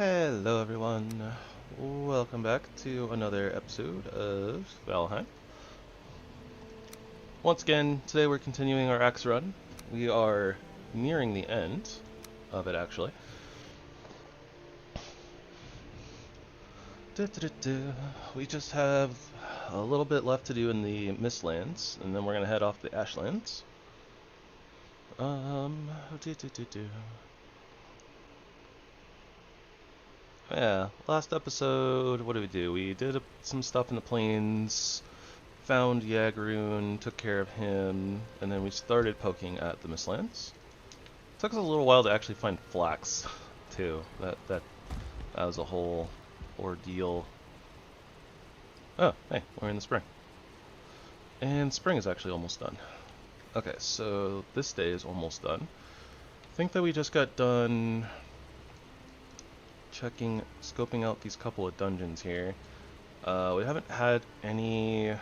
Hello everyone, welcome back to another episode of Valheim. Once again, today we're continuing our axe run. We are nearing the end of it actually. We just have a little bit left to do in the Mistlands, and then we're going to head off to the Ashlands. Yeah, last episode, what did we do? We did some stuff in the plains, found Yagroon, took care of him, and then we started poking at the Mistlands. Took us a little while to actually find flax, too. That was a whole ordeal. Oh, hey, we're in the spring. And spring is actually almost done. Okay, so this day is almost done. I think that we just got done scoping out these couple of dungeons here. We haven't had any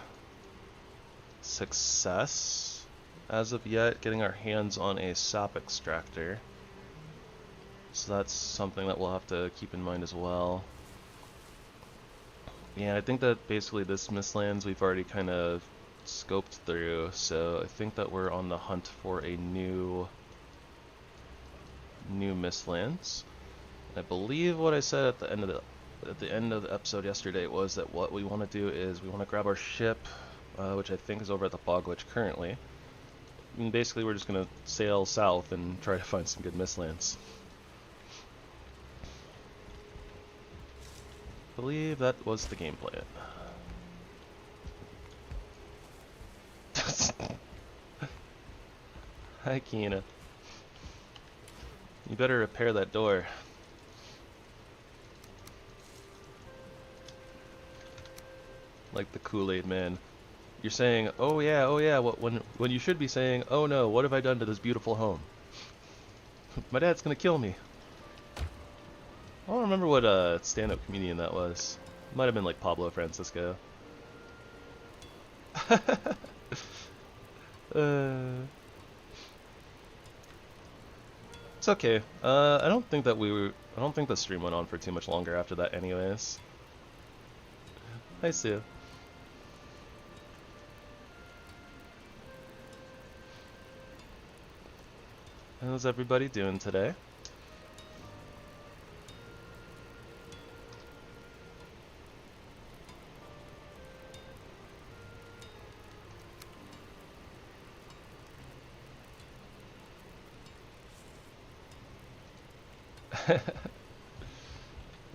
success as of yet getting our hands on a sap extractor. So that's something that we'll have to keep in mind as well. Yeah, I think that basically this Mistlands we've already kind of scoped through, so I think that we're on the hunt for a new Mistlands. I believe what I said at the end of the episode yesterday was that what we want to do is we want to grab our ship, which I think is over at the Bog Witch currently. And basically we're just going to sail south and try to find some good Mistlands. I believe that was the game plan. Hi, Kina. You better repair that door. Like the Kool-Aid man. You're saying, oh yeah, when you should be saying, oh no, what have I done to this beautiful home? My dad's gonna kill me. I don't remember what stand-up comedian that was. Might have been like Pablo Francisco. It's okay. I don't think the stream went on for too much longer after that anyways. Hi, Sue. How's everybody doing today?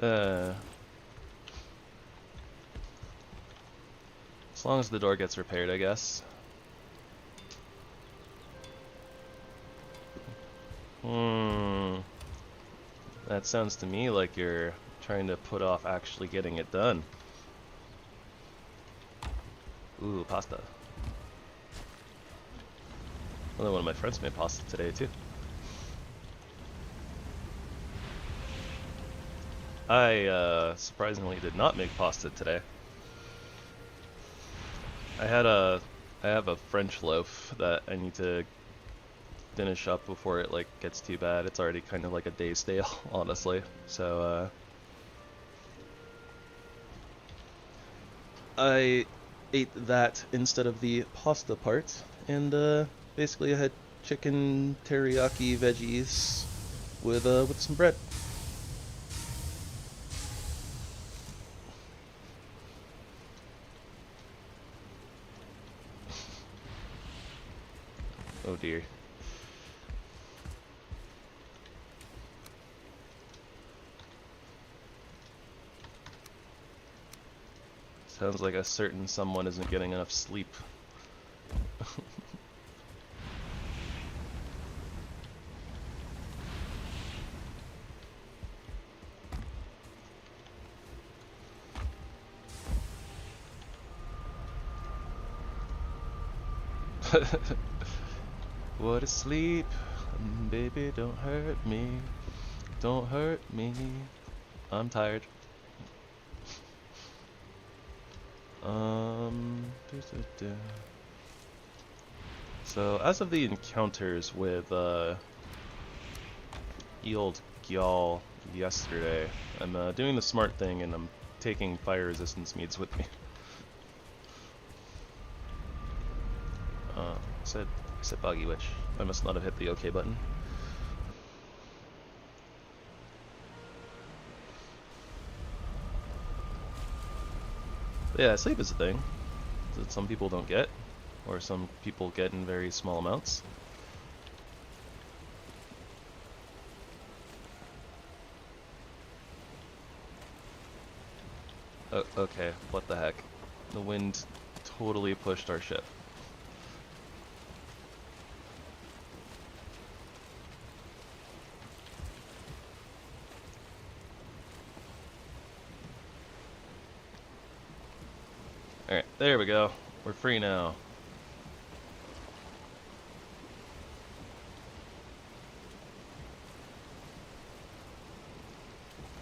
As long as the door gets repaired, I guess. That sounds to me like you're trying to put off actually getting it done. Ooh, pasta. Another one of my friends made pasta today, too. I, surprisingly did not make pasta today. I have a French loaf that I need to finish up before it like gets too bad. It's already kind of like a day stale, honestly. So I ate that instead of the pasta part, and basically I had chicken teriyaki veggies with some bread. Oh dear. Sounds like a certain someone isn't getting enough sleep. What a sleep, baby, don't hurt me, don't hurt me, I'm tired. So as of the encounters with Eald Gjall yesterday. I'm doing the smart thing and I'm taking fire resistance meads with me. I said Boggy Witch. I must not have hit the OK button. But yeah, sleep is a thing that some people don't get, or some people get in very small amounts. Oh, okay, what the heck? The wind totally pushed our ship. Alright, there we go. We're free now.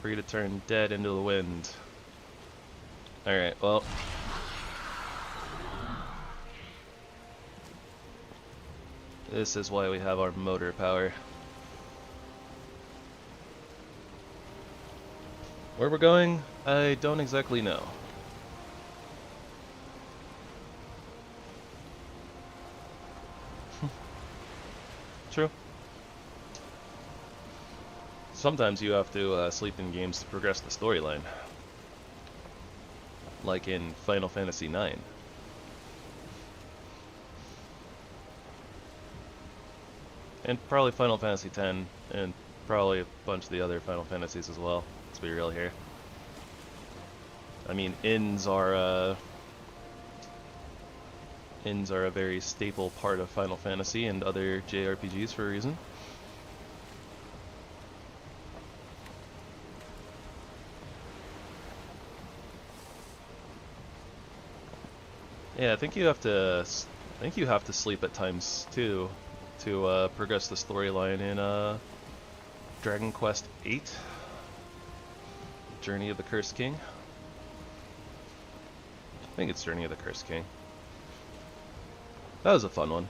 Free to turn dead into the wind. Alright, well. This is why we have our motor power. Where we're going, I don't exactly know. True. Sometimes you have to sleep in games to progress the storyline. Like in Final Fantasy IX. And probably Final Fantasy X, and probably a bunch of the other Final Fantasies as well, let's be real here. I mean, inns are a very staple part of Final Fantasy and other JRPGs for a reason. Yeah, I think you have to sleep at times too to progress the storyline in Dragon Quest VIII, Journey of the Cursed King. I think it's Journey of the Cursed King. That was a fun one.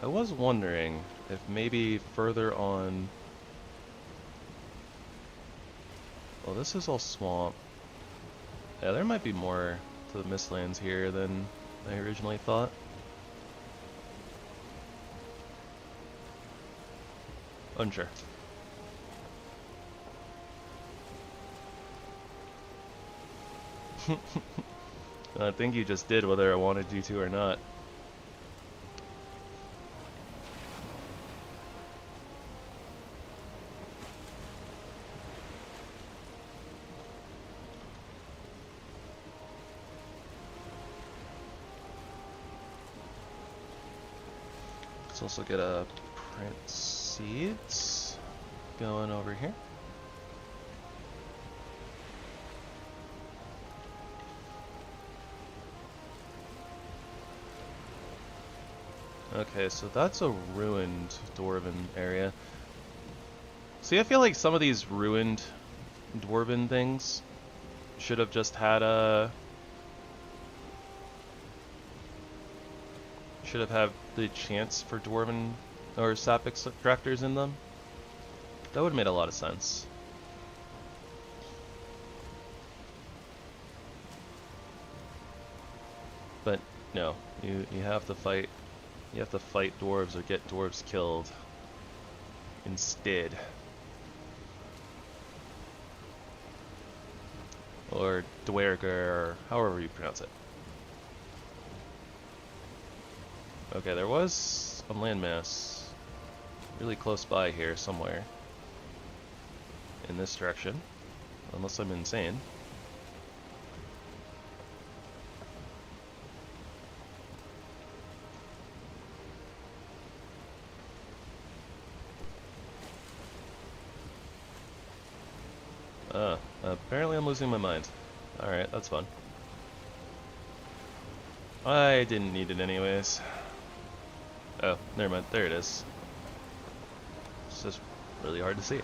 I was wondering if maybe further on... Well, this is all swamp. Yeah, there might be more to the Mistlands here than I originally thought. Unsure. I think you just did whether I wanted you to or not. Let's also get a print seeds going over here. Okay, so that's a ruined dwarven area. See, I feel like some of these ruined dwarven things should have just had a... should have had the chance for dwarven or sap extractors in them. That would have made a lot of sense. But no, you have to fight. You have to fight dwarves or get dwarves killed instead. Or dwerger, or however you pronounce it. Okay, there was a landmass really close by here somewhere. In this direction. Unless I'm insane. Apparently I'm losing my mind. Alright, that's fun. I didn't need it anyways. Oh, never mind. There it is. It's just really hard to see.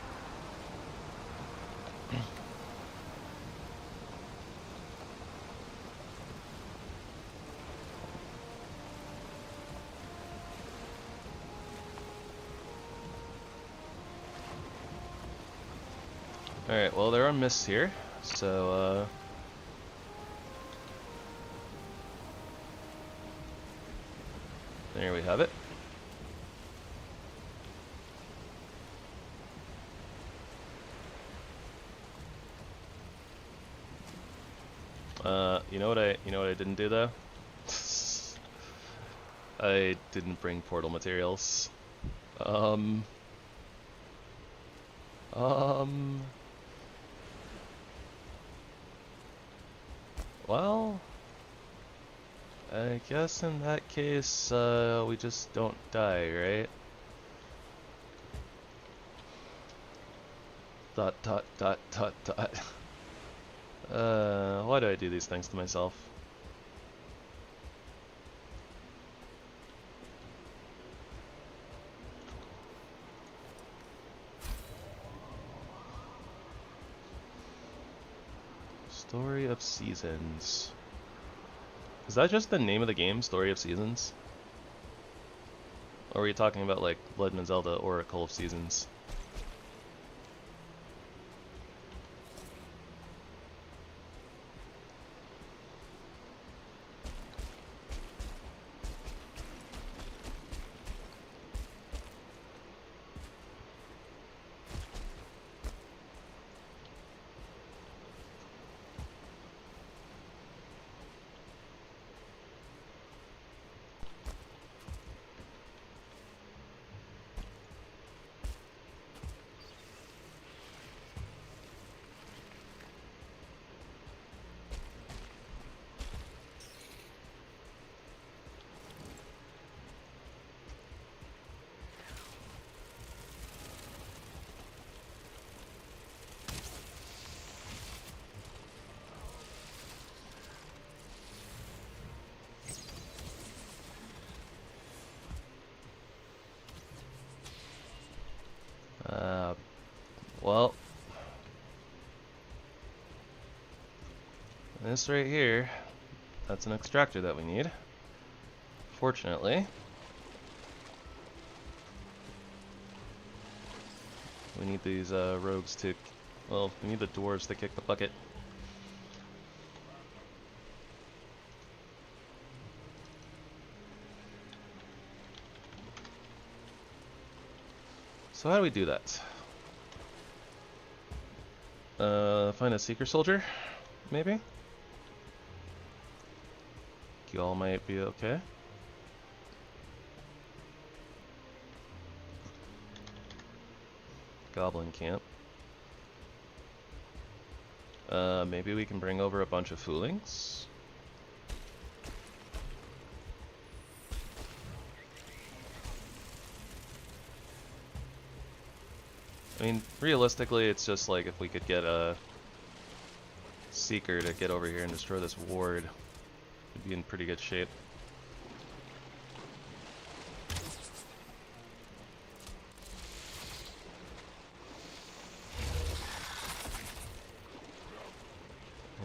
Alright, well there are mists here, so there we have it. You know what I didn't do though? I didn't bring portal materials. Well, I guess in that case, we just don't die, right? Dot dot dot dot dot. Why do I do these things to myself? Story of Seasons. Is that just the name of the game, Story of Seasons? Or are we talking about like Legend of Zelda Oracle of Seasons? Well, this right here, that's an extractor that we need. Fortunately, we need these rogues to, well, we need the dwarves to kick the bucket. So how do we do that? Find a seeker soldier, maybe? Y'all might be okay. Goblin camp. Maybe we can bring over a bunch of foolings. I mean, realistically, it's just like if we could get a Seeker to get over here and destroy this ward, we'd be in pretty good shape.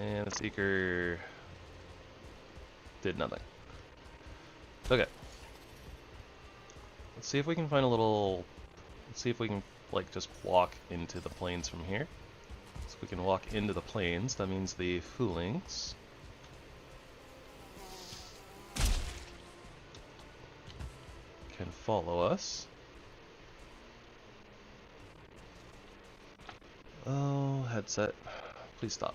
And the Seeker did nothing. Okay. Let's see if we can find a little... Let's see if we can, like, just walk into the plains from here. So if we can walk into the plains, that means the foolings can follow us. Oh, headset. Please stop.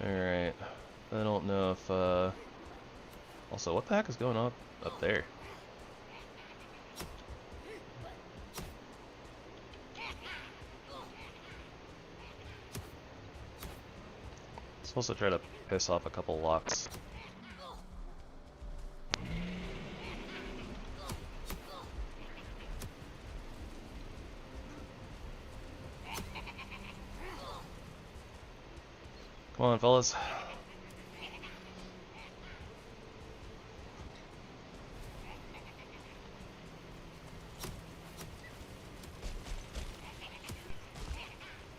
Alright. I don't know if, also, what the heck is going on up there? Supposed to try to piss off a couple locks. Come on, fellas.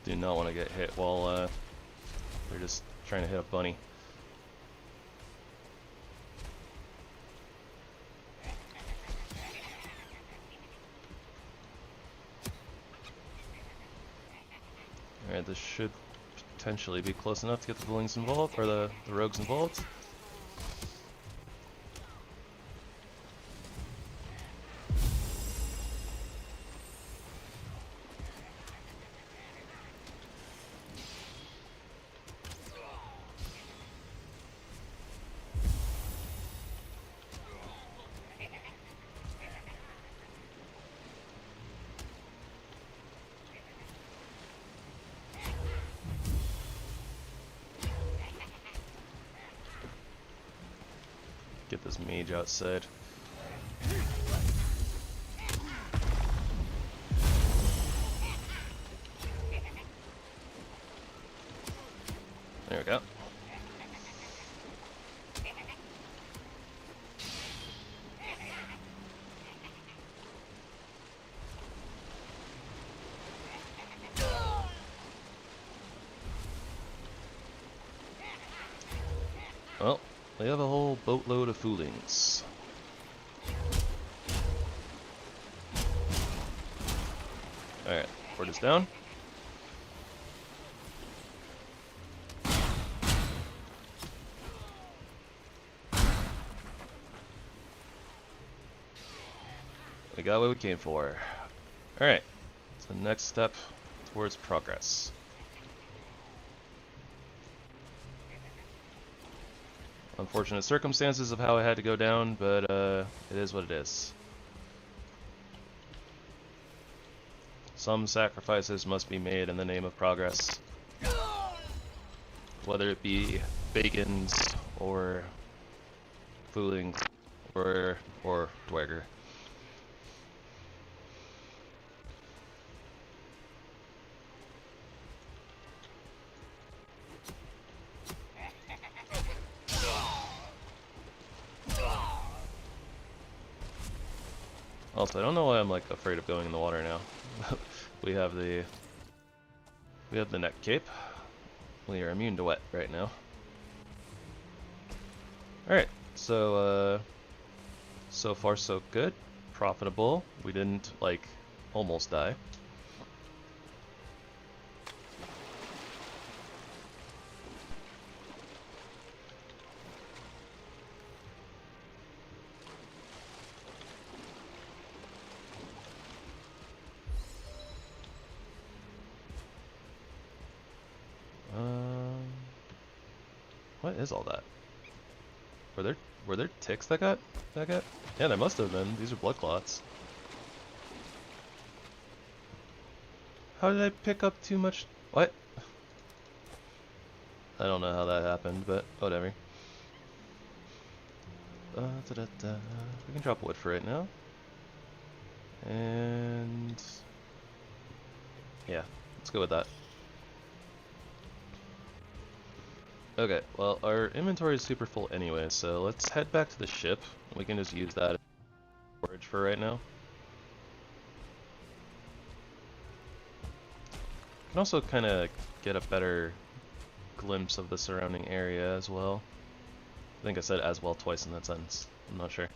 Do not want to get hit while they're just trying to hit a bunny. Alright, this should potentially be close enough to get the bullies involved, or the rogues involved. Get this mage outside. There we go. Well, they have a whole boatload of foolings. Alright, port is down. We got what we came for. Alright, so next step towards progress. Unfortunate circumstances of how I had to go down, but it is what it is. Some sacrifices must be made in the name of progress. Whether it be bacons or fooling or dwagger. Also, I don't know why I'm like afraid of going in the water now. we have the net cape. We are immune to wet right now. Alright, so so far so good. Profitable. We didn't like almost die. What is all that? Were there ticks that got? Yeah, there must have been. These are blood clots. How did I pick up too much? What? I don't know how that happened, but whatever. We can drop wood for right now. And yeah, let's go with that. Okay, well, our inventory is super full anyway, so let's head back to the ship. We can just use that as storage for right now. Can also kind of get a better glimpse of the surrounding area as well. I think I said as well twice in that sentence. I'm not sure.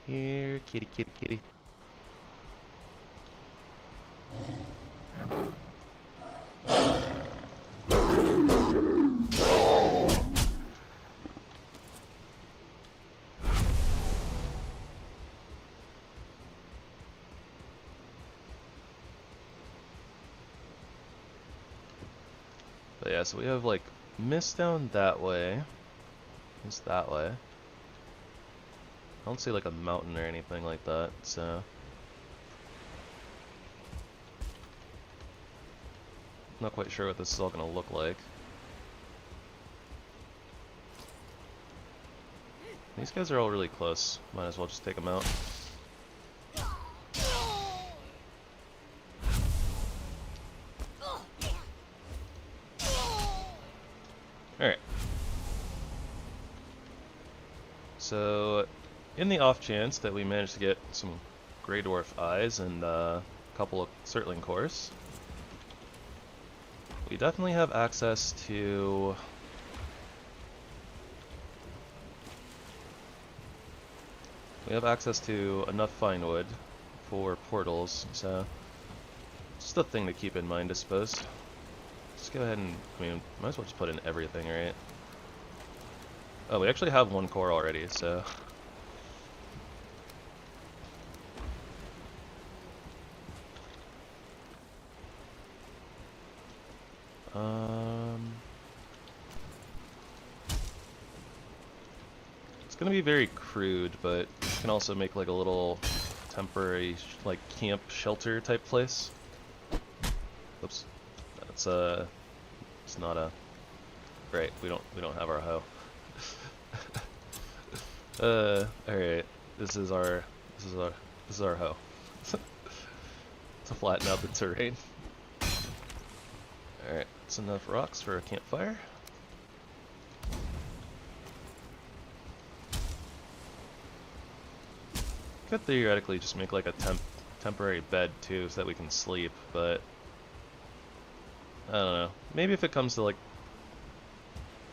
Here, kitty, kitty, kitty. But yeah, so we have like mist down that way. Just that way. I don't see like a mountain or anything like that, so Not quite sure what this is all going to look like. These guys are all really close. Might as well just take them out. Alright. So, in the off chance that we manage to get some Grey Dwarf eyes and a couple of Surtling cores, we definitely have access to enough fine wood for portals, so just a thing to keep in mind, I suppose. Just go ahead and, I mean, might as well just put in everything, right? Oh, we actually have one core already, so. It's gonna be very crude, but you can also make like a little temporary, like, camp shelter type place. Oops. That's it's not a. Right, we don't have our hoe. Alright. This is our hoe. To flatten out the terrain. Alright, that's enough rocks for a campfire. Could theoretically just make like a temporary bed too, so that we can sleep, but I don't know. Maybe if it comes to like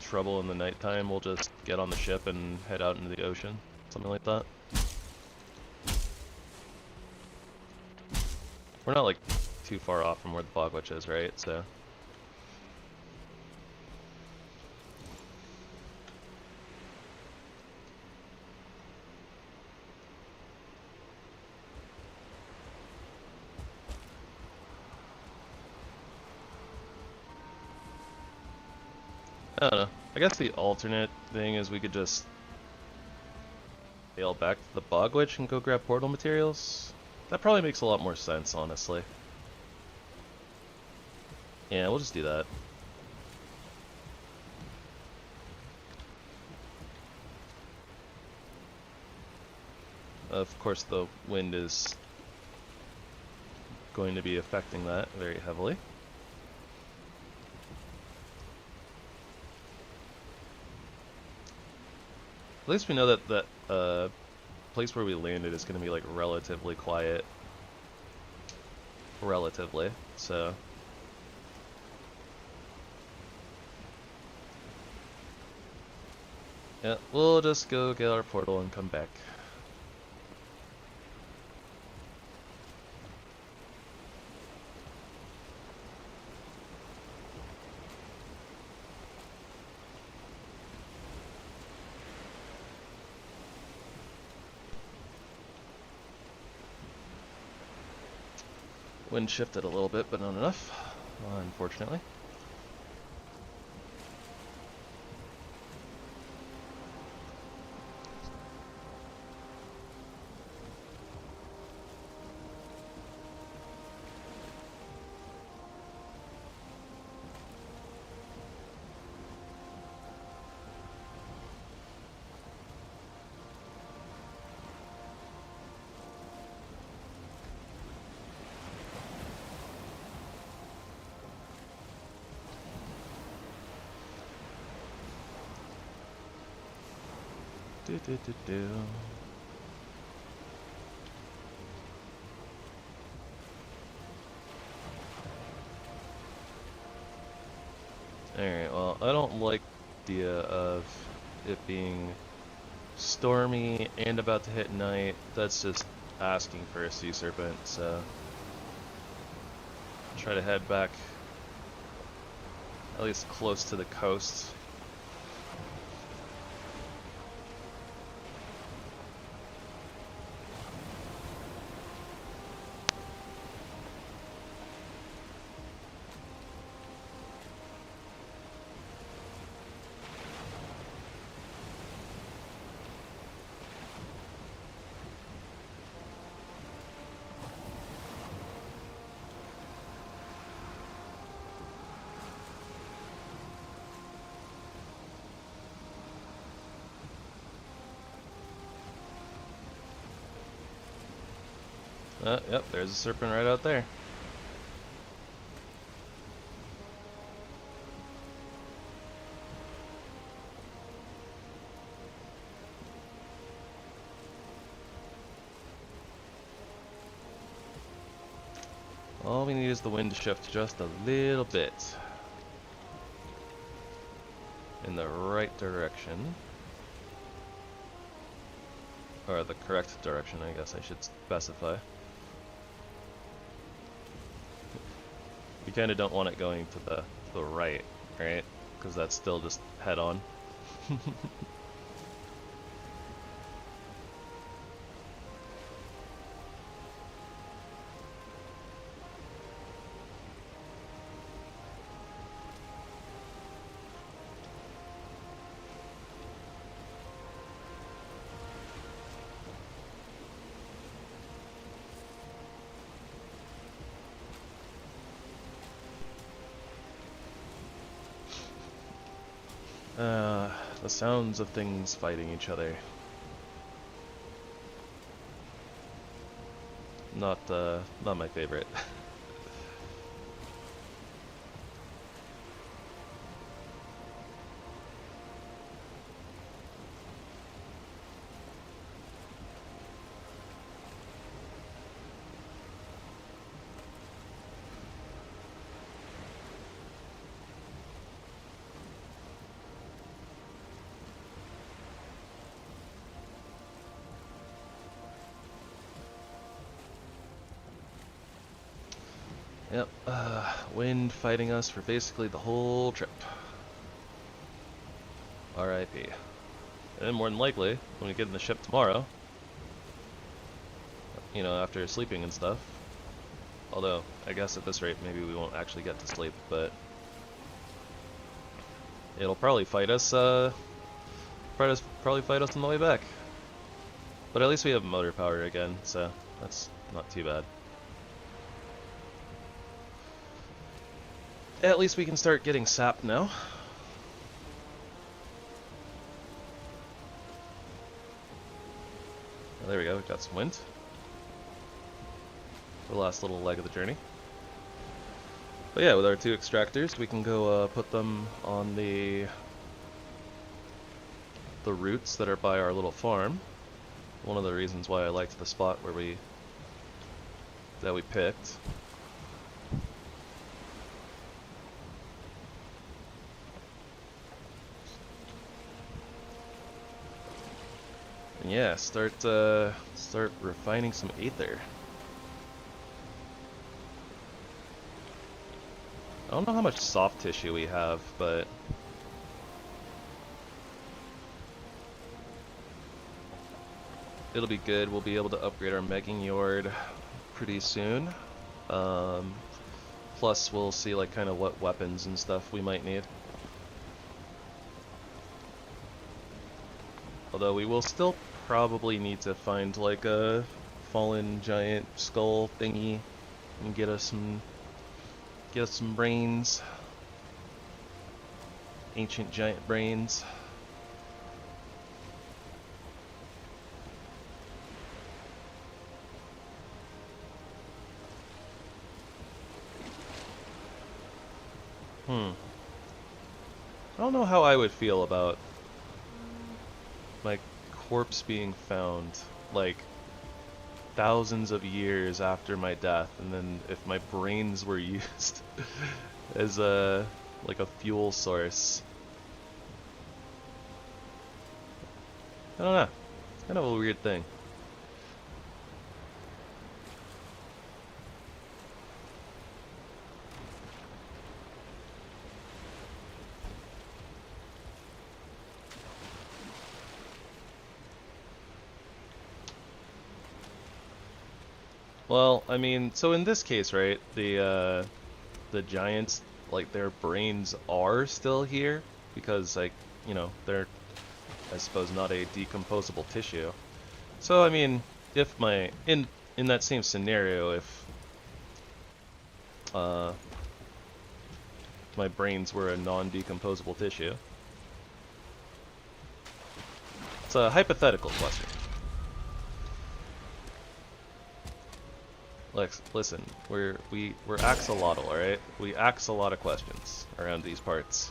trouble in the nighttime, we'll just get on the ship and head out into the ocean, something like that. We're not like too far off from where the Fog Witch is, right? So. I don't know. I guess the alternate thing is we could just sail back to the Bog Witch and go grab portal materials. That probably makes a lot more sense, honestly. Yeah, we'll just do that. Of course, the wind is going to be affecting that very heavily. At least we know that that place where we landed is going to be like relatively quiet. Relatively, so. Yeah, we'll just go get our portal and come back. Wind shifted a little bit, but not enough, unfortunately. Alright, well, I don't like the idea of it being stormy and about to hit night. That's just asking for a sea serpent, so try to head back at least close to the coast. Yep, there's a serpent right out there. All we need is the wind to shift just a little bit in the right direction. Or the correct direction, I guess I should specify. You kind of don't want it going to the right, right? Because that's still just head on. The sounds of things fighting each other. Not my favorite. Yep, wind fighting us for basically the whole trip. R.I.P. And more than likely, when we get in the ship tomorrow, you know, after sleeping and stuff, although, I guess at this rate, maybe we won't actually get to sleep, but it'll probably fight us, probably fight us on the way back. But at least we have motor power again, so that's not too bad. At least we can start getting sap now. Oh, there we go, we've got some wind. The last little leg of the journey. But yeah, with our two extractors, we can go put them on the roots that are by our little farm. One of the reasons why I liked the spot where we picked. And yeah, start refining some aether. I don't know how much soft tissue we have, but it'll be good. We'll be able to upgrade our megging yard pretty soon. Plus, we'll see like kind of what weapons and stuff we might need. Although we will still probably need to find like a fallen giant skull thingy and get us some brains. Ancient giant brains. I don't know how I would feel about my corpse being found like thousands of years after my death, and then if my brains were used as a fuel source. I don't know. It's kind of a weird thing. Well, I mean, so in this case, right, the giants, like, their brains are still here because, like, you know, they're, I suppose, not a decomposable tissue. So, I mean, if in that same scenario, if my brains were a non-decomposable tissue, it's a hypothetical question. Lex, listen, we're axolotl, alright? We ax a lot of questions around these parts.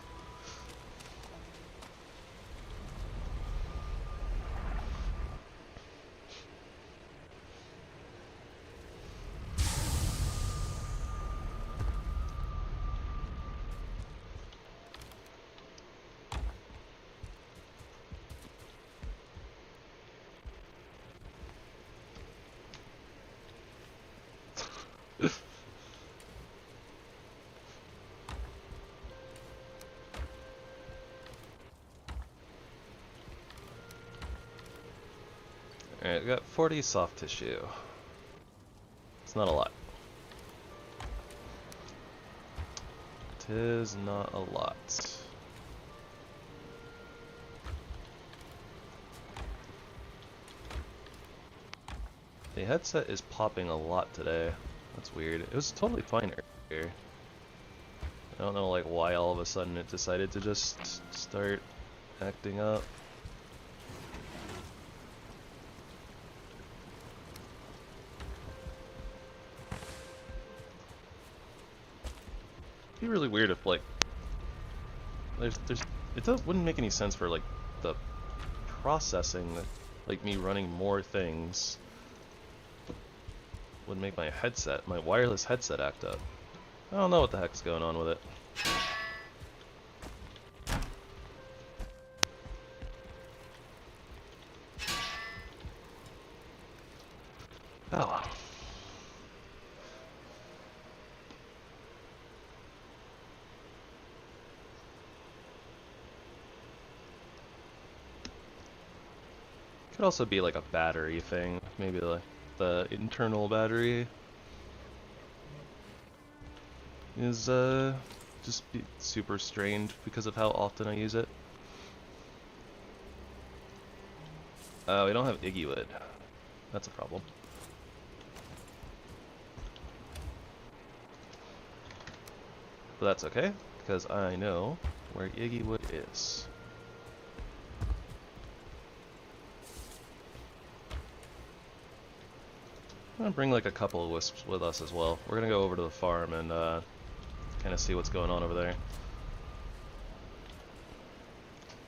Alright, we got 40 soft tissue. It's not a lot. It is not a lot. The headset is popping a lot today. That's weird. It was totally fine earlier. I don't know like why all of a sudden it decided to just start acting up. It'd be really weird if like wouldn't make any sense for like the processing, like me running more things would make my wireless headset act up. I don't know what the heck's going on with it. Oh well. Could also be like a battery thing, maybe like the internal battery is just super strained because of how often I use it. We don't have Iggy wood. That's a problem. But that's okay, because I know where Iggy wood is. I'm gonna bring like a couple of wisps with us as well. We're gonna go over to the farm and kind of see what's going on over there.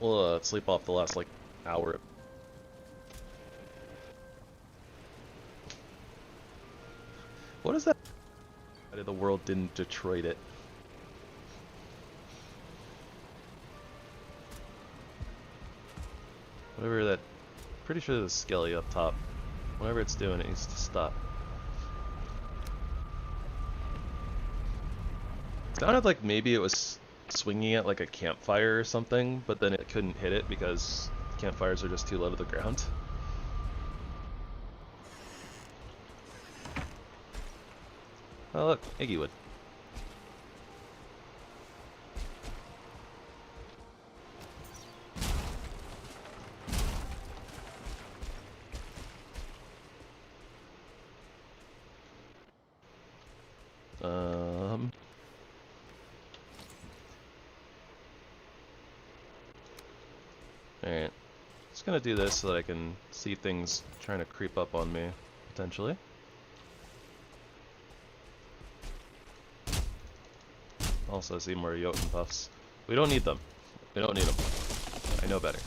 We'll sleep off the last like hour. What is that? The world didn't Detroit it. Whatever that. Pretty sure there's a skelly up top. Whatever it's doing, it needs to stop. It sounded like maybe it was swinging at like a campfire or something, but then it couldn't hit it because campfires are just too low to the ground. Oh look, Iggy wood. Alright. Just gonna do this so that I can see things trying to creep up on me, potentially. Also see more Jotunn puffs. We don't need them. We don't need them. I know better.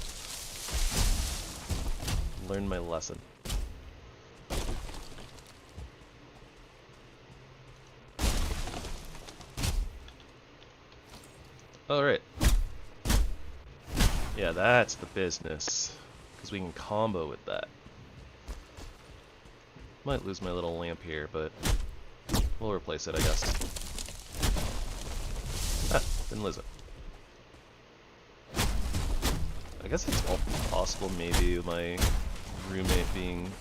Learned my lesson. Alright. Yeah, that's the business. Because we can combo with that. Might lose my little lamp here, but we'll replace it, I guess. Ah, didn't lose it. I guess it's all possible maybe my roommate being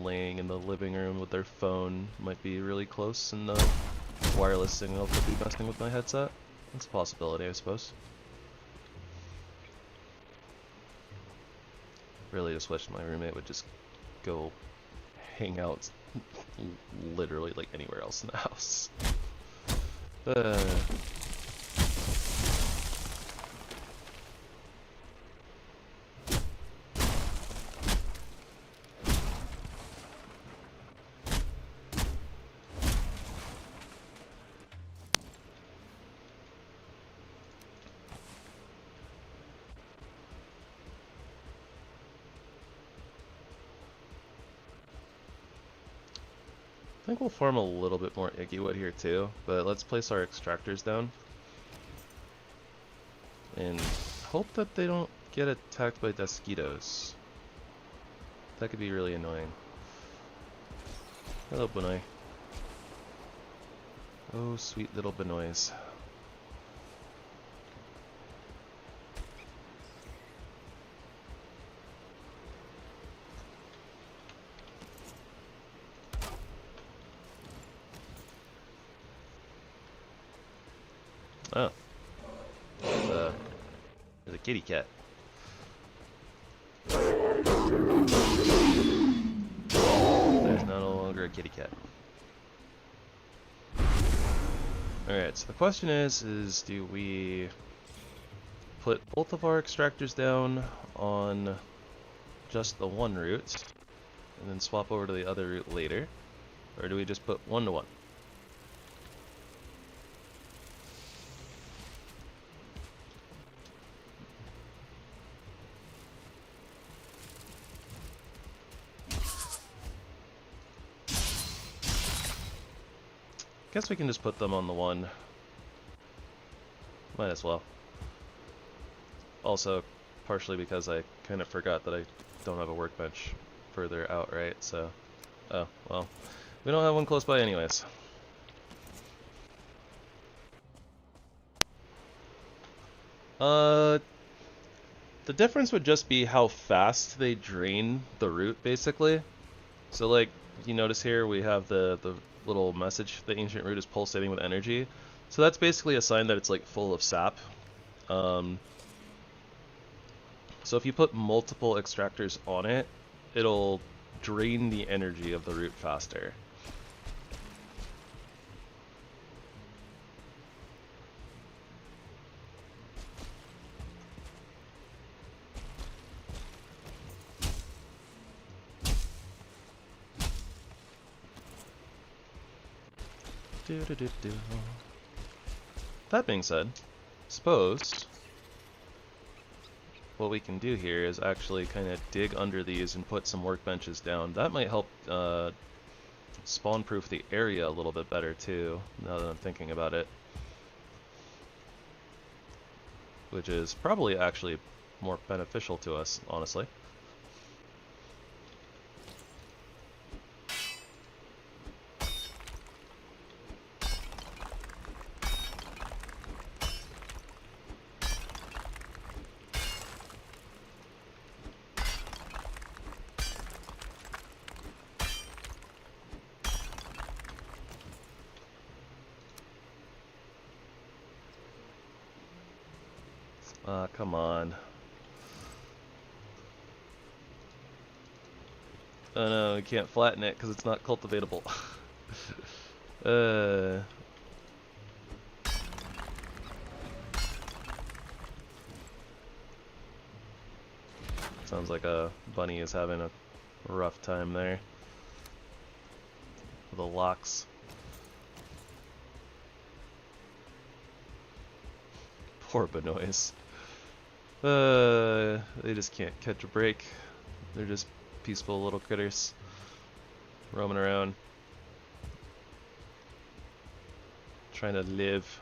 laying in the living room with their phone might be really close and the wireless signal could be messing with my headset. That's a possibility, I suppose. Really just wish my roommate would just go hang out literally like anywhere else in the house. I think we'll farm a little bit more Iggy wood here too, but let's place our extractors down. And hope that they don't get attacked by mosquitoes. That could be really annoying. Hello, Benoy. Oh, sweet little Benoys. Oh. There's a kitty cat. There's no longer a kitty cat. Alright, so the question is do we put both of our extractors down on just the one route and then swap over to the other route later? Or do we just put 1 to 1? Guess we can just put them on the one. Might as well. Also, partially because I kind of forgot that I don't have a workbench further out, right? So, oh, well, we don't have one close by anyways. The difference would just be how fast they drain the root, basically. So, like, you notice here we have the little message, the ancient root is pulsating with energy. So that's basically a sign that it's like full of sap. So if you put multiple extractors on it, it'll drain the energy of the root faster. That being said, suppose what we can do here is actually kind of dig under these and put some workbenches down. That might help spawn-proof the area a little bit better too, now that I'm thinking about it. Which is probably actually more beneficial to us, honestly. Come on. Oh no, we can't flatten it because it's not cultivatable. Sounds like a bunny is having a rough time there. The locks. Poor Benoist. They just can't catch a break. They're just peaceful little critters roaming around, trying to live.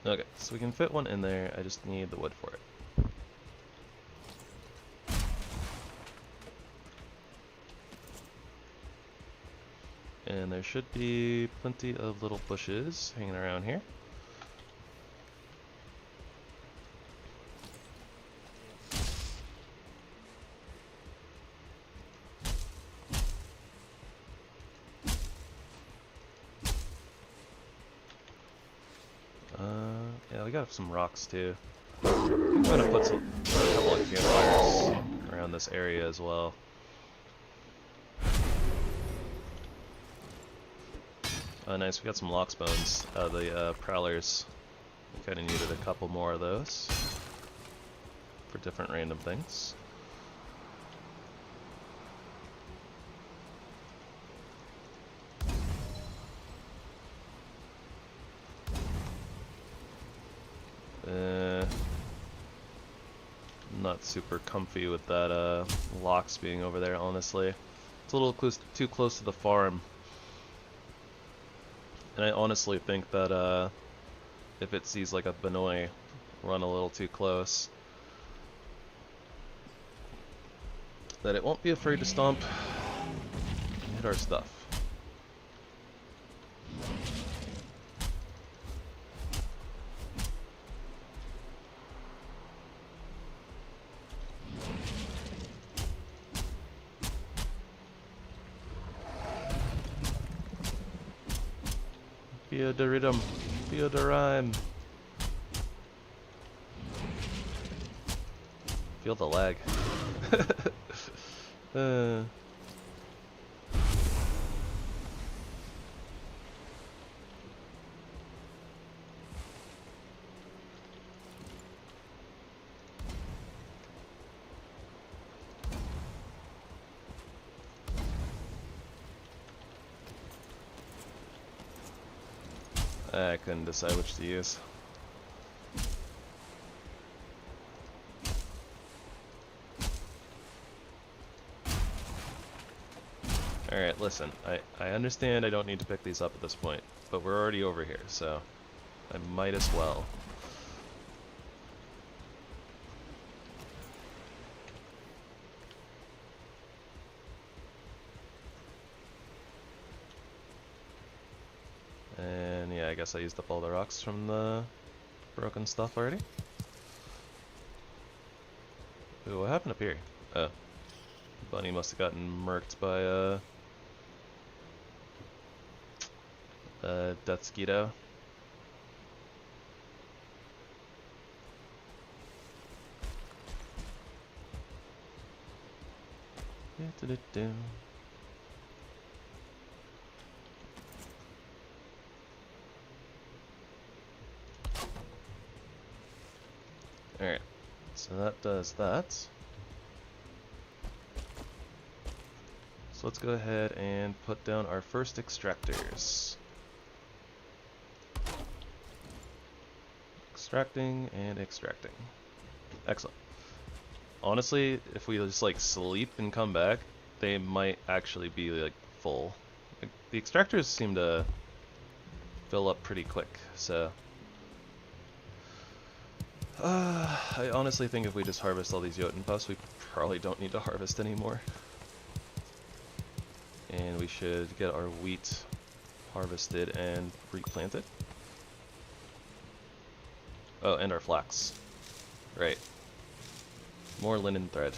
Okay, so we can fit one in there, I just need the wood for it. And there should be plenty of little bushes hanging around here. Yeah, we got some rocks too. I'm gonna put a couple of campfires around this area as well. Oh, nice, we got some lox bones out of the prowlers. We kinda needed a couple more of those. for different random things. Not super comfy with that locks being over there, honestly. It's a little too close to the farm. And I honestly think that if it sees like a Benoi run a little too close, that it won't be afraid to stomp and hit our stuff. Theodoridum, Theodorime. Feel the lag. I couldn't decide which to use. Alright, listen, I understand I don't need to pick these up at this point, but we're already over here, so I might as well. And yeah, I guess I used up all the rocks from the broken stuff already. Ooh, what happened up here? Oh. Bunny must have gotten murked by Deathsquito. Alright, so that does that. So let's go ahead and put down our first extractors. Extracting and extracting. Excellent. Honestly, if we just like sleep and come back, they might actually be like full. Like, the extractors seem to fill up pretty quick, so I honestly think if we just harvest all these Jotunn puffs, we probably don't need to harvest anymore. And we should get our wheat harvested and replanted. Oh, and our flax. Right. More linen thread.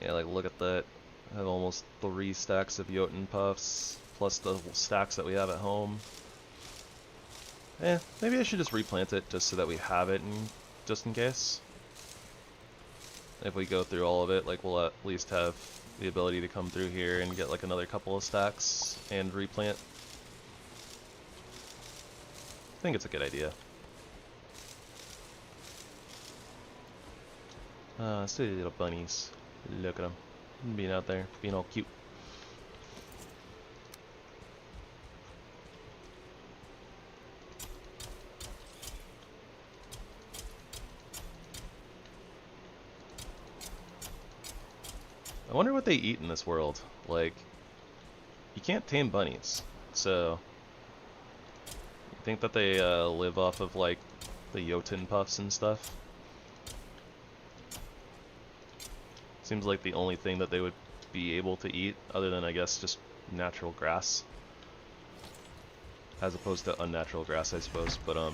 Yeah, like look at that. I have almost 3 stacks of Jotunn puffs, plus the stacks that we have at home. Maybe I should just replant it just so that we have it, just in case. If we go through all of it, like we'll at least have the ability to come through here and get like another couple of stacks and replant. I think it's a good idea. Silly little bunnies. Look at them. Being out there, being all cute. I wonder what they eat in this world. Like, you can't tame bunnies, so you think that they live off of like the Jotunn puffs and stuff? Seems like the only thing that they would be able to eat, other than I guess just natural grass, as opposed to unnatural grass, I suppose. But I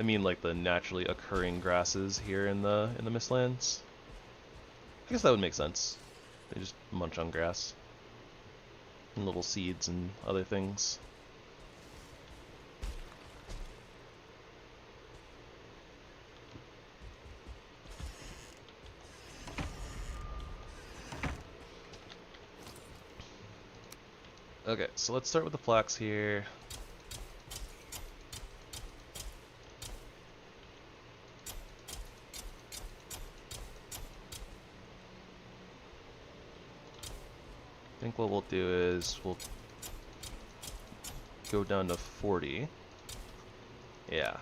mean like the naturally occurring grasses here in the Mistlands. I guess that would make sense. They just munch on grass and little seeds and other things. Okay, so let's start with the flax here. I think what we'll do is we'll go down to 40. Yeah.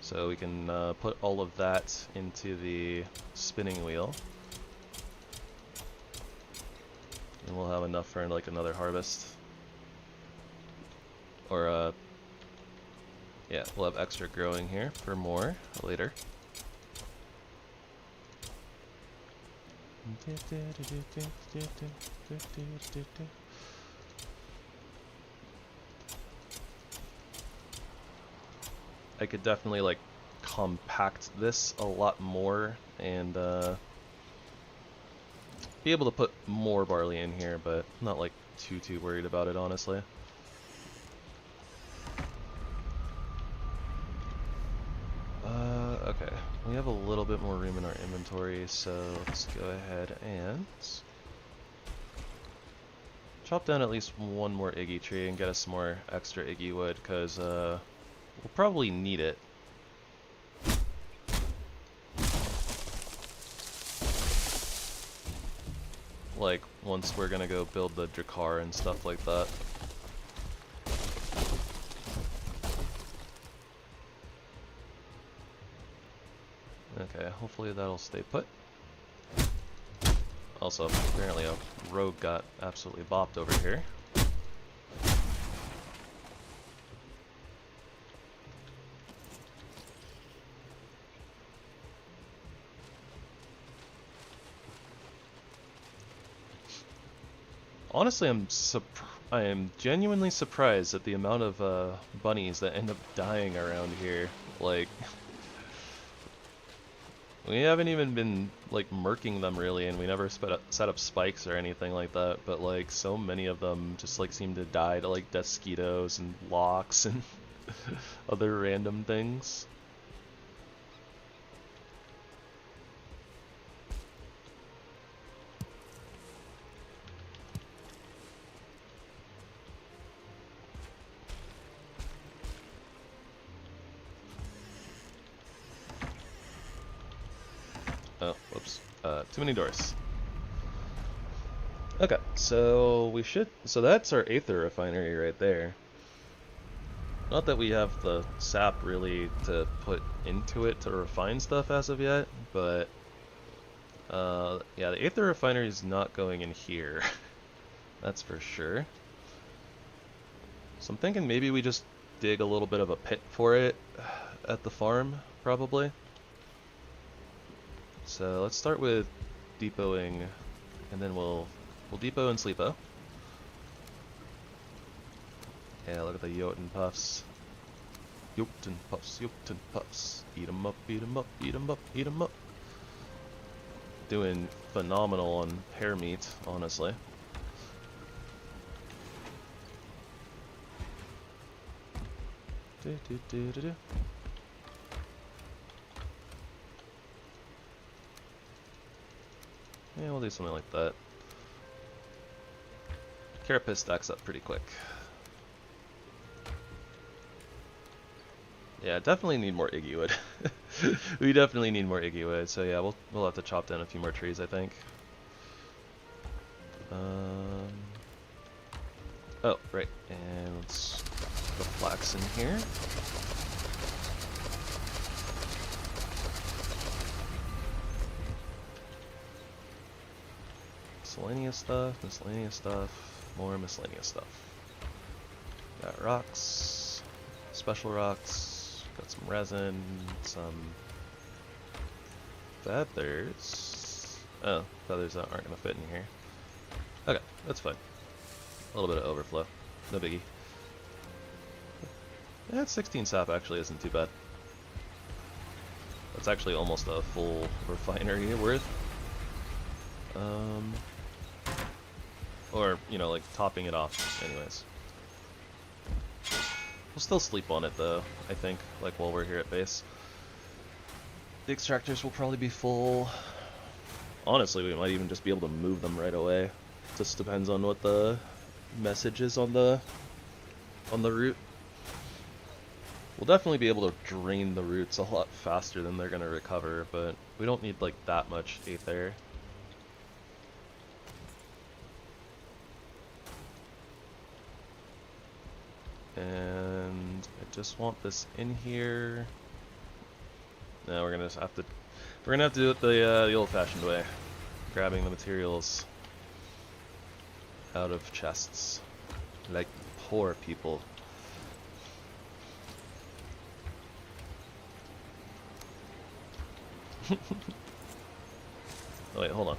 So we can put all of that into the spinning wheel. And we'll have enough for like another harvest. Or yeah, we'll have extra growing here for more later. I could definitely like compact this a lot more and be able to put more barley in here, but I'm not like too worried about it, honestly. Okay, we have a little bit more room in our inventory, so let's go ahead and chop down at least one more Iggy tree and get us some more extra Iggy wood, because we'll probably need it. Like, once we're gonna go build the Drakkar and stuff like that. Okay, hopefully that'll stay put. Also, apparently a rogue got absolutely bopped over here. Honestly, I am genuinely surprised at the amount of bunnies that end up dying around here. Like, we haven't even been like murking them really, and we never set up spikes or anything like that. But like, so many of them just like seem to die to like mosquitoes and locks and other random things. Oh, whoops. Too many doors. Okay, so so that's our Aether refinery right there. Not that we have the sap really to put into it to refine stuff as of yet, but yeah, the Aether refinery is not going in here. That's for sure. So I'm thinking maybe we just dig a little bit of a pit for it at the farm, probably. So let's start with depoting, and then we'll depot and sleepo. Yeah, look at the Jotunn puffs. Jotunn puffs, Jotunn puffs. Eat 'em up, eat 'em up, eat 'em up, eat 'em up. Doing phenomenal on pear meat, honestly. Yeah, we'll do something like that. Carapace stacks up pretty quick. Yeah, definitely need more Iggy wood. We definitely need more Iggy wood, so yeah, we'll have to chop down a few more trees, I think. Oh, right, and let's put the flax in here. Miscellaneous stuff, more miscellaneous stuff. Got rocks, special rocks, got some resin, some feathers. Oh, feathers that aren't gonna fit in here. Okay, that's fine. A little bit of overflow, no biggie. Yeah, 16 sap actually isn't too bad. That's actually almost a full refinery worth. Or, you know, like topping it off anyways. We'll still sleep on it though, I think, like while we're here at base. The extractors will probably be full. Honestly, we might even just be able to move them right away. Just depends on what the messages on the root. We'll definitely be able to drain the roots a lot faster than they're gonna recover, but we don't need like that much aether. And I just want this in here. Now we're gonna have to do it the old-fashioned way, grabbing the materials out of chests, like poor people. Oh wait, hold on.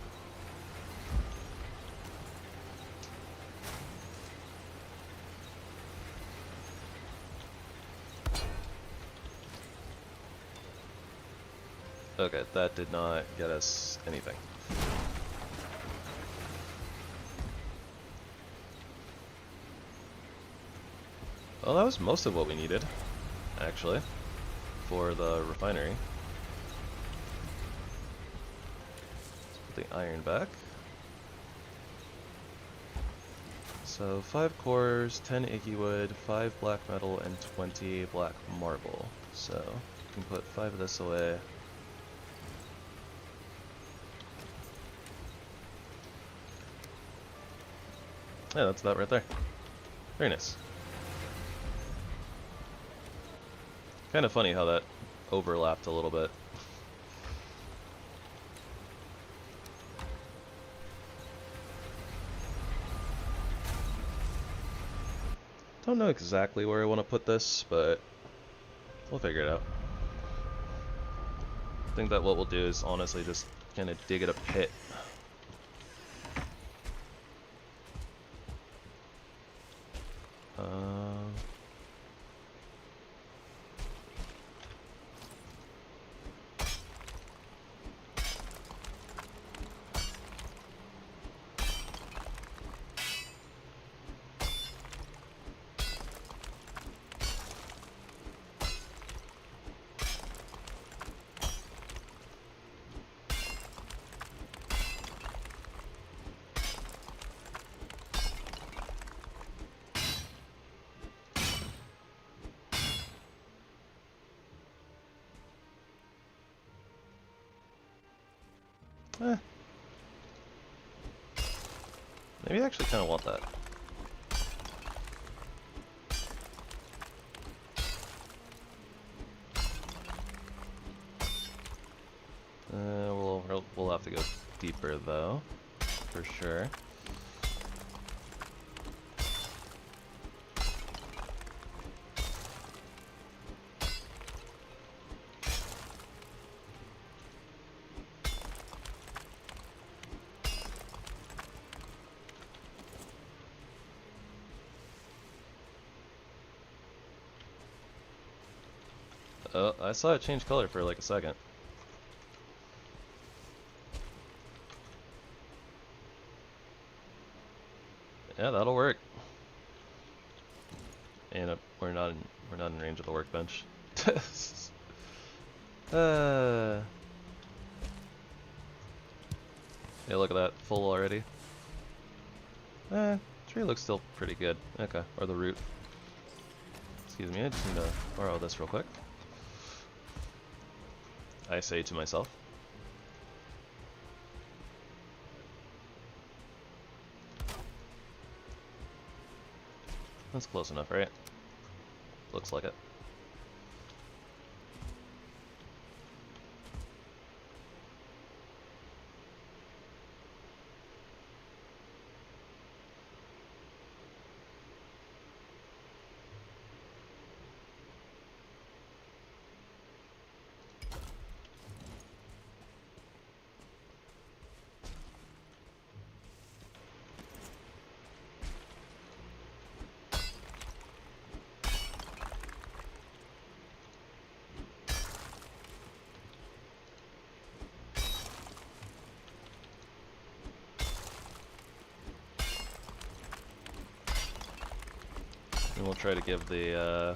Okay, that did not get us anything. Well, that was most of what we needed, actually, for the refinery. Let's put the iron back. So 5 cores, 10 icky wood, 5 black metal, and 20 black marble. So we can put 5 of this away. Yeah, that's that right there. Very nice. Kind of funny how that overlapped a little bit. Don't know exactly where I want to put this, but we'll figure it out. I think that what we'll do is honestly just kind of dig it a pit. Maybe I actually kind of want that. We'll have to go deeper though, for sure. Oh, I saw it change color for like a second. Yeah, that'll work. And we're not in range of the workbench. Yeah, look at that, full already. Tree looks still pretty good. Okay, or the root. Excuse me, I just need to borrow this real quick. I say to myself. That's close enough, right? Looks like it. And we'll try to give the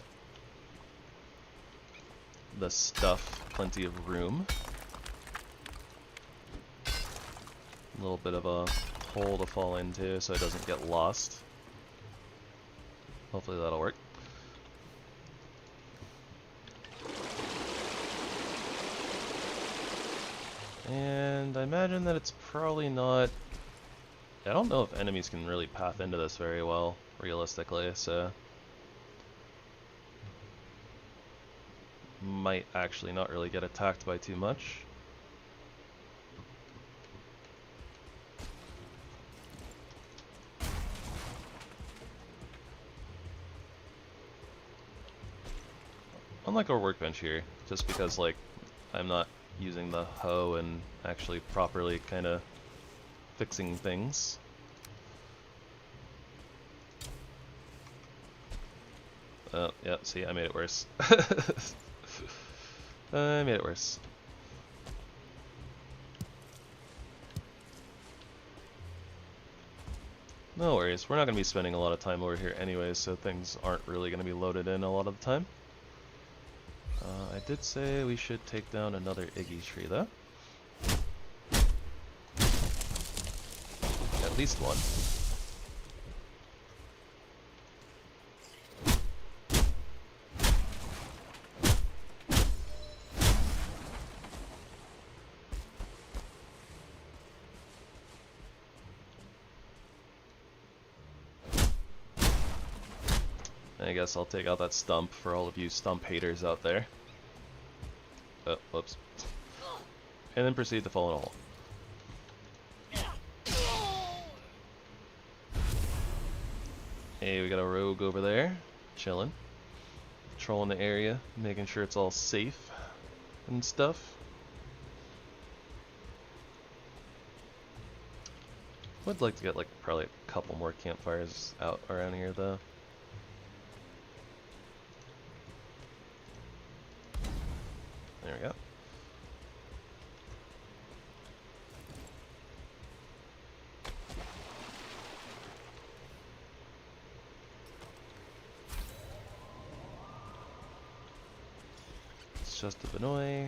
stuff plenty of room. A little bit of a hole to fall into so it doesn't get lost. Hopefully that'll work. And I imagine that it's probably not... I don't know if enemies can really path into this very well, realistically, so... might actually not really get attacked by too much. Unlike our workbench here, just because like I'm not using the hoe and actually properly kind of fixing things. Oh, yeah, see, I made it worse. I made it worse. No worries, we're not going to be spending a lot of time over here anyways, so things aren't really going to be loaded in a lot of the time. I did say we should take down another Iggy tree though. At least one. I guess I'll take out that stump for all of you stump haters out there. Oh, whoops. And then proceed to fall in a hole. Hey, we got a rogue over there, chilling. Patrolling the area, making sure it's all safe and stuff. Would like to get like probably a couple more campfires out around here though. There we go. It's just a Benoy.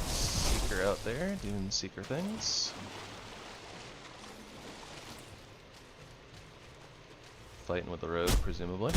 Seeker out there doing seeker things. Fighting with the rogue, presumably.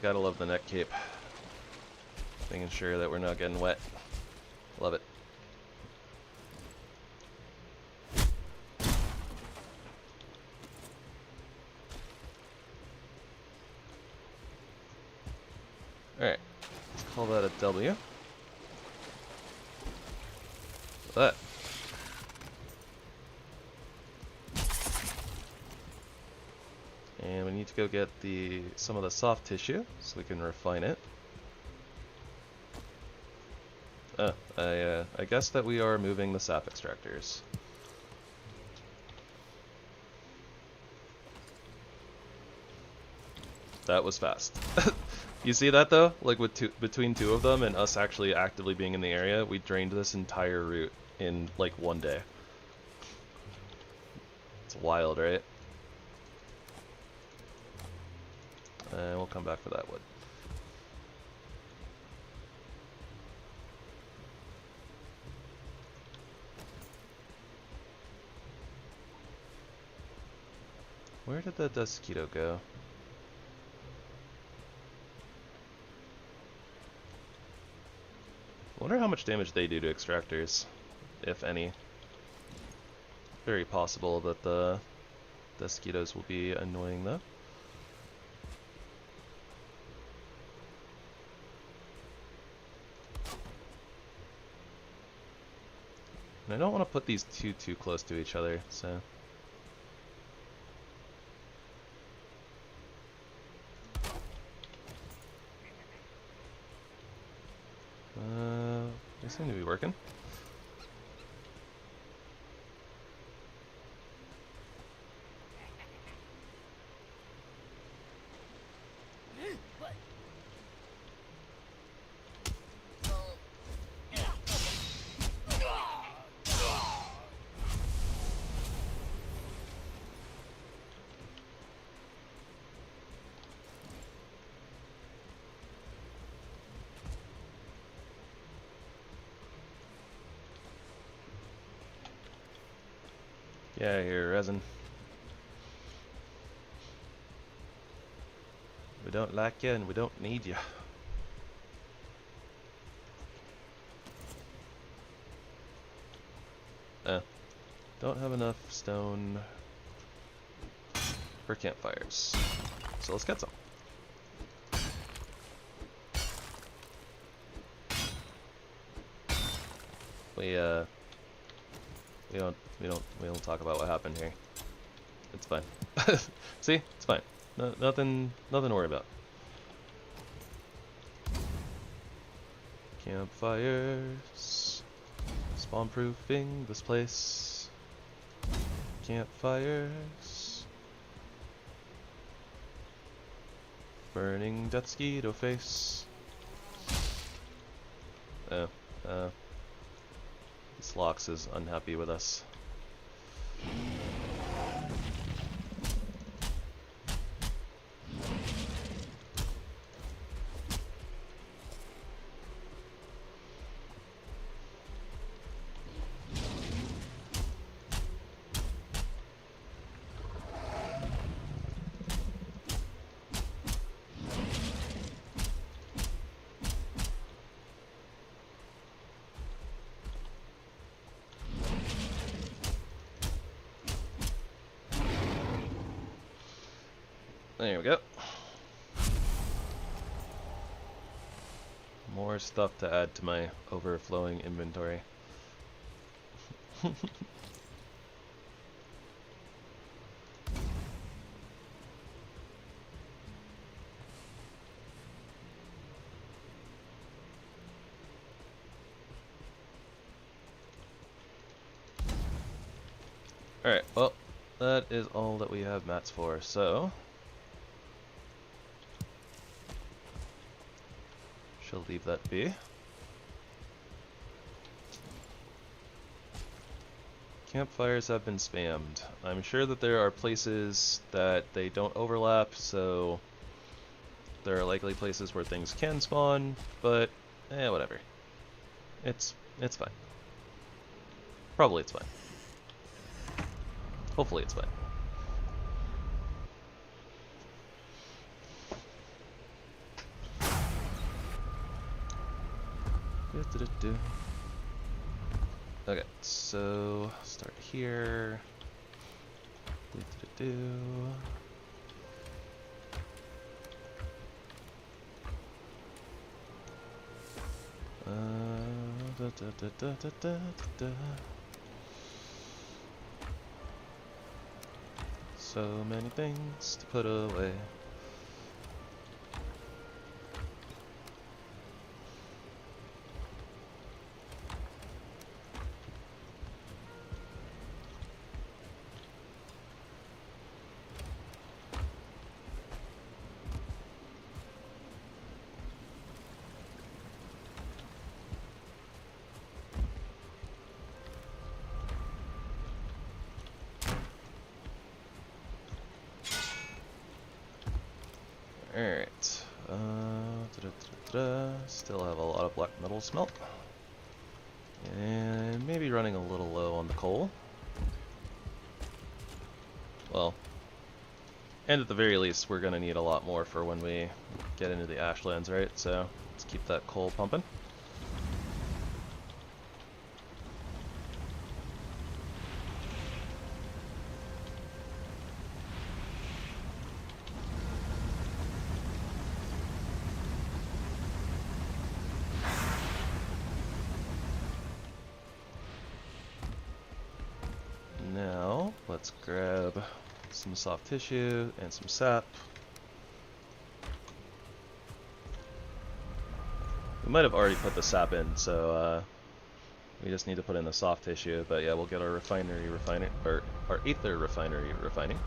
Gotta love the neck cape. Making sure that we're not getting wet. Love it. Alright, let's call that a W. That. And we need to go get some of the soft tissue so we can refine it. I guess that we are moving the sap extractors. That was fast. You see that though? Like with between two of them and us actually actively being in the area, we drained this entire route in like one day. It's wild, right? And we'll come back for that wood. Where did the Dusquito go? I wonder how much damage they do to extractors, if any. Very possible that the Dusquitos will be annoying though. And I don't want to put these too close to each other, so... They seem to be working. Yeah, here, resin. We don't like you and we don't need you. Don't have enough stone for campfires. So let's get some. We don't talk about what happened here. It's fine. See? It's fine. Nothing to worry about. Campfires. Spawn proofing this place. Campfires. Burning Deathsquito face. Slox is unhappy with us. There we go. More stuff to add to my overflowing inventory. Alright, well, that is all that we have mats for, so... she'll leave that be. Campfires have been spammed. I'm sure that there are places that they don't overlap, so there are likely places where things can spawn, but whatever. It's fine. Probably it's fine. Hopefully it's fine. Okay, so start here. So many things to put away. Alright, still have a lot of black metal smelt, and maybe running a little low on the coal. Well, and at the very least we're going to need a lot more for when we get into the Ashlands, right? So let's keep that coal pumping. let's grab some soft tissue and some sap. We might have already put the sap in, so we just need to put in the soft tissue. But yeah, we'll get our refinery refining, or our aether refinery refining.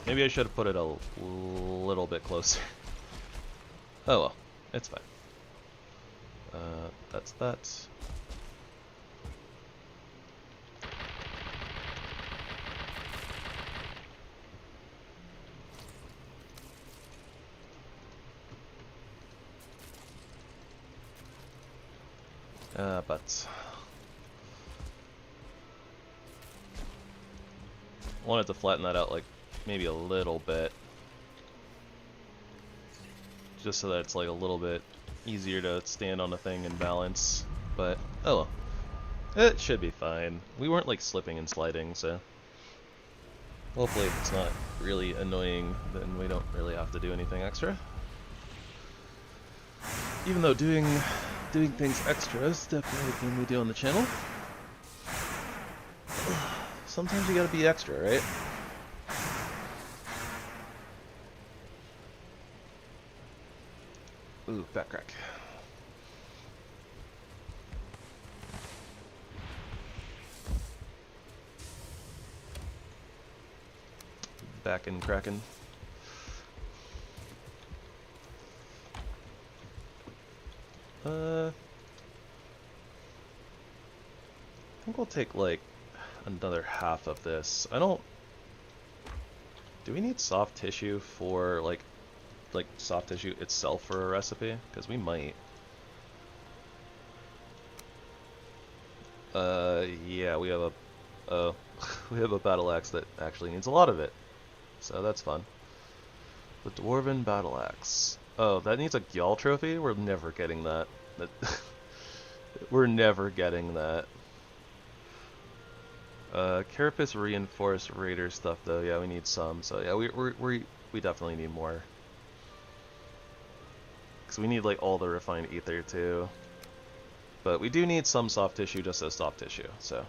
Maybe I should have put it a little bit closer. Oh well, it's fine. That's that. But I wanted to flatten that out like maybe a little bit, just so that it's like a little bit easier to stand on the thing and balance. But oh well, it should be fine. We weren't like slipping and sliding, so hopefully if it's not really annoying, then we don't really have to do anything extra. Even though doing things extra is definitely a thing we do on the channel. Sometimes you gotta be extra, right? Ooh, back crack. Back and cracking. I think we'll take like another half of this. Do we need soft tissue for like soft tissue itself for a recipe? Because we might. Yeah, we have we have a battle axe that actually needs a lot of it, so that's fun. The dwarven battle axe. Oh, that needs a Gyal trophy? We're never getting that. We're never getting that. Carapace reinforced raider stuff though. Yeah, we need some. So yeah, we definitely need more. Cause we need like all the refined ether too. But we do need some soft tissue just as soft tissue. So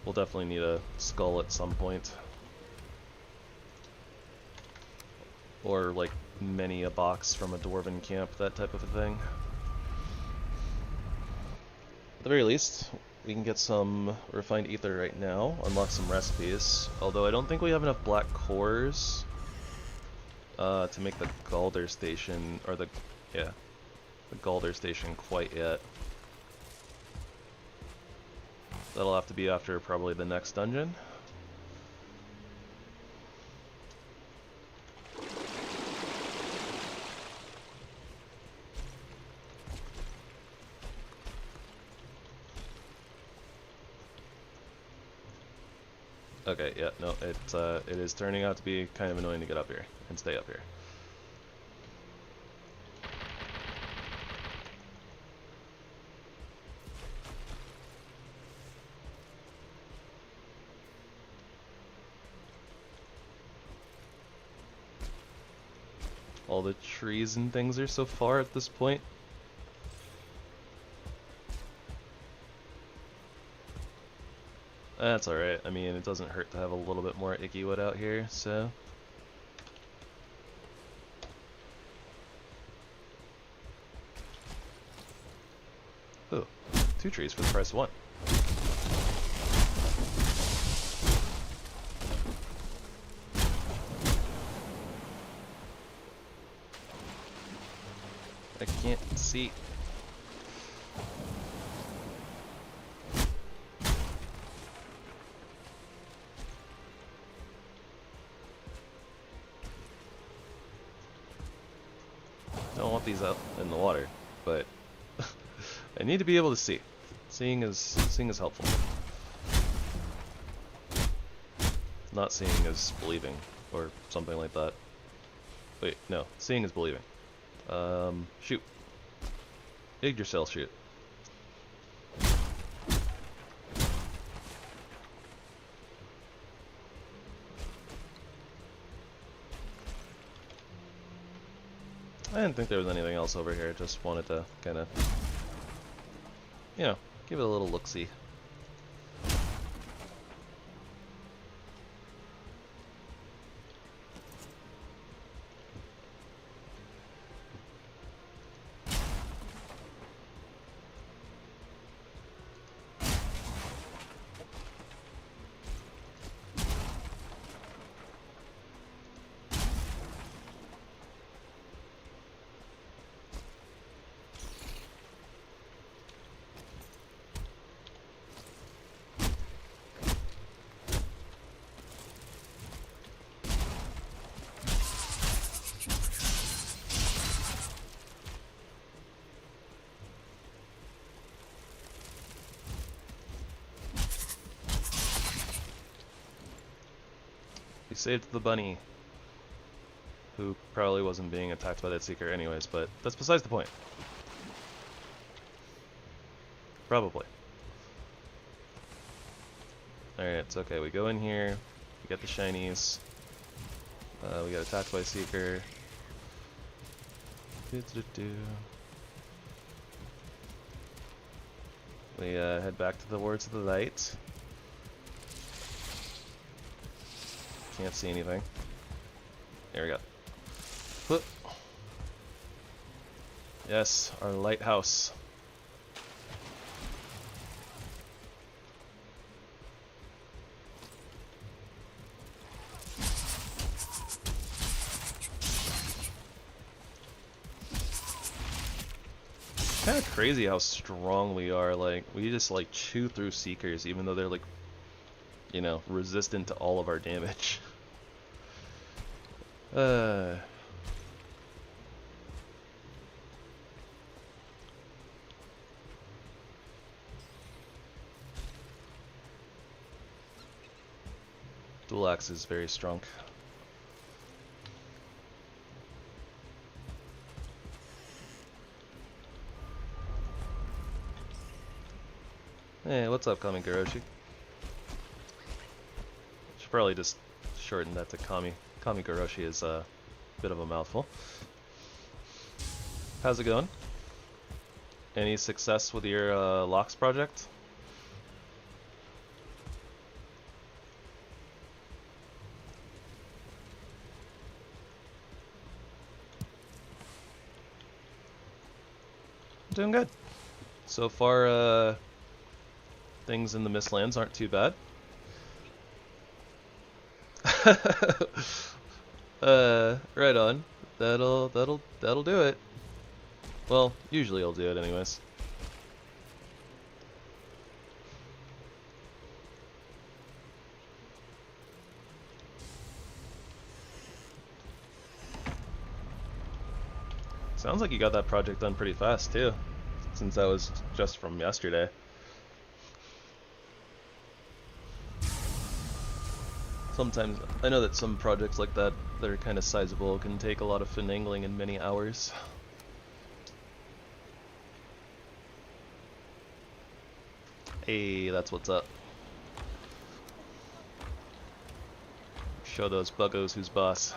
we'll definitely need a skull at some point. Or like many a box from a dwarven camp, that type of a thing. At the very least, we can get some refined ether right now, unlock some recipes. Although I don't think we have enough black cores to make the Galder station, or the Galder station quite yet. That'll have to be after probably the next dungeon. Okay, yeah, no, it is turning out to be kind of annoying to get up here and stay up here. All the trees and things are so far at this point. That's alright. I mean, it doesn't hurt to have a little bit more icky wood out here, so. Ooh, 2 trees for the price of 1. I can't see. Don't want these out in the water, but I need to be able to see. Seeing is helpful. Not seeing is believing, or something like that. Wait, no, seeing is believing. Shoot. Yggdrasil shoot. I didn't think there was anything else over here, just wanted to kind of, you know, Give it a little look-see. We saved the bunny, who probably wasn't being attacked by that seeker anyways, but that's besides the point. Probably. Alright, it's okay. We go in here, we get the shinies, we get attacked by a seeker. We head back to the Wards of the Light. Can't see anything. There we go. Whoop. Yes, our lighthouse. Kind of crazy how strong we are. Like, we just like chew through seekers, even though they're like, you know, resistant to all of our damage. Dual axe is very strong. Hey, what's up, Kami Garoshi? Should probably just shorten that to Kami. Kami Garoshi is a bit of a mouthful. How's it going? Any success with your locks project? Doing good. So far, things in the Mistlands aren't too bad. Right on. That'll do it. Well, usually I'll do it anyways. Sounds like you got that project done pretty fast too, since that was just from yesterday. Sometimes, I know that some projects like that are kind of sizable can take a lot of finagling and many hours. Hey, that's what's up. Show those buggos who's boss.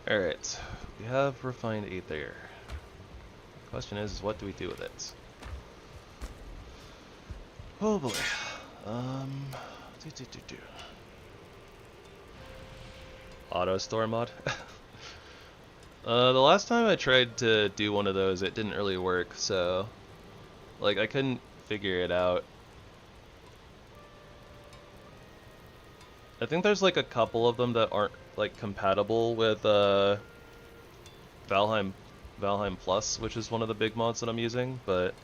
Alright, we have refined 8 there. Question is, what do we do with it? Oh boy. Auto store mod. The last time I tried to do one of those, it didn't really work, so like I couldn't figure it out. I think there's like a couple of them that aren't like compatible with Valheim Plus, which is one of the big mods that I'm using, but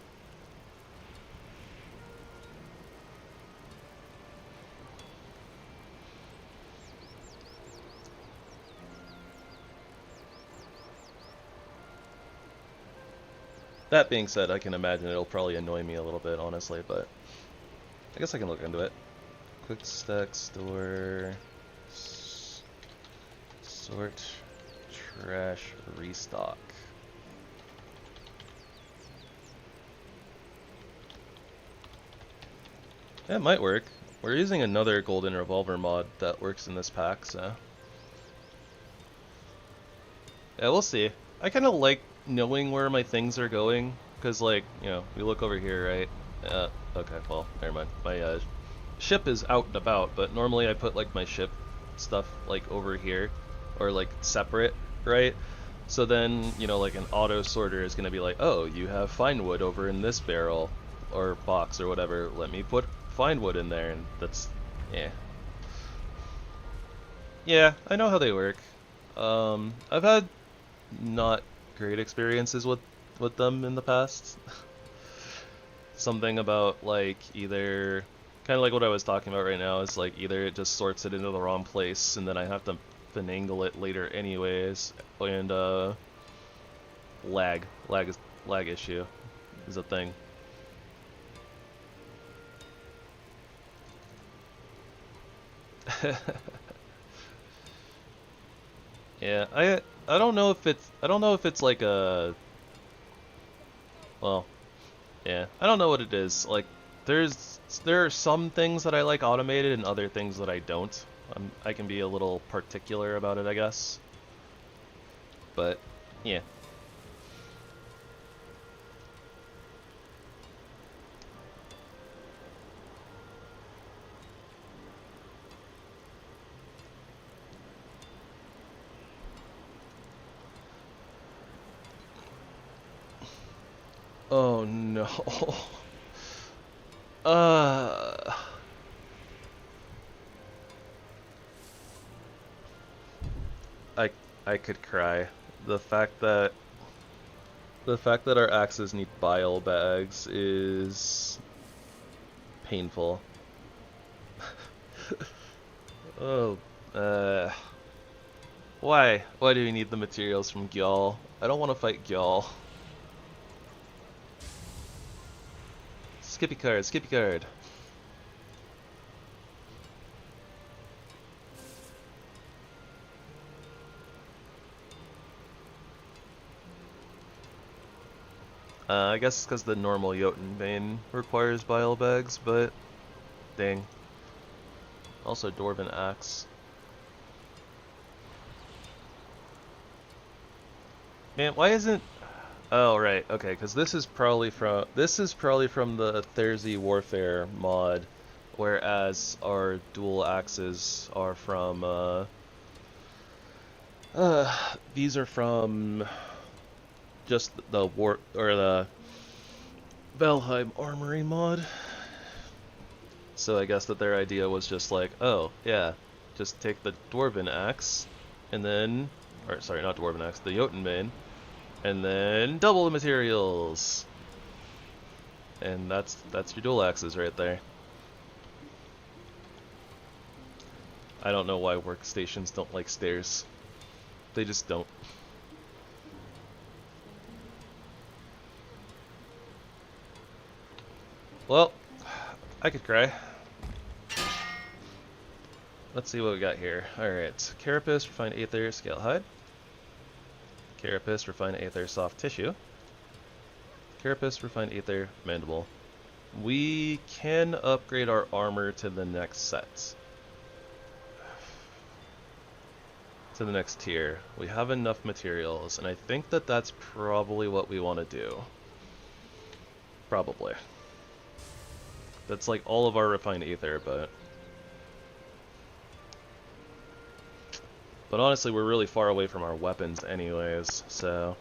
that being said, I can imagine it'll probably annoy me a little bit, honestly, but I guess I can look into it. Quick stack store, sort, trash, restock. That might work. We're using another Goldenrevolver mod that works in this pack, so Yeah, we'll see. I kind of like knowing where my things are going, because, like, you know, we look over here, right? Okay, well, never mind. My ship is out and about, but normally I put, like, my ship stuff, like, over here, or, like, separate, right? So then, you know, like, an auto sorter is going to be like, oh, you have fine wood over in this barrel, or box, or whatever. Let me put fine wood in there, and that's, yeah. Yeah, I know how they work. I've had not great experiences with them in the past. Something about like either kind of like what I was talking about right now is like either it just sorts it into the wrong place and then I have to finagle it later anyways, and lag issue is a thing. Yeah, I don't know if it's like a, well, yeah, I don't know what it is. Like there are some things that I like automated and other things that I don't. I can be a little particular about it, I guess. But yeah. Oh no. Uh, I I could cry. The fact that our axes need bile bags is painful. Oh, why? Why do we need the materials from Gyal? I don't want to fight Gyal. Skippy card, skippy card. I guess it's because the normal Jotunn vein requires bile bags, but dang. Also Dwarven Axe. Man, why isn't... Oh, right, okay, because this is probably from the Therzie Warfare mod, whereas our dual axes are from, these are from just the ValheimArmory mod. So I guess that their idea was just like, oh, yeah, just take the Dwarven Axe, and then... Or, sorry, not Dwarven Axe, the Jotunn vein, and then double the materials. And that's your dual axes right there. I don't know why workstations don't like stairs. They just don't. Well, I could cry. Let's see what we got here. Alright, Carapace, Refined Aether, Scale Hide. Carapace, Refined Aether, Soft Tissue. Carapace, Refined Aether, Mandible. We can upgrade our armor to the next set. To the next tier. We have enough materials, and I think that that's probably what we want to do. Probably. That's like all of our Refined Aether, but honestly, we're really far away from our weapons anyways, so...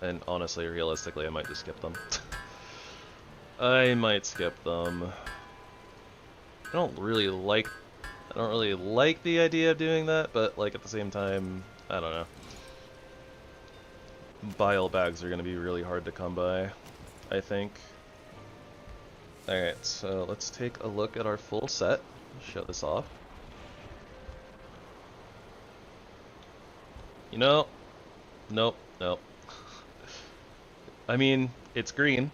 And honestly, realistically, I might just skip them. I might skip them. I don't really like the idea of doing that, but like at the same time, I don't know. Bile bags are going to be really hard to come by, I think. Alright, so let's take a look at our full set. Show this off. You know, nope. I mean, it's green,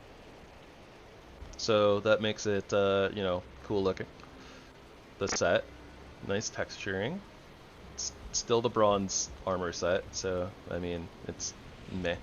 so that makes it, you know, cool looking. The set, nice texturing. It's still the bronze armor set, so, I mean, it's meh.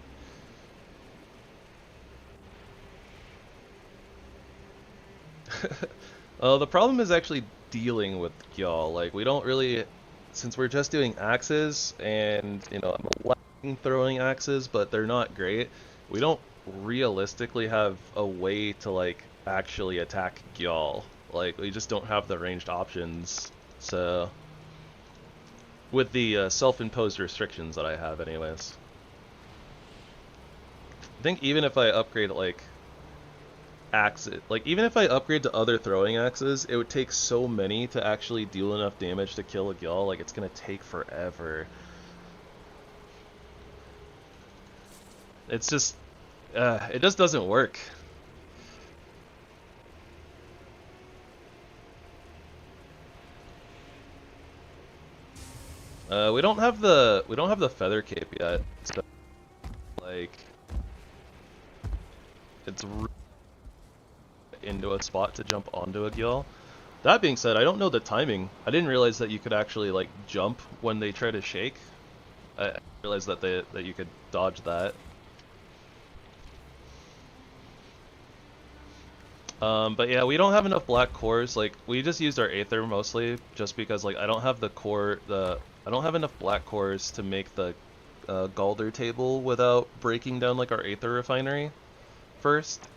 The problem is actually dealing with Gyal. Like, we don't really since we're just doing axes, and you know I'm liking throwing axes, but they're not great. We don't realistically have a way to like actually attack Gyal. Like we just don't have the ranged options. So with the self-imposed restrictions that I have, anyways. I think even if I upgrade like axes, like even if I upgrade to other throwing axes, it would take so many to actually deal enough damage to kill a Gyal. Like it's gonna take forever. It's just, it just doesn't work. We don't have the feather cape yet, so like it's into a spot to jump onto a Gyal. That being said, I don't know the timing. I didn't realize that you could actually like jump when they try to shake. I realized that that you could dodge that. But yeah, we don't have enough black cores. Like we just used our Aether mostly, just because like I don't have I don't have enough black cores to make the Galder table without breaking down like our Aether refinery first.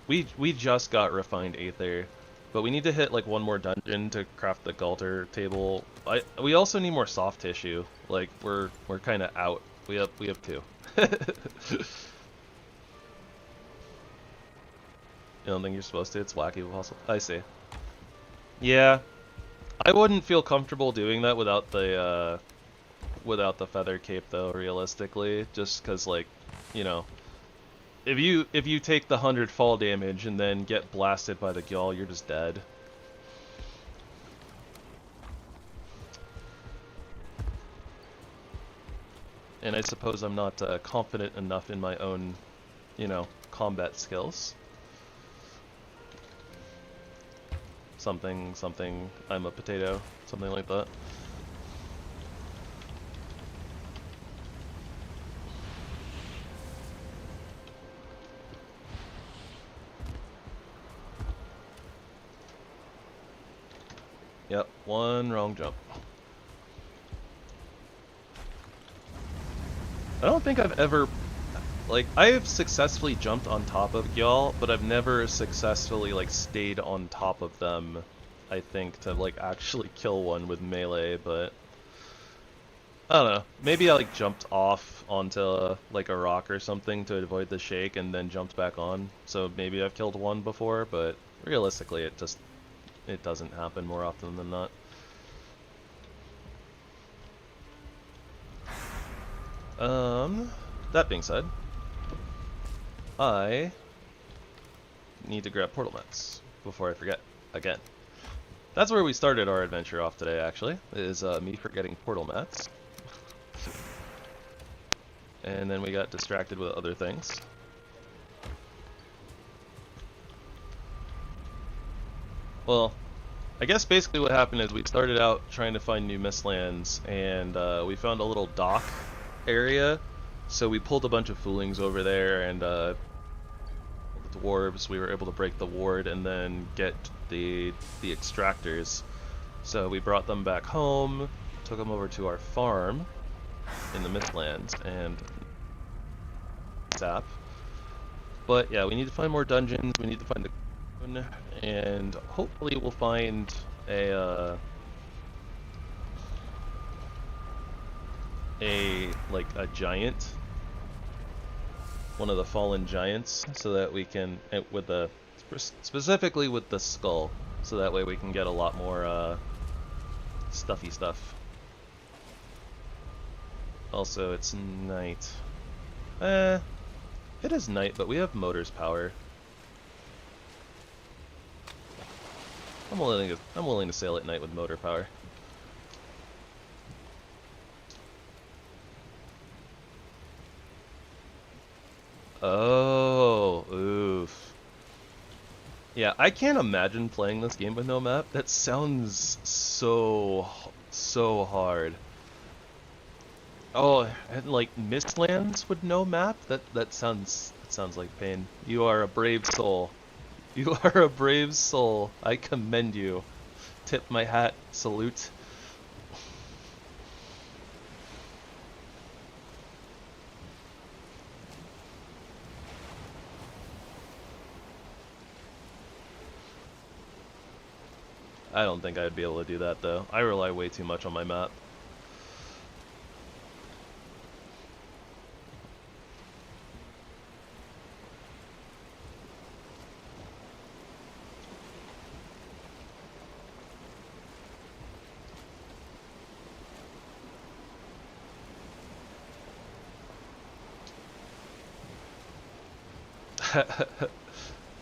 We just got refined Aether, but we need to hit like one more dungeon to craft the Galder table. We also need more soft tissue. Like we're kind of out. We have 2. You don't think you're supposed to? It's wacky possible. I see. Yeah, I wouldn't feel comfortable doing that without the feather cape though. Realistically, just because like, you know, if you take the 100 fall damage and then get blasted by the Gyal, you're just dead. And I suppose I'm not confident enough in my own, you know, combat skills. Something, I'm a potato, something like that. Yep, one wrong jump. I don't think I've ever... Like, I have successfully jumped on top of Gyal, but I've never successfully, like, stayed on top of them, I think, to, like, actually kill one with melee, but... I don't know. Maybe I, like, jumped off onto, like, a rock or something to avoid the shake and then jumped back on. So maybe I've killed one before, but realistically it doesn't happen more often than not. That being said, I need to grab portal mats before I forget again. That's where we started our adventure off today, actually, is me forgetting portal mats. And then we got distracted with other things. Well, I guess basically what happened is we started out trying to find new mistlands, and we found a little dock area. So we pulled a bunch of foolings over there, and the dwarves, we were able to break the ward and then get the extractors. So we brought them back home, took them over to our farm in the Mistlands, and sap. But yeah, we need to find more dungeons, we need to find the and hopefully we'll find a giant, one of the fallen giants, so that we can, specifically with the skull, so that way we can get a lot more stuffy stuff. Also, it's night. It is night, but we have motors power. I'm willing to sail at night with motor power. Oh, oof. Yeah, I can't imagine playing this game with no map. That sounds so hard. Oh, and like Mistlands with no map? That sounds like pain. You are a brave soul. You are a brave soul. I commend you. Tip my hat. Salute. I don't think I'd be able to do that though. I rely way too much on my map.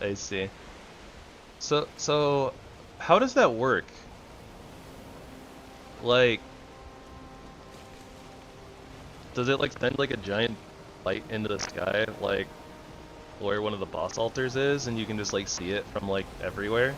I see. So, how does that work? Like, does it like send like a giant light into the sky, like where one of the boss altars is, and you can just like see it from like everywhere?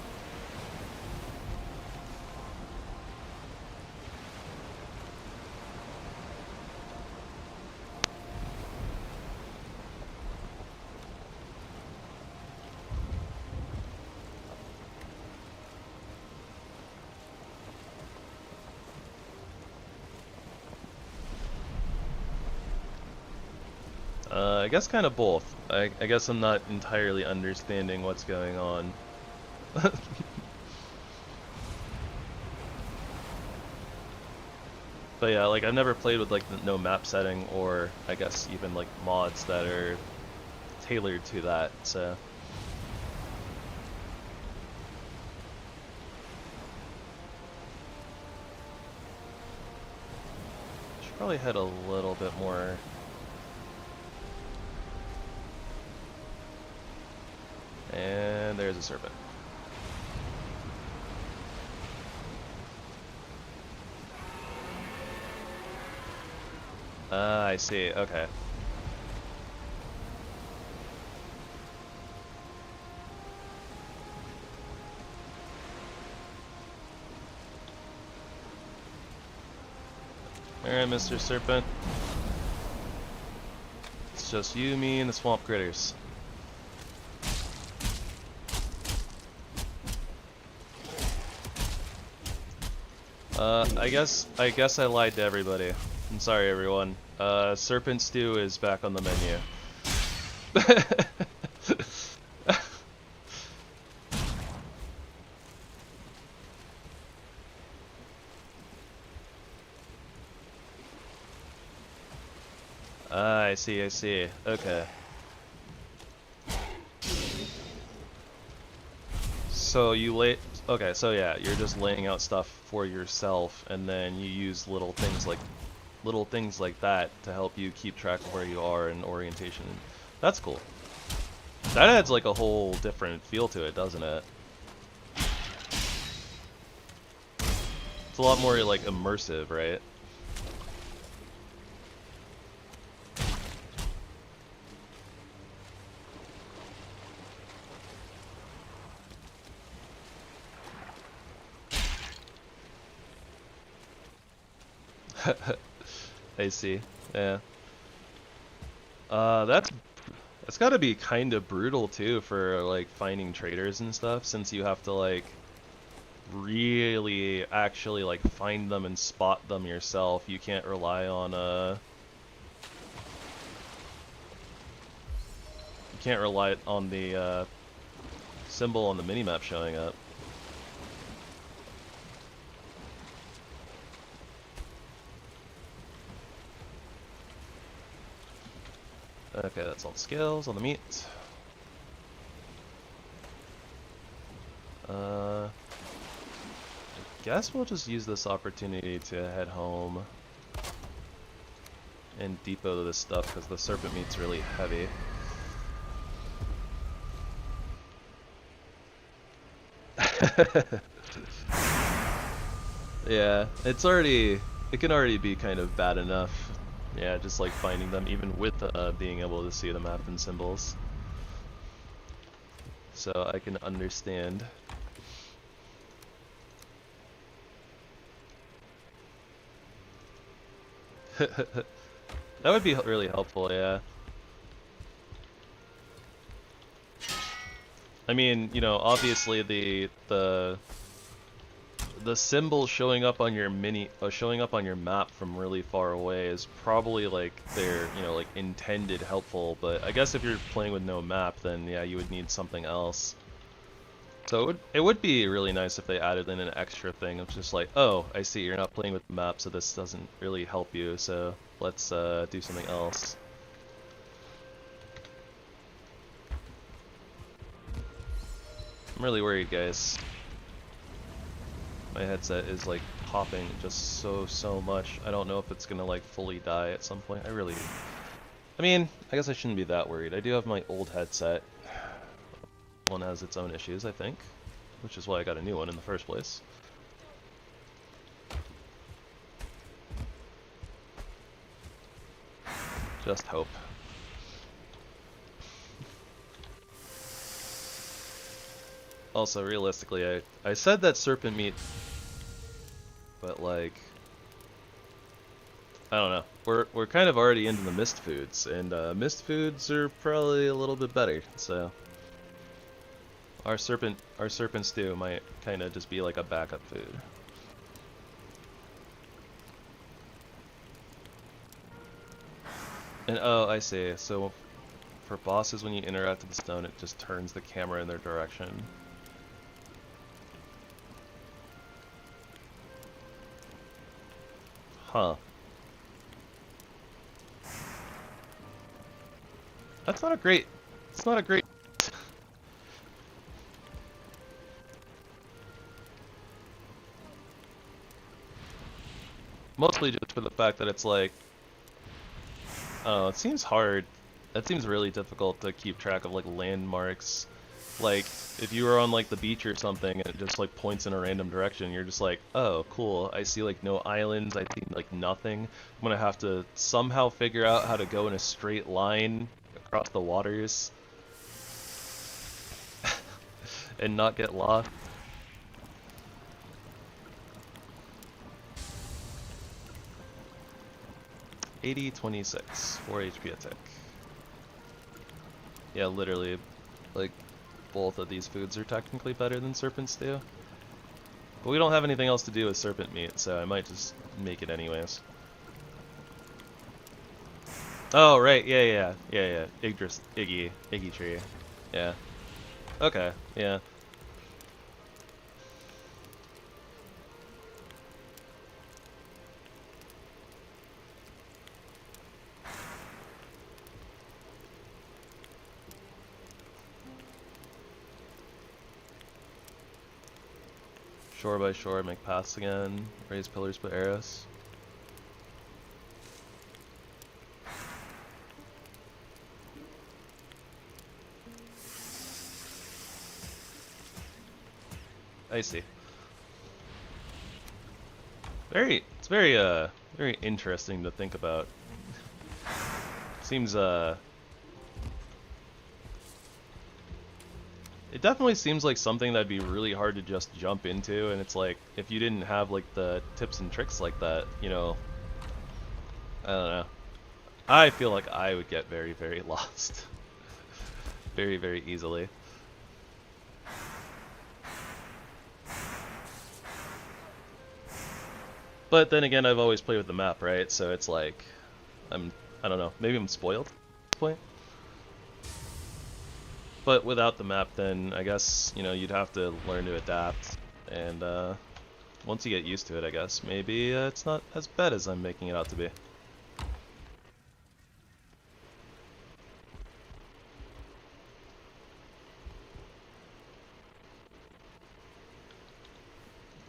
I guess kind of both. I guess I'm not entirely understanding what's going on. But yeah, like I've never played with like no map setting, or I guess even like mods that are tailored to that, so. Should probably head a little bit more. And there's a serpent. I see, okay. Alright, Mr. Serpent. It's just you, me, and the swamp critters. I guess I lied to everybody. I'm sorry, everyone. Serpent stew is back on the menu. I see, I see. Okay. So you okay, so yeah, you're just laying out stuff for yourself, and then you use little things like that to help you keep track of where you are in orientation. That's cool. That adds like a whole different feel to it, doesn't it? It's a lot more like immersive, right? I see. Yeah. That's gotta be kind of brutal too for like finding traders and stuff, since you have to like really actually like find them and spot them yourself. You can't rely on the symbol on the minimap showing up. Okay, that's all the scales on the meat. I guess we'll just use this opportunity to head home and depot this stuff, because the serpent meat's really heavy. Yeah, it can already be kind of bad enough. Yeah, just like finding them, even with being able to see the map and symbols. So I can understand. That would be really helpful, yeah. I mean, you know, obviously the symbol showing up on your map from really far away is probably like they're, you know, like intended helpful, but I guess if you're playing with no map, then yeah, you would need something else. So it would be really nice if they added in an extra thing of just like, oh, I see you're not playing with the map, so this doesn't really help you, so let's do something else. I'm really worried, guys. My headset is like popping just so much. I don't know if it's gonna like fully die at some point. I mean, I guess I shouldn't be that worried. I do have my old headset. One has its own issues, I think, which is why I got a new one in the first place. Just hope. Also, realistically, I said that serpent meat, but like, I don't know. We're kind of already into the mist foods, and mist foods are probably a little bit better. So our serpent stew might kind of just be like a backup food. And oh, I see. So for bosses, when you interact with the stone, it just turns the camera in their direction. Huh. That's not a great... It's not a great... Mostly just for the fact that it's like... it seems hard. That seems really difficult to keep track of like landmarks. Like, if you were on like the beach or something and it just like points in a random direction, you're just like, oh, cool, I see like no islands, I see like nothing. I'm gonna have to somehow figure out how to go in a straight line across the waters and not get lost. $80.26, 4 HP attack. Yeah, literally, like, both of these foods are technically better than serpent stew. But we don't have anything else to do with serpent meat, so I might just make it anyways. Oh, right, yeah. Iggy tree. Yeah. Okay, yeah. Shore by shore, make paths again, raise pillars, put arrows. I see. It's very interesting to think about. Seems, it definitely seems like something that'd be really hard to just jump into, and it's like, if you didn't have like the tips and tricks like that, you know, I don't know. I feel like I would get very lost. very easily. But then again, I've always played with the map, right? So it's like, I don't know, maybe I'm spoiled at this point. But without the map, then I guess, you know, you'd have to learn to adapt. And once you get used to it, I guess, maybe it's not as bad as I'm making it out to be.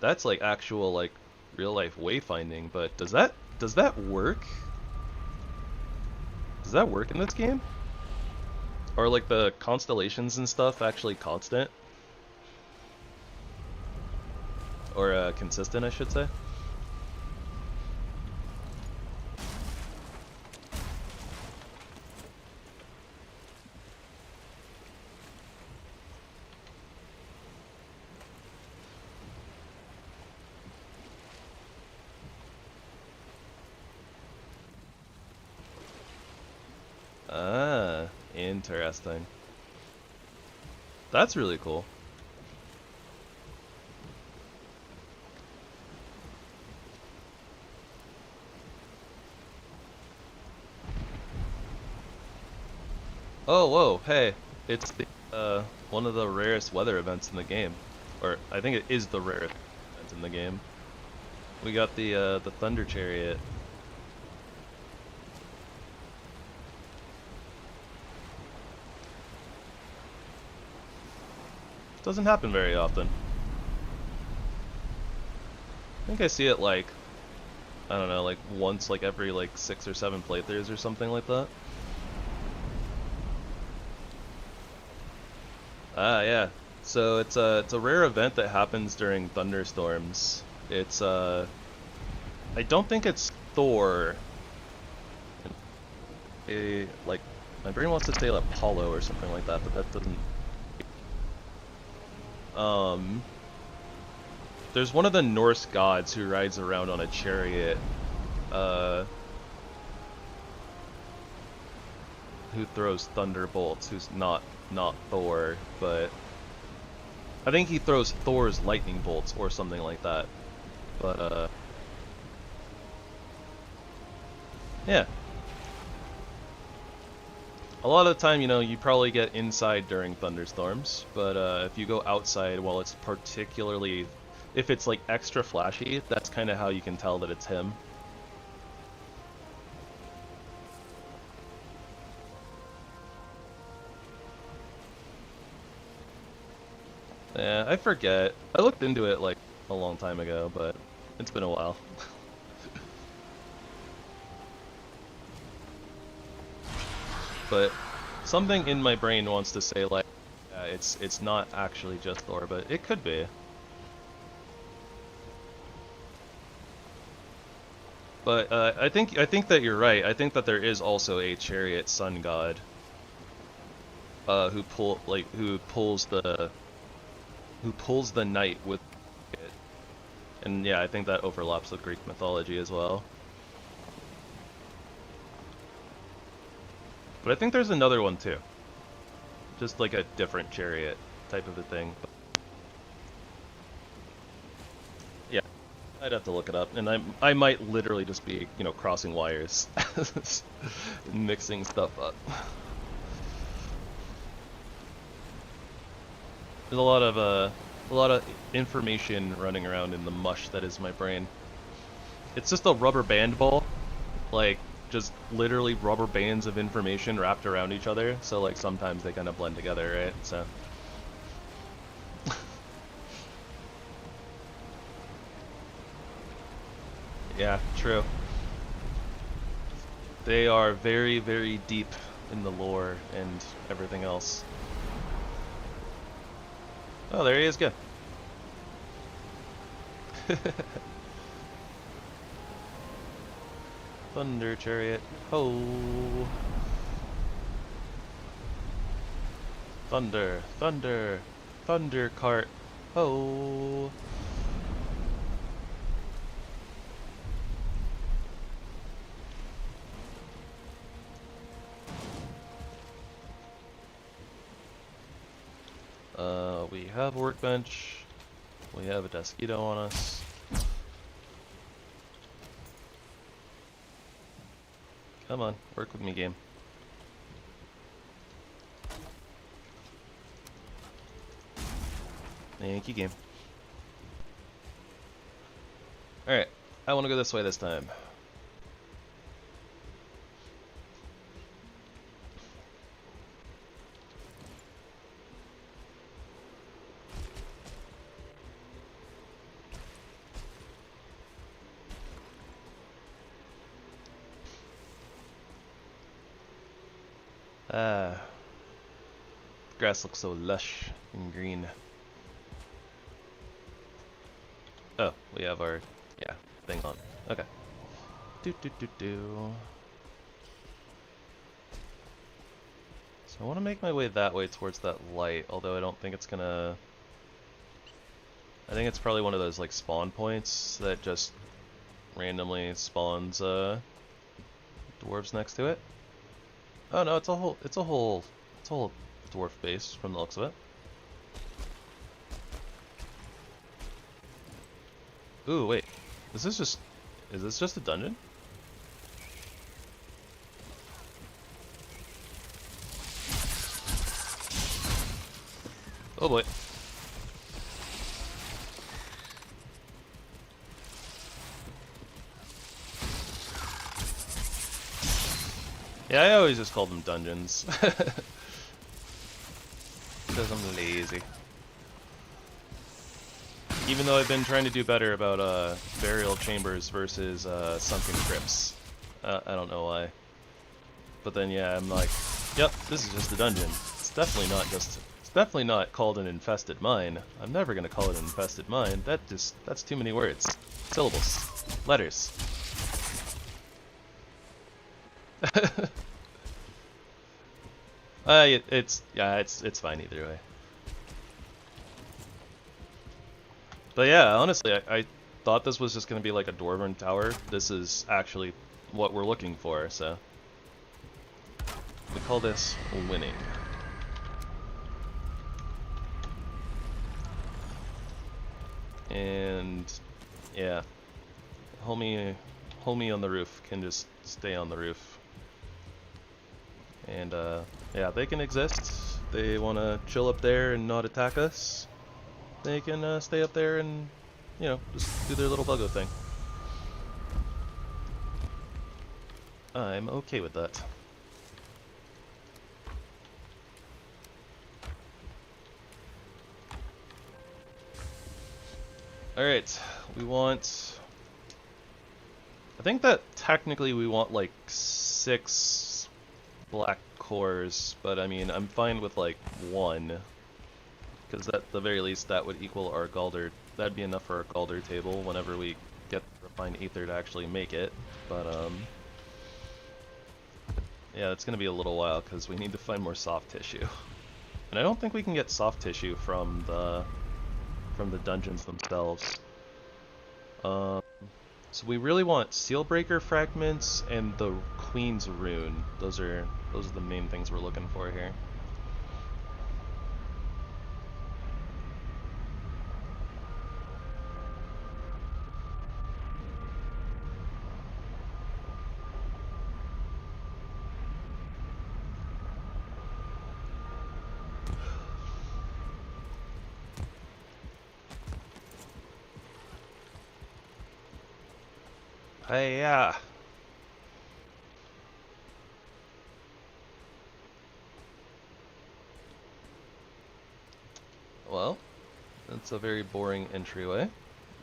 That's like actual, like, real life wayfinding, but does that work? Does that work in this game? Or like the constellations and stuff actually constant? Or consistent, I should say. Ah, interesting. That's really cool. Oh, whoa, hey, it's the one of the rarest weather events in the game. Or, I think it is the rarest event in the game. We got the Thunder Chariot. Doesn't happen very often. I think I see it like, I don't know, like once like every like 6 or 7 playthroughs or something like that. Ah, yeah. So it's a rare event that happens during thunderstorms. It's I don't think it's Thor. Like my brain wants to say like Apollo or something like that, but that doesn't. There's one of the Norse gods who rides around on a chariot, who throws thunderbolts, who's not Thor, but I think he throws Thor's lightning bolts or something like that. But yeah. A lot of the time, you know, you probably get inside during thunderstorms, but if you go outside while it's particularly, if it's like extra flashy, that's kind of how you can tell that it's him. Yeah, I forget. I looked into it like a long time ago, but it's been a while. But something in my brain wants to say like, yeah, it's not actually just Thor, but it could be. But I think that you're right. I think that there is also a chariot sun god who pulls the night with it. And yeah, I think that overlaps with Greek mythology as well. But I think there's another one too. Just like a different chariot type of a thing. Yeah, I'd have to look it up, and I might literally just be, you know, crossing wires, and mixing stuff up. There's a lot of information running around in the mush that is my brain. It's just a rubber band ball, like just literally rubber bands of information wrapped around each other. So like sometimes they kind of blend together, right? So. Yeah, true. They are very, very deep in the lore and everything else. Oh, there he is, good. Thunder Chariot, ho! Thunder, thunder, thunder cart, ho! We have a workbench. We have a Deskito on us. Come on, work with me, game. Thank you, game. Alright, I want to go this way this time. Grass looks so lush and green. Oh, we have our, yeah, thing on. Okay. So I want to make my way that way towards that light, although I don't think it's gonna... I think it's probably one of those like spawn points that just randomly spawns dwarves next to it. Oh no, it's a whole dwarf base from the looks of it. Ooh, wait. Is this just a dungeon? Oh boy. Yeah, I always just call them dungeons. Because I'm lazy. Even though I've been trying to do better about burial chambers versus sunken crypts. I don't know why. But then yeah, I'm like, yep, this is just a dungeon. It's definitely not called an infested mine. I'm never gonna call it an infested mine. That's too many words. Syllables. Letters. It's fine either way. But yeah, honestly, I thought this was just gonna be like a dwarven tower. This is actually what we're looking for, so we call this winning. And yeah, homie on the roof can just stay on the roof. And yeah, they can exist. They want to chill up there and not attack us. They can stay up there and, you know, just do their little buggo thing. I'm okay with that. Alright, we want... I think that technically we want like 6 black cores, but I mean, I'm fine with like 1. Because at the very least that would equal our Galder. That'd be enough for our Galder table whenever we get the refined Aether to actually make it. But yeah, it's gonna be a little while because we need to find more soft tissue. And I don't think we can get soft tissue from the dungeons themselves. So we really want Sealbreaker fragments and the Queen's Rune. Those are the main things we're looking for here. Hey, yeah. Well, that's a very boring entryway,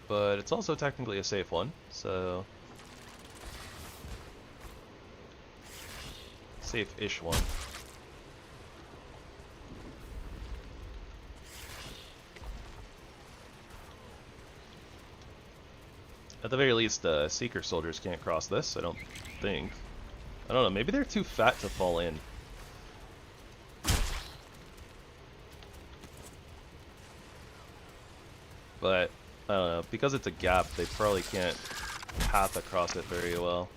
but it's also technically a safe one, so... Safe-ish one. At the very least, Seeker soldiers can't cross this, I don't think. I don't know, maybe they're too fat to fall in. But, I don't know, because it's a gap, they probably can't path across it very well.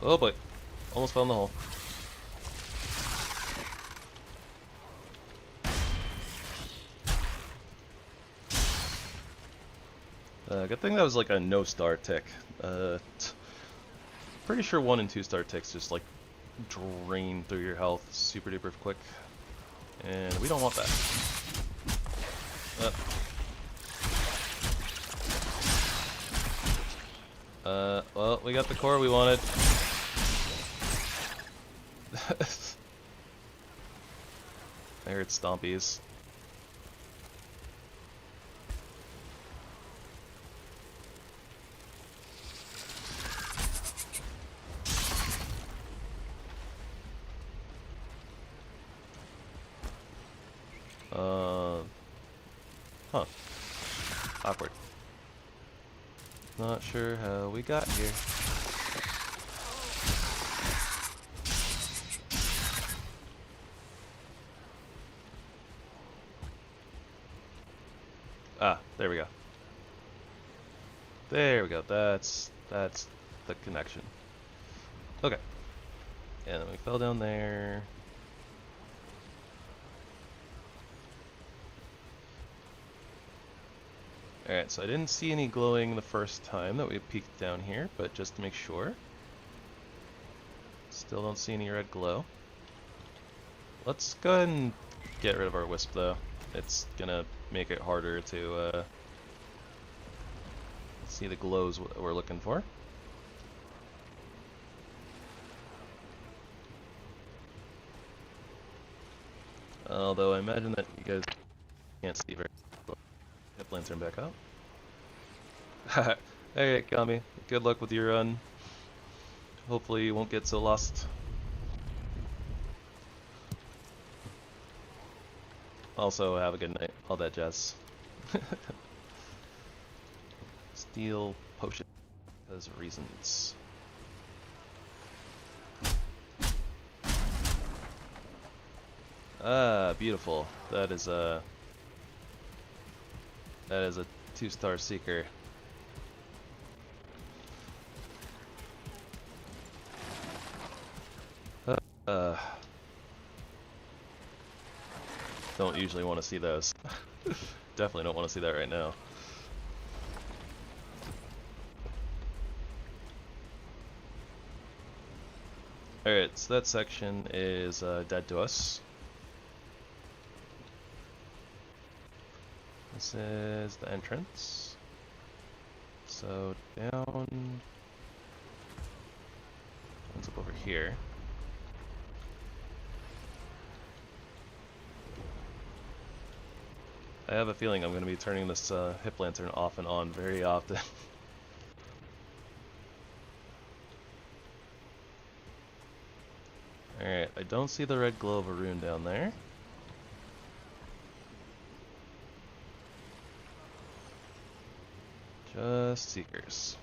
Oh boy, almost found the hole. Good thing that was like a no-star tick. Pretty sure 1 and 2 star ticks just like drain through your health super duper quick. And we don't want that. Well, we got the core we wanted. I heard stompies. Huh. Awkward. Not sure how we got here. Ah, there we go. There we go. That's the connection. Okay. And then we fell down there. Alright, so I didn't see any glowing the first time that we peeked down here, but just to make sure. Still don't see any red glow. Let's go ahead and get rid of our wisp though. It's gonna make it harder to see the glows we're looking for. Although I imagine that you guys can't see very well. HipLantern back up. Hey, Kami. Good luck with your run. Hopefully you won't get so lost. Also, have a good night. All that jazz. Steel potion because reasons. Ah, beautiful. That is a 2-star seeker. Don't usually want to see those. Definitely don't want to see that right now. Alright, so that section is dead to us. This is the entrance. So down. Ends up over here. I have a feeling I'm going to be turning this HipLantern off and on very often. Alright, I don't see the red glow of a rune down there. Just seekers.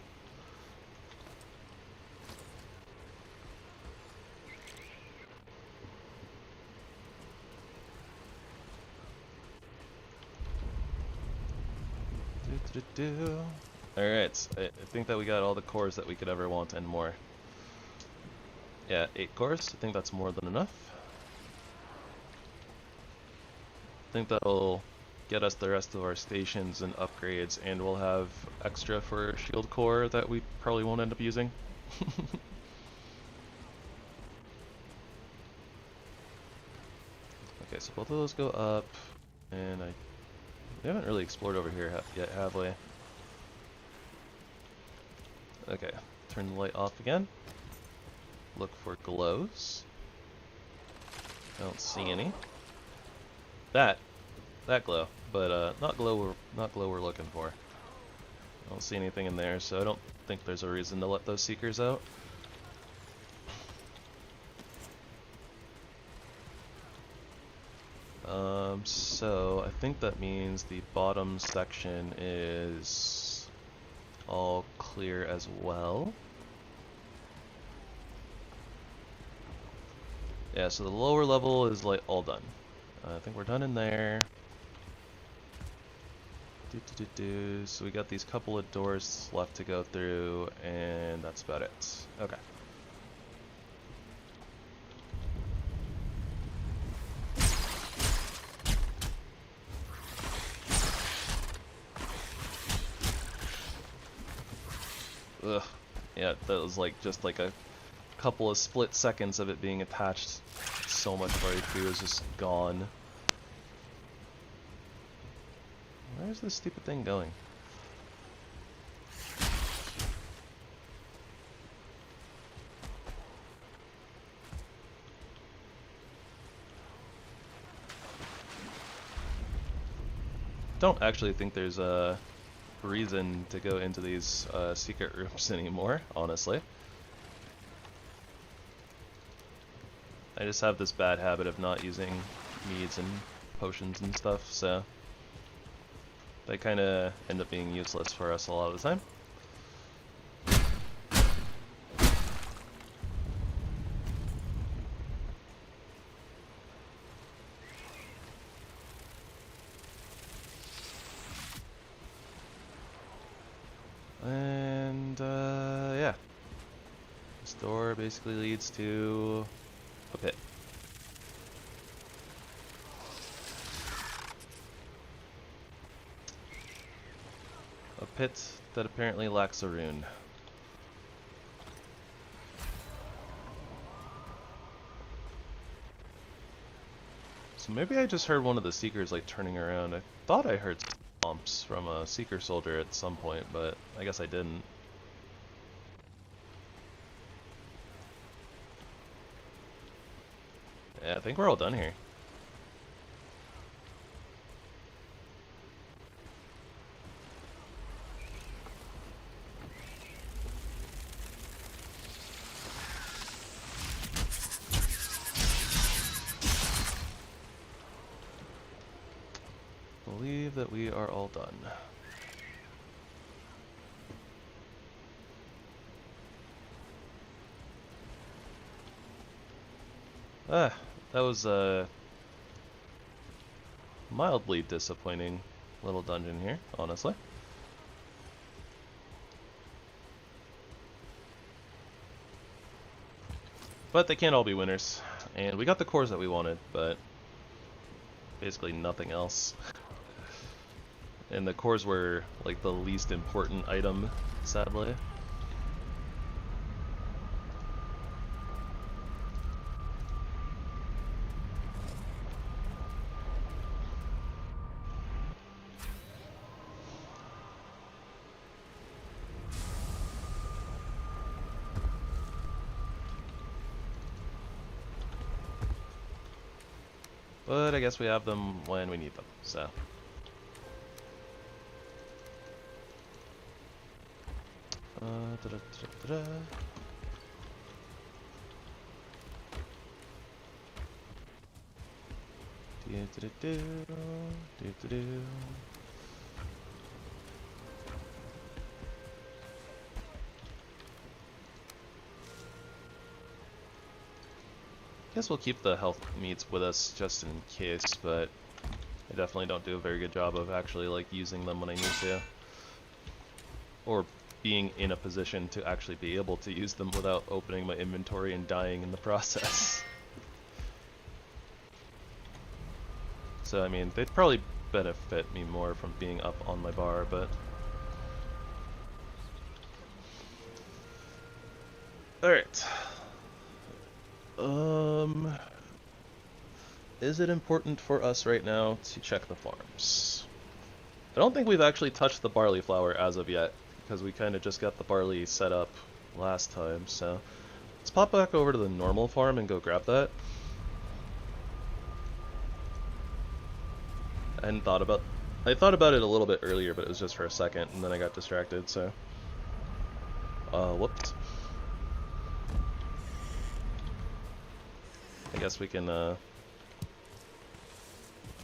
Alright, I think that we got all the cores that we could ever want and more. Yeah, 8 cores. I think that's more than enough. I think that'll get us the rest of our stations and upgrades, and we'll have extra for shield core that we probably won't end up using. Okay, so both of those go up, and we haven't really explored over here yet, have we? Okay, turn the light off again. Look for glows. I don't see any. That glow, but not glow we're looking for. I don't see anything in there, so I don't think there's a reason to let those seekers out. So I think that means the bottom section is all clear as well. Yeah, so the lower level is like all done. I think we're done in there. So we got these couple of doors left to go through, and that's about it. Okay. Ugh. Yeah, that was like just like a couple of split seconds of it being attached. So much of our HP was just gone. Where's this stupid thing going? Don't actually think there's a reason to go into these secret rooms anymore, honestly. I just have this bad habit of not using meads and potions and stuff, so they kind of end up being useless for us a lot of the time. And yeah, this door basically leads to a pit. pit that apparently lacks a rune. So maybe I just heard one of the Seekers like turning around. I thought I heard stomps from a Seeker soldier at some point, but I guess I didn't. Yeah, I think we're all done here. Believe that we are all done. Ah, that was a mildly disappointing little dungeon here, honestly. But they can't all be winners. And we got the cores that we wanted, but basically nothing else. And the cores were like the least important item, sadly. But I guess we have them when we need them, so. Guess we'll keep the health meats with us just in case, but I definitely don't do a very good job of actually like using them when I need to. Or being in a position to actually be able to use them without opening my inventory and dying in the process. So I mean, they'd probably benefit me more from being up on my bar, but... Alright. Is it important for us right now to check the farms? I don't think we've actually touched the barley flower as of yet, because we kind of just got the barley set up last time, so let's pop back over to the normal farm and go grab that. I thought about it a little bit earlier, but it was just for a second, and then I got distracted, so whoops. I guess we can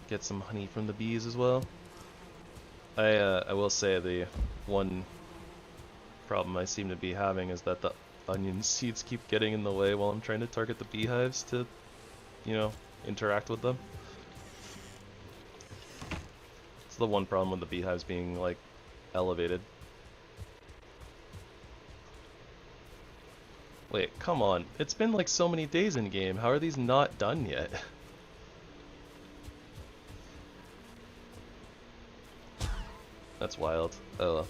get some honey from the bees as well. I will say the one problem I seem to be having is that the onion seeds keep getting in the way while I'm trying to target the beehives to, you know, interact with them. It's the one problem with the beehives being, like, elevated. Wait, come on. It's been like so many days in game. How are these not done yet? That's wild. Oh well.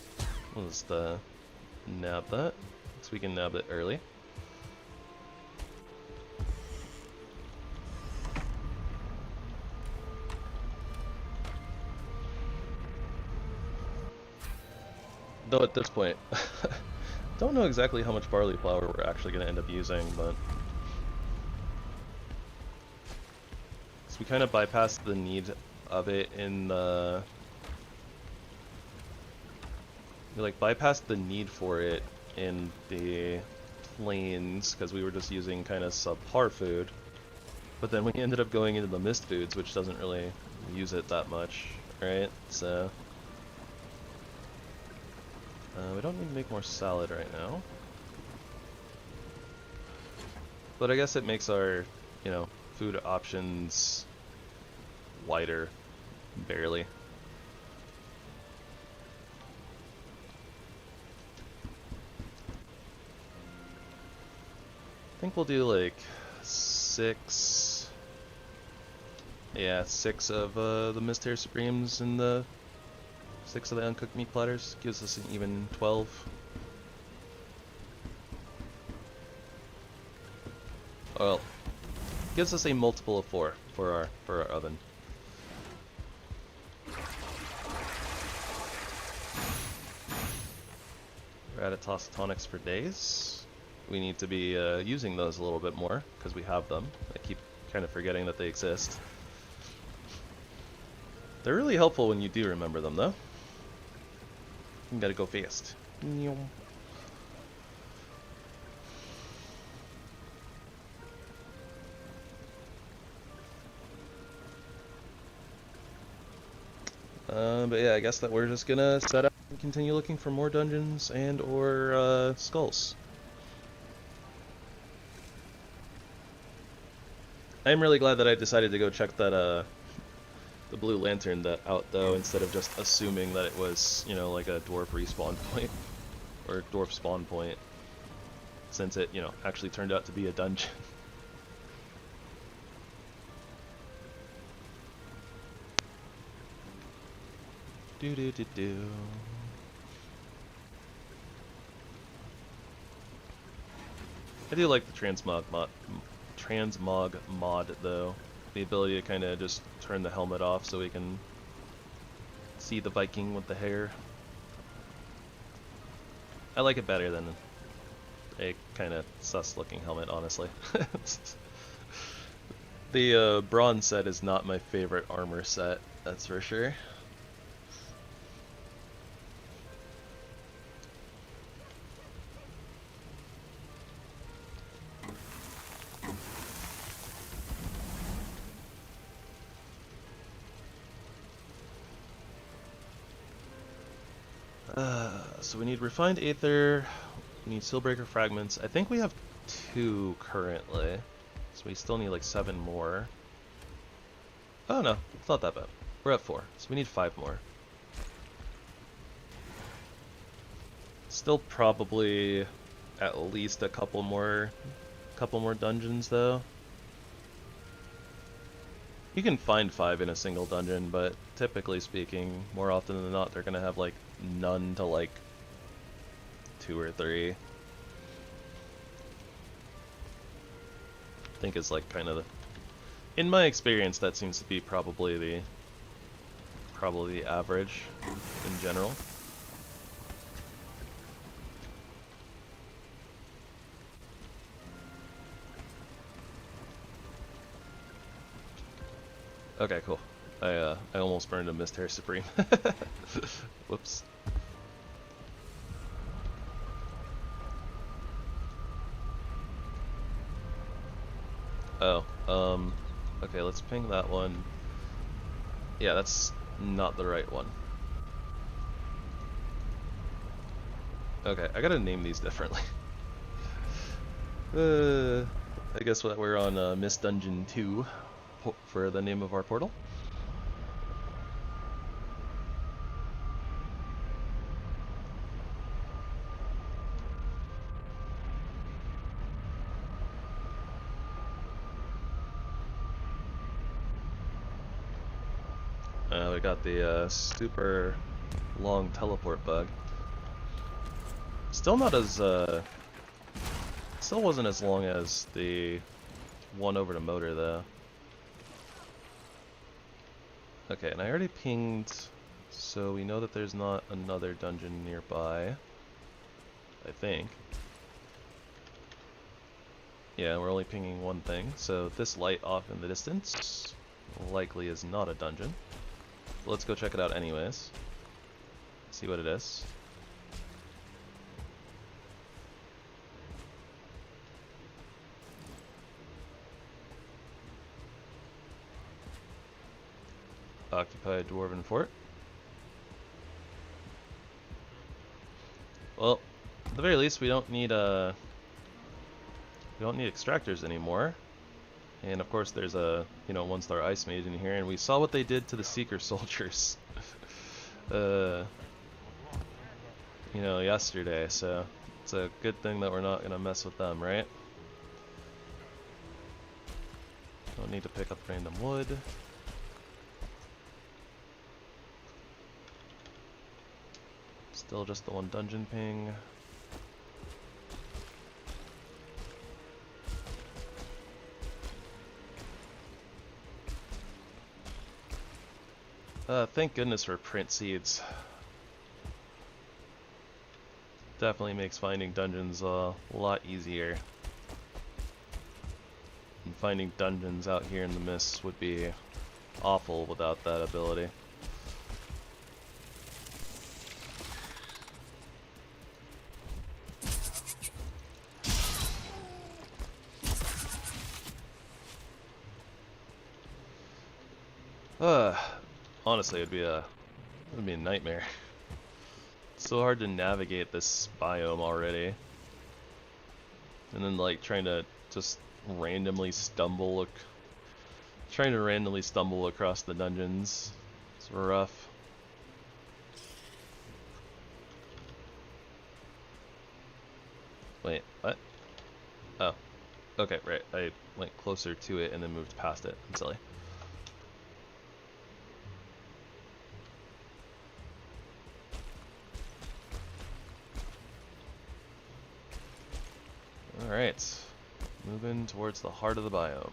We'll just nab that. So we can nab it early. Though at this point, don't know exactly how much barley flour we're actually going to end up using, but... So we kind of bypassed the need of it in the... We like bypassed the need for it in the plains, because we were just using kind of subpar food. But then we ended up going into the mist foods, which doesn't really use it that much, right? So... we don't need to make more salad right now. But I guess it makes our, you know, food options wider, barely. I think we'll do like 6... Yeah, 6 of the Mist Hair Supremes in the 6 of the uncooked meat platters gives us an even 12. Well, gives us a multiple of 4 for our oven. We're at Tonics for days. We need to be using those a little bit more because we have them. I keep kind of forgetting that they exist. They're really helpful when you do remember them, though. You gotta go fast. But yeah, I guess that we're just gonna set up and continue looking for more dungeons and or skulls. I'm really glad that I decided to go check that the blue lantern out though, instead of just assuming that it was, you know, like a dwarf respawn point or dwarf spawn point, since it, you know, actually turned out to be a dungeon. Do do do do. I do like the Transmog mod though. The ability to kind of just turn the helmet off so we can see the Viking with the hair. I like it better than a kind of sus looking helmet, honestly. The bronze set is not my favorite armor set, that's for sure. So we need refined aether, we need Steelbreaker fragments. I think we have 2 currently, so we still need like 7 more. Oh no, it's not that bad. We're at 4, so we need 5 more. Still probably at least a couple more dungeons though. You can find 5 in a single dungeon, but typically speaking, more often than not, they're gonna have like none to like 2 or 3. I think it's like kind of the, in my experience, that seems to be probably the average in general. Okay, cool. I almost burned a Mist Hair Supreme. Whoops. Oh, okay, let's ping that one. Yeah, that's not the right one. Okay, I gotta name these differently. I guess we're on Mist Dungeon 2 for the name of our portal. We got the super long teleport bug. Still not as still wasn't as long as the one over to Motor though. Okay, and I already pinged, so we know that there's not another dungeon nearby, I think. Yeah, we're only pinging one thing, so this light off in the distance likely is not a dungeon. So let's go check it out anyways. See what it is. Occupied Dwarven Fort. Well, at the very least, we don't need extractors anymore. And of course, there's a 1-star Ice Mage in here, and we saw what they did to the Seeker soldiers, yesterday. So it's a good thing that we're not gonna mess with them, right? Don't need to pick up random wood. Still just the one dungeon ping. Thank goodness for print seeds. Definitely makes finding dungeons a lot easier. And finding dungeons out here in the mists would be awful without that ability. Honestly, it'd be a nightmare. It's so hard to navigate this biome already, and then like trying to randomly stumble across the dungeons. It's rough. Wait, what? Oh, okay, right. I went closer to it and then moved past it. I'm silly. Alright, moving towards the heart of the biome.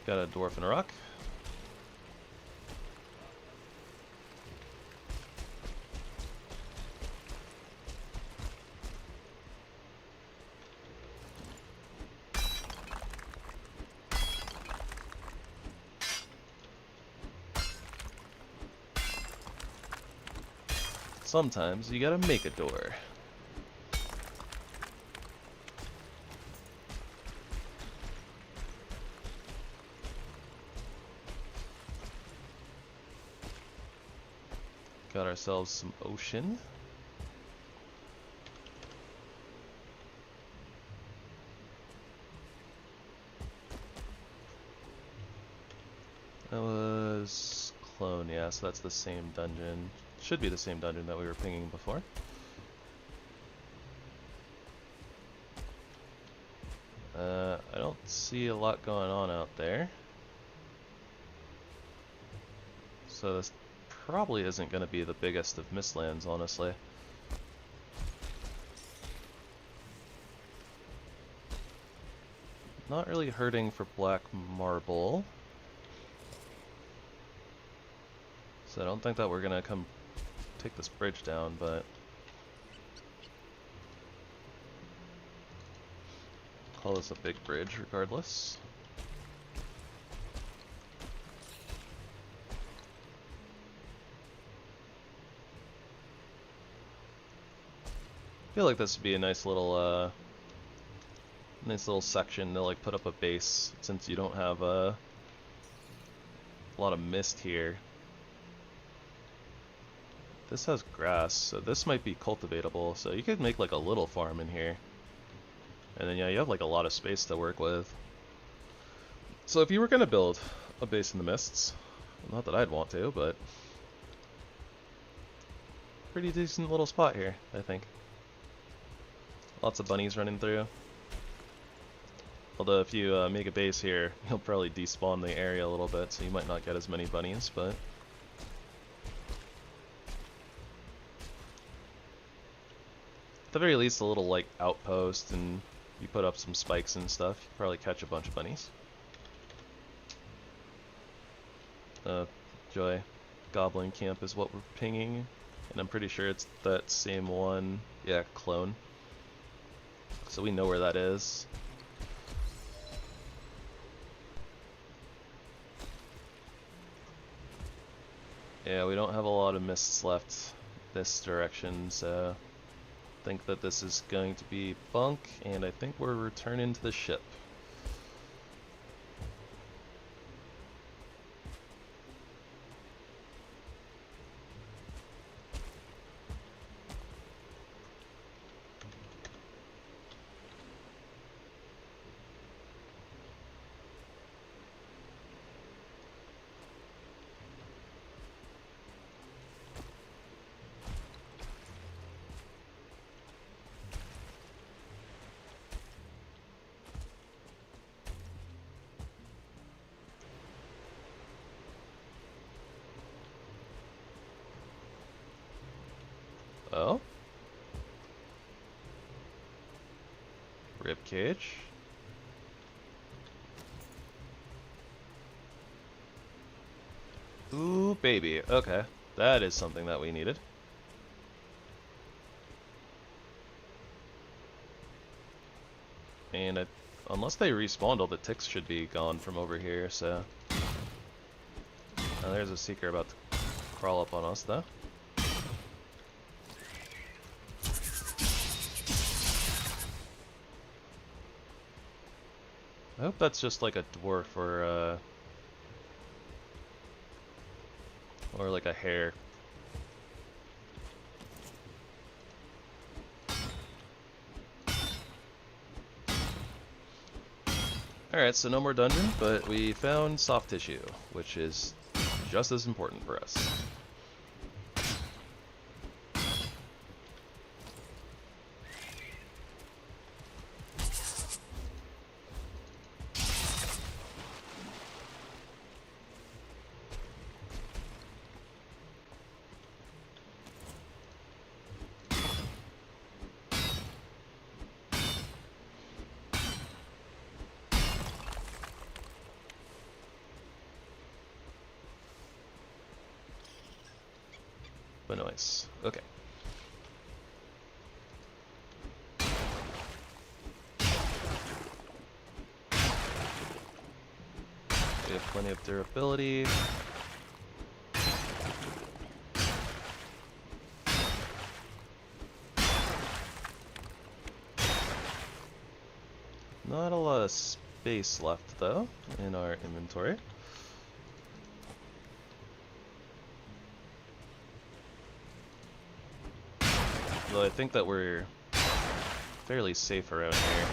Got a dwarf and a rock. Sometimes you gotta make a door. Got ourselves some ocean. That was clone, yeah, so that's the same dungeon. Should be the same dungeon that we were pinging before. I don't see a lot going on out there. So this probably isn't going to be the biggest of Mistlands, honestly. Not really hurting for black marble. So I don't think that we're going to come take this bridge down, but call this a big bridge regardless. I feel like this would be a nice little section to like put up a base, since you don't have a lot of mist here. This has grass, so this might be cultivatable, so you could make like a little farm in here. And then yeah, you have like a lot of space to work with. So if you were gonna build a base in the mists, not that I'd want to, but pretty decent little spot here, I think. Lots of bunnies running through. Although if you make a base here, you'll probably despawn the area a little bit, so you might not get as many bunnies, but at the very least, a little like outpost, and you put up some spikes and stuff, you probably catch a bunch of bunnies. Joy Goblin Camp is what we're pinging, and I'm pretty sure it's that same one. Yeah, clone. So we know where that is. Yeah, we don't have a lot of mists left this direction, so I think that this is going to be bunk, and I think we're returning to the ship. cage. Ooh, baby. Okay. That is something that we needed. And unless they respawned, all the ticks should be gone from over here, so... Now there's a seeker about to crawl up on us, though. I hope that's just like a dwarf or like a hare. Alright, so no more dungeon, but we found soft tissue, which is just as important for us. But nice. Okay. We have plenty of durability. Not a lot of space left though in our inventory. Though I think that we're fairly safe around here.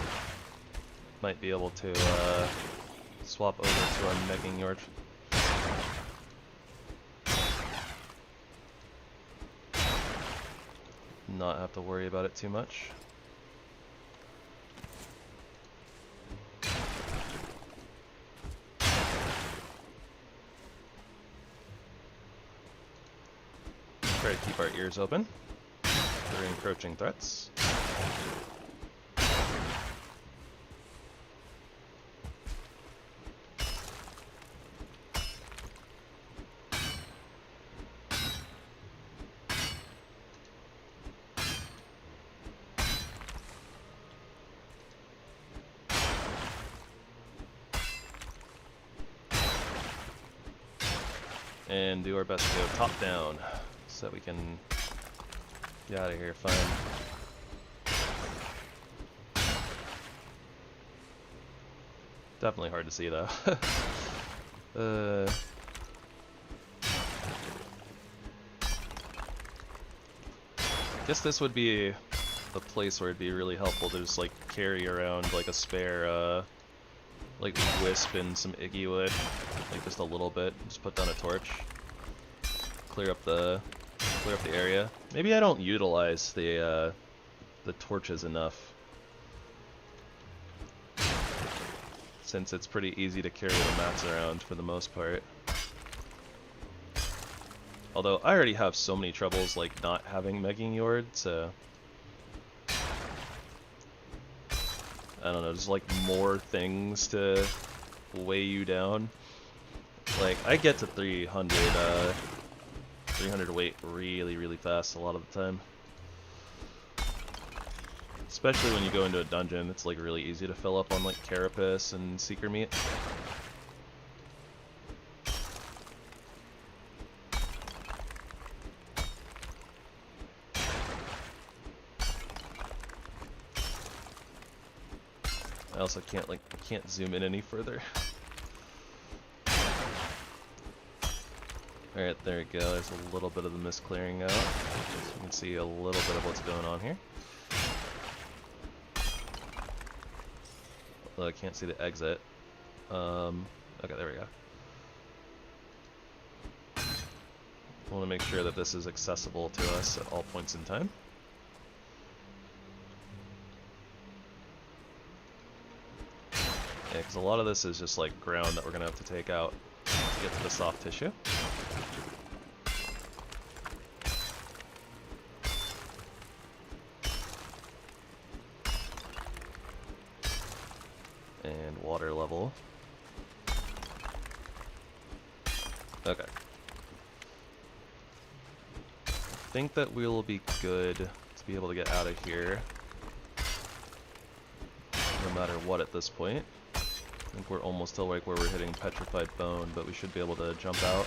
Might be able to swap over to our megging yard. Not have to worry about it too much. Try to keep our ears open for encroaching threats. And do our best to go top down so that we can get out of here fine. Definitely hard to see though. Guess this would be the place where it'd be really helpful to just like carry around like a spare like wisp and some Iggy wood, like just a little bit. Just put down a torch, clear up the area. Maybe I don't utilize the torches enough, since it's pretty easy to carry the mats around for the most part. Although I already have so many troubles like not having megging yard, so I don't know, just like more things to weigh you down. Like I get to 300 weight really fast a lot of the time. Especially when you go into a dungeon, it's like really easy to fill up on like carapace and seeker meat. I also can't zoom in any further. Alright, there we go. There's a little bit of the mist clearing out. So you can see a little bit of what's going on here. Although I can't see the exit. Okay, there we go. I want to make sure that this is accessible to us at all points in time. Yeah, because a lot of this is just like ground that we're going to have to take out to get to the soft tissue. Okay. I think that we'll be good to be able to get out of here. No matter what at this point. I think we're almost to like where we're hitting petrified bone, but we should be able to jump out.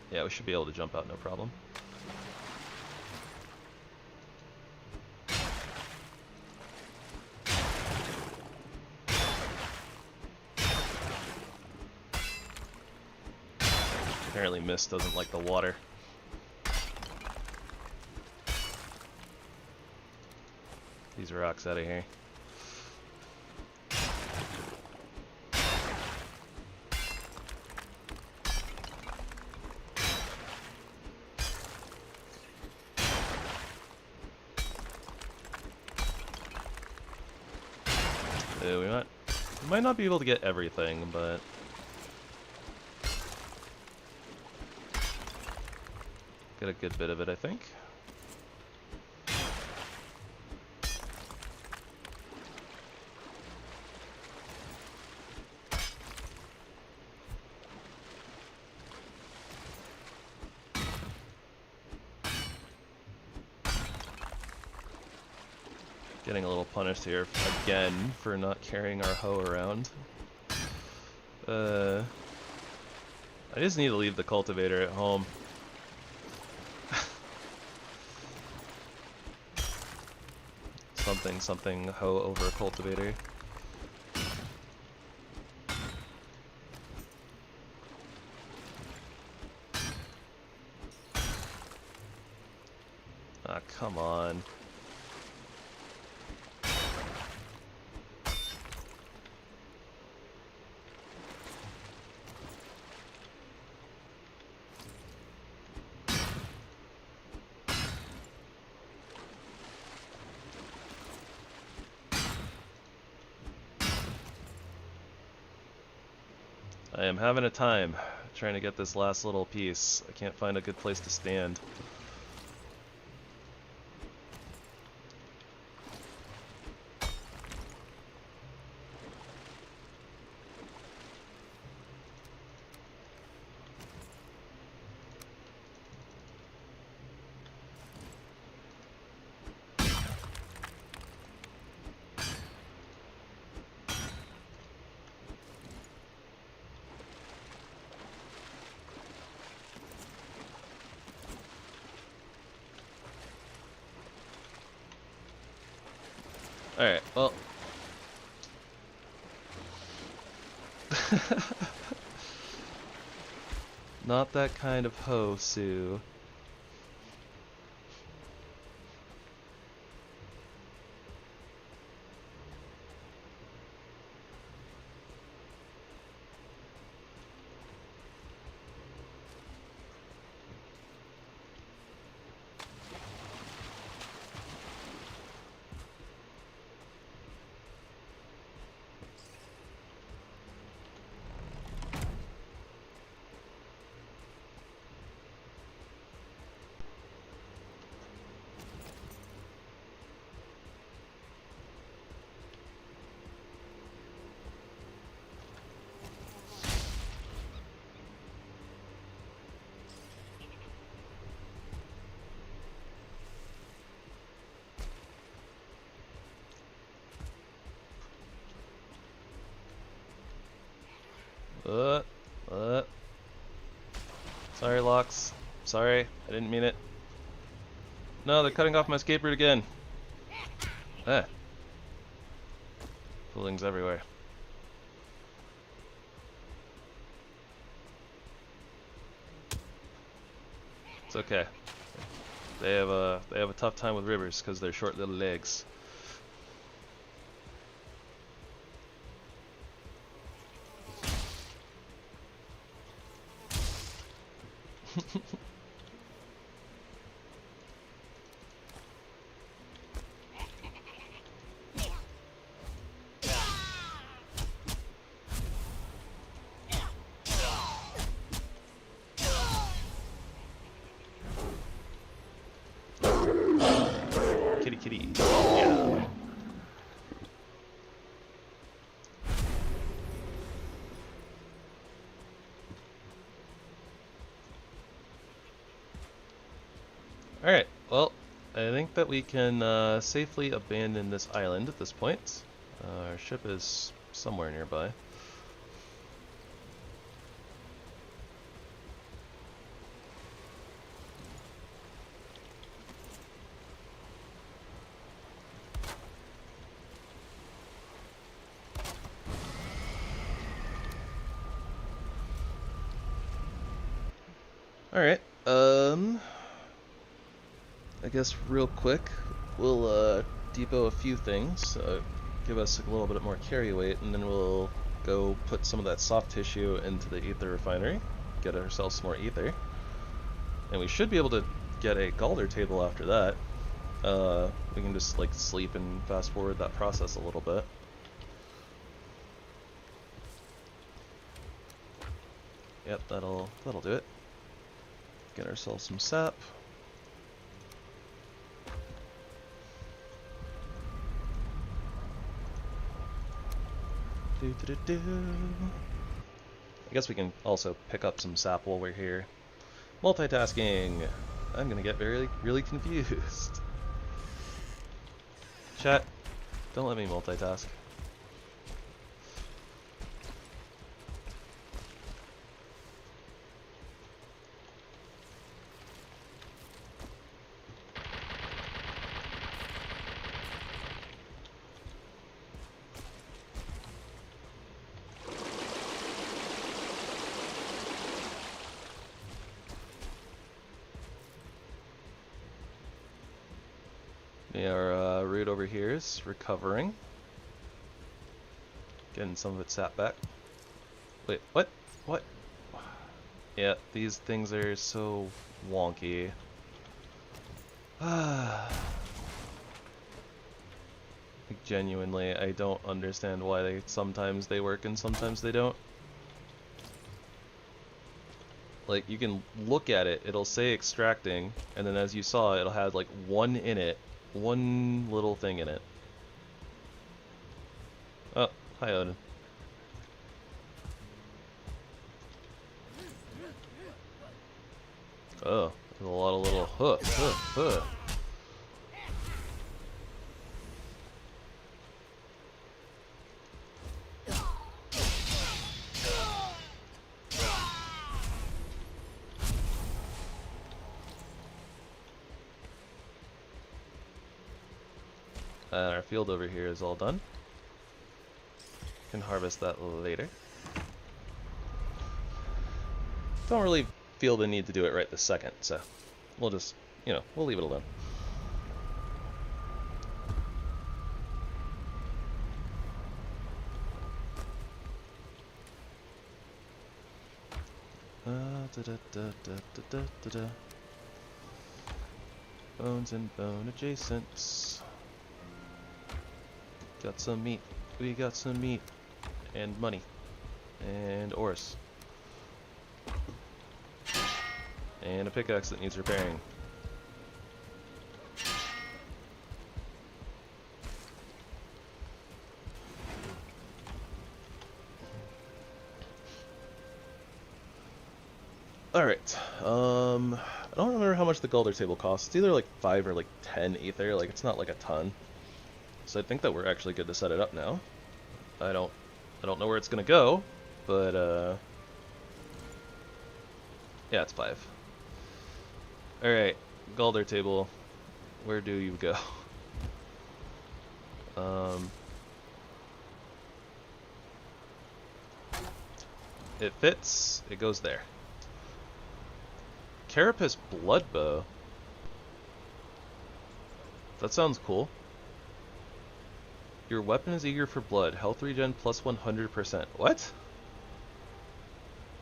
Yeah, we should be able to jump out no problem. Apparently mist doesn't like the water. These rocks out of here. We might not be able to get everything, but get a good bit of it, I think. Getting a little punished here again for not carrying our hoe around. I just need to leave the cultivator at home. something hoe over a cultivator. Ah, come on. I am having a time trying to get this last little piece. I can't find a good place to stand. Alright, well. Not that kind of hoe, Sue. Sorry, Locks. Sorry, I didn't mean it. No, they're cutting off my escape route again. Ah. Foolings everywhere. It's okay. They have a tough time with rivers because they're short little legs. Kitty. Yeah. Alright, well, I think that we can safely abandon this island at this point. Our ship is somewhere nearby. Alright, I guess real quick, we'll depot a few things, give us a little bit more carry weight, and then we'll go put some of that soft tissue into the ether refinery, get ourselves some more ether, and we should be able to get a Galder table after that. We can just like sleep and fast forward that process a little bit. Yep, that'll do it. Get ourselves some sap. I guess we can also pick up some sap while we're here. Multitasking! I'm gonna get really confused. Chat, don't let me multitask. Our root over here is recovering. Getting some of its sap back. Wait, what? What? Yeah, these things are so wonky. Like, genuinely, I don't understand why sometimes they work and sometimes they don't. Like, you can look at it, it'll say extracting, and then as you saw, it'll have like one in it. One little thing in it. Oh, hi Odin. Oh, there's a lot of little huh. Our field over here is all done. Can harvest that later. Don't really feel the need to do it right this second, so we'll just, we'll leave it alone. Bones and bone adjacents. Got some meat. We got some meat. And money. And ores. And a pickaxe that needs repairing. Alright, I don't remember how much the Galder table costs. It's either like 5 or like 10 ether, like it's not like a ton. So I think that we're actually good to set it up now. I don't know where it's gonna go, but yeah, it's 5. Alright, Galder table, where do you go? It fits, it goes there. Carapace Bloodbow. That sounds cool. Your weapon is eager for blood. Health regen plus 100%. What?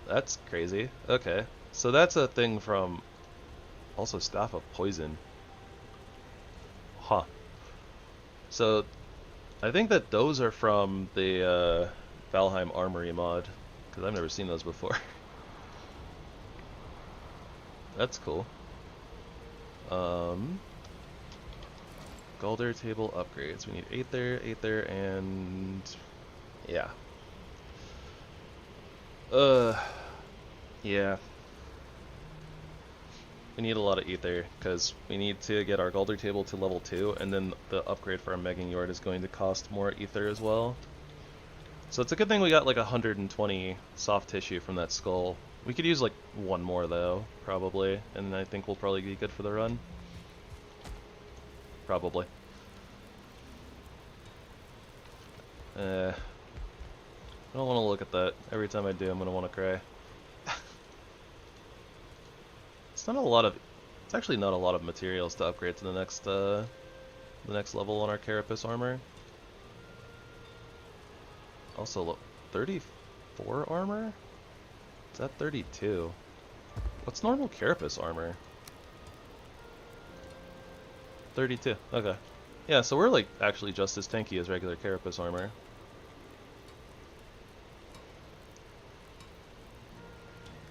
That's crazy. Okay. So that's a thing from... Also, Staff of Poison. Huh. So, I think that those are from the ValheimArmory mod. Because I've never seen those before. That's cool. Galder table upgrades. We need Aether, and... yeah. Yeah. We need a lot of ether, because we need to get our Golder table to level 2, and then the upgrade for our Megging Yard is going to cost more ether as well. So it's a good thing we got like 120 soft tissue from that skull. We could use like one more though, probably, and I think we'll probably be good for the run. Probably. I don't want to look at that. Every time I do, I'm going to want to cry. It's not a lot of... It's actually not a lot of materials to upgrade to the next level on our Carapace armor. Also, look, 34 armor? Is that 32? What's normal Carapace armor? 32, okay. Yeah, so we're like actually just as tanky as regular Carapace armor.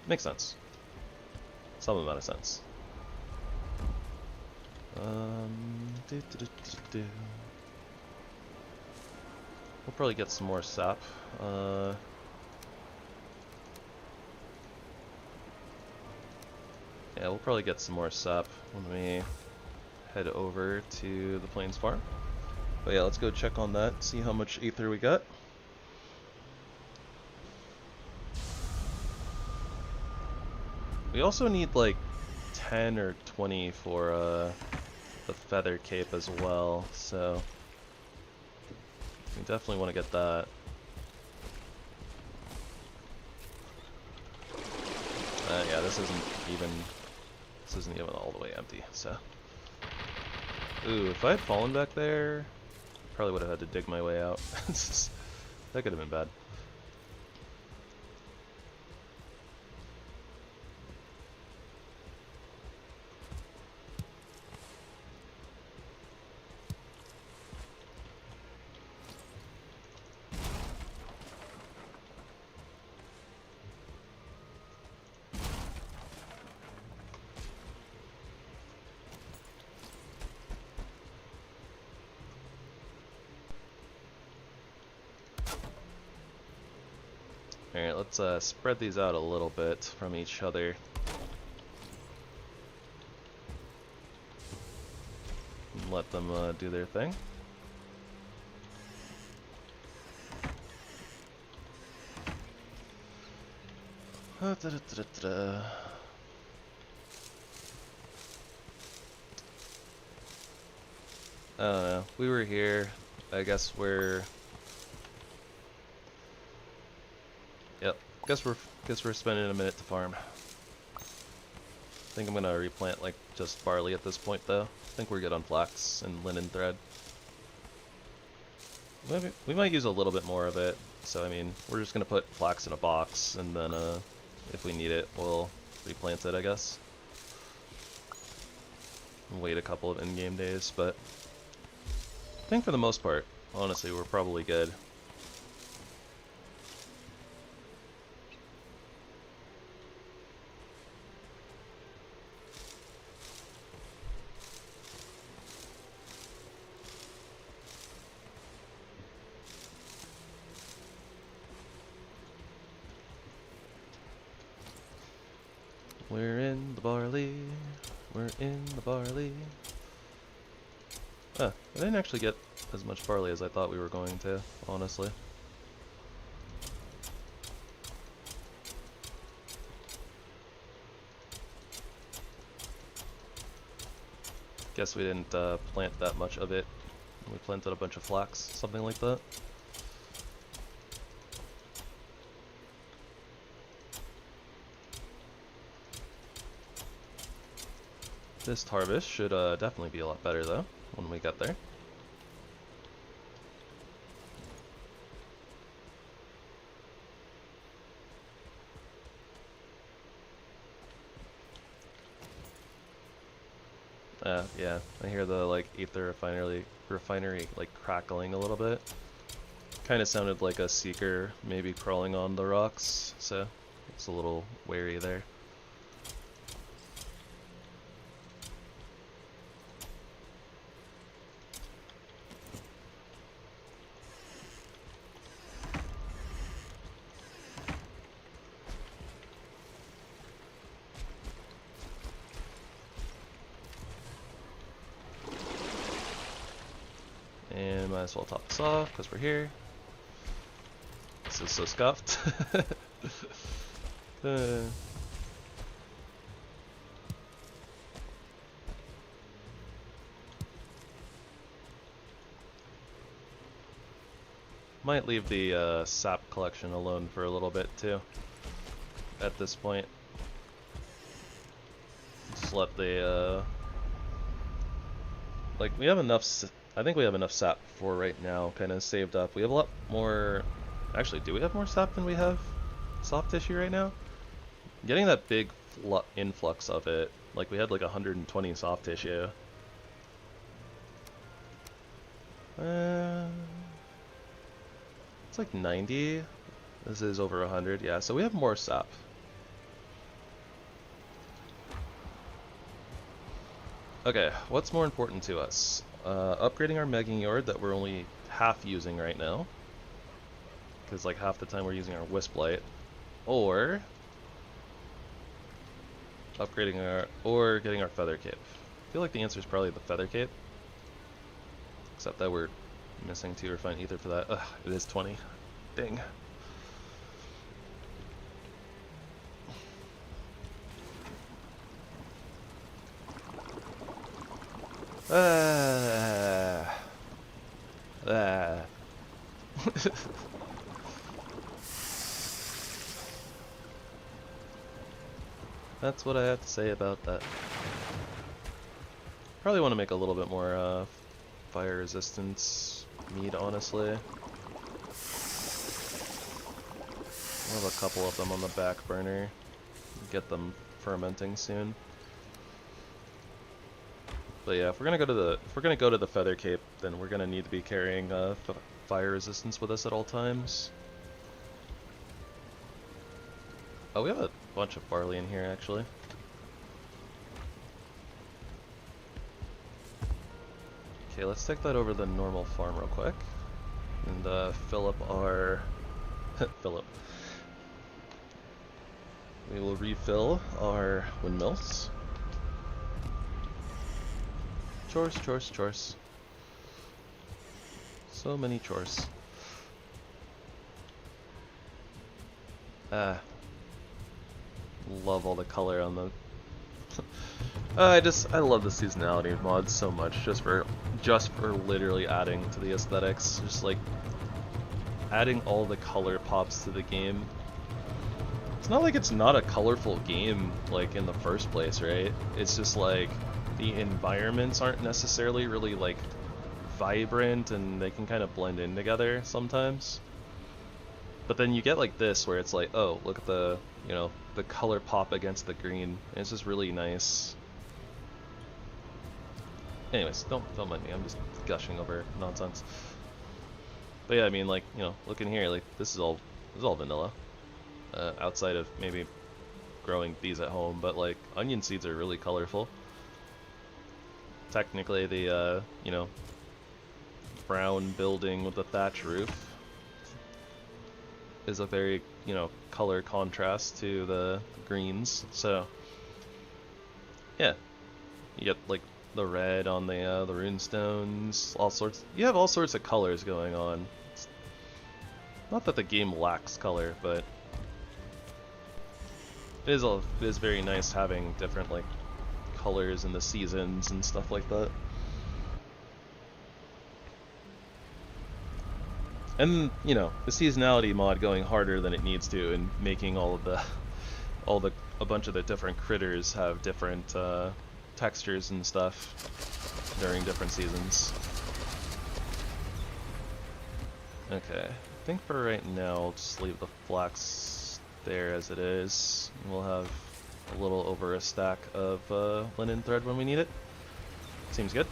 Makes sense. Some amount of sense. We'll probably get some more sap. Yeah, we'll probably get some more sap when we head over to the Plains farm. But yeah, let's go check on that, see how much ether we got. We also need like 10 or 20 for the feather cape as well, so we definitely want to get that. Yeah, this isn't even all the way empty, so. Ooh, if I had fallen back there, probably would have had to dig my way out. That could have been bad. Alright, let's spread these out a little bit from each other. And let them do their thing. I don't know. We were here. I guess we're... Yep. Guess we're spending a minute to farm. I think I'm gonna replant like just barley at this point though. I think we're good on flax and linen thread. Maybe we might use a little bit more of it. So I mean, we're just gonna put flax in a box and then if we need it, we'll replant it, I guess. And wait a couple of in-game days, but I think for the most part, honestly, we're probably good. We're in the barley, we're in the barley. I didn't actually get as much barley as I thought we were going to, honestly. Guess we didn't plant that much of it. We planted a bunch of flax, something like that. This harvest should definitely be a lot better though, when we get there. Yeah, I hear the like ether refinery like crackling a little bit. Kind of sounded like a seeker maybe crawling on the rocks, so it's a little wary there. as well top this off because we're here. This is so scuffed. Might leave the sap collection alone for a little bit too. At this point, just let the like we have enough. I think we have enough sap for right now, kind of saved up. We have a lot more. Actually, do we have more sap than we have soft tissue right now? Getting that big influx of it, like we had like 120 soft tissue. It's like 90. This is over 100, yeah, so we have more sap. Okay, what's more important to us? Upgrading our Megging Yard that we're only half using right now, because like half the time we're using our Wisp Light, or upgrading or getting our Feather Cape. I feel like the answer is probably the Feather Cape, except that we're missing 2 refined ether for that. Ugh, it is 20. Dang. That's what I have to say about that. Probably want to make a little bit more fire resistance mead, honestly. We'll have a couple of them on the back burner. Get them fermenting soon. But yeah, if we're gonna go to the Feather Cape, then we're gonna need to be carrying fire resistance with us at all times. Oh, we have a bunch of barley in here actually. Okay, let's take that over the normal farm real quick and fill up our We will refill our windmills. Chores, chores, chores. So many chores. Love all the color on the I love the seasonality mods so much, just for literally adding to the aesthetics, just like adding all the color pops to the game. It's not like it's not a colorful game like in the first place, right? It's just like the environments aren't necessarily really like vibrant and they can kind of blend in together sometimes. But then you get like this where it's like, oh, look at the, you know, the color pop against the green. And it's just really nice. Anyways, don't mind me. I'm just gushing over nonsense. But yeah, I mean, like, you know, look in here, like this is all vanilla. Outside of maybe growing these at home, but like onion seeds are really colorful. Technically, the you know, brown building with the thatch roof is a very, you know, color contrast to the greens. So yeah, you get like the red on the rune stones, all sorts. You have all sorts of colors going on. It's not that the game lacks color, but it is very nice having different like colors in the seasons and stuff like that. And you know, the seasonality mod going harder than it needs to and making a bunch of the different critters have different textures and stuff during different seasons. Okay, I think for right now I'll just leave the flax there as it is. We'll have a little over a stack of linen thread when we need it. Seems good.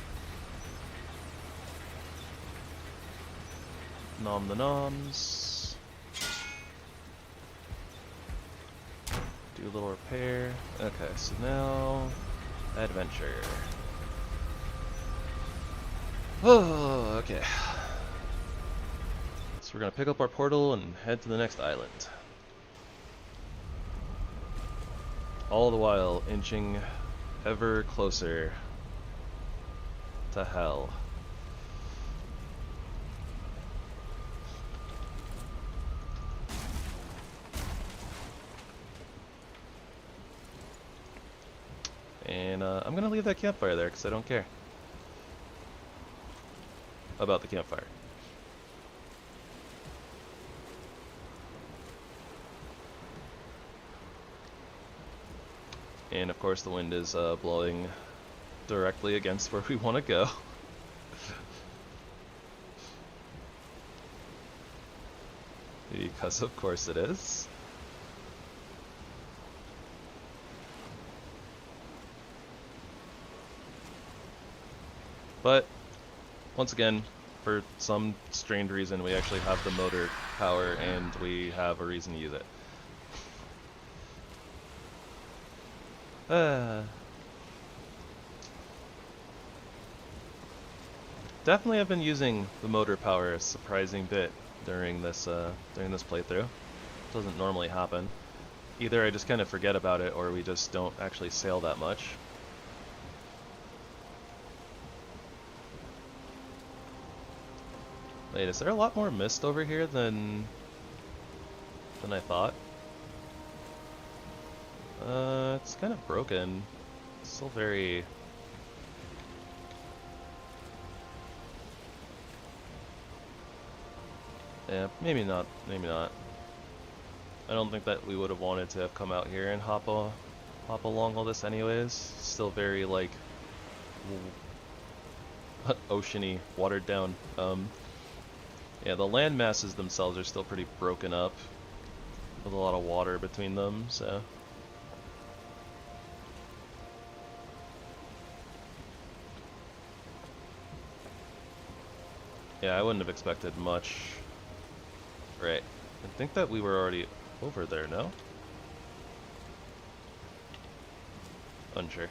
Nom the noms. Do a little repair. Okay, so now adventure. Oh, okay. So we're gonna pick up our portal and head to the next island. All the while inching ever closer to hell. And I'm gonna leave that campfire there because I don't care about the campfire. And of course the wind is blowing directly against where we want to go. Because of course it is. But once again, for some strange reason, we actually have the motor power and we have a reason to use it. Definitely have been using the motor power a surprising bit during this playthrough. Doesn't normally happen. Either I just kind of forget about it or we just don't actually sail that much. Wait, is there a lot more mist over here than I thought? It's kind of broken. It's still very... Yeah, maybe not, maybe not. I don't think that we would have wanted to have come out here and hop along all this anyways. Still very, like, oceany, watered down. Yeah, the land masses themselves are still pretty broken up, with a lot of water between them, so... Yeah, I wouldn't have expected much. Right. I think that we were already over there, no? Unsure.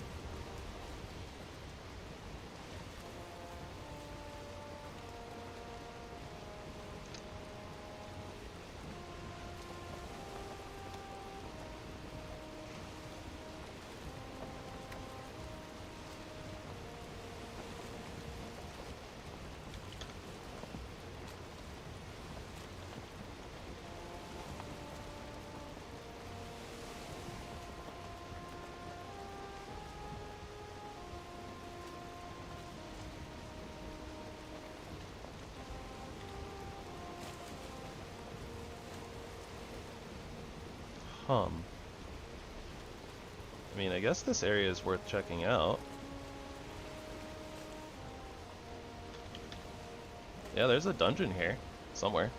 I mean, I guess this area is worth checking out. Yeah, there's a dungeon here, somewhere.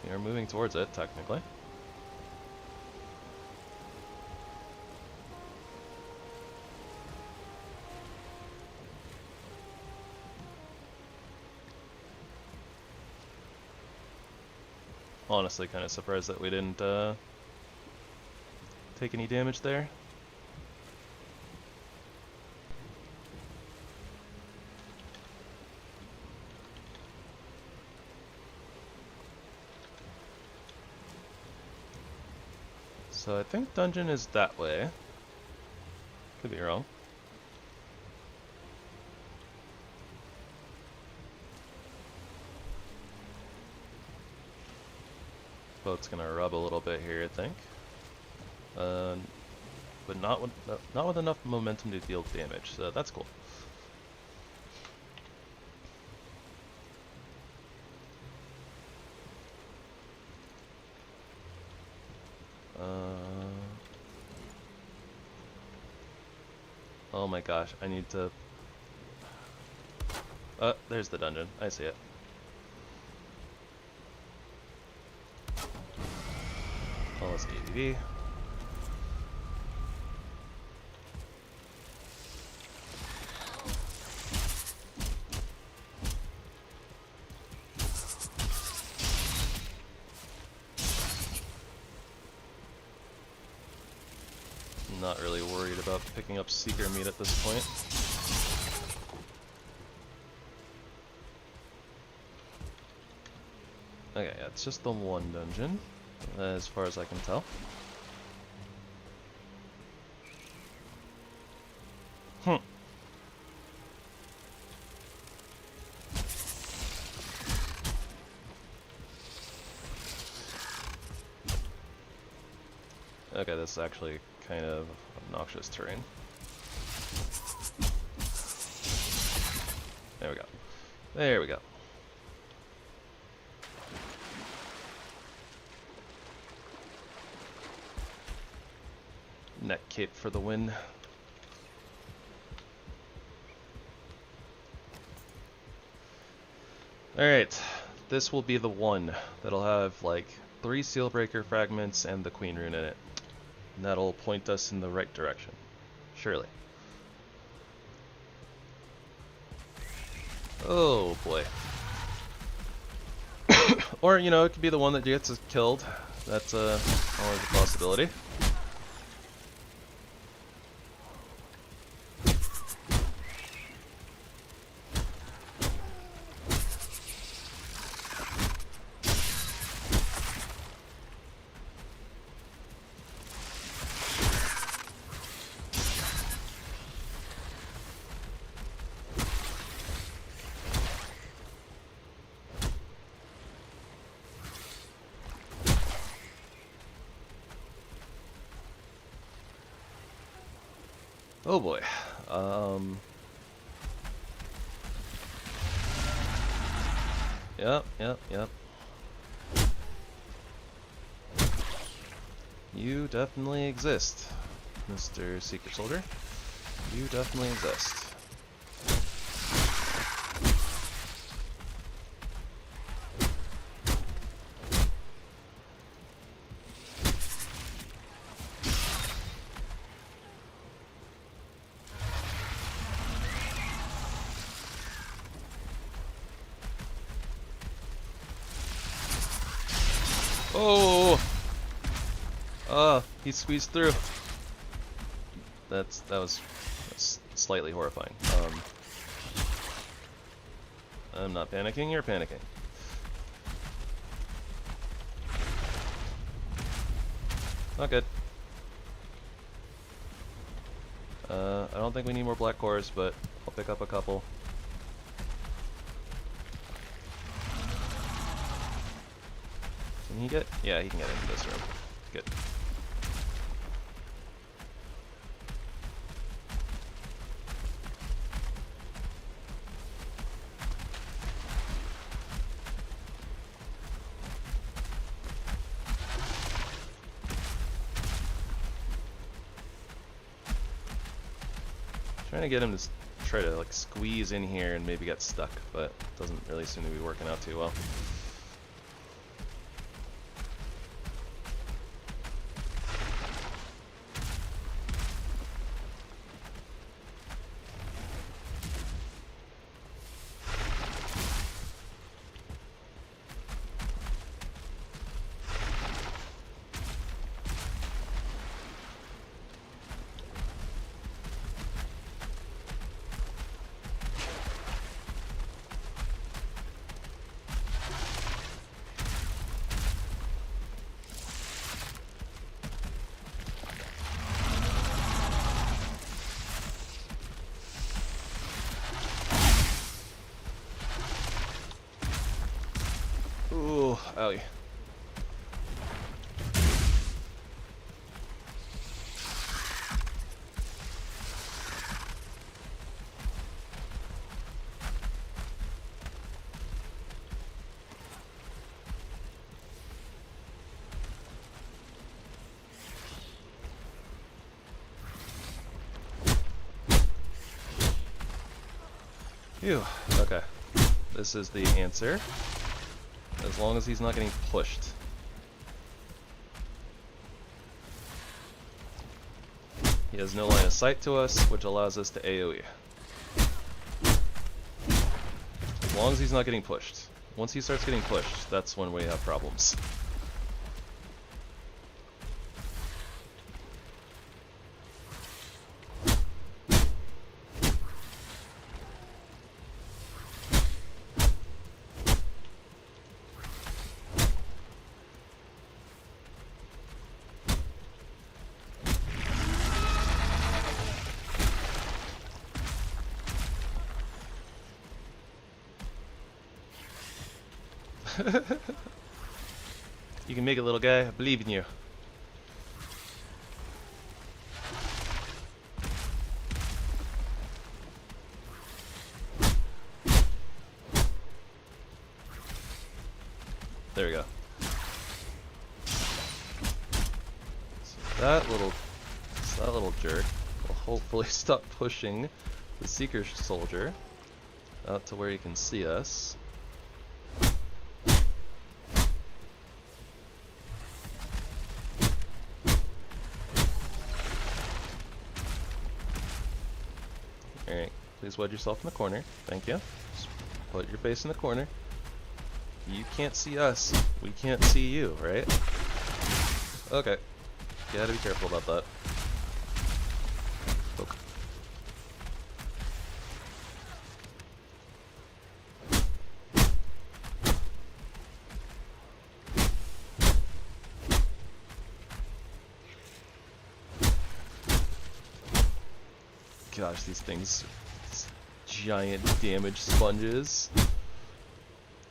We are moving towards it, technically. Honestly, kind of surprised that we didn't take any damage there. So I think dungeon is that way. Could be wrong. Boat's gonna rub a little bit here, I think, but not with enough momentum to deal damage. So that's cool. Oh my gosh, I need to. There's the dungeon. I see it. Let's ABV. Not really worried about picking up seeker meat at this point. Okay, yeah, it's just the one dungeon, as far as I can tell. Okay, this actually kind of obnoxious terrain. There we go. There we go. Net cape for the win. Alright, this will be the one that'll have like 3 Sealbreaker fragments and the Queen rune in it. And that'll point us in the right direction. Surely. Oh boy. Or, you know, it could be the one that gets us killed. That's always a possibility. Oh boy. Yep. You definitely exist, Mr. Secret Soldier. You definitely exist. Oh! He squeezed through. That was slightly horrifying. I'm not panicking, you're panicking. Not good. I don't think we need more black cores, but I'll pick up a couple. Can he get? Yeah, he can get into this room. Good. Trying to get him to try to like squeeze in here and maybe get stuck, but it doesn't really seem to be working out too well. Ooh, owie. Phew. Okay. This is the answer. As long as he's not getting pushed. He has no line of sight to us, which allows us to AoE. As long as he's not getting pushed. Once he starts getting pushed, that's when we have problems. You can make it, little guy. I believe in you. that little jerk will hopefully stop pushing the Seeker Soldier out to where he can see us. Alright, please wedge yourself in the corner. Thank you. Just put your face in the corner. You can't see us. We can't see you, right? Okay. Gotta be careful about that. Poke. Gosh, these things, these giant damage sponges.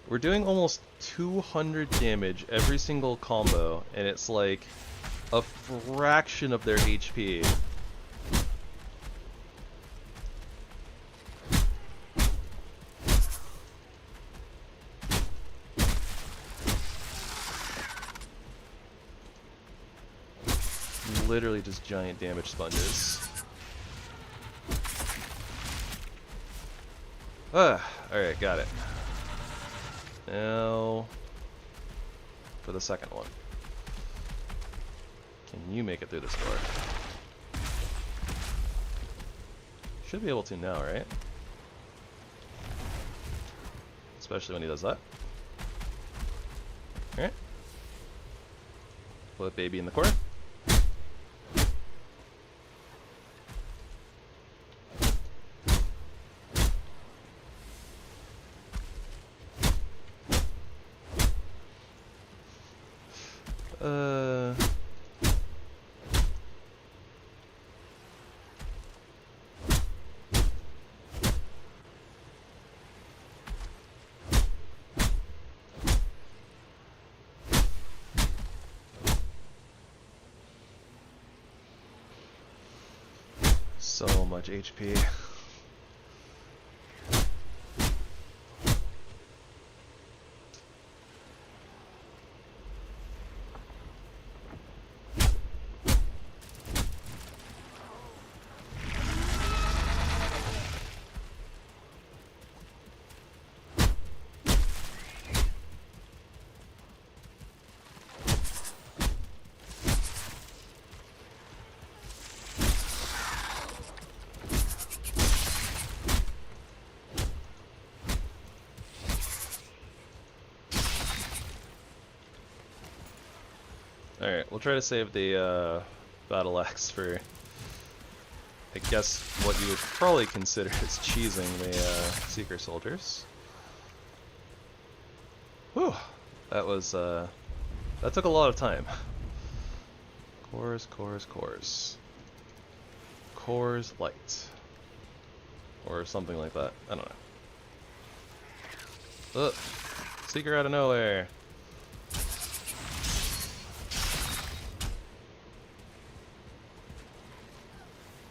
We're doing almost 200 damage every single combo, and it's like a fraction of their HP. Literally just giant damage sponges. Alright, got it. Now, for the second one. Can you make it through this door? Should be able to now, right? Especially when he does that. Alright. Put baby in the corner. So much HP. Alright, we'll try to save the battle axe for, I guess, what you would probably consider as cheesing the Seeker Soldiers. Whew! That was, that took a lot of time. Cores, cores, cores. Cores light. Or something like that. I don't know. Ugh! Seeker out of nowhere!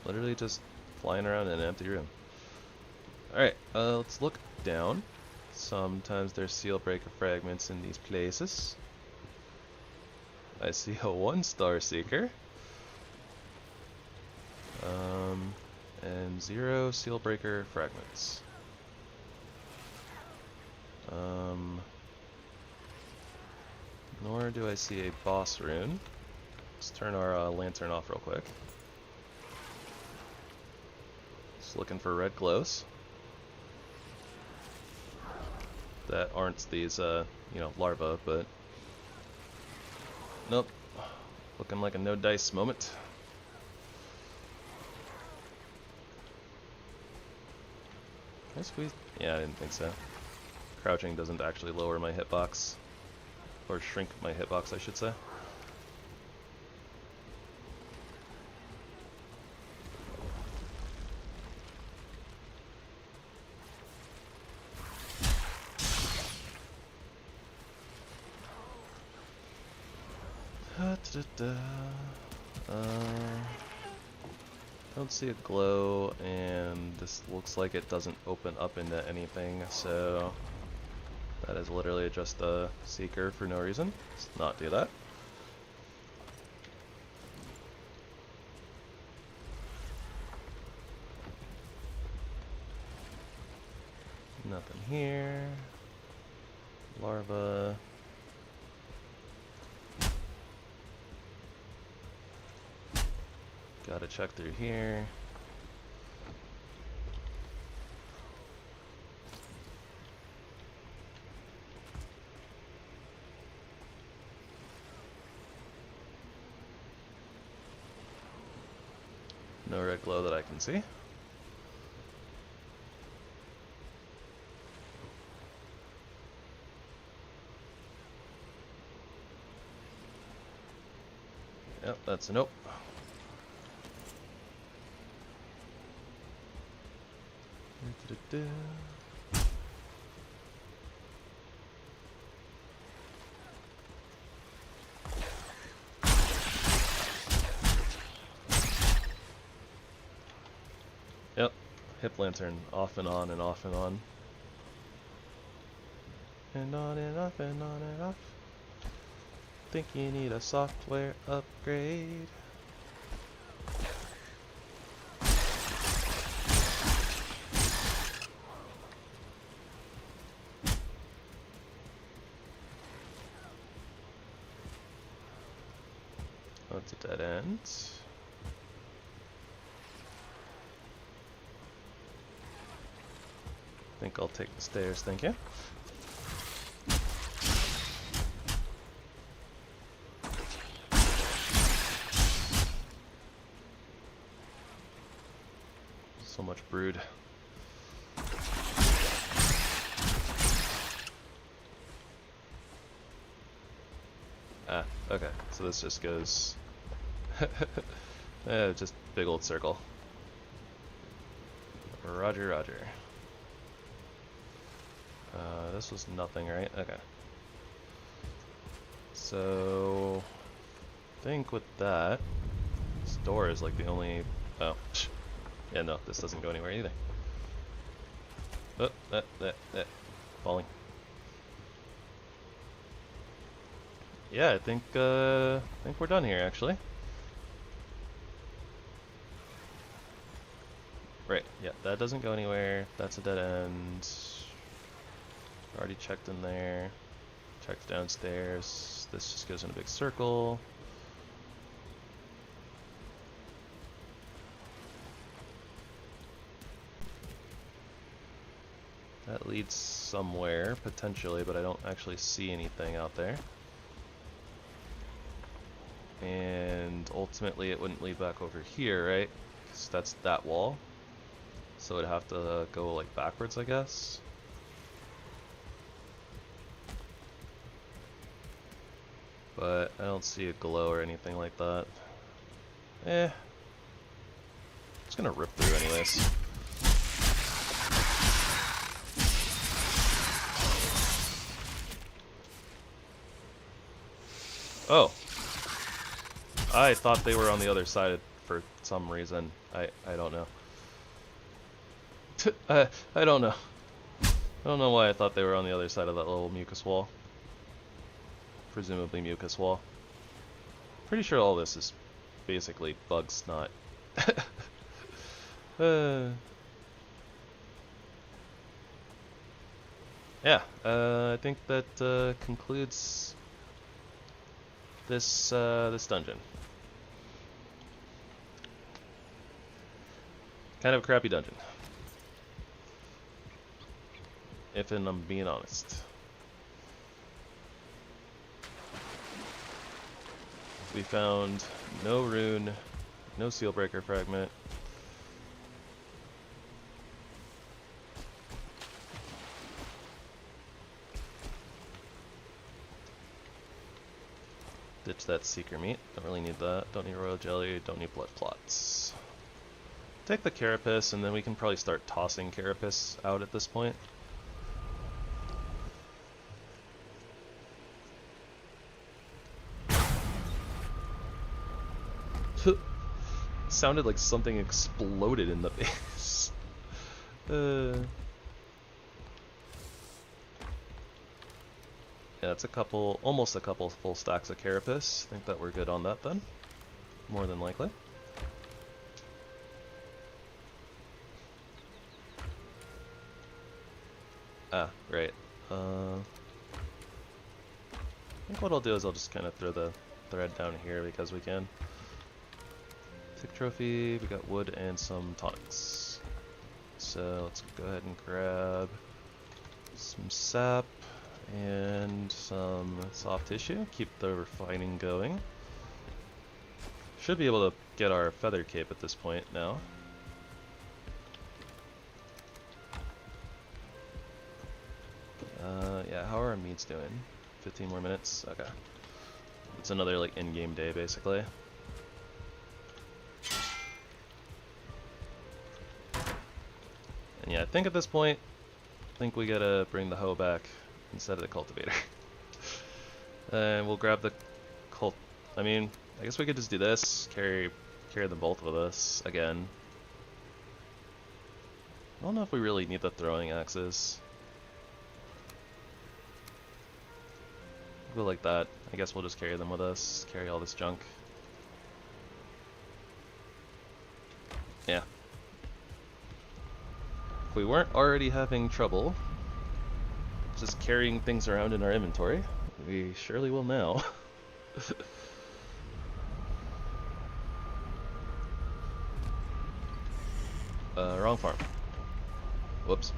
Literally just flying around in an empty room. Alright, let's look down. Sometimes there's seal breaker fragments in these places. I see a 1-star Seeker. And 0 seal breaker fragments. Nor do I see a boss rune. Let's turn our lantern off real quick. Looking for red glows that aren't these, you know, larvae, but nope. Looking like a no dice moment. Can I squeeze? Yeah, I didn't think so. Crouching doesn't actually lower my hitbox, or shrink my hitbox, I should say. Don't see a glow, and this looks like it doesn't open up into anything, so that is literally just a Seeker for no reason. Let's not do that. here. Larva. Gotta check through here. No red glow that I can see. Yep, that's a nope. Yep, HipLantern off and on and off and on. And on and off and on and off. Think you need a software upgrade. Oh, it's a dead end. I think I'll take the stairs, thank you. So much brood. Ah, okay. So this just goes just big old circle. Roger, roger. This was nothing, right? Okay. So I think with that, this door is like the only. Oh, yeah, no, this doesn't go anywhere either. Oh, falling. Yeah, I think we're done here actually. Right, yeah, that doesn't go anywhere. That's a dead end. Already checked in there. Checked downstairs. This just goes in a big circle. That leads somewhere, potentially, but I don't actually see anything out there. And ultimately it wouldn't lead back over here, right? Because that's that wall. So it'd have to go like backwards, I guess. But I don't see a glow or anything like that. It's gonna rip through anyways. Oh. I thought they were on the other side for some reason. I don't know. I don't know. I don't know why I thought they were on the other side of that little mucus wall. Presumably mucus wall. Pretty sure all this is basically bug snot. Yeah, I think that concludes this this dungeon. Kind of a crappy dungeon, if I'm being honest. We found no rune, no seal breaker fragment. Ditch that seeker meat. Don't really need that. Don't need royal jelly. Don't need blood clots. Take the carapace, and then we can probably start tossing carapace out at this point. Sounded like something exploded in the base. Yeah, it's almost a couple full stacks of carapace. I think that we're good on that then. More than likely. Ah, right. I think what I'll do is I'll just kind of throw the thread down here because we can. Tick trophy, we got wood and some tonics. So let's go ahead and grab some sap and some soft tissue. Keep the refining going. Should be able to get our feather cape at this point now. Yeah, how are our meats doing? 15 more minutes? Okay. It's another like in-game day basically. And yeah, I think at this point, we gotta bring the hoe back instead of the cultivator. And we'll grab the I mean, I guess we could just do this, carry them both with us again. I don't know if we really need the throwing axes. Go like that. I guess we'll just carry them with us, carry all this junk. Yeah. If we weren't already having trouble just carrying things around in our inventory, we surely will now. Wrong farm. Whoops.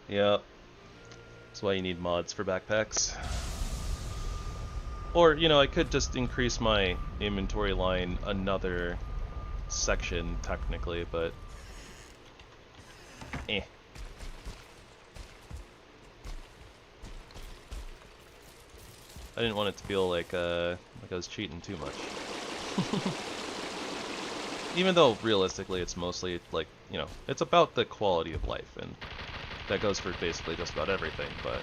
Yeah. That's why you need mods for backpacks. Or, you know, I could just increase my inventory line another section, technically, but... eh. I didn't want it to feel like I was cheating too much. Even though, realistically, it's mostly, like, you know, it's about the quality of life, and that goes for basically just about everything, but...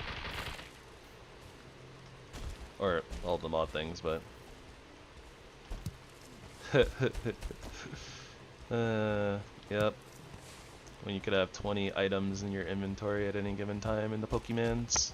or all the mod things, but... yep. When you could have 20 items in your inventory at any given time in the Pokemans.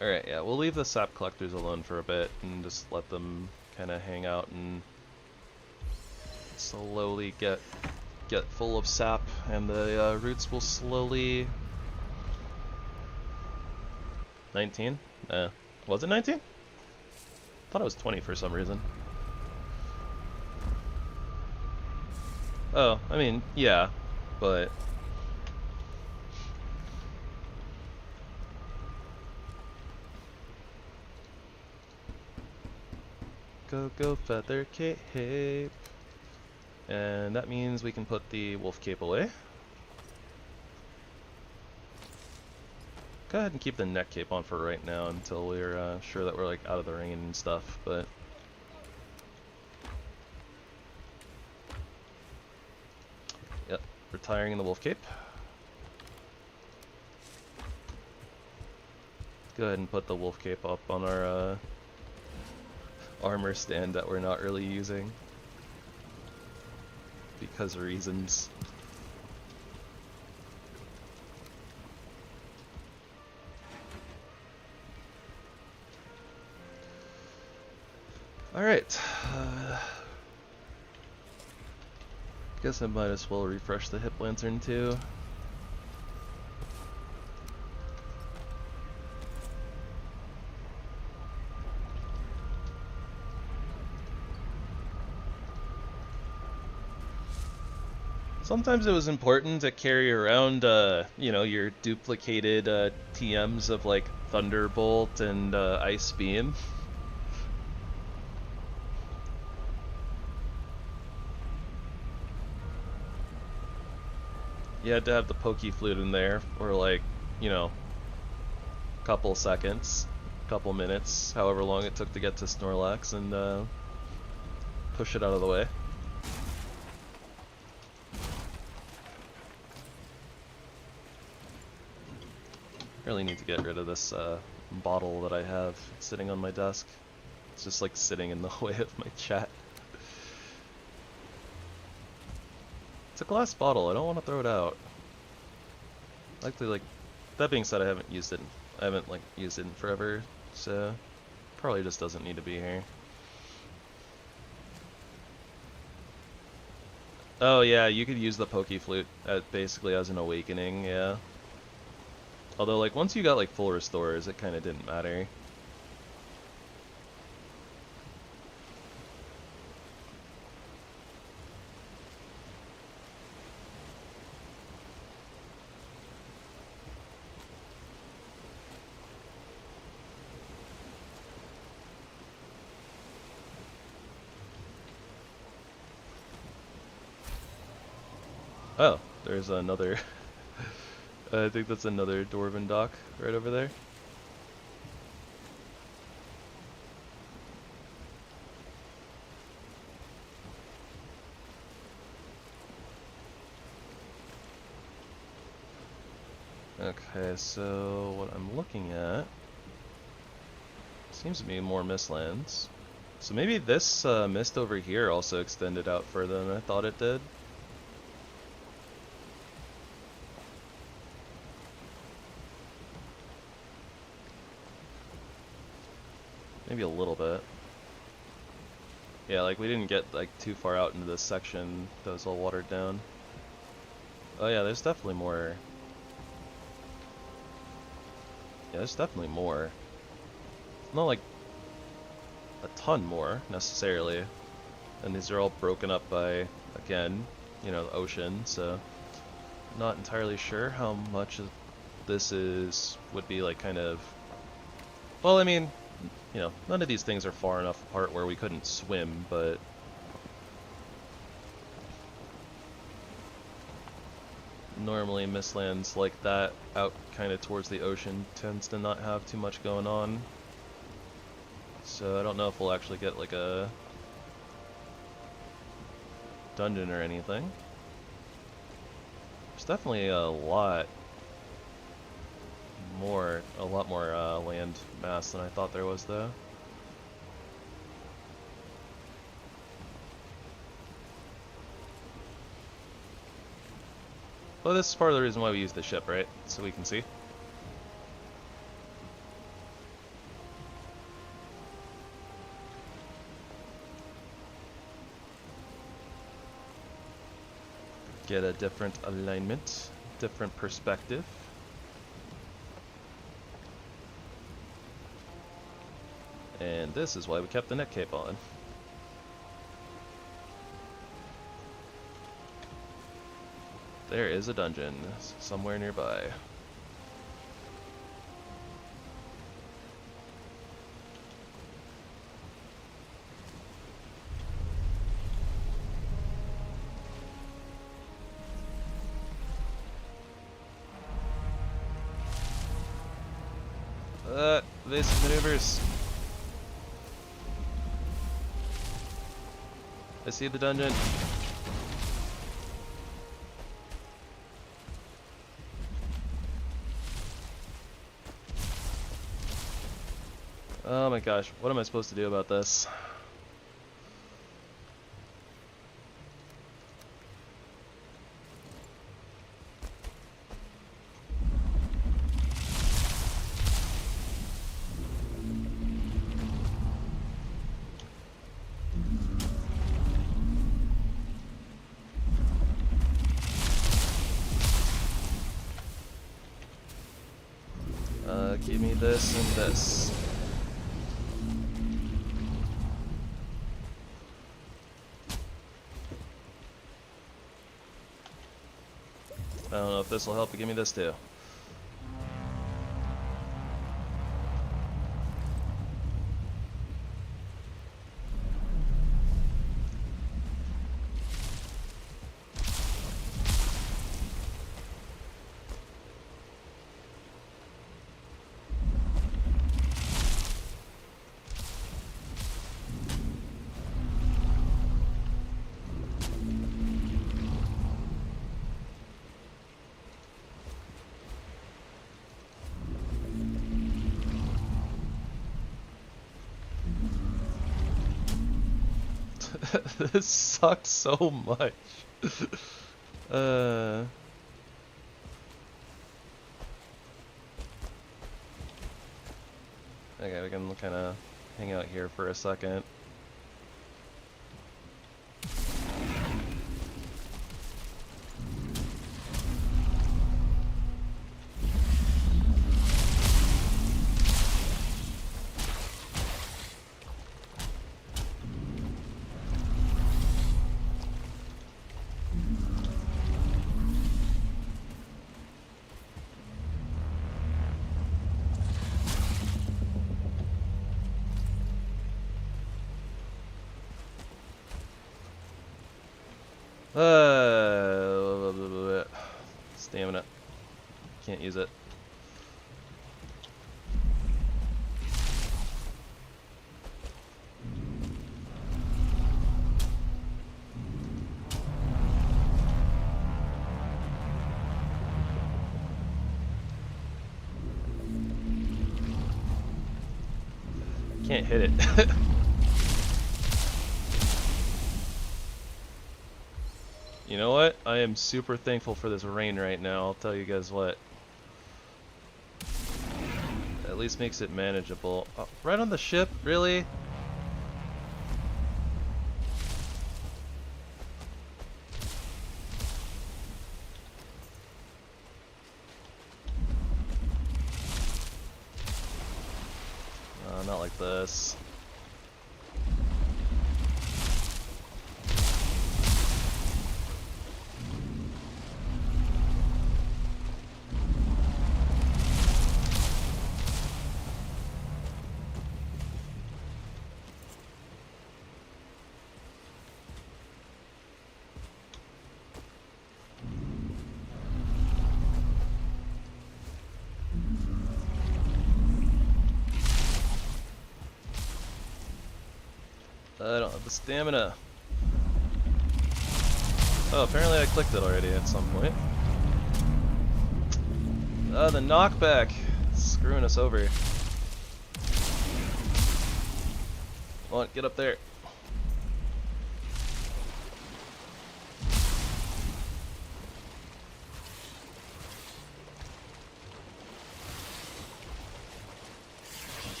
Alright, yeah, we'll leave the sap collectors alone for a bit and just let them kind of hang out and slowly get full of sap, and the roots will slowly... 19? Was it 19? Thought it was 20 for some reason. Oh, I mean, yeah, but... Go feather cape. And that means we can put the wolf cape away. Go ahead and keep the neck cape on for right now until we're sure that we're like out of the ring and stuff, but... yep, retiring the wolf cape. Go ahead and put the wolf cape up on our armor stand that we're not really using. Because of reasons. Alright. Guess I might as well refresh the HipLantern too. Sometimes it was important to carry around, you know, your duplicated TMs of like Thunderbolt and Ice Beam. You had to have the Pokey Flute in there for like, you know, couple seconds, couple minutes, however long it took to get to Snorlax, and push it out of the way. Really need to get rid of this bottle that I have sitting on my desk. It's just like sitting in the way of my chat. It's a glass bottle, I don't want to throw it out. Likely, like, that being said, I haven't used it in forever, so probably just doesn't need to be here. Oh yeah, you could use the Poke Flute basically as an awakening, yeah. Although, like, once you got like full restores, it kind of didn't matter. Oh, there's another. I think that's another Dwarven dock right over there. Okay, so what I'm looking at seems to be more Mistlands. So maybe this mist over here also extended out further than I thought it did. Maybe a little bit. Yeah, like we didn't get like too far out into this section that was all watered down. Oh yeah, there's definitely more. Yeah, there's definitely more. Not like a ton more necessarily. And these are all broken up by, again, you know, the ocean, so not entirely sure how much of this would be like kind of, well, I mean, you know, none of these things are far enough apart where we couldn't swim, but normally Mistlands like that out kind of towards the ocean tends to not have too much going on. So I don't know if we'll actually get like a dungeon or anything. There's definitely a lot more land mass than I thought there was, though. Well, this is part of the reason why we use the ship, right? So we can see. Get a different alignment, different perspective. And this is why we kept the net cape on. There is a dungeon somewhere nearby. Evasive maneuvers. I see the dungeon. Oh my gosh, what am I supposed to do about this? Give me this and this. I don't know if this will help, but give me this too. This sucks so much. Okay, we can kind of hang out here for a second. Stamina. Can't use it. Can't hit it. You know what? I am super thankful for this rain right now, I'll tell you guys what. At least makes it manageable. Oh, right on the ship? Really? Not like this. I don't have the stamina. Oh, apparently I clicked it already at some point. The knockback. It's screwing us over. Come on, get up there.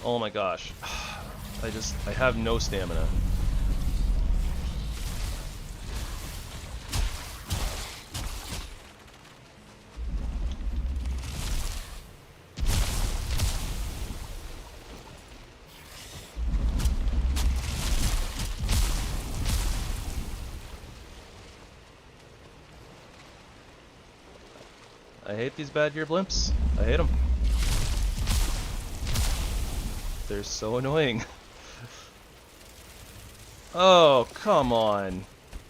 Oh my gosh. I have no stamina. I hate these bad gear blimps. I hate them. They're so annoying. Oh, come on.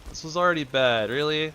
This was already bad, really?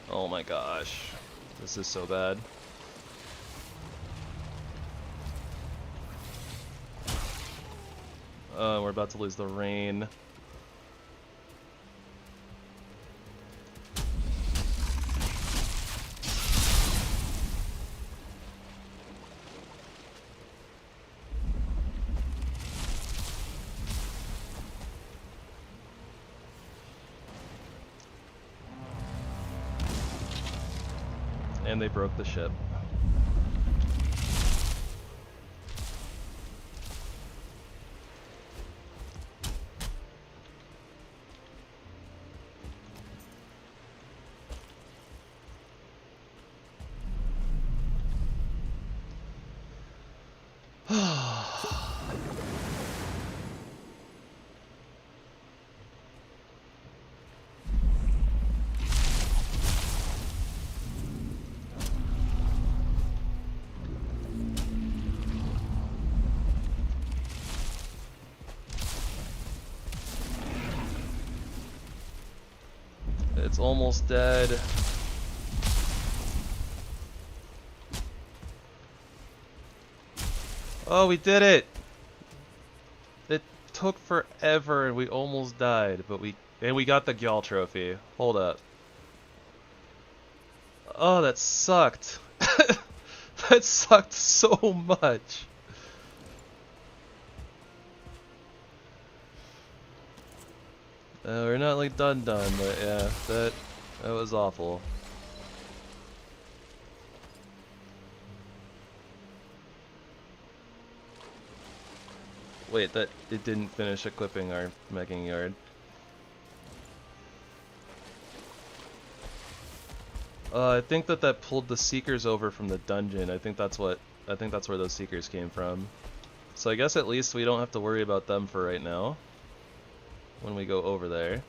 Oh my gosh, this is so bad. We're about to lose the rain. And they broke the ship. It's almost dead. Oh, we did it! It took forever and we almost died, but we got the Gyal trophy. Hold up. Oh, that sucked. That sucked so much. We're not like done, but yeah, that was awful. Wait, it didn't finish equipping our megging yard. I think that pulled the seekers over from the dungeon. I think that's where those seekers came from. So I guess at least we don't have to worry about them for right now when we go over there.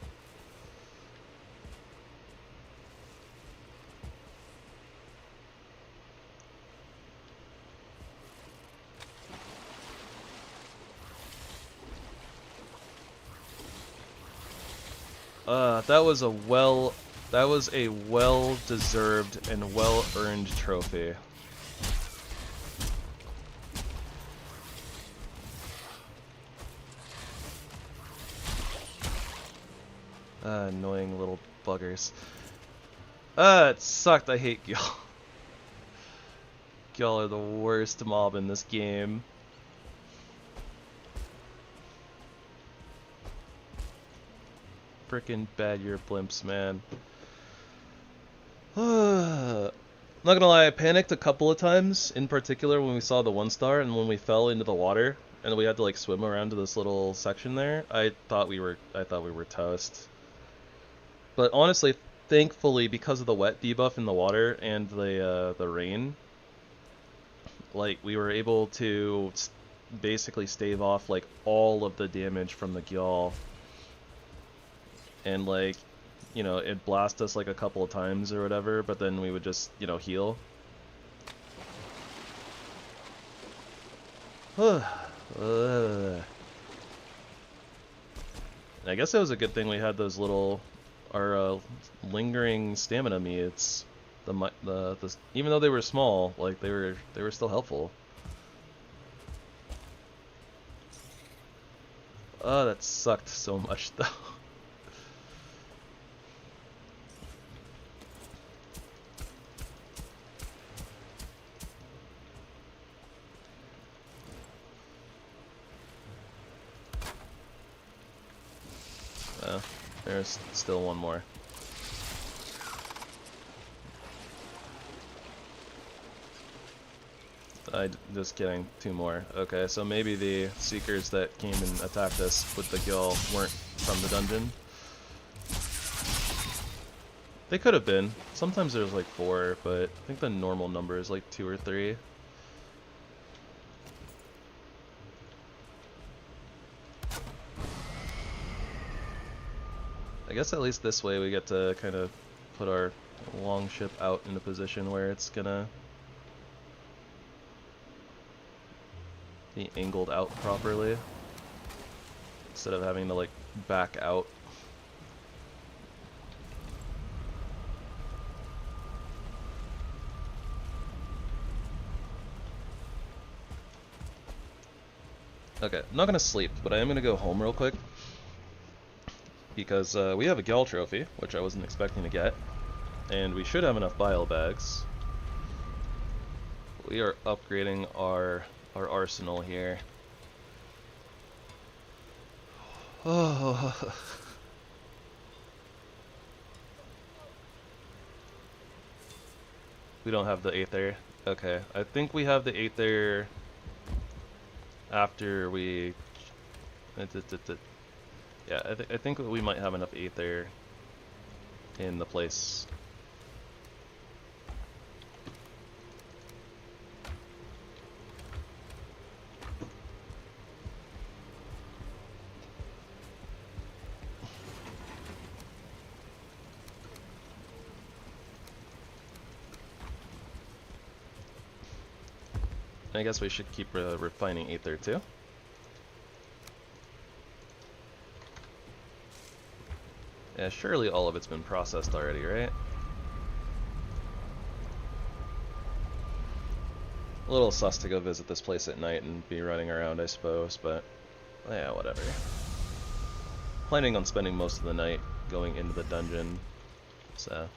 That was a well-deserved and well-earned trophy. Annoying little buggers. It sucked. I hate Gyal. Gyal are the worst mob in this game. Frickin' bad year blimps, man. Not gonna lie, I panicked a couple of times, in particular when we saw the 1-star and when we fell into the water and we had to like swim around to this little section there. I thought we were toast. But honestly, thankfully, because of the wet debuff in the water and the rain, like we were able to basically stave off like all of the damage from the Gyal. And like, you know, it'd blast us like a couple of times or whatever, but then we would just, you know, heal. I guess it was a good thing we had those little, our lingering stamina meats. Even though they were small, like they were still helpful. Oh, that sucked so much though. There's still one more. Just kidding, 2 more. Okay, so maybe the seekers that came and attacked us with the Gyal weren't from the dungeon. They could have been. Sometimes there's like 4, but I think the normal number is like 2 or 3. I guess at least this way we get to kind of put our long ship out in a position where it's gonna be angled out properly instead of having to like back out. Okay, I'm not gonna sleep, but I am gonna go home real quick. Because we have a Gyal trophy, which I wasn't expecting to get, and we should have enough bile bags. We are upgrading our arsenal here. Oh. We don't have the Aether. Okay, I think we have the Aether after we... Yeah, I think we might have enough Aether in the place. I guess we should keep refining Aether too. Yeah, surely all of it's been processed already, right? A little sus to go visit this place at night and be running around, I suppose, but yeah, whatever. Planning on spending most of the night going into the dungeon, so...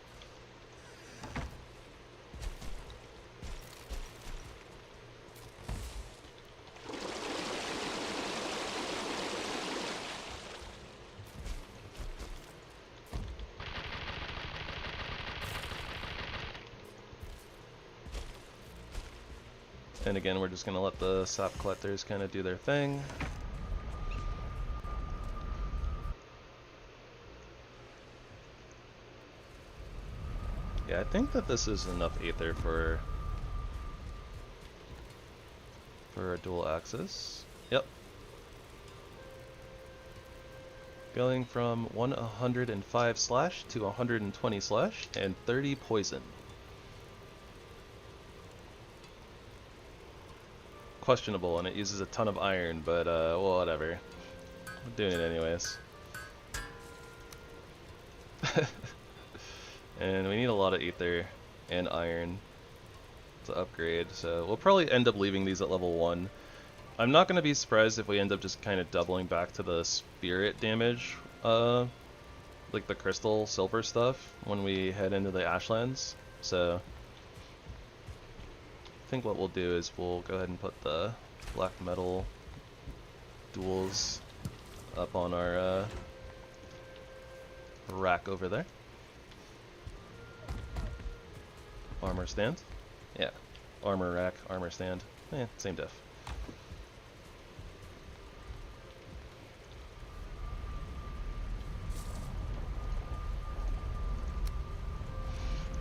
And again, we're just going to let the sap collectors kind of do their thing. Yeah, I think that this is enough Aether for a dual axis. Yep. Going from 105 slash to 120 slash and 30 poison. Questionable, and it uses a ton of iron, but well, whatever. I'm doing it anyways. And we need a lot of Aether and iron to upgrade, so we'll probably end up leaving these at level 1. I'm not going to be surprised if we end up just kind of doubling back to the spirit damage, like the crystal silver stuff, when we head into the Ashlands. So I think what we'll do is we'll go ahead and put the black metal duels up on our rack over there. Armor stand? Yeah. Armor rack, armor stand. Eh, same diff.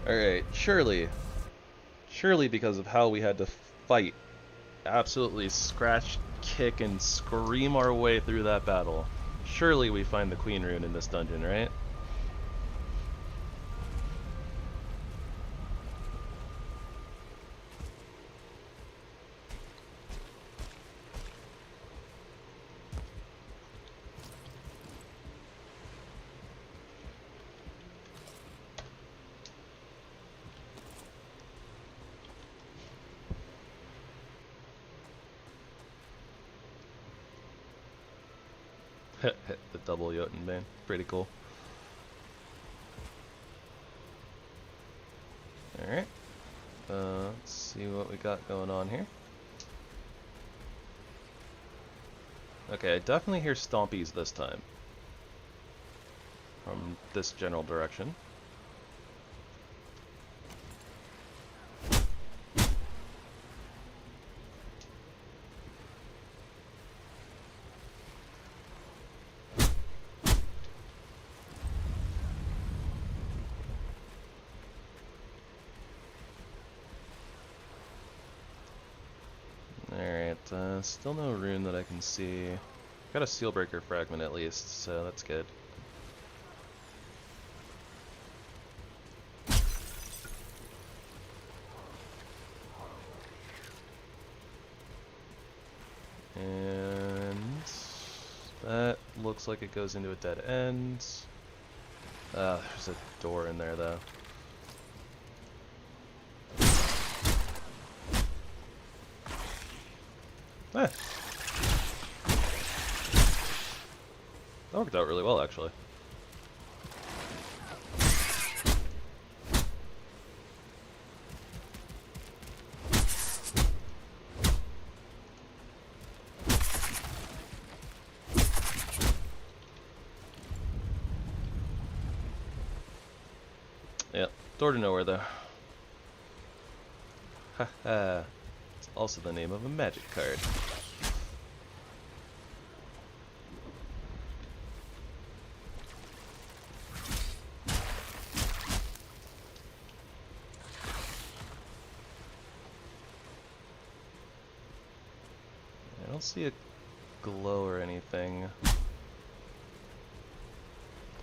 Alright, surely because of how we had to fight, absolutely scratch, kick, and scream our way through that battle, surely we find the Queen Rune in this dungeon, right? The double Jotunn bane. Pretty cool. Alright. Let's see what we got going on here. Okay, I definitely hear stompies this time. From this general direction. Still no rune that I can see. Got a Sealbreaker fragment at least, so that's good. And that looks like it goes into a dead end. There's a door in there though. Eh. That worked out really well, actually. Yeah, door to nowhere, though. Haha. It's also the name of a magic card. I don't see a glow or anything.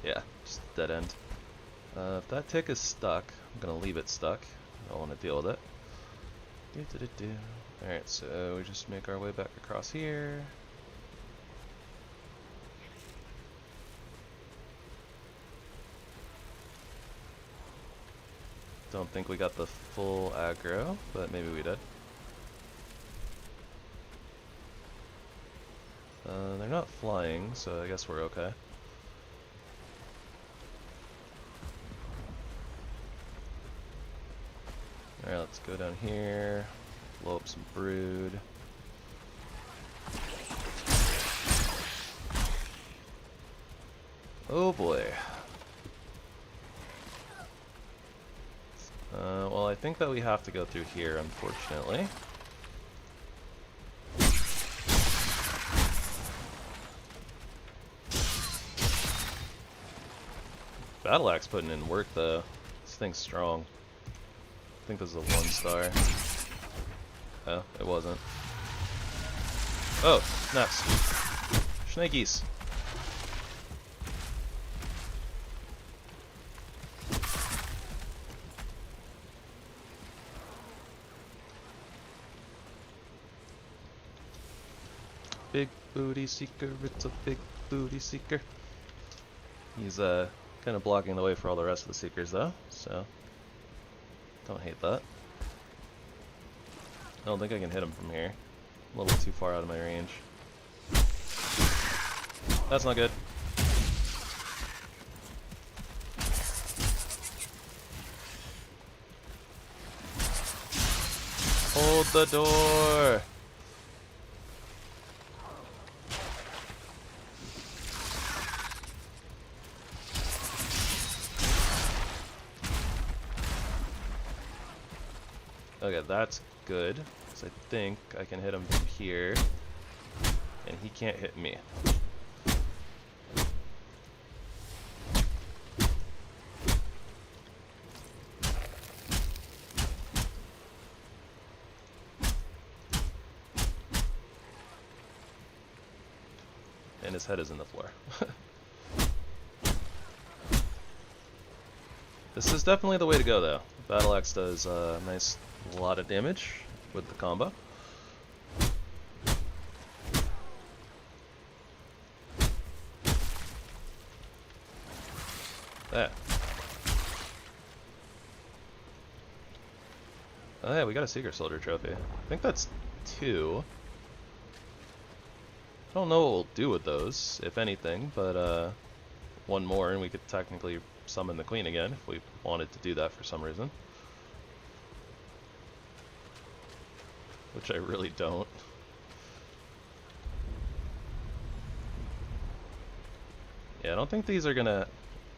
Yeah, just dead end. If that tick is stuck, I'm gonna leave it stuck. I don't want to deal with it. Alright, so we just make our way back across here. Don't think we got the full aggro, but maybe we did. They're not flying, so I guess we're okay. Alright, let's go down here, blow up some brood. Oh boy. Well, I think that we have to go through here, unfortunately. Battle Axe putting in work though. This thing's strong. I think this is a 1-star. Oh, it wasn't. Oh, snaps. Snakies. Big booty seeker, it's a big booty seeker. He's kind of blocking the way for all the rest of the seekers though, so don't hate that. I don't think I can hit him from here. A little too far out of my range. That's not good. Hold the door! Okay, that's good, because I think I can hit him from here, and he can't hit me. And his head is in the floor. This is definitely the way to go, though. Battle Axe does a nice lot of damage with the combo. There. Oh yeah, we got a Secret Soldier trophy. I think that's 2. I don't know what we'll do with those, if anything, but 1 more and we could technically summon the Queen again if we wanted to do that for some reason. Which I really don't. Yeah, I don't think these are gonna...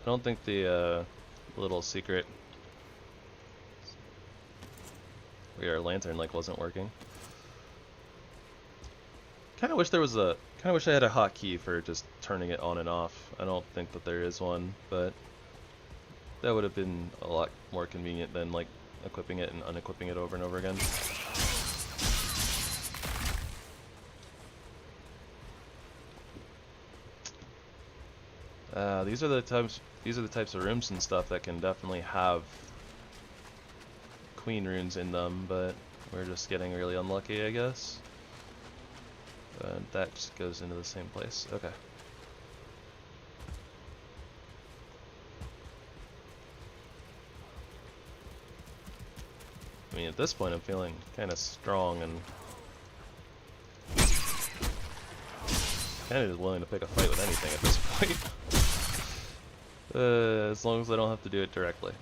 I don't think the little secret... Our lantern like wasn't working. Kinda wish there was a... Kinda wish I had a hotkey for just turning it on and off. I don't think that there is one, but... That would have been a lot more convenient than like equipping it and unequipping it over and over again. These are the types of rooms and stuff that can definitely have queen runes in them, but we're just getting really unlucky, I guess. That just goes into the same place. Okay. I mean, at this point, I'm feeling kind of strong and kind of just willing to pick a fight with anything at this point. As long as I don't have to do it directly.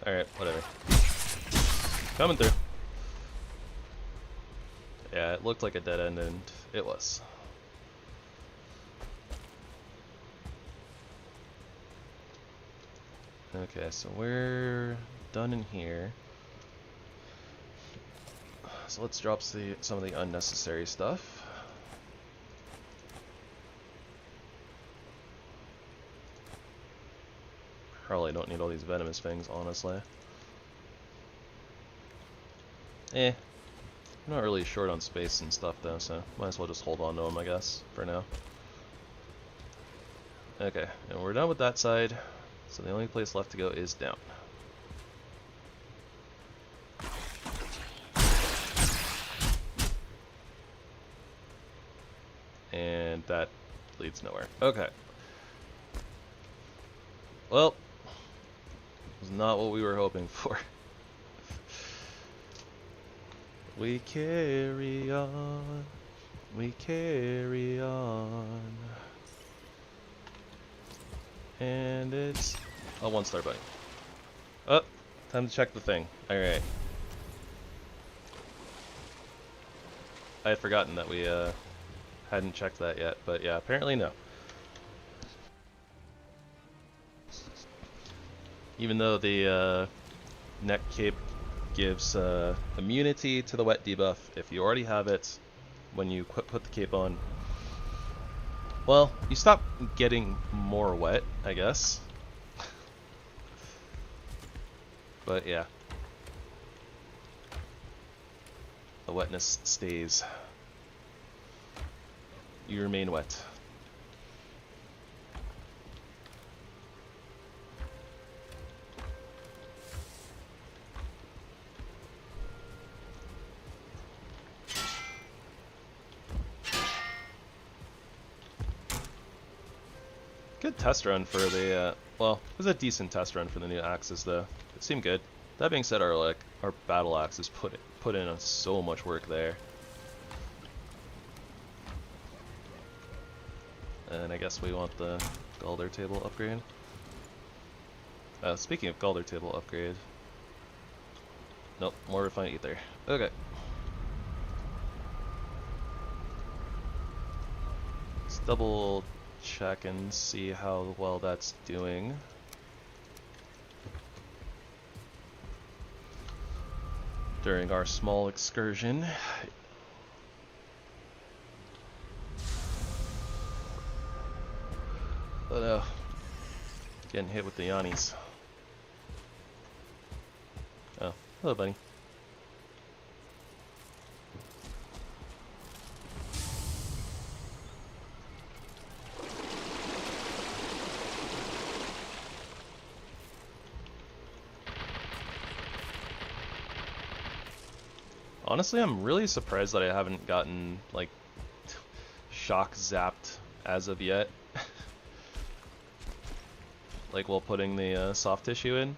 Alright, whatever. Coming through. Yeah, it looked like a dead end, and it was. Okay, so we're done in here. So let's drop some of the unnecessary stuff. Probably don't need all these venomous fangs, honestly. I'm not really short on space and stuff though, so might as well just hold on to them, I guess, for now. Okay, and we're done with that side. So the only place left to go is down. and that leads nowhere. Okay. Well, it's not what we were hoping for. We carry on, we carry on. And it's a 1-star bunny. Oh, time to check the thing. Alright. I had forgotten that we hadn't checked that yet, but yeah, apparently no. Even though the neck cape gives immunity to the wet debuff, if you already have it, when you put the cape on, well, you stop getting more wet, I guess. But yeah. The wetness stays. You remain wet. Good test run for the, well, it was a decent test run for the new axes though. It seemed good. That being said, our battle axes put in so much work there. And I guess we want the Galder table upgrade. Speaking of Galder table upgrade. Nope, more refined ether. Okay. Let's double check and see how well that's doing. During our small excursion. Oh no. Getting hit with the Yannis. Oh, hello buddy. Honestly, I'm really surprised that I haven't gotten, like, shock zapped as of yet. Like, while putting the soft tissue in.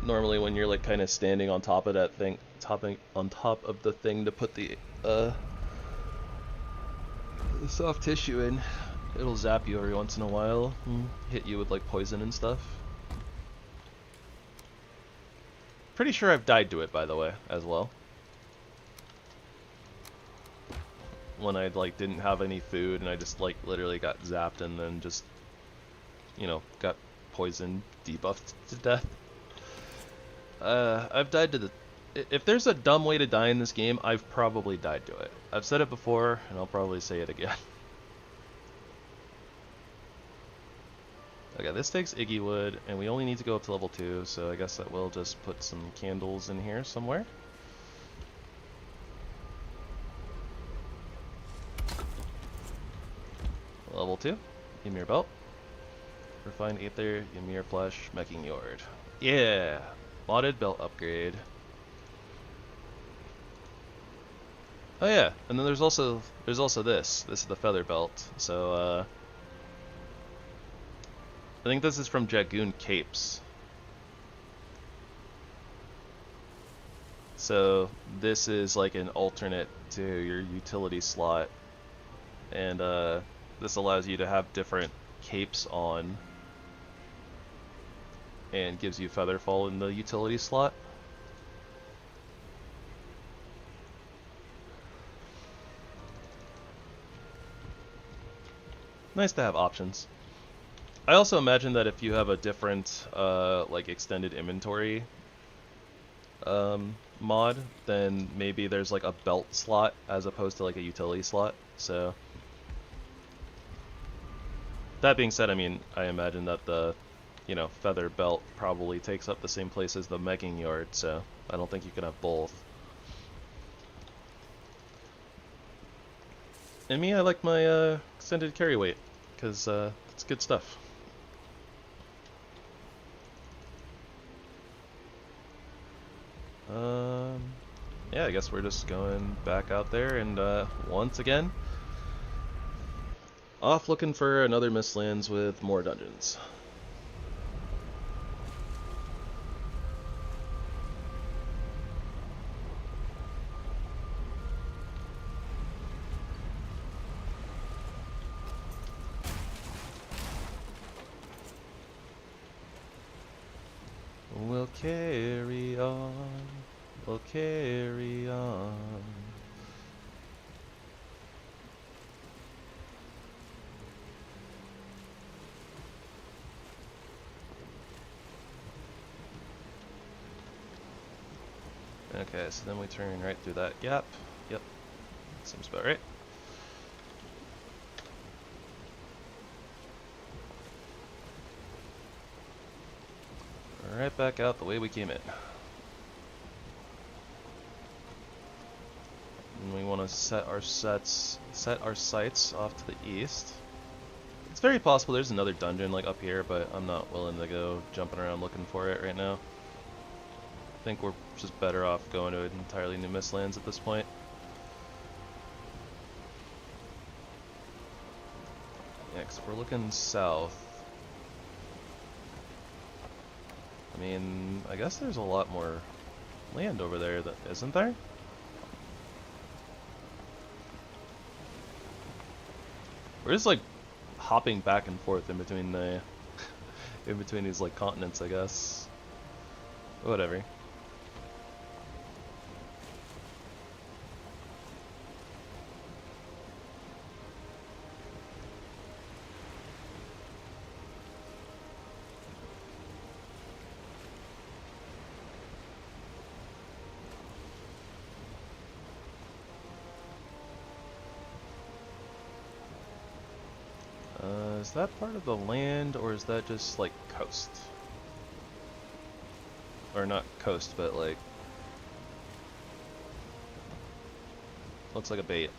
Normally when you're, like, kind of standing on top of that thing, on top of the thing to put the soft tissue in, it'll zap you every once in a while, hit you with, like, poison and stuff. Pretty sure I've died to it, by the way, as well. When I like didn't have any food and I just like literally got zapped and then just, you know, got poisoned, debuffed to death. I've died to the... If there's a dumb way to die in this game, I've probably died to it. I've said it before, and I'll probably say it again. Okay, this takes Iggy wood, and we only need to go up to level 2, so I guess that we'll just put some candles in here somewhere. Level 2, Ymir belt. Refined Aether, Ymir flesh, Meching Yord. Yeah! Modded belt upgrade. Oh yeah, and then there's also this. This is the feather belt, so I think this is from DragoonCapes. So this is like an alternate to your utility slot, and this allows you to have different capes on and gives you featherfall in the utility slot. Nice to have options. I also imagine that if you have a different like extended inventory mod, then maybe there's like a belt slot as opposed to like a utility slot. So that being said, I mean, I imagine that the, you know, feather belt probably takes up the same place as the Meching Yord, so I don't think you can have both. And me, I like my extended carry weight, because it's good stuff. yeah, I guess we're just going back out there and once again, off looking for another Mistlands with more dungeons. We'll carry on, we'll carry on. Okay, so then we turn right through that gap. Yep, seems about right. Right back out the way we came in. And we want to set our sights off to the east. It's very possible there's another dungeon like up here, but I'm not willing to go jumping around looking for it right now. I think we're just better off going to an entirely new Mistlands at this point. Yeah, 'cause if we're looking south, I mean, I guess there's a lot more land over there, that isn't there? We're just like hopping back and forth in between the in between these like continents, I guess. Whatever. Is that part of the land, or is that just like coast? Or not coast, but like looks like a bait.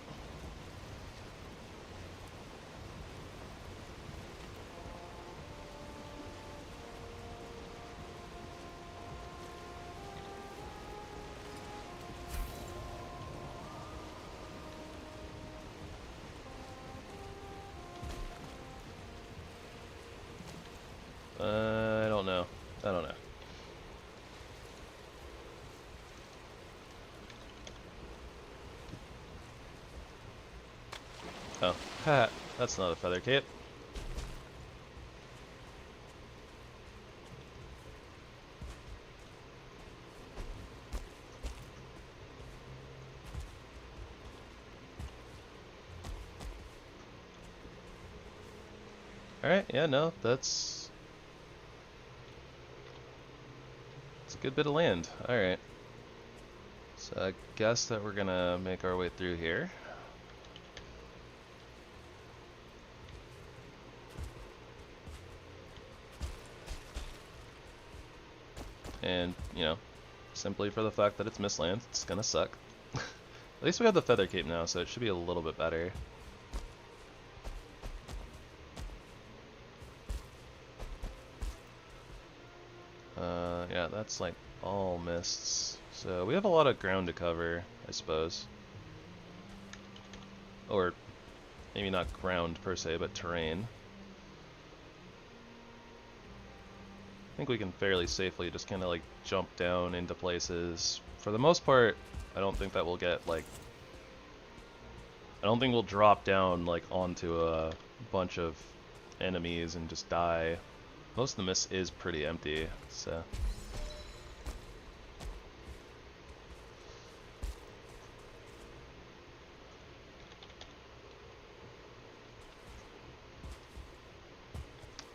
I don't know. I don't know. Oh, ha! That's not a feather cape. Alright, yeah, no, that's a good bit of land. Alright. So I guess that we're gonna make our way through here. And, you know, simply for the fact that it's Mistlands, it's gonna suck. At least we have the feather cape now, so it should be a little bit better. Yeah, that's like all mists. So we have a lot of ground to cover, I suppose. Or maybe not ground per se, but terrain. I think we can fairly safely just kind of like jump down into places. For the most part, I don't think that we'll get like... I don't think we'll drop down like onto a bunch of enemies and just die. Most of the mist is pretty empty, so...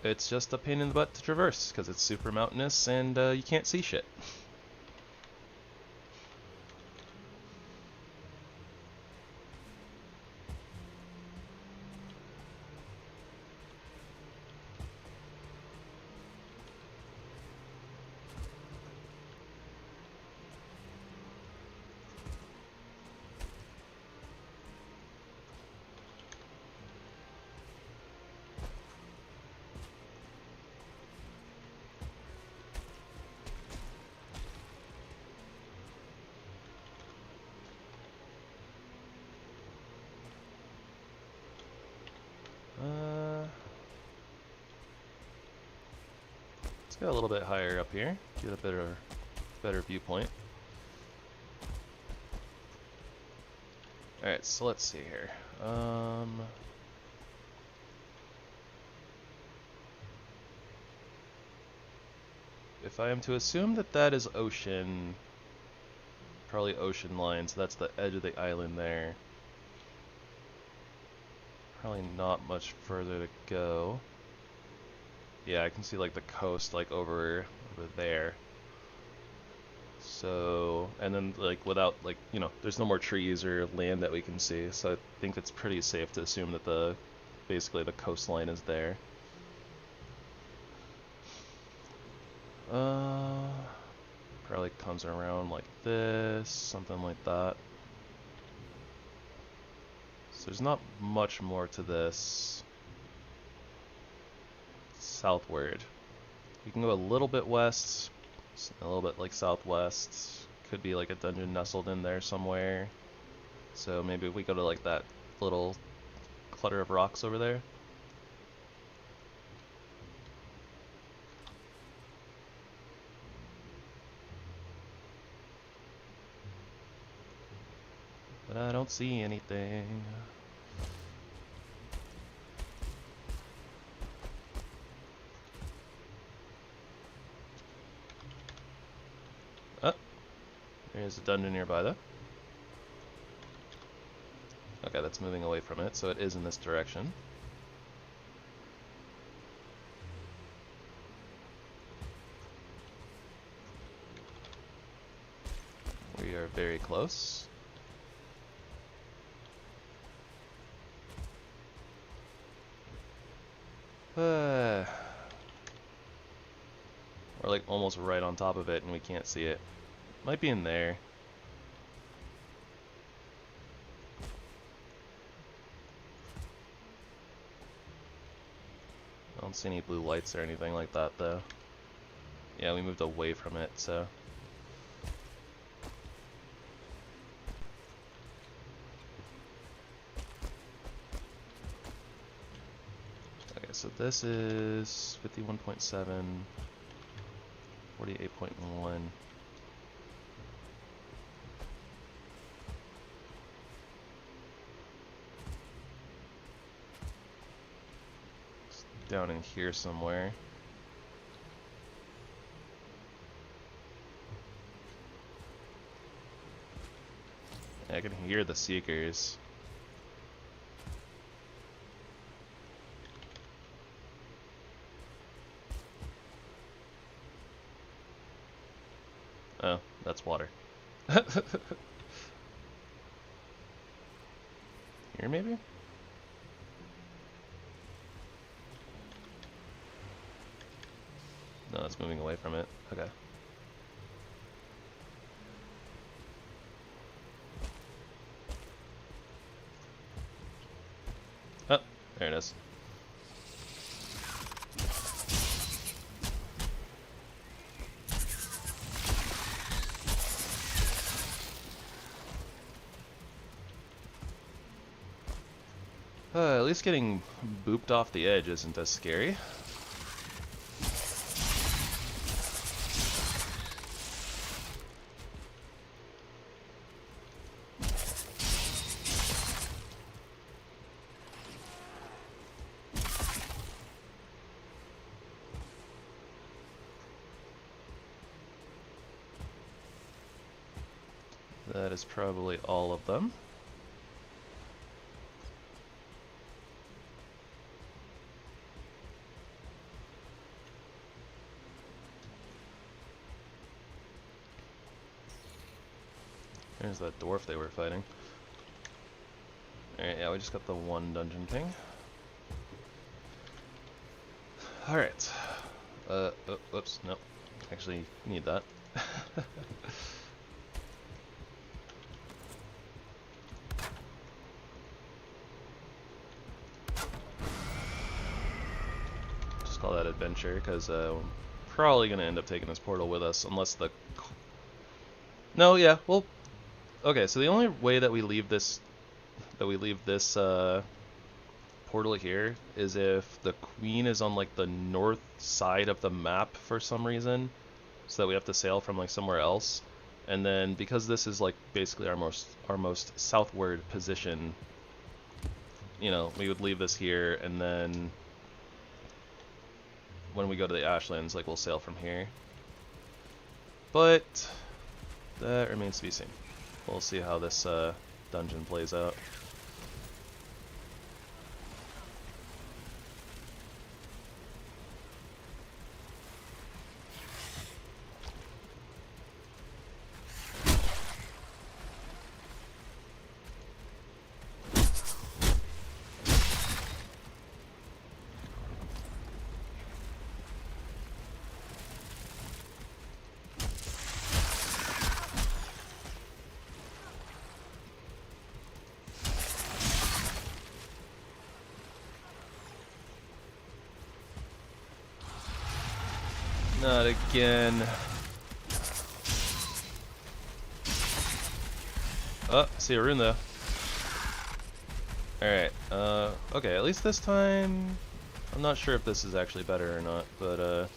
It's just a pain in the butt to traverse, because it's super mountainous and you can't see shit. get a little bit higher up here, get a better viewpoint. Alright, so let's see here. If I am to assume that that is ocean, probably ocean line, so that's the edge of the island there. Probably not much further to go. Yeah, I can see like the coast like over there. So, and then like without like, you know, there's no more trees or land that we can see. So I think it's pretty safe to assume that basically the coastline is there. Probably comes around like this, something like that. So there's not much more to this southward. We can go a little bit west, a little bit like southwest. Could be like a dungeon nestled in there somewhere. So maybe we go to like that little clutter of rocks over there. But I don't see anything. Oh, there's a dungeon nearby though. Okay, that's moving away from it, so it is in this direction. We are very close. We're like almost right on top of it and we can't see it. Might be in there. I don't see any blue lights or anything like that though. Yeah, we moved away from it, so. Okay, so this is 51.7, 48.1. Down in here somewhere. I can hear the seekers. Oh, that's water. Here maybe? No, it's moving away from it. Okay. Oh, there it is. At least getting booped off the edge isn't as scary. That is probably all of them. There's that dwarf they were fighting. Alright, yeah, we just got the one dungeon king. Alright. Whoops, nope. Actually, need that. Just call that adventure, because we're probably going to end up taking this portal with us, unless the... No, yeah, well... Okay, so the only way that we leave this portal here is if the queen is on like the north side of the map for some reason, so that we have to sail from like somewhere else. And then because this is like basically our most southward position, you know, we would leave this here, and then when we go to the Ashlands, like we'll sail from here. But that remains to be seen. We'll see how this dungeon plays out. Not again. Oh, see a rune though. Alright, okay, at least this time, I'm not sure if this is actually better or not, but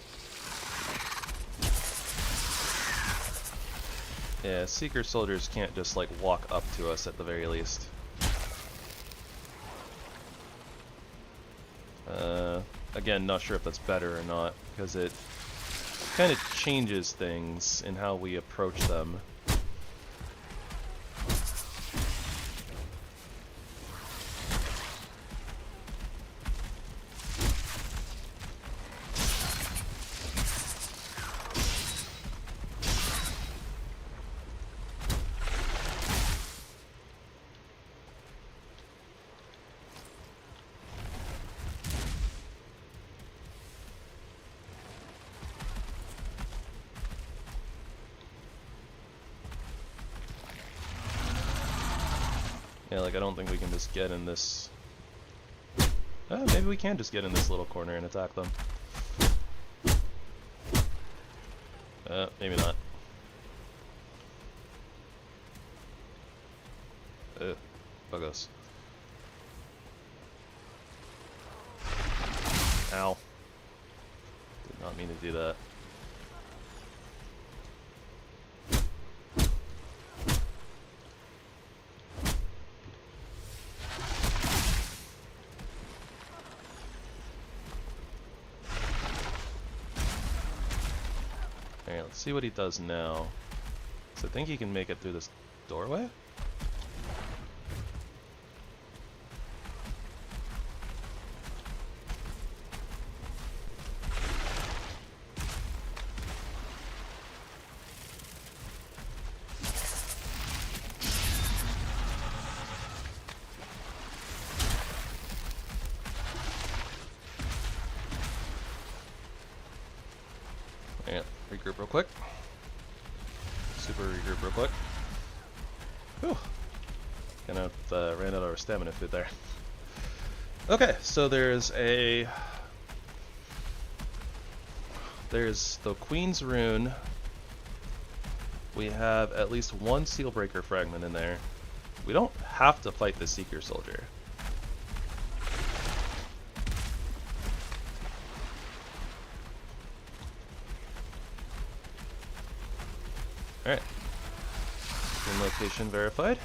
yeah, Seeker soldiers can't just like walk up to us at the very least. Again, not sure if that's better or not, because it kind of changes things in how we approach them. Yeah, like I don't think we can just get in this... maybe we can just get in this little corner and attack them. Maybe not. Buggos. Ow. Did not mean to do that. Alright, let's see what he does now. So I think he can make it through this doorway? Alright, regroup real quick. Super regroup real quick. Whew. Kind of ran out of our stamina food there. Okay, so there's the Queen's Rune. We have at least one Sealbreaker fragment in there. We don't have to fight the Seeker Soldier. Alright. Queen location verified.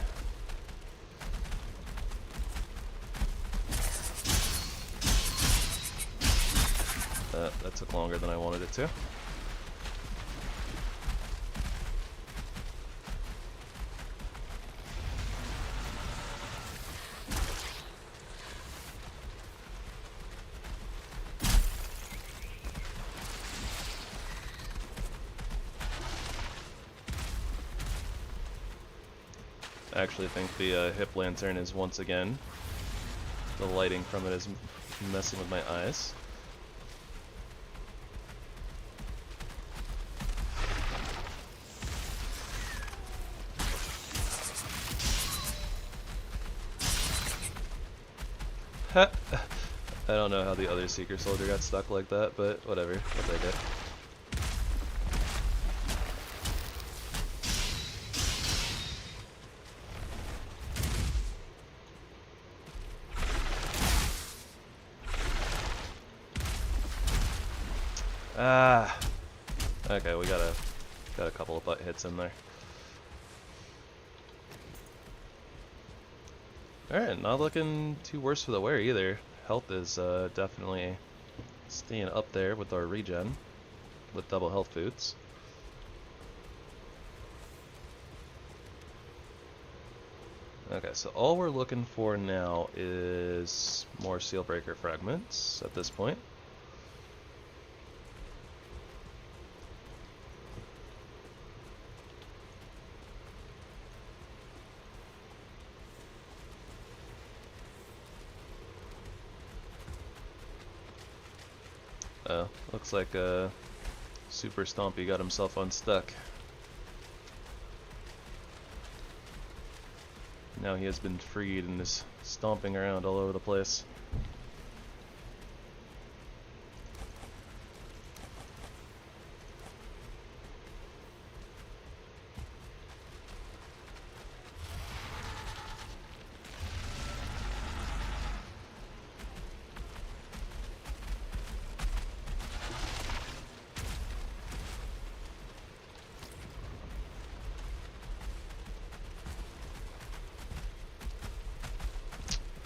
That took longer than I wanted it to. I actually think the HipLantern is once again, the lighting from it is messing with my eyes. I don't know how the other Seeker Soldier got stuck like that, but whatever, I'll take it. Ah. Okay, we got a couple of butt hits in there. Alright, not looking too worse for the wear either. Health is definitely staying up there with our regen, with double health boots. Okay, so all we're looking for now is more Sealbreaker fragments at this point. Oh, looks like Super Stompy got himself unstuck. Now he has been freed and is stomping around all over the place.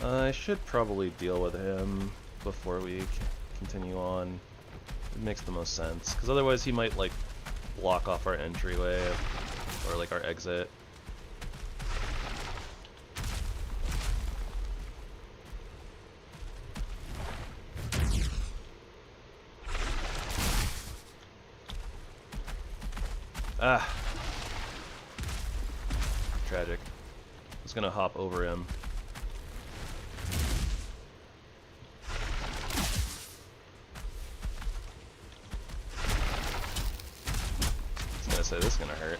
I should probably deal with him before we continue on. It makes the most sense, because otherwise he might like block off our entryway or like our exit. Ah, tragic. I was gonna hop over him. So this is gonna hurt.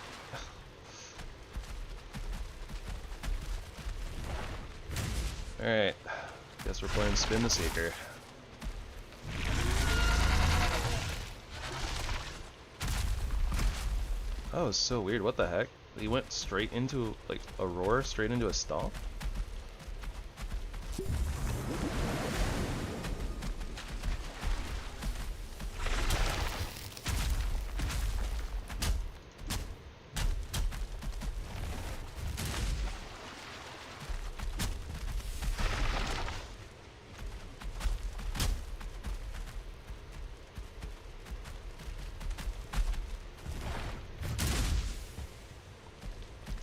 Alright, guess we're playing Spin the Seeker. Oh, it's so weird, what the heck? He went straight into, like, a roar, straight into a stomp?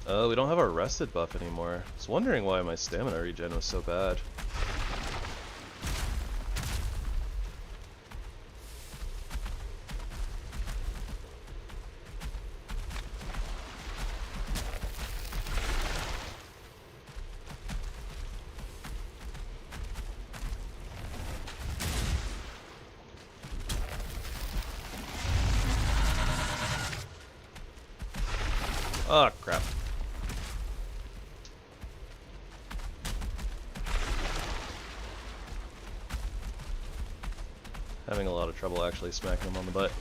Oh, we don't have our rested buff anymore. I was wondering why my stamina regen was so bad. Oh, crap. Having a lot of trouble actually smacking him on the butt.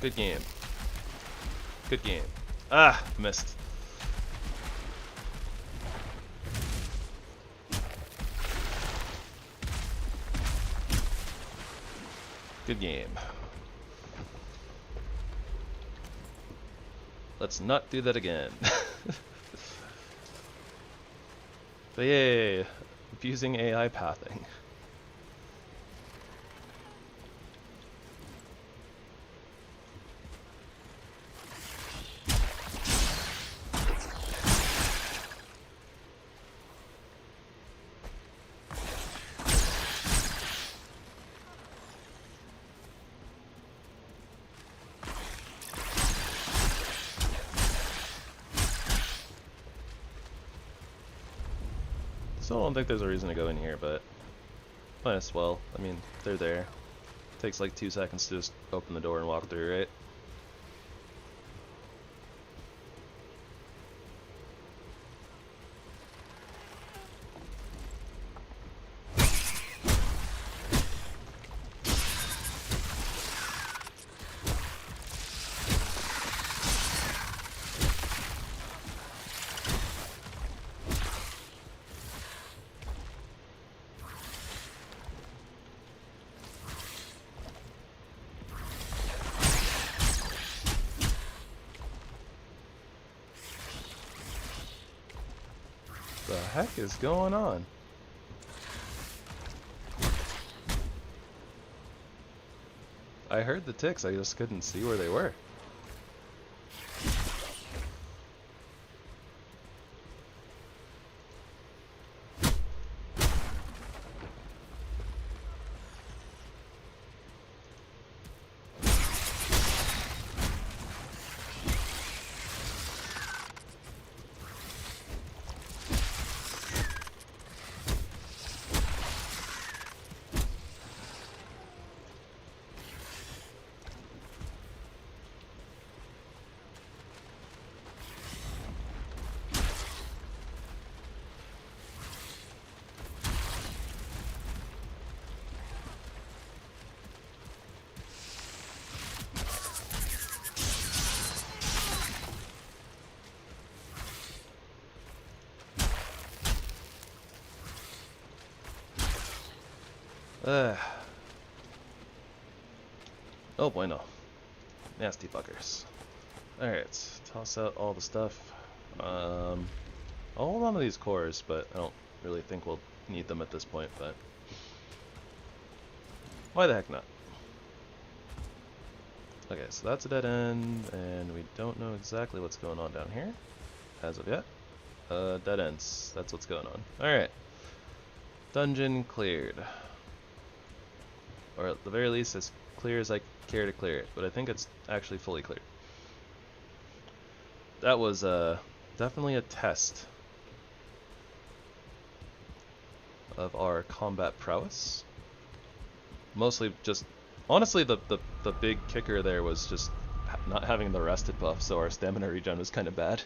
Good game. Good game. Ah, missed. Good game. Let's not do that again. But yay, abusing AI pathing. Still don't think there's a reason to go in here, but might as well. I mean, they're there. Takes like 2 seconds to just open the door and walk through, right? The heck is going on? I heard the ticks, I just couldn't see where they were. Oh bueno. Nasty fuckers. Alright, toss out all the stuff. I'll hold on to these cores, but I don't really think we'll need them at this point, but why the heck not? Okay, so that's a dead end, and we don't know exactly what's going on down here, as of yet. Dead ends, that's what's going on. Alright. Dungeon cleared. Or at the very least, as clear as I care to clear it, but I think it's actually fully cleared. That was definitely a test of our combat prowess. Mostly just, honestly, the big kicker there was just not having the rested buff, so our stamina regen was kind of bad.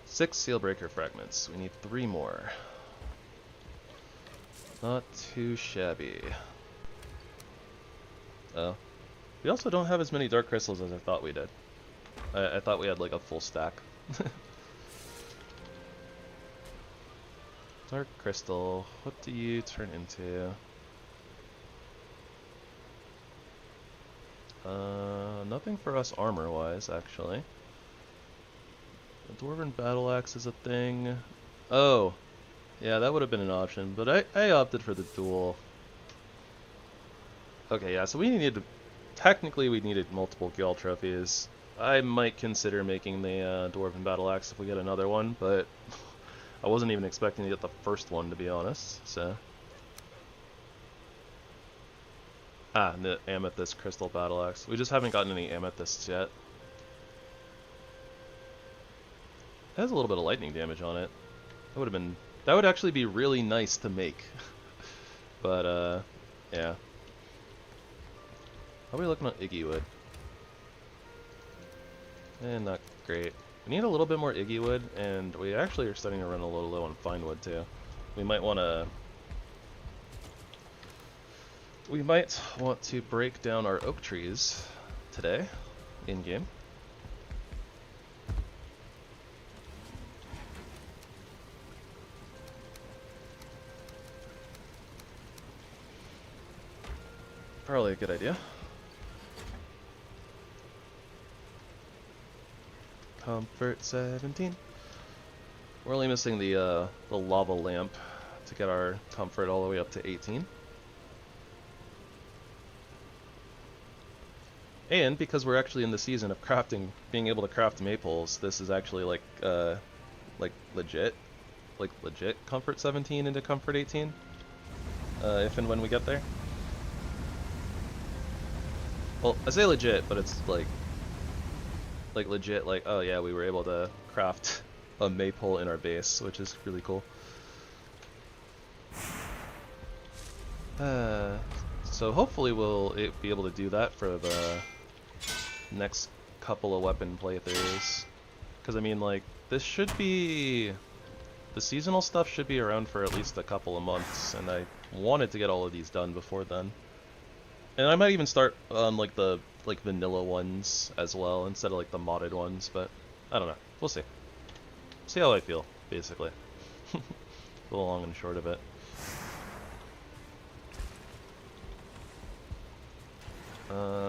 Six Sealbreaker fragments. We need 3 more. Not too shabby. Oh. We also don't have as many dark crystals as I thought we did. I thought we had like a full stack. Dark crystal. What do you turn into? Nothing for us armor-wise, actually. The Dwarven Battle Axe is a thing. Oh, yeah, that would have been an option, but I opted for the dual. Okay, yeah, so we needed, technically we needed multiple guild trophies. I might consider making the Dwarven Battle Axe if we get another one, but I wasn't even expecting to get the first one, to be honest, so. Ah, the Amethyst Crystal Battle Axe. We just haven't gotten any Amethysts yet. It has a little bit of lightning damage on it. That would actually be really nice to make. But yeah. How are we looking on Iggy Wood? Not great. We need a little bit more Iggy Wood, and we actually are starting to run a little low on Fine Wood too. We might want to break down our oak trees today in game. Probably a good idea. Comfort 17. We're only missing the lava lamp to get our comfort all the way up to 18. And because we're actually in the season of crafting, being able to craft maples, this is actually like legit comfort 17 into comfort 18. If and when we get there. Well, I say legit, but it's like legit, like, oh yeah, we were able to craft a maypole in our base, which is really cool. So hopefully we'll be able to do that for the next couple of weapon playthroughs. Because I mean, like, this should be... The seasonal stuff should be around for at least a couple of months, and I wanted to get all of these done before then. And I might even start on like the vanilla ones as well, instead of like the modded ones, but I don't know. We'll see. See how I feel, basically. The long and short of it.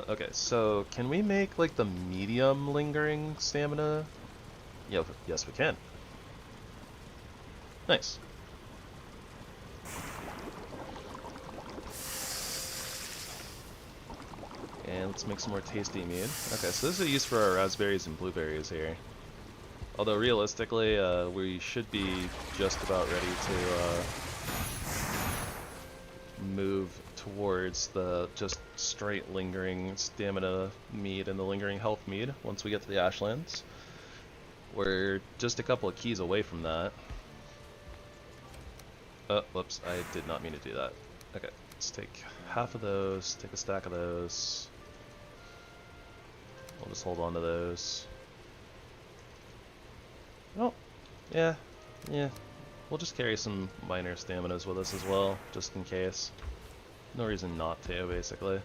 Okay, so can we make like the medium lingering stamina? Yeah, yes we can. Nice. And let's make some more tasty mead. Okay, so this is a use for our raspberries and blueberries here. Although realistically, we should be just about ready to move towards the just straight lingering stamina mead and the lingering health mead once we get to the Ashlands. We're just a couple of keys away from that. Oh, whoops, I did not mean to do that. Okay, let's take half of those, take a stack of those. We'll just hold on to those. Oh, yeah. We'll just carry some minor staminas with us as well, just in case. No reason not to, basically.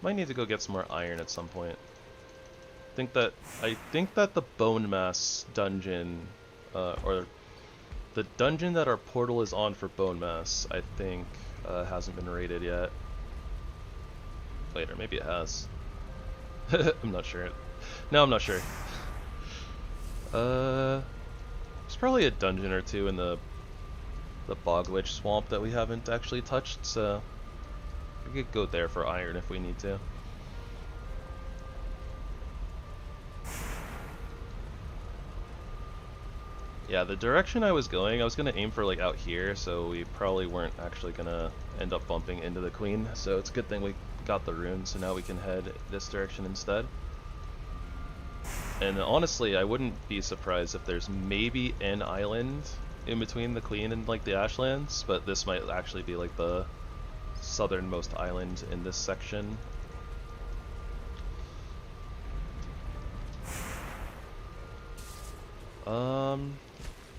Might need to go get some more iron at some point. I think that the Bone Mass dungeon, or the dungeon that our portal is on for Bone Mass, I think, hasn't been raided yet. Wait, or maybe it has. I'm not sure. No, I'm not sure. There's probably a dungeon or two in the Bogwitch swamp that we haven't actually touched, so we could go there for iron if we need to. Yeah, the direction I was going to aim for like out here, so we probably weren't actually gonna end up bumping into the queen, so it's a good thing we got the rune, so now we can head this direction instead. And honestly, I wouldn't be surprised if there's maybe an island in between the queen and like the Ashlands, but this might actually be like the southernmost island in this section.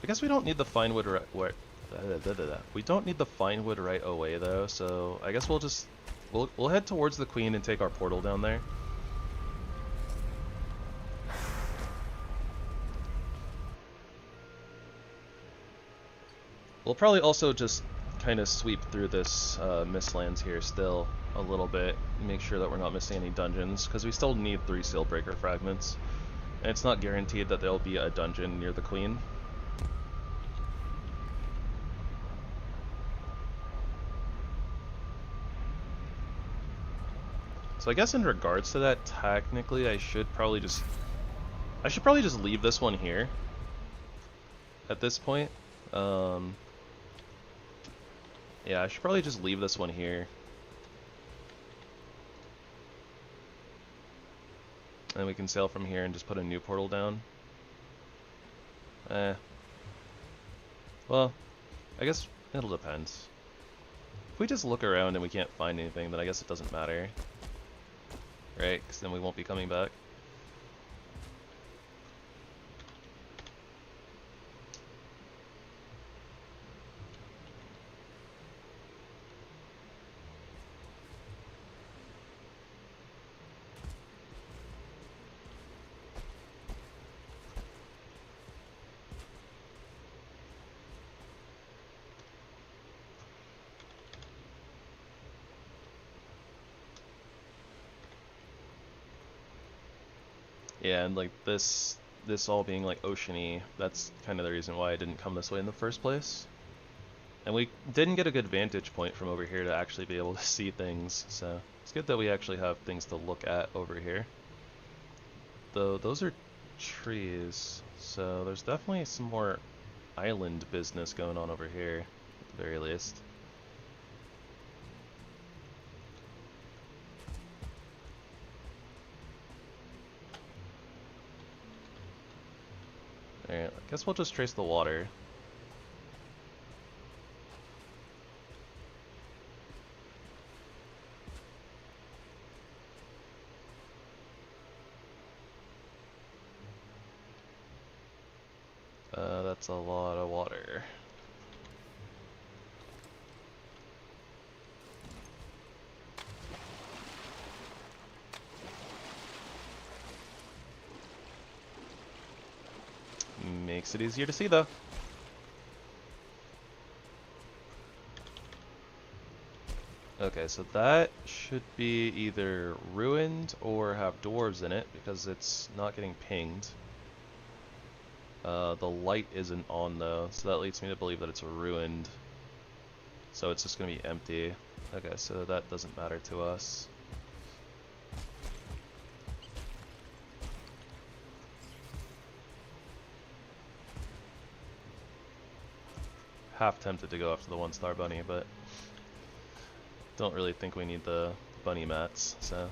I guess we don't need the fine wood we don't need the fine wood right away though, so I guess we'll head towards the queen and take our portal down there. We'll probably also just kind of sweep through this Mistlands here still a little bit, make sure that we're not missing any dungeons, because we still need 3 Sealbreaker fragments. And it's not guaranteed that there'll be a dungeon near the queen. So I guess in regards to that, technically I should probably just leave this one here at this point. Yeah, I should probably just leave this one here. And we can sail from here and just put a new portal down. Well, I guess it'll depend. If we just look around and we can't find anything, then I guess it doesn't matter. Right? Because then we won't be coming back. Yeah, and like this all being like oceany, that's kind of the reason why I didn't come this way in the first place. And we didn't get a good vantage point from over here to actually be able to see things, so it's good that we actually have things to look at over here. Though those are trees, so there's definitely some more island business going on over here, at the very least. Alright, I guess we'll just trace the water. That's a lot of water. Makes it easier to see though. Okay, so that should be either ruined or have dwarves in it because it's not getting pinged. The light isn't on though, so that leads me to believe that it's ruined. So it's just going to be empty. Okay, so that doesn't matter to us. Half tempted to go after the 1-star bunny, but don't really think we need the bunny mats, so.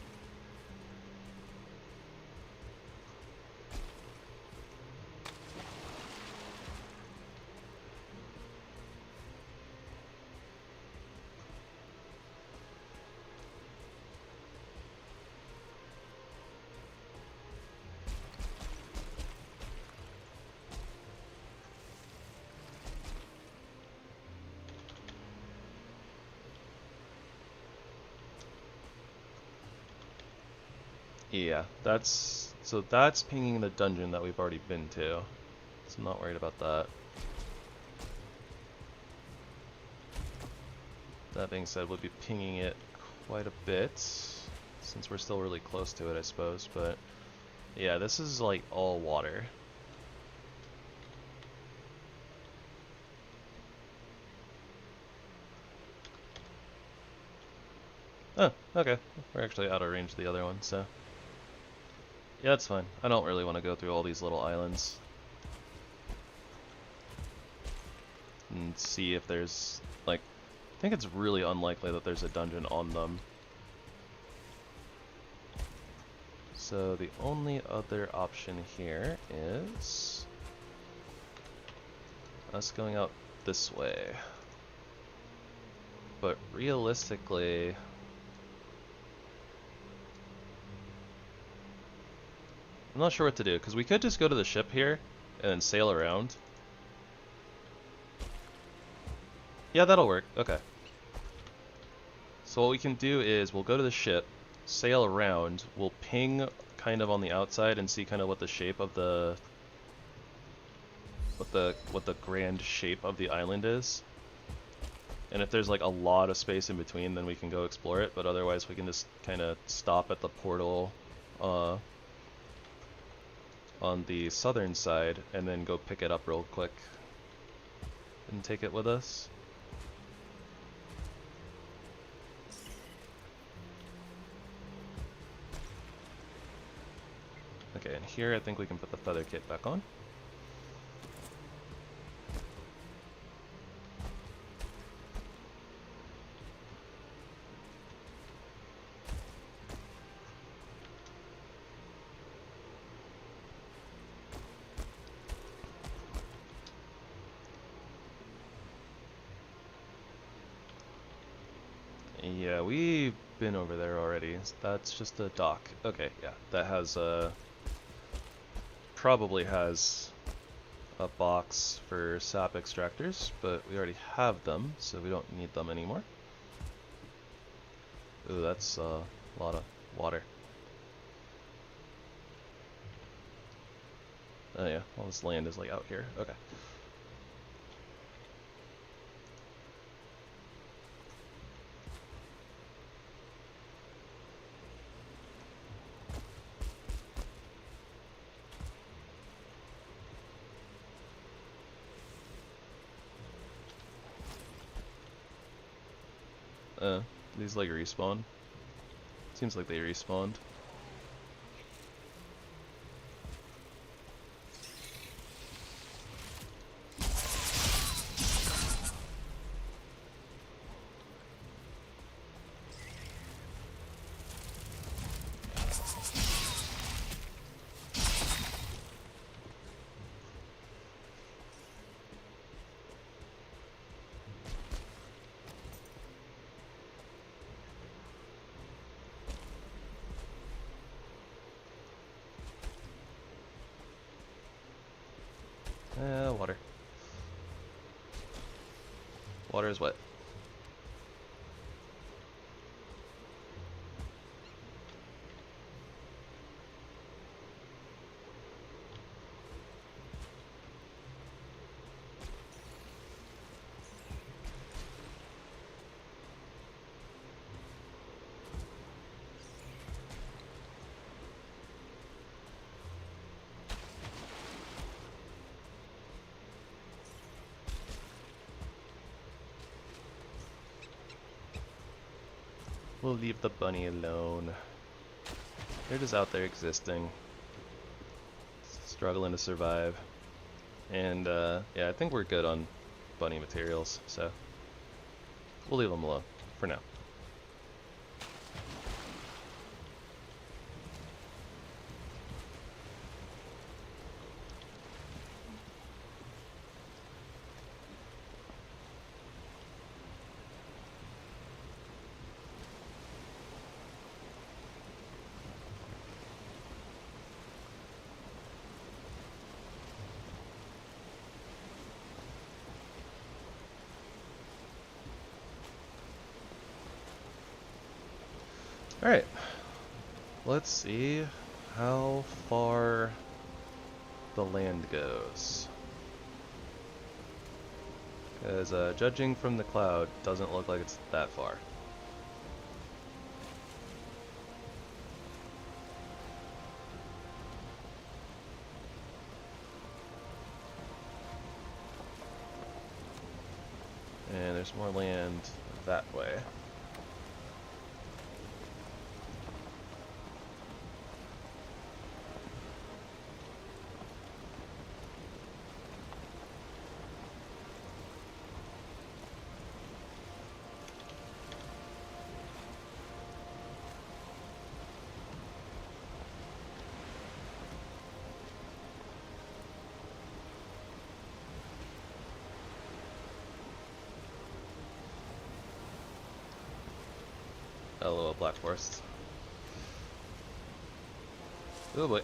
Yeah, that's pinging the dungeon that we've already been to, so I'm not worried about that. That being said, we'll be pinging it quite a bit, since we're still really close to it, I suppose, but yeah, this is like all water. Oh, okay, we're actually out of range of the other one, so. Yeah, that's fine. I don't really want to go through all these little islands. And see if there's, like, I think it's really unlikely that there's a dungeon on them. So the only other option here is us going out this way. But realistically, I'm not sure what to do, because we could just go to the ship here and then sail around. Yeah, that'll work. Okay. So what we can do is we'll go to the ship, sail around, we'll ping kind of on the outside and see kind of what the shape of the what the grand shape of the island is. And if there's like a lot of space in between, then we can go explore it, but otherwise we can just kind of stop at the portal on the southern side and then go pick it up real quick and take it with us. Okay, and here I think we can put the feather kit back on. Yeah, we've been over there already. That's just a dock. Okay, yeah, that has probably has a box for sap extractors, but we already have them, so we don't need them anymore. Ooh, that's a lot of water. Oh yeah, all this land is like out here. Okay. These like respawn. Seems like they respawned. Water. Water is wet. We'll leave the bunny alone. They're just out there existing, struggling to survive. And yeah, I think we're good on bunny materials, so we'll leave them alone for now. Alright, let's see how far the land goes. Because judging from the cloud, doesn't look like it's that far. And there's more land that way. LOL Black Forest. Oh boy.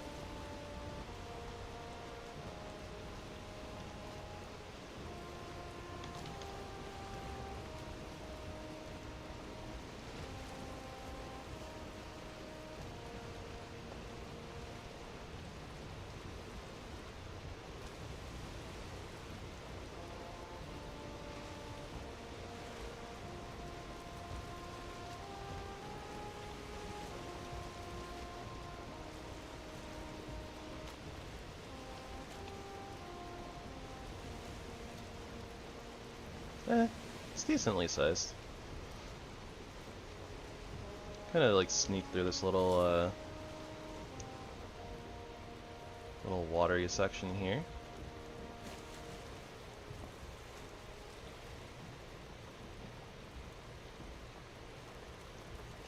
It's decently sized. Kind of like sneak through this little little watery section here.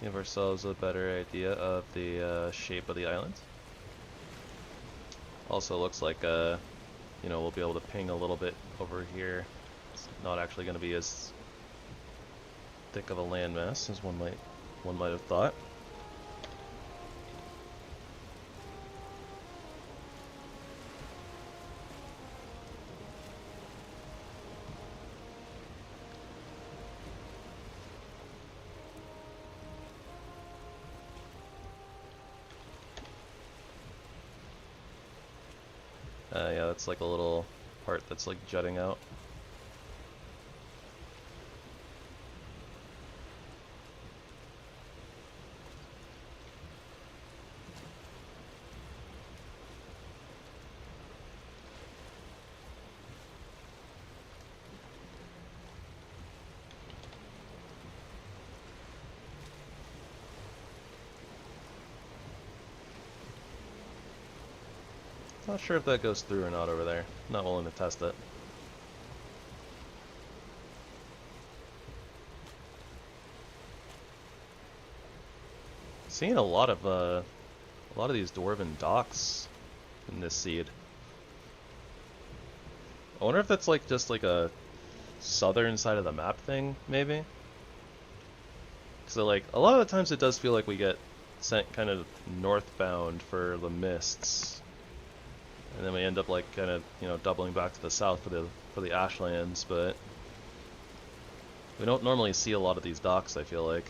Give ourselves a better idea of the shape of the island. Also looks like you know, we'll be able to ping a little bit over here. It's not actually going to be as thick of a landmass as one might have thought. Yeah, that's like a little part that's like jutting out. Not sure if that goes through or not over there. Not willing to test it. Seeing a lot of these dwarven docks in this seed. I wonder if that's like just like a southern side of the map thing, maybe. So like a lot of the times it does feel like we get sent kind of northbound for the mists. and then we end up like kind of, you know, doubling back to the south for the Ashlands, but we don't normally see a lot of these docks, I feel like.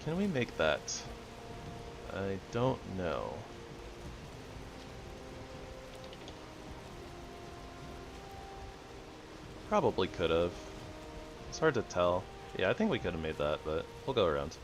Can we make that? I don't know. Probably could have. It's hard to tell. Yeah, I think we could have made that, but we'll go around.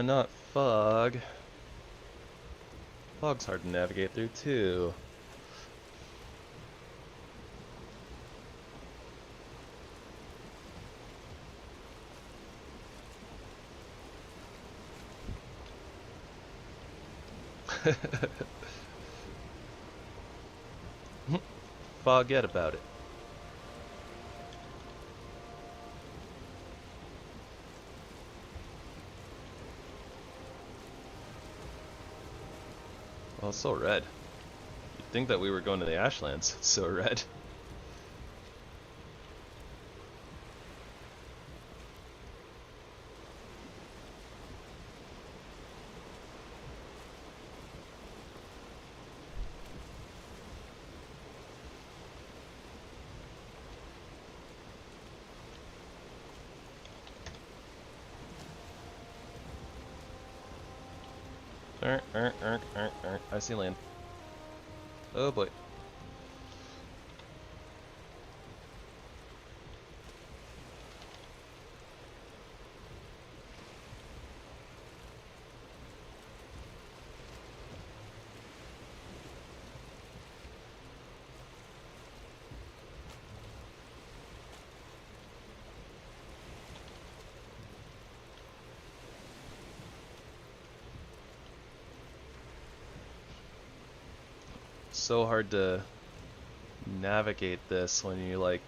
Not fog. Fog's hard to navigate through too. Forget about it. Oh, it's so red. You'd think that we were going to the Ashlands. It's so red. I see land. Oh boy. So hard to navigate this when you like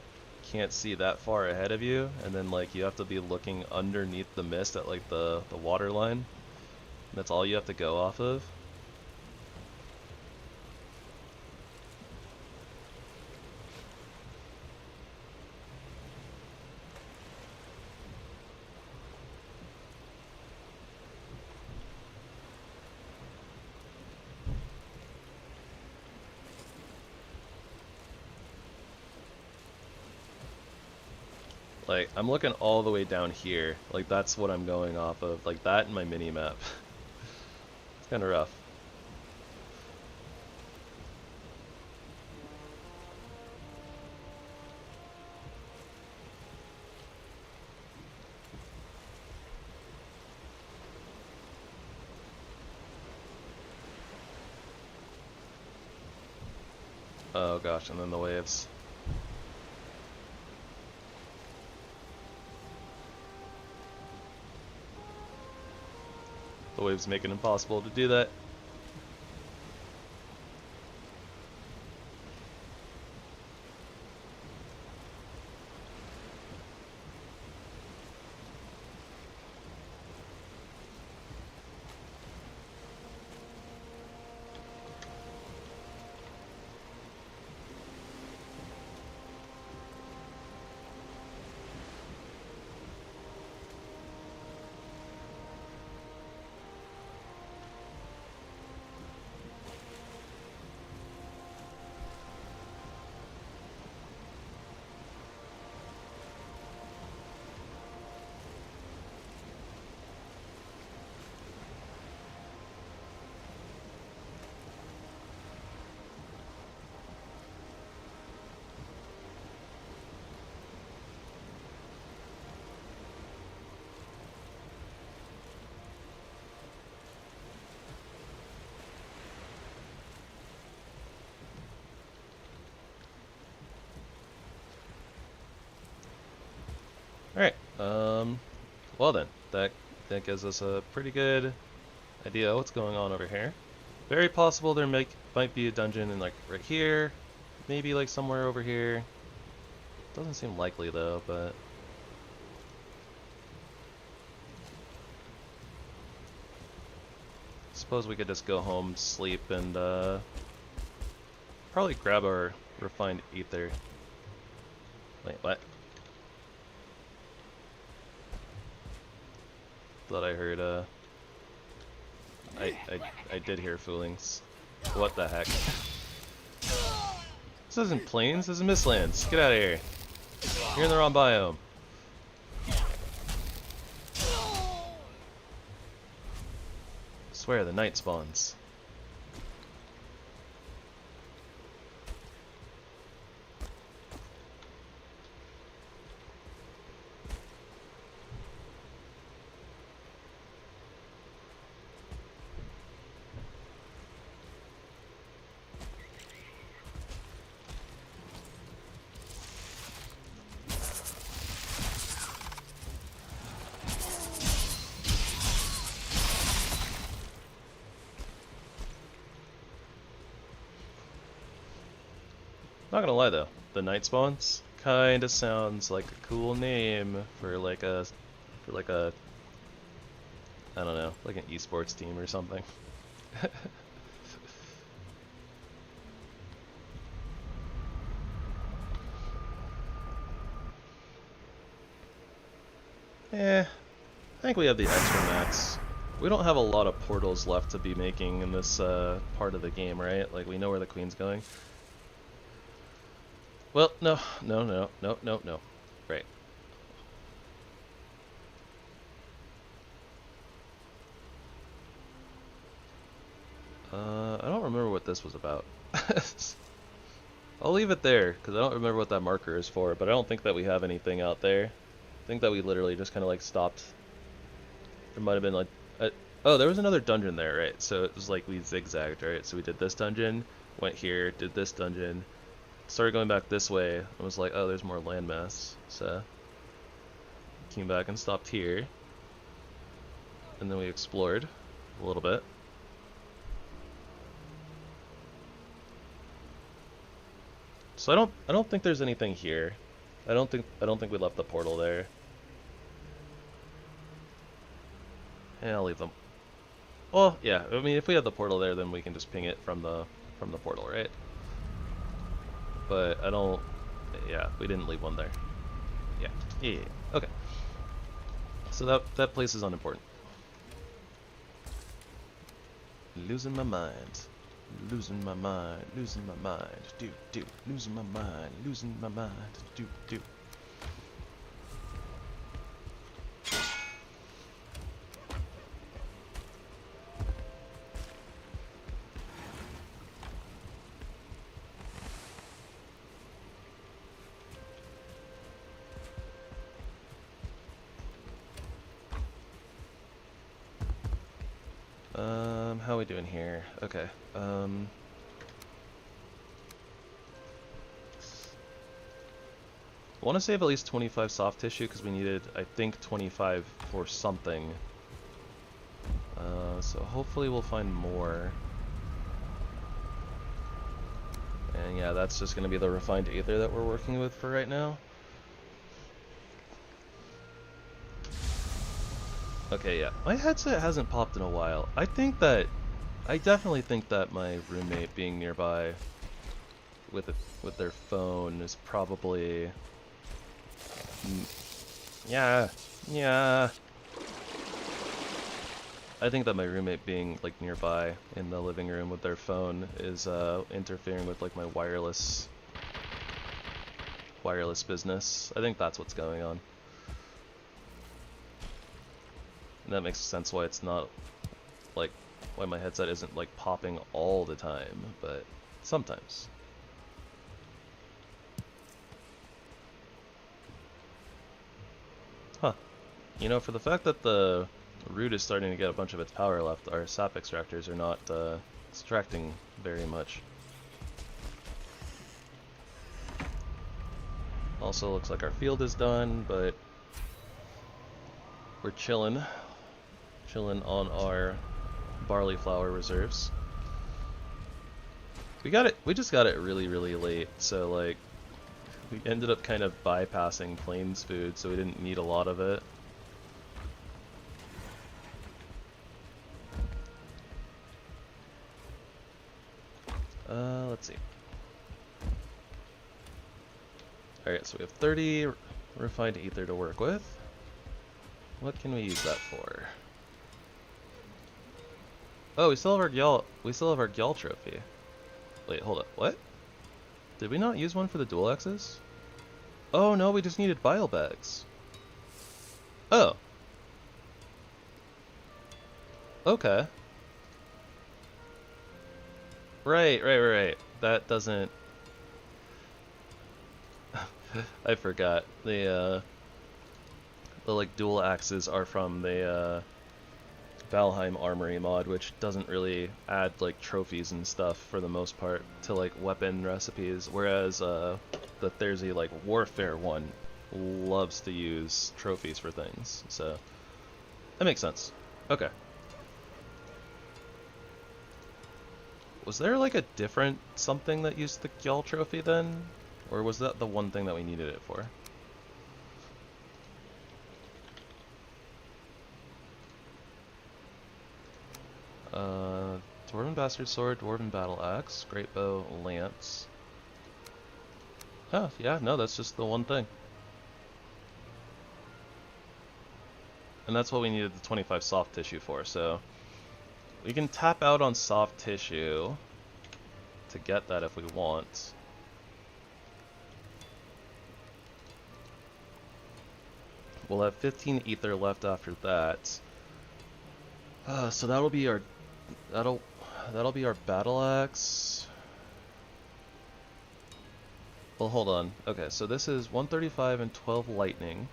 can't see that far ahead of you, and then like you have to be looking underneath the mist at like the water line. That's all you have to go off of. Like, I'm looking all the way down here. Like, that's what I'm going off of. Like, that and my mini-map. It's kind of rough. Oh gosh, and then the waves. The waves make it impossible to do that. Well then, that gives us a pretty good idea of what's going on over here. Very possible there might be a dungeon in like right here, maybe like somewhere over here. Doesn't seem likely though, but suppose we could just go home, sleep, and probably grab our refined ether. Wait, what? Thought I heard I did hear foolings. What the heck? This isn't plains, this is Mistlands. Get out of here. You're in the wrong biome. I swear the night spawns. Not gonna lie though, the night spawns kinda sounds like a cool name for like a I don't know, like an esports team or something. I think we have the extra mats. We don't have a lot of portals left to be making in this part of the game, right? Like we know where the queen's going. Well, no. Right. I don't remember what this was about. I'll leave it there, because I don't remember what that marker is for, but I don't think that we have anything out there. I think that we literally just kind of like stopped. There might have been like... oh, there was another dungeon there, right? So it was like we zigzagged, right? So we did this dungeon, went here, did this dungeon, started going back this way, and was like, oh, there's more landmass. So came back and stopped here, and then we explored a little bit. So I don't think there's anything here. I don't think we left the portal there. Yeah, I'll leave them. Well, yeah. I mean, if we have the portal there, then we can just ping it from the portal, right? But I don't. Yeah, we didn't leave one there. Yeah. Okay. So that place is unimportant. Losing my mind. Losing my mind. Losing my mind. Do. Losing my mind. Losing my mind. Do. How are we doing here? Okay. I want to save at least 25 soft tissue because we needed, I think, 25 for something. So hopefully we'll find more. And yeah, that's just going to be the refined ether that we're working with for right now. Okay, yeah. My headset hasn't popped in a while. I definitely think that my roommate being nearby with their phone is probably... Yeah. I think that my roommate being like nearby in the living room with their phone is interfering with like my wireless business. I think that's what's going on. And that makes sense why it's not like why my headset isn't like popping all the time, but sometimes. Huh. You know, for the fact that the root is starting to get a bunch of its power left, our sap extractors are not extracting very much. Also looks like our field is done, but We're chilling on our barley flour reserves. We just got it really, really late, so like we ended up kind of bypassing plains food, so we didn't need a lot of it. Let's see. Alright, so we have 30 refined ether to work with. What can we use that for? Oh, we still have our Gyal trophy. Wait, hold up. What? Did we not use one for the dual axes? Oh no, we just needed bile bags. Oh. Okay. Right. That doesn't... I forgot. The like dual axes are from the ValheimArmory mod, which doesn't really add like trophies and stuff for the most part to like weapon recipes, whereas the Therzie like warfare one loves to use trophies for things. So that makes sense. Okay. Was there like a different something that used the Gyal trophy then? Or was that the one thing that we needed it for? Dwarven Bastard Sword, Dwarven Battle Axe, Great Bow, Lance. Oh, yeah, no, that's just the one thing. And that's what we needed the 25 soft tissue for, so... We can tap out on soft tissue to get that if we want. We'll have 15 ether left after that. So that'll be our battle axe. Well, hold on. Okay, so this is 135 and 12 lightning.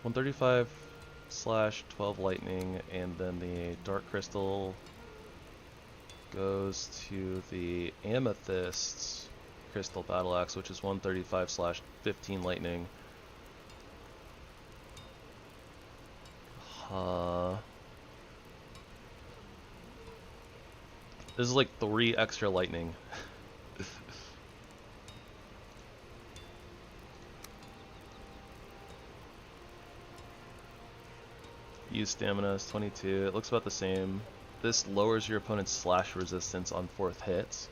135/12 lightning, and then the dark crystal goes to the amethyst crystal battle axe, which is 135/15 lightning. This is like 3 extra lightning. Use stamina is 22. It looks about the same. This lowers your opponent's slash resistance on 4th hits.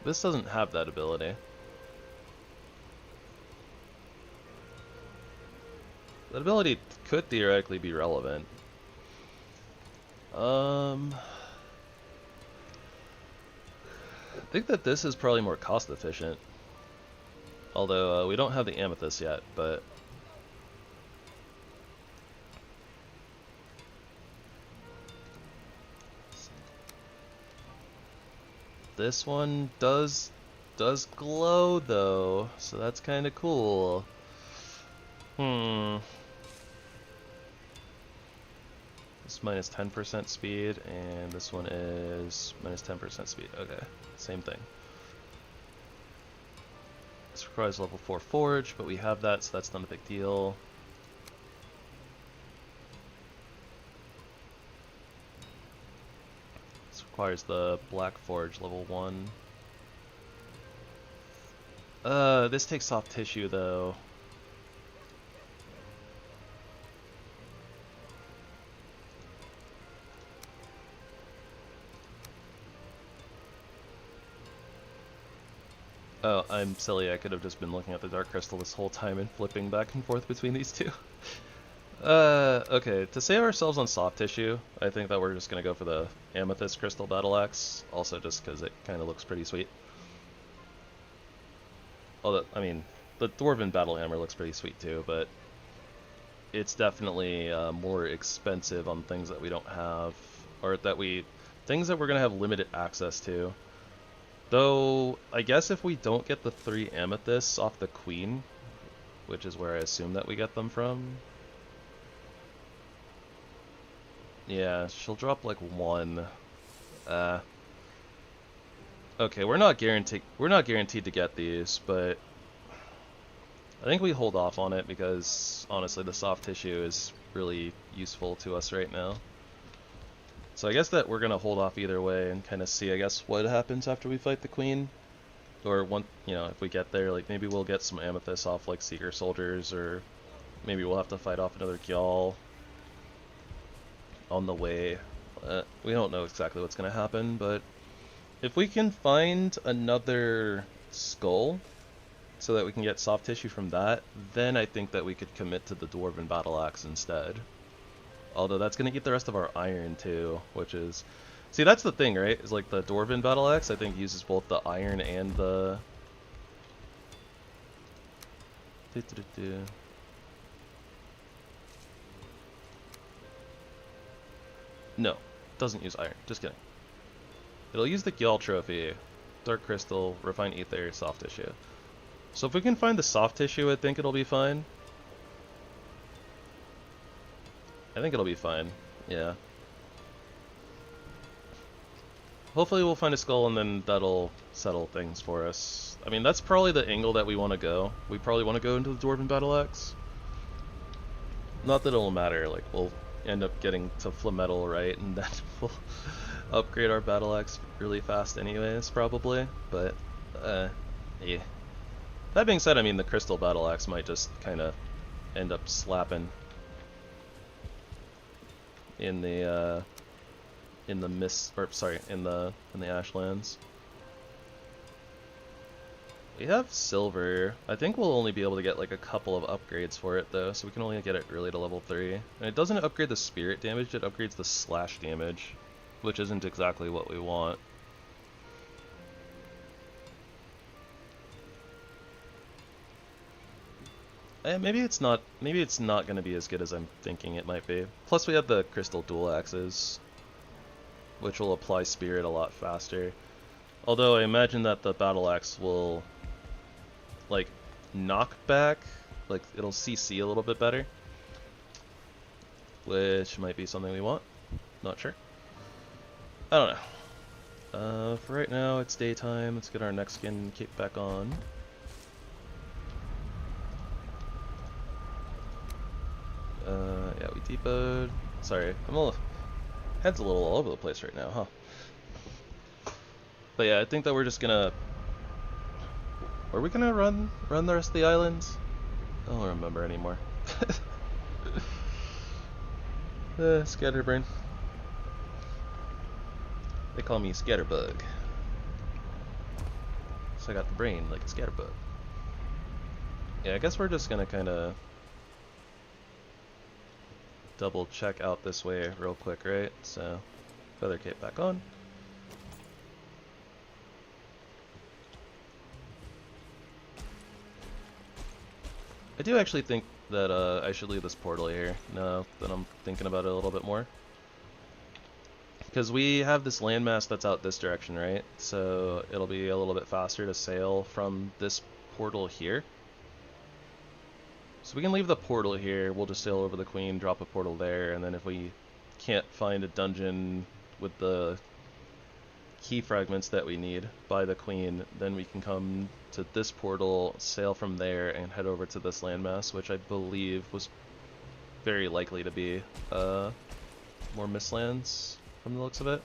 This doesn't have that ability. That ability could theoretically be relevant. I think that this is probably more cost efficient. Although we don't have the amethyst yet, but this one does glow though, so that's kind of cool. This minus 10% speed, and this one is minus 10% speed. Okay, same thing. This requires level 4 forge, but we have that, so that's not a big deal. This requires the black forge, level 1. This takes soft tissue though. Oh, I'm silly. I could have just been looking at the Dark Crystal this whole time and flipping back and forth between these two. Okay, to save ourselves on soft tissue, I think that we're just going to go for the Amethyst Crystal Battle Axe, also just because it kind of looks pretty sweet. Although, I mean, the Dwarven Battle Hammer looks pretty sweet too, but it's definitely more expensive on things that we don't have, or things that we're going to have limited access to. Though, I guess if we don't get the 3 amethysts off the queen, which is where I assume that we get them from. Yeah, she'll drop like 1. Okay, we're not guaranteed to get these, but I think we hold off on it because honestly the soft tissue is really useful to us right now. So I guess that we're gonna hold off either way and kind of see, I guess, what happens after we fight the queen. Or one, you know, if we get there, like maybe we'll get some amethyst off like Seeker Soldiers, or maybe we'll have to fight off another Gyal on the way. We don't know exactly what's gonna happen, but if we can find another skull so that we can get soft tissue from that, then I think that we could commit to the Dwarven Battle Axe instead. Although that's going to eat the rest of our iron too, which is... See, that's the thing, right? Is like the Dwarven Battle Axe, I think, uses both the iron and the... No, doesn't use iron. Just kidding. It'll use the Gyal Trophy, Dark Crystal, Refined Ether, Soft Tissue. So if we can find the soft tissue, I think it'll be fine. I think it'll be fine, yeah. Hopefully we'll find a skull and then that'll settle things for us. I mean, that's probably the angle that we want to go. We probably want to go into the Dwarven Battle Axe. Not that it'll matter, like, we'll end up getting to Flametal, right? And then we'll upgrade our Battle Axe really fast anyways, probably. But, yeah. That being said, I mean, the Crystal Battle Axe might just kind of end up slapping in the Ashlands. We have silver. I think we'll only be able to get like a couple of upgrades for it though, so we can only get it really to level 3. And it doesn't upgrade the spirit damage, it upgrades the slash damage, which isn't exactly what we want. Maybe it's not going to be as good as I'm thinking it might be. Plus we have the crystal dual axes, which will apply spirit a lot faster. Although I imagine that the battle axe will like knock back, like it'll CC a little bit better, which might be something we want. Not sure. I don't know. For right now it's daytime. Let's get our next skin cape back on. Yeah, we depoted. Sorry, head's a little all over the place right now, huh? But yeah, I think that we're just gonna... Are we gonna run the rest of the islands? I don't remember anymore. Scatterbrain. They call me Scatterbug. So I got the brain like a scatterbug. Yeah, I guess we're just gonna kinda double check out this way real quick, right? So, feather cape back on. I do actually think that I should leave this portal here, now that I'm thinking about it a little bit more. Because we have this landmass that's out this direction, right? So it'll be a little bit faster to sail from this portal here. So we can leave the portal here, we'll just sail over the Queen, drop a portal there, and then if we can't find a dungeon with the key fragments that we need by the Queen, then we can come to this portal, sail from there, and head over to this landmass, which I believe was very likely to be more Mistlands from the looks of it.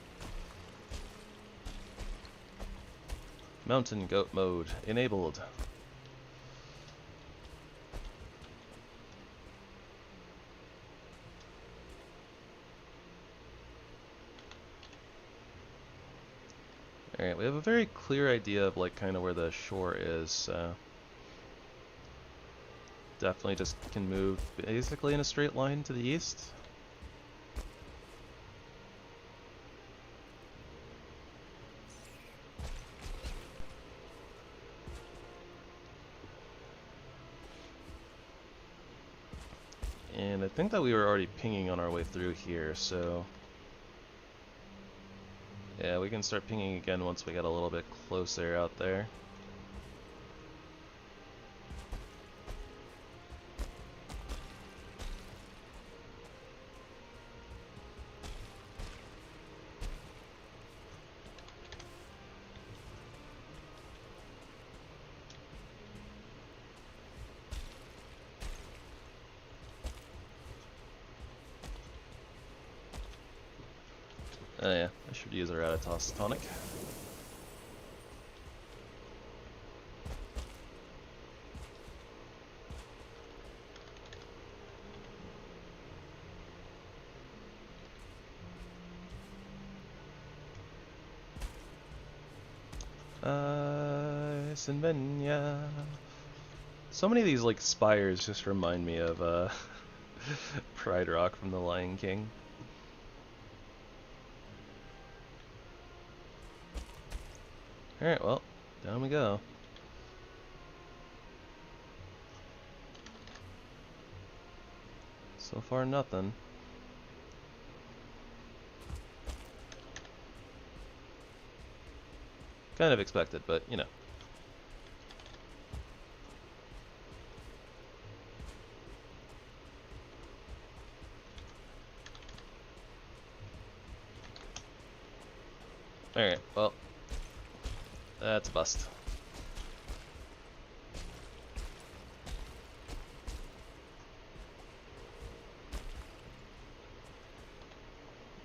Mountain goat mode enabled. Alright, we have a very clear idea of like kind of where the shore is, so definitely just can move basically in a straight line to the east. And I think that we were already pinging on our way through here, so yeah, we can start pinging again once we get a little bit closer out there. Oh yeah, I should use a Ratatoss tonic. Sinvenya. So many of these like spires just remind me of Pride Rock from The Lion King. Alright, well, down we go. So far, nothing. Kind of expected, but you know. Alright, well, that's a bust.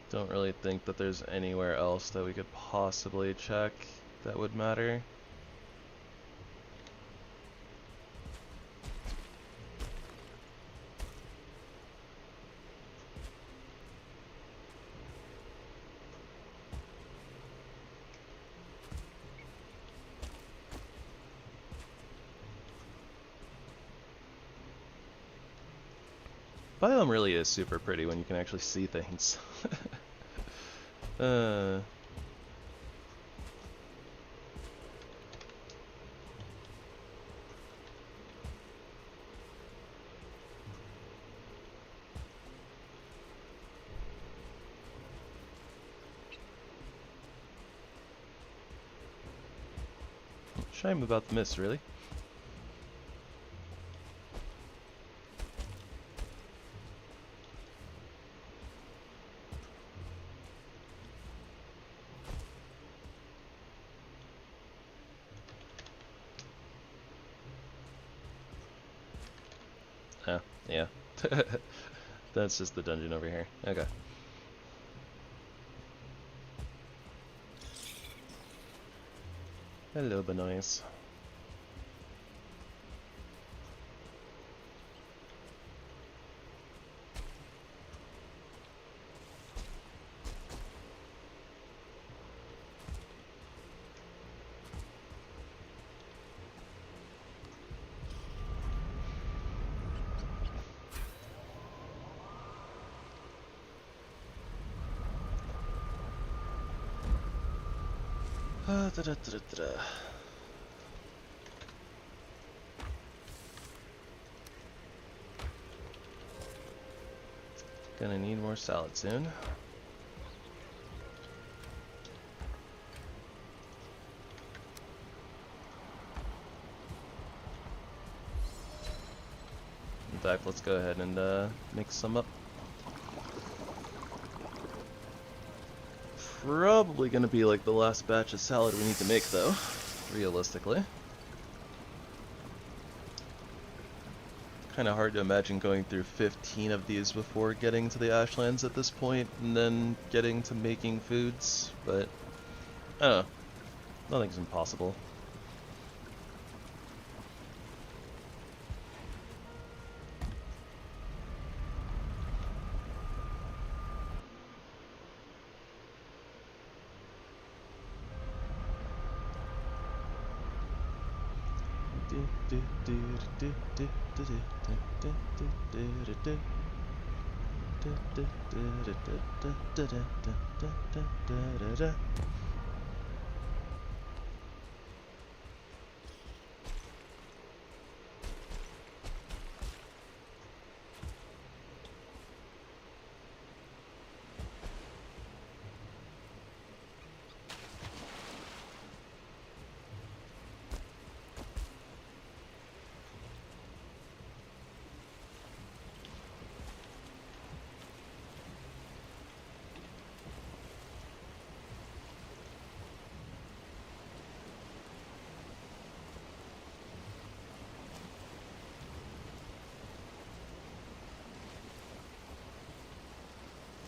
Don't really think that there's anywhere else that we could possibly check that would matter. Biome really is super pretty when you can actually see things. Shame about the miss, really. Oh, yeah. That's just the dungeon over here. Okay. Hello, Benoist. Gonna need more salad soon. In fact, let's go ahead and mix some up. Probably gonna be like the last batch of salad we need to make though, realistically. Kinda hard to imagine going through 15 of these before getting to the Ashlands at this point, and then getting to making foods, but I don't know. Nothing's impossible.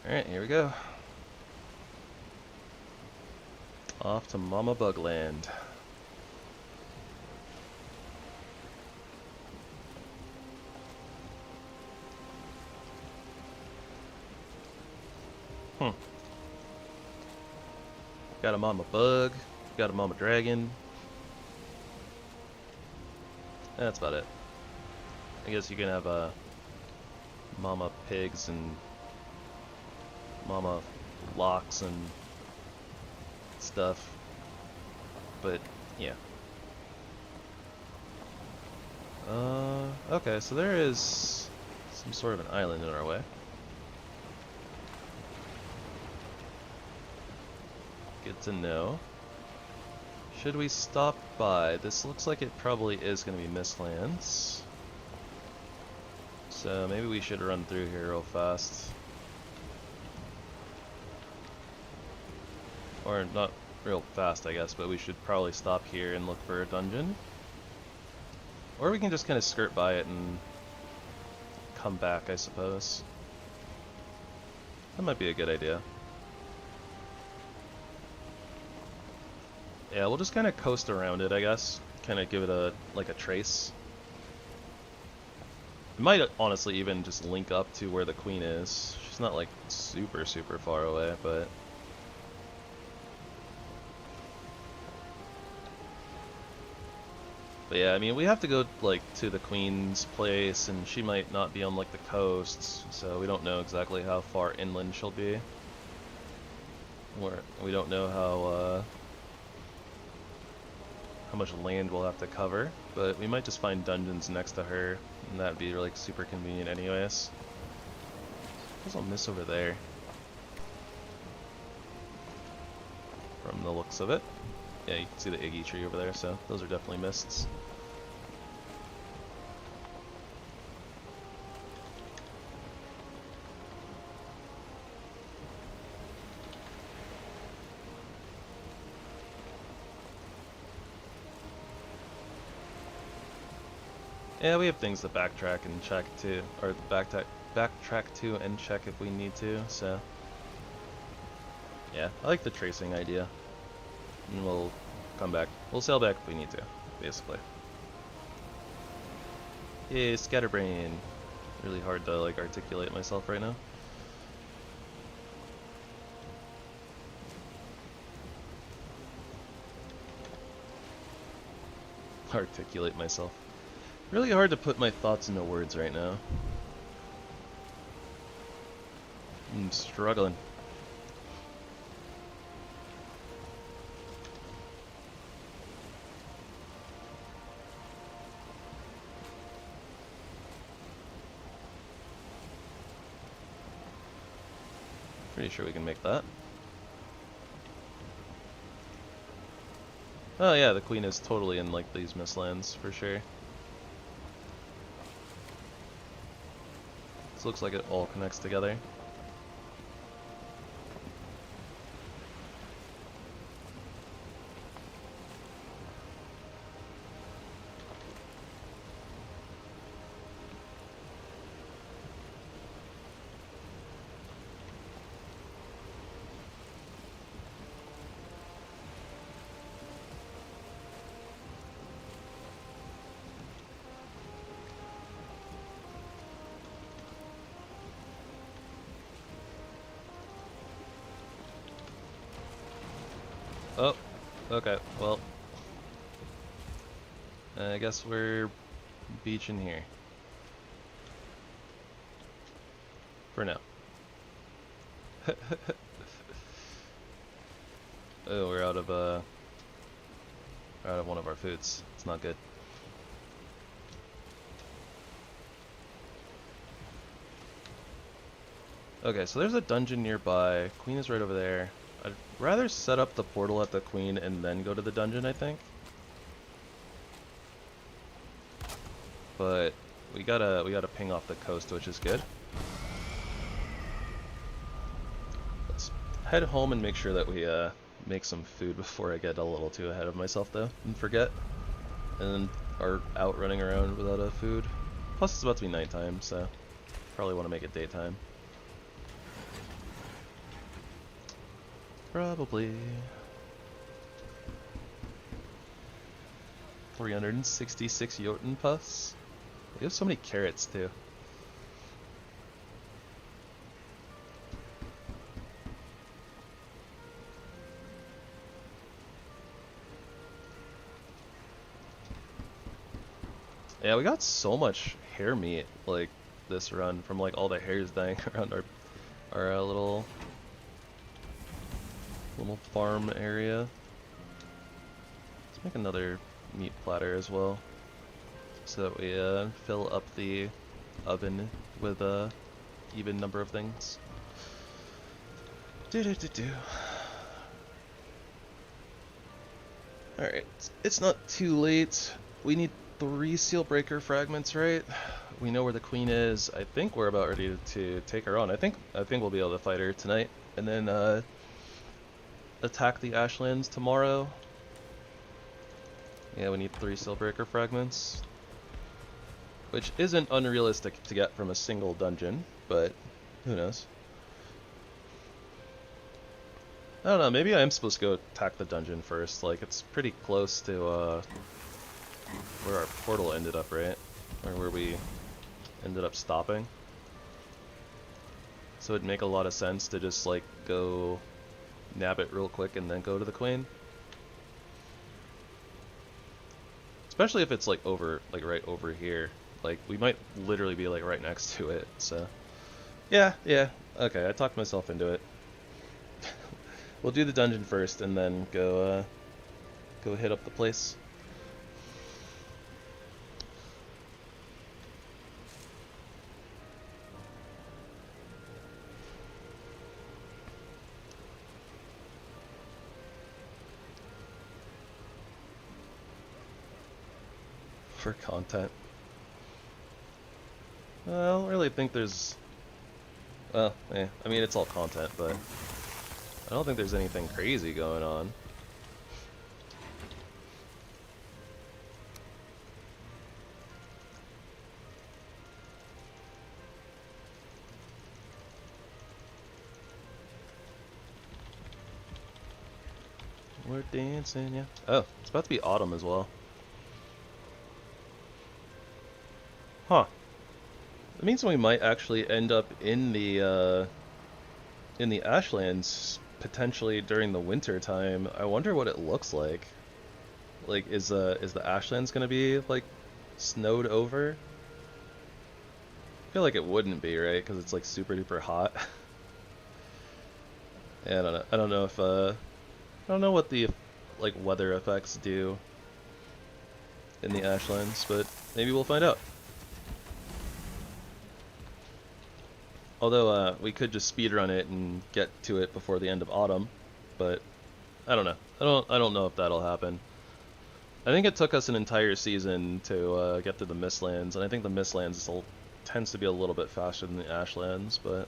Alright, here we go. Off to Mama Bugland. Got a Mama Bug, got a Mama Dragon. That's about it. I guess you can have Mama Pigs and Mama Locks and stuff. But, yeah. Okay, so there is some sort of an island in our way. Good to know. Should we stop by? This looks like it probably is going to be Mistlands. So maybe we should run through here real fast. Or not real fast, I guess, but we should probably stop here and look for a dungeon. Or we can just kind of skirt by it and come back, I suppose. That might be a good idea. Yeah, we'll just kind of coast around it, I guess. Kind of give it a trace. It might honestly even just link up to where the queen is. She's not like super far away, but yeah, I mean, we have to go like to the queen's place, and she might not be on like the coast, so we don't know exactly how far inland she'll be. We don't know how much land we'll have to cover, but we might just find dungeons next to her, and that'd be like super convenient anyways. There's a miss over there from the looks of it. Yeah, you can see the Iggy tree over there, so those are definitely mists. Yeah, we have things to backtrack and check to, or backtrack to and check if we need to, so yeah, I like the tracing idea. And we'll come back. We'll sail back if we need to, basically. Yay, scatterbrain. Really hard to like articulate myself right now. Articulate myself. Really hard to put my thoughts into words right now. I'm struggling. Pretty sure we can make that. Oh yeah, the queen is totally in like these Mistlands for sure. This looks like it all connects together. Oh, okay, well, I guess we're beaching here. For now. Oh, we're out of one of our foods. It's not good. Okay, so there's a dungeon nearby. Queen is right over there. I'd rather set up the portal at the queen and then go to the dungeon, I think. But we gotta ping off the coast, which is good. Let's head home and make sure that we make some food before I get a little too ahead of myself though and forget and are out running around without a food. Plus it's about to be nighttime, so probably want to make it daytime. Probably. 366 Jotunn pus. We have so many carrots too. Yeah, we got so much hare meat like this run from like all the hares dying around our little farm area. Let's make another meat platter as well, so that we fill up the oven with a even number of things. Alright, it's not too late. We need 3 seal breaker fragments, right? We know where the queen is. I think we're about ready to take her on. I think we'll be able to fight her tonight, and then attack the Ashlands tomorrow. Yeah, we need 3 seal breaker fragments, which isn't unrealistic to get from a single dungeon, but who knows? I don't know, maybe I am supposed to go attack the dungeon first. Like, it's pretty close to where our portal ended up, right? Or where we ended up stopping. So it'd make a lot of sense to just like go nab it real quick and then go to the queen. Especially if it's like over, like right over here. Like we might literally be like right next to it, so. Yeah, okay, I talked myself into it. We'll do the dungeon first and then go hit up the place. For content. I don't really think there's... Well, I mean, it's all content, but I don't think there's anything crazy going on. We're dancing, yeah. Oh, it's about to be autumn as well. Huh. That means we might actually end up in the Ashlands potentially during the winter time. I wonder what it looks like. Like, is the Ashlands gonna be like snowed over? I feel like it wouldn't be, right? Because it's like super duper hot. Yeah, I don't know. I don't know if I don't know what the like weather effects do in the Ashlands, but maybe we'll find out. Although we could just speedrun it and get to it before the end of autumn, but I don't know. I don't know if that'll happen. I think it took us an entire season to get to the Mistlands, and I think the Mistlands tends to be a little bit faster than the Ashlands, but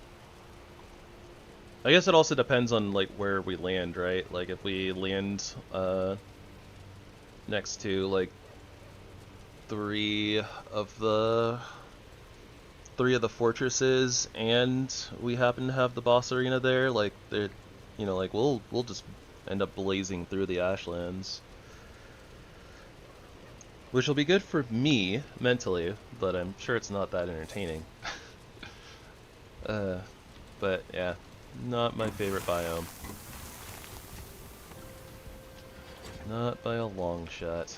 I guess it also depends on like where we land, right? Like if we land next to like three of the fortresses, and we happen to have the boss arena there, like you know, like we'll just end up blazing through the Ashlands, which will be good for me mentally, but I'm sure it's not that entertaining. But yeah, not my favorite biome. Not by a long shot.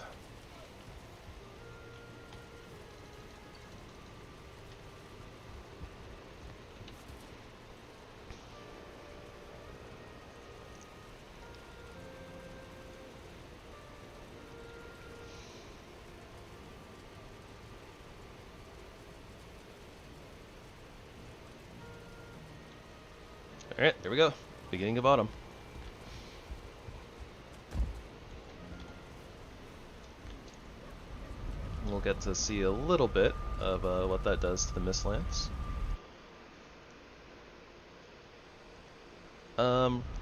Alright, there we go. Beginning of autumn. We'll get to see a little bit of what that does to the Mistlands.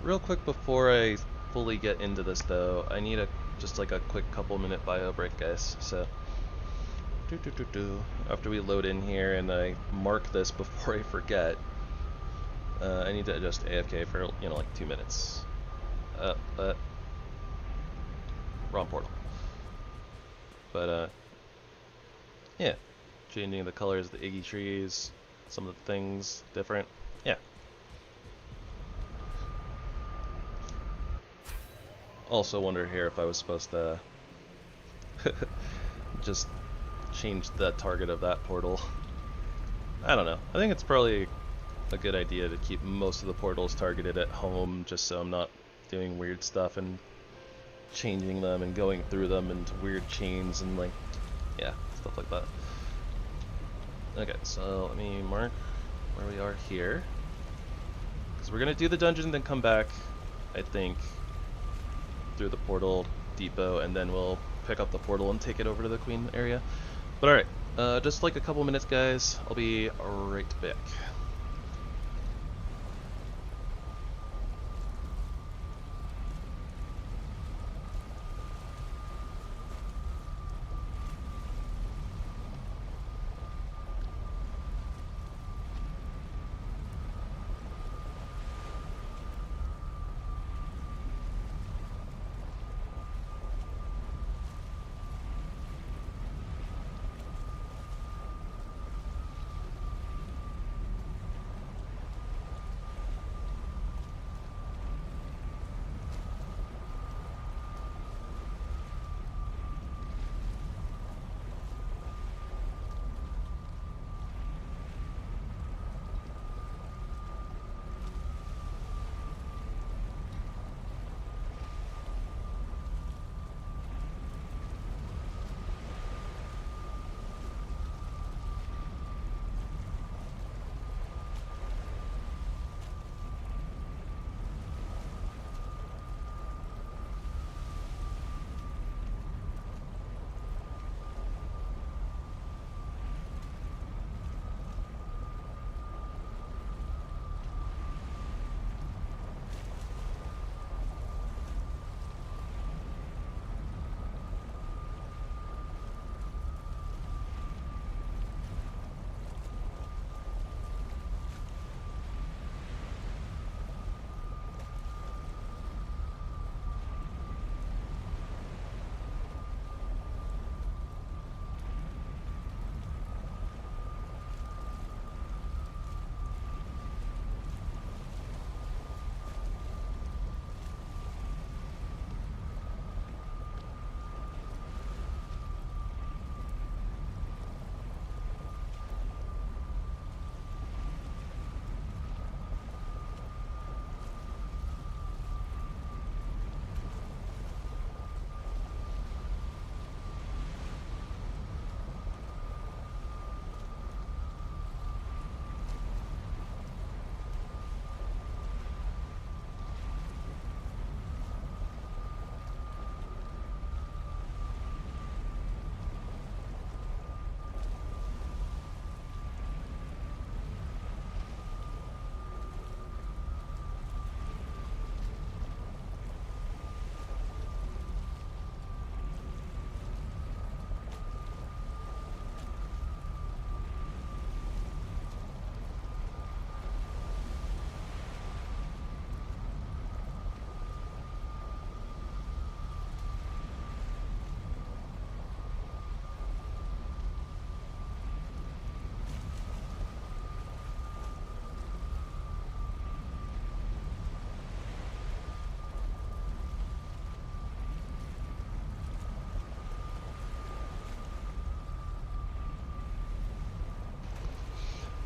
Real quick before I fully get into this though, I need just like a quick couple minute bio break, guys. So, after we load in here and I mark this before I forget, I need to adjust AFK for, you know, like 2 minutes. Wrong portal. But yeah, changing the colors of the Iggy trees, some of the things different. Yeah. Also wonder here if I was supposed to just change the target of that portal. I don't know. I think it's probably a good idea to keep most of the portals targeted at home, just so I'm not doing weird stuff and changing them and going through them into weird chains and like, yeah, stuff like that. Okay, so let me mark where we are here, because we're gonna do the dungeon and then come back, I think, through the portal depot, and then we'll pick up the portal and take it over to the Queen area. But alright, just like a couple minutes, guys. I'll be right back.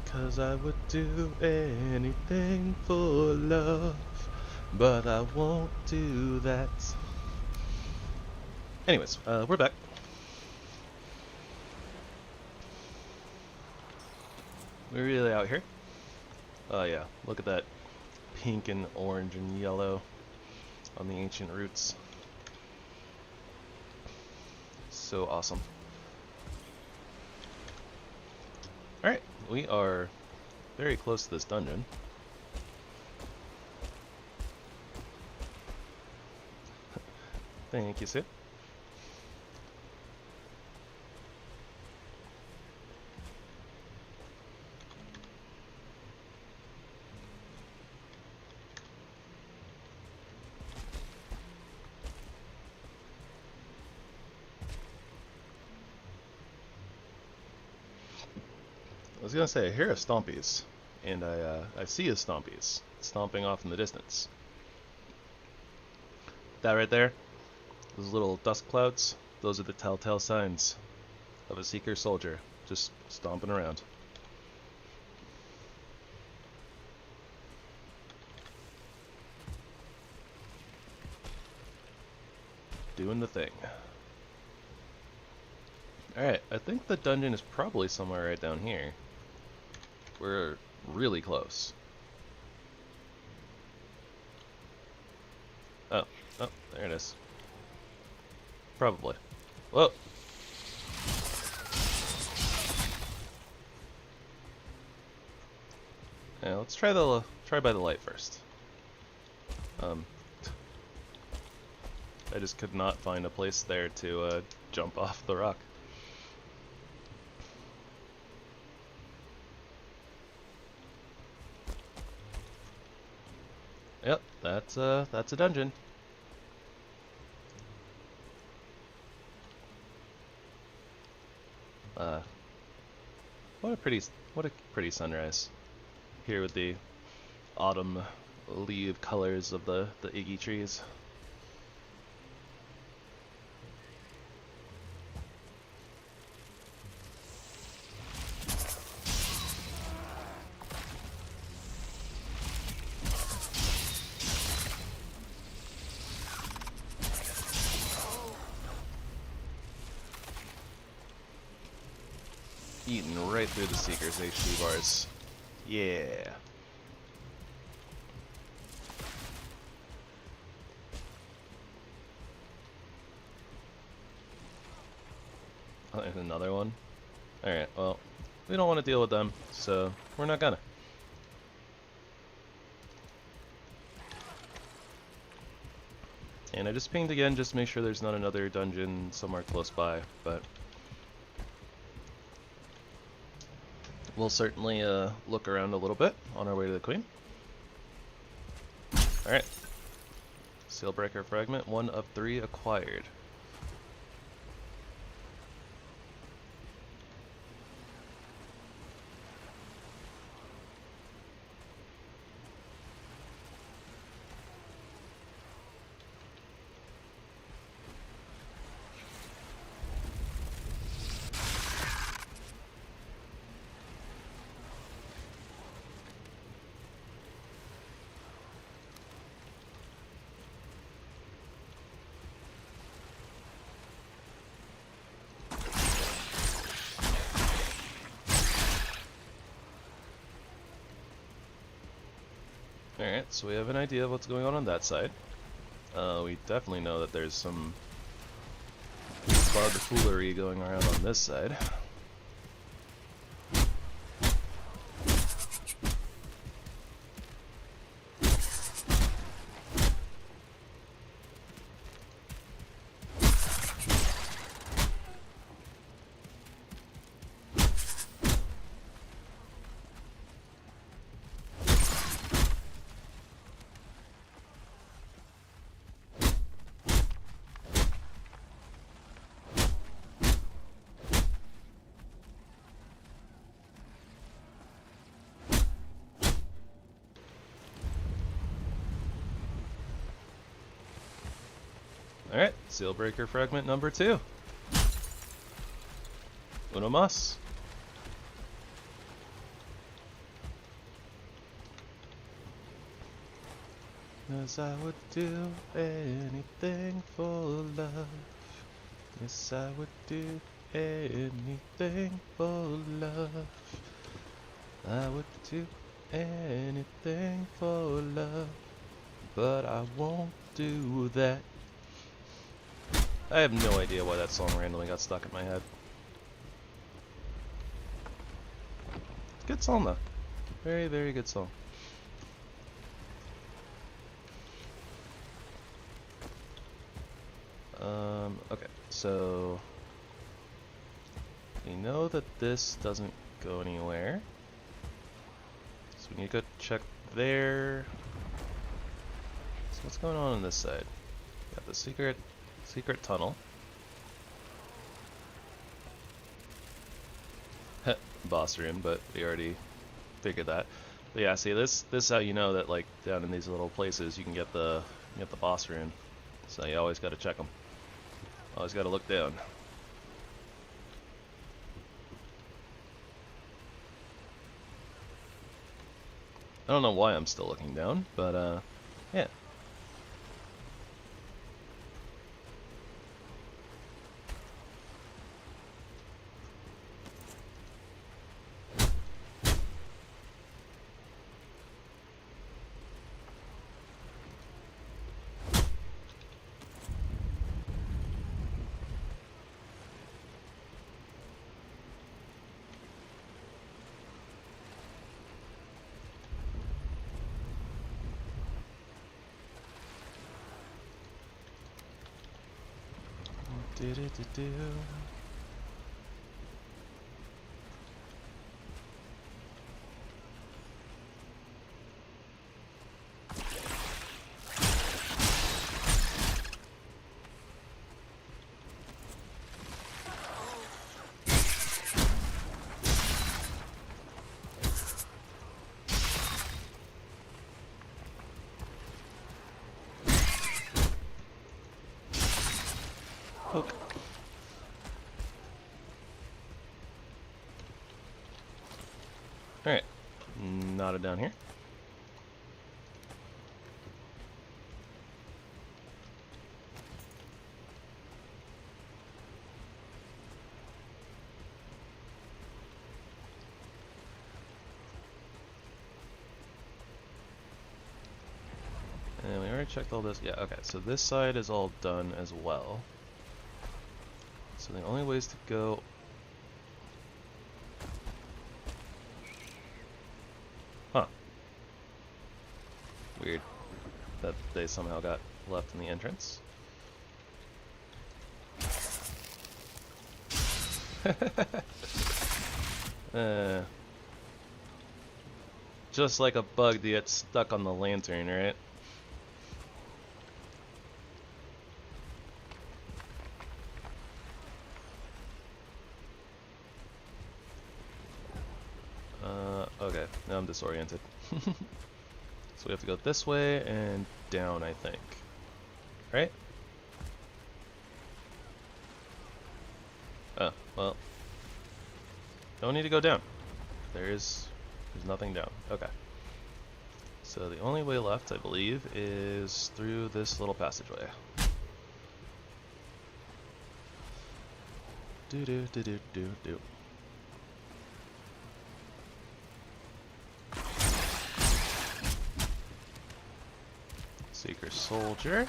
Cause I would do anything for love, but I won't do that. Anyways, we're back. We're really out here. Oh yeah, look at that pink and orange and yellow on the ancient roots. So awesome. Alright, we are very close to this dungeon. Thank you, Sue. I was gonna say, I hear a stompies, and I see a stompies stomping off in the distance. That right there, those little dust clouds, those are the telltale signs of a Seeker soldier just stomping around. Doing the thing. Alright, I think the dungeon is probably somewhere right down here. We're really close. Oh, there it is. Probably. Whoa! Yeah, let's try by the light first. I just could not find a place there to jump off the rock. Yep, that's a dungeon. What a pretty sunrise. Here with the autumn leaf colors of the Iggy trees. Eating right through the Seeker's HP bars. Yeah. Oh, there's another one. Alright, well, we don't want to deal with them, so we're not gonna. And I just pinged again just to make sure there's not another dungeon somewhere close by, but we'll certainly look around a little bit on our way to the Queen. Alright. Sealbreaker fragment, 1 of 3 acquired. Alright, so we have an idea of what's going on that side. We definitely know that there's some bug foolery going around on this side. Alright, Sealbreaker fragment number 2. Uno mas. Yes, I would do anything for love. Yes, I would do anything for love. I would do anything for love, but I won't do that. I have no idea why that song randomly got stuck in my head. Good song though. Very, very good song. Okay, so we know that this doesn't go anywhere. So we need to go check there. So what's going on this side? Got the secret tunnel. boss room, but we already figured that. But yeah, see, this is how you know that, like, down in these little places you can get the boss rune. So you always got to check them. Always got to look down. I don't know why I'm still looking down, but yeah. Do-do-do-do. Poke. Alright, not it down here. And we already checked all this. Yeah, okay, so this side is all done as well. So the only ways to go... Huh. Weird that they somehow got left in the entrance. Just like a bug to get stuck on the lantern, right? Okay, now I'm disoriented. So we have to go this way and down, I think. Right? Oh, well. Don't need to go down. There's nothing down. Okay. So the only way left, I believe, is through this little passageway. Do-do-do-do-do-do. Seeker Soldier.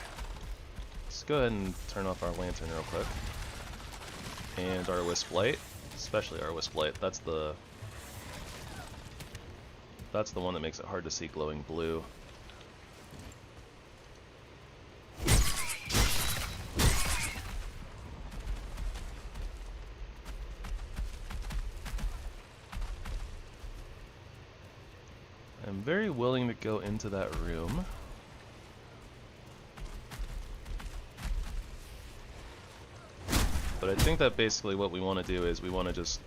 Let's go ahead and turn off our lantern real quick. And our Wisp Light. Especially our Wisp Light. That's the one that makes it hard to see glowing blue. I'm very willing to go into that room. But I think that basically what we want to do is we want to just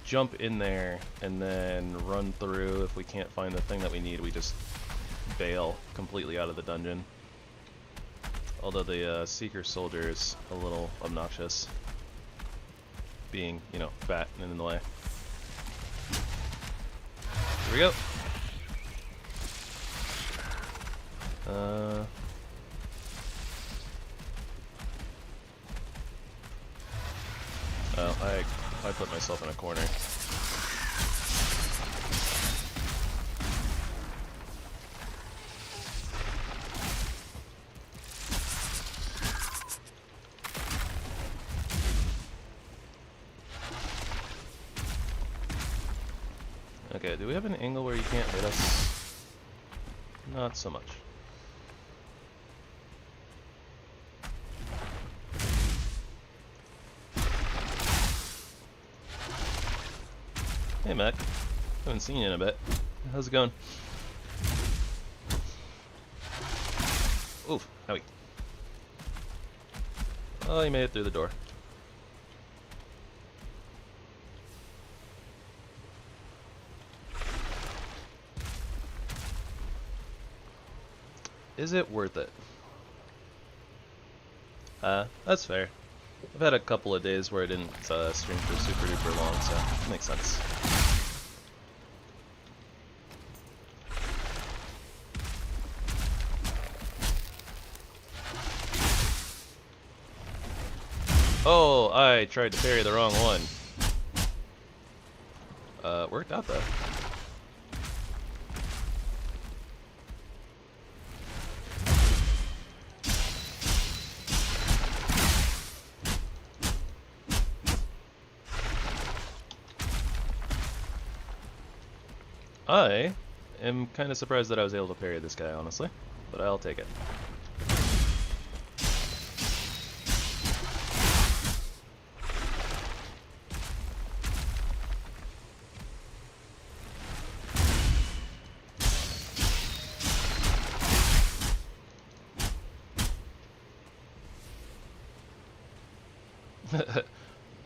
jump in there and then run through. If we can't find the thing that we need, we just bail completely out of the dungeon. Although the Seeker Soldier is a little obnoxious, being, you know, fat and in the way. Here we go. Oh, I put myself in a corner. Okay, do we have an angle where you can't hit us? Not so much. Hey Matt, haven't seen you in a bit. How's it going? Oof, howie. Oh, you made it through the door. Is it worth it? That's fair. I've had a couple of days where I didn't stream for super duper long, so it makes sense. Oh, I tried to parry the wrong one. Worked out though. I am kind of surprised that I was able to parry this guy, honestly, but I'll take it.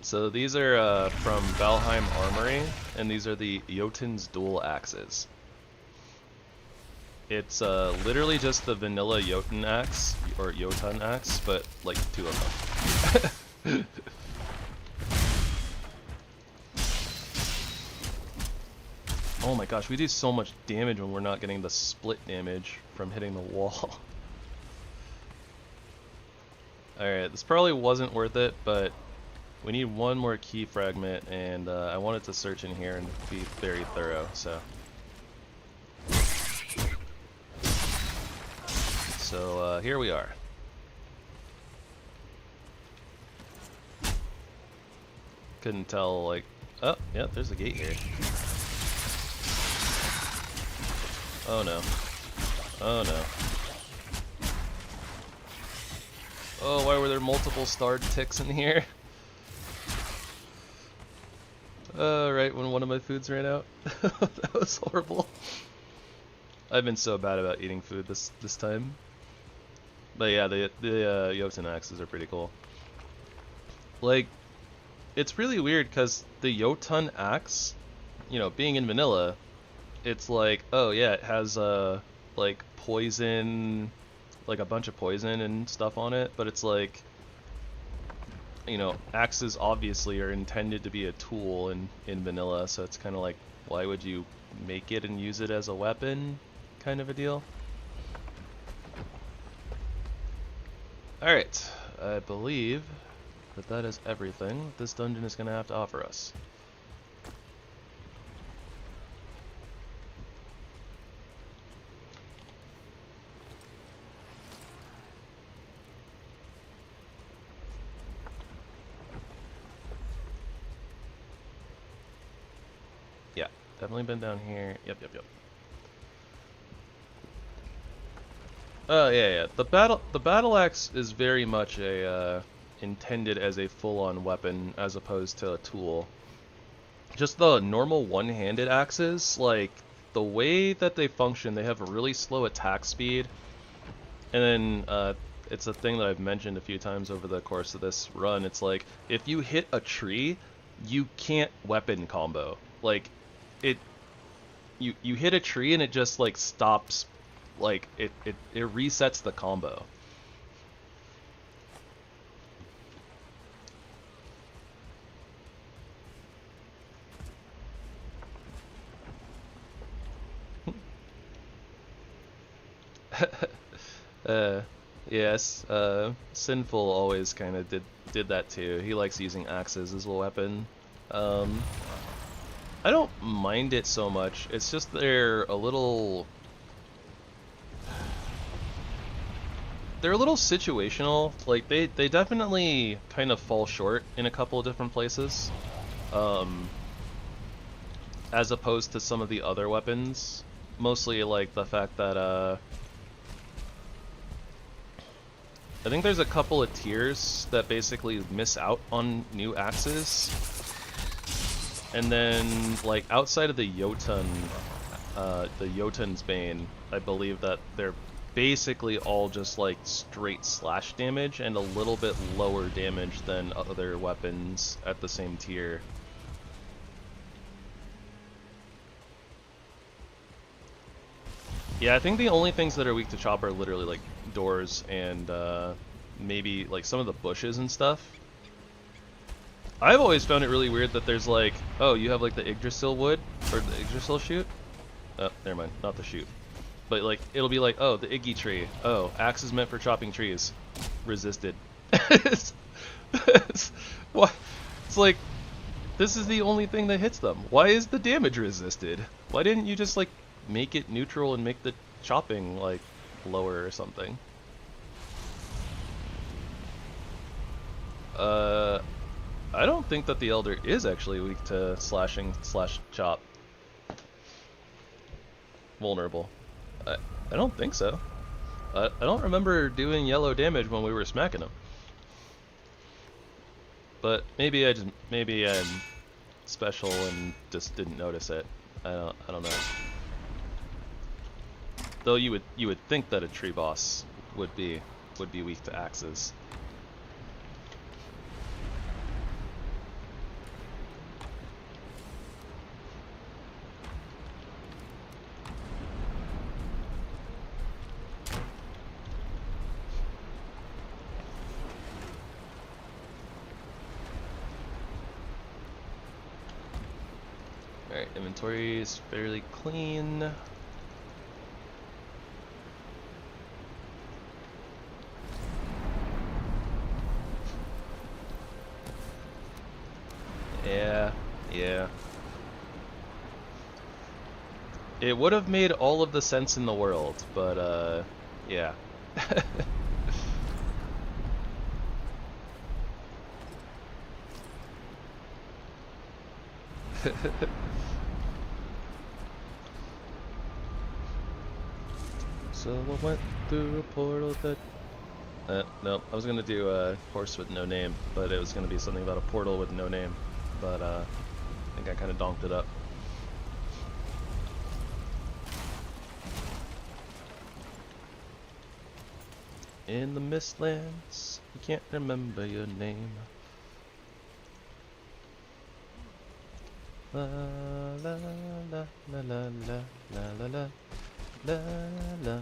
So these are from ValheimArmory, and these are the Jotunn's dual axes. It's literally just the vanilla Jotunn axe, or Jotunn axe, but like 2 of them. Oh my gosh, we do so much damage when we're not getting the split damage from hitting the wall. Alright, this probably wasn't worth it, but we need one more key fragment, and I wanted to search in here and be very thorough, so. So here we are. Couldn't tell, like, oh, yeah, there's a gate here. Oh no. Oh no. Oh, why were there multiple starred ticks in here? Right when one of my foods ran out. That was horrible. I've been so bad about eating food this time. But yeah, the Jotunn axes are pretty cool. Like, it's really weird because the Jotunn axe, you know, being in vanilla, it's like, oh yeah, it has like poison, like a bunch of poison and stuff on it, but it's like, you know, axes obviously are intended to be a tool in vanilla, so it's kind of like, why would you make it and use it as a weapon, kind of a deal. Alright, I believe that is everything this dungeon is going to have to offer us. Definitely been down here. Yep. Yeah. The battle axe is very much a intended as a full-on weapon as opposed to a tool. Just the normal one-handed axes, like the way that they function, they have a really slow attack speed, and then it's a thing that I've mentioned a few times over the course of this run. It's like if you hit a tree, you can't weapon combo. Like, you hit a tree and it just like stops, like it resets the combo. Yes, Sinful always kind of did that too. He likes using axes as a weapon. I don't mind it so much. It's just they're a little situational. Like they definitely kind of fall short in a couple of different places, as opposed to some of the other weapons. Mostly like the fact that I think there's a couple of tiers that basically miss out on new axes. And then, like, outside of the Jotunn, the Jotunn's Bane, I believe that they're basically all just, like, straight slash damage and a little bit lower damage than other weapons at the same tier. Yeah, I think the only things that are weak to chop are literally like doors and maybe like some of the bushes and stuff. I've always found it really weird that there's like, oh, you have like the Yggdrasil wood or the Yggdrasil shoot. Oh, never mind, not the shoot. But like, it'll be like, oh, the Iggy tree. Oh, axe is meant for chopping trees. Resisted. What? It's like, this is the only thing that hits them. Why is the damage resisted? Why didn't you just like make it neutral and make the chopping like lower or something? I don't think that the Elder is actually weak to slashing / chop. Vulnerable. I don't think so. I don't remember doing yellow damage when we were smacking him. But maybe I'm special and just didn't notice it. I don't know. Though you would think that a tree boss would be weak to axes. Alright, inventory is fairly clean. Yeah. It would have made all of the sense in the world, but yeah. So I went through a portal that... no, I was gonna do a horse with no name, but it was gonna be something about a portal with no name. But I think I kind of donked it up. In the Mistlands, you can't remember your name. La la la la la la la la la la.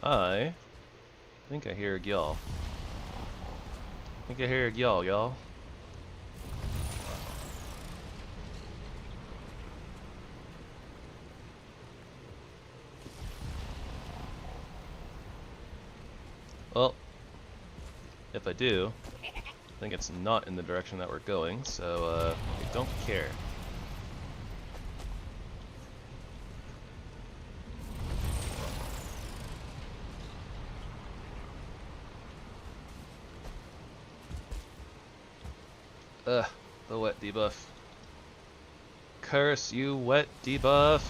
I think I hear a gyal. Y'all. Well, if I do, I think it's not in the direction that we're going, so I don't care. The wet debuff. Curse you, wet debuff!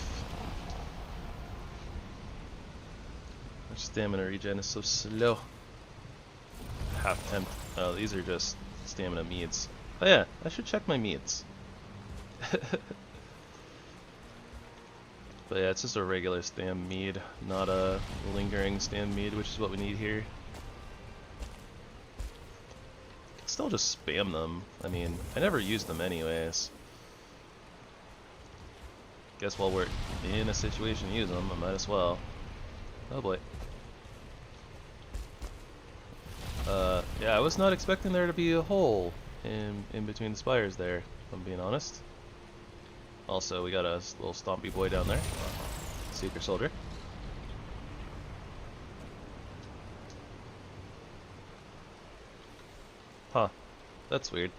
Our stamina regen is so slow. Half temp. Oh, these are just stamina meads. Oh yeah, I should check my meads. But yeah, it's just a regular stam mead, not a lingering stam mead, which is what we need here. Still just spam them. I mean, I never use them anyways. Guess while we're in a situation to use them, I might as well. Oh boy. Yeah, I was not expecting there to be a hole in between the spires there, if I'm being honest. Also, we got a little stompy boy down there. Seeker Soldier. Huh. That's weird.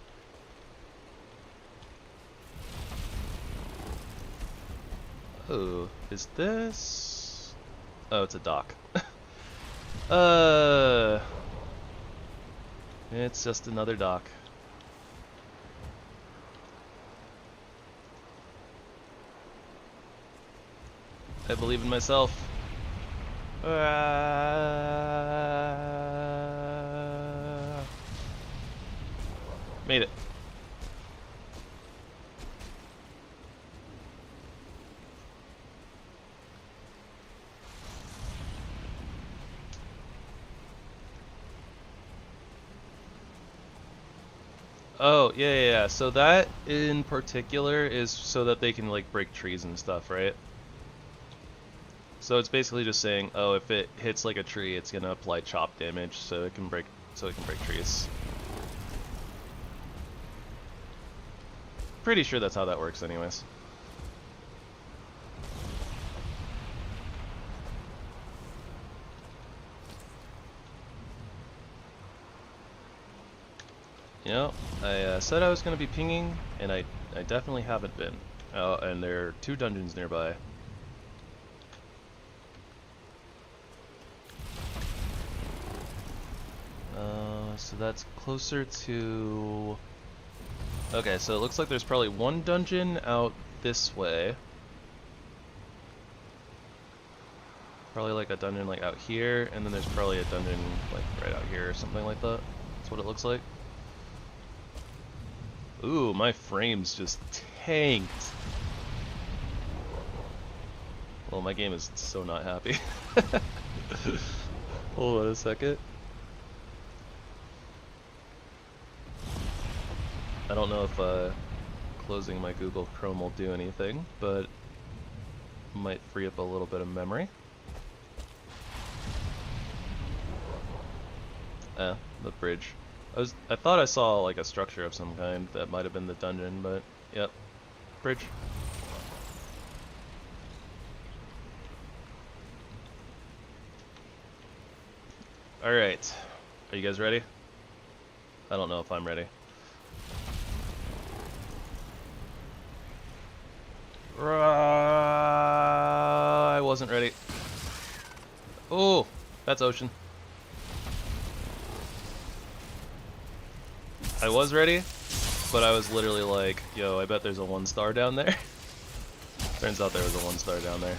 Oh, is this... Oh, it's a dock. It's just another dock. I believe in myself. Made it. Oh, yeah, yeah, yeah. So that in particular is so that they can like break trees and stuff, right? So it's basically just saying, oh, if it hits like a tree, it's gonna apply chop damage, so it can break trees. Pretty sure that's how that works, anyways. You know, I said I was gonna be pinging, and I definitely haven't been. Oh, and there are 2 dungeons nearby. So that's closer to... Okay, so it looks like there's probably 1 dungeon out this way. Probably like a dungeon like out here, and then there's probably a dungeon like right out here or something like that. That's what it looks like. Ooh, my frame's just tanked. Well, my game is so not happy. Hold on a second. I don't know if closing my Google Chrome will do anything, but might free up a little bit of memory. The bridge. I thought I saw like a structure of some kind that might have been the dungeon, but yep, bridge. All right, are you guys ready? I don't know if I'm ready. I wasn't ready. Oh, that's ocean. I was ready, but I was literally like, yo, I bet there's a 1-star down there. Turns out there was a 1-star down there.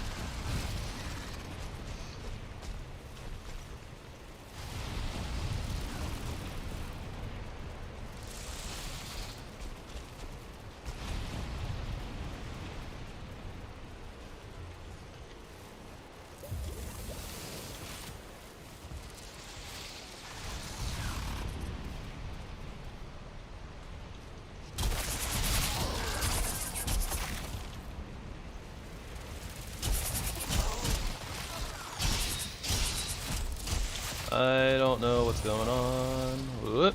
I don't know what's going on. Whoop.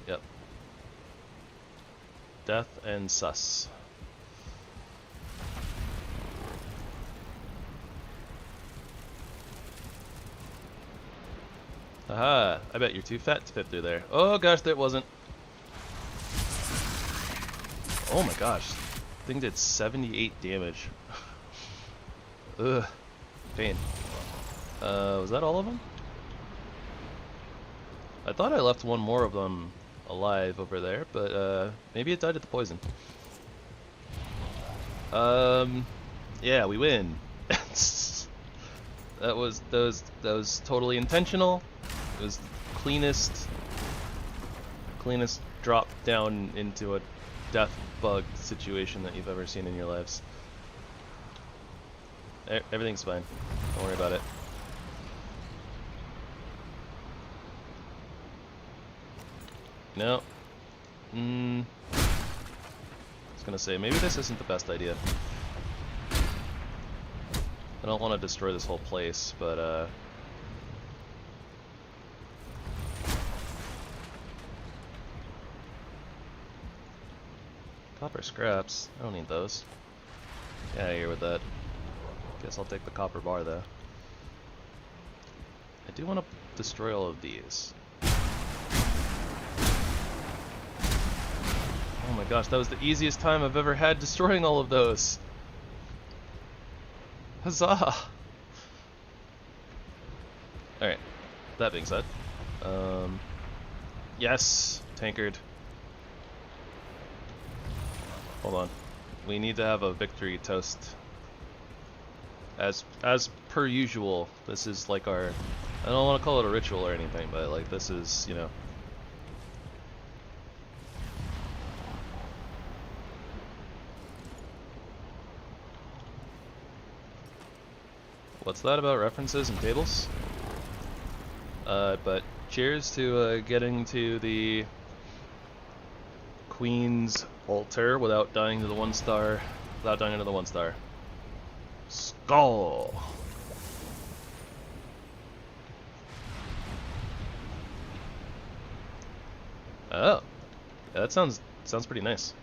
Yep. Death and sus. Aha! I bet you're too fat to fit through there. Oh gosh, that wasn't. Oh my gosh. Thing did 78 damage. Ugh. Pain. Was that all of them? I thought I left one more of them alive over there, but maybe it died of the poison. Yeah, we win. that was totally intentional. It was the cleanest drop down into a death bug situation that you've ever seen in your lives. Everything's fine. Don't worry about it. No. I was gonna say, maybe this isn't the best idea. I don't want to destroy this whole place, but copper scraps. I don't need those. Get out of here with that. Guess I'll take the copper bar though. I do want to destroy all of these. Oh my gosh, that was the easiest time I've ever had destroying all of those. Huzzah! Alright, that being said. Yes! Tankard. Hold on. We need to have a victory toast. As per usual, this is like our... I don't want to call it a ritual or anything, but like this is, you know... What's that about references and tables? But Cheers to getting to the Queen's altar without dying to the 1-star. Without dying to the 1-star. Skull! Oh. Yeah, that sounds pretty nice.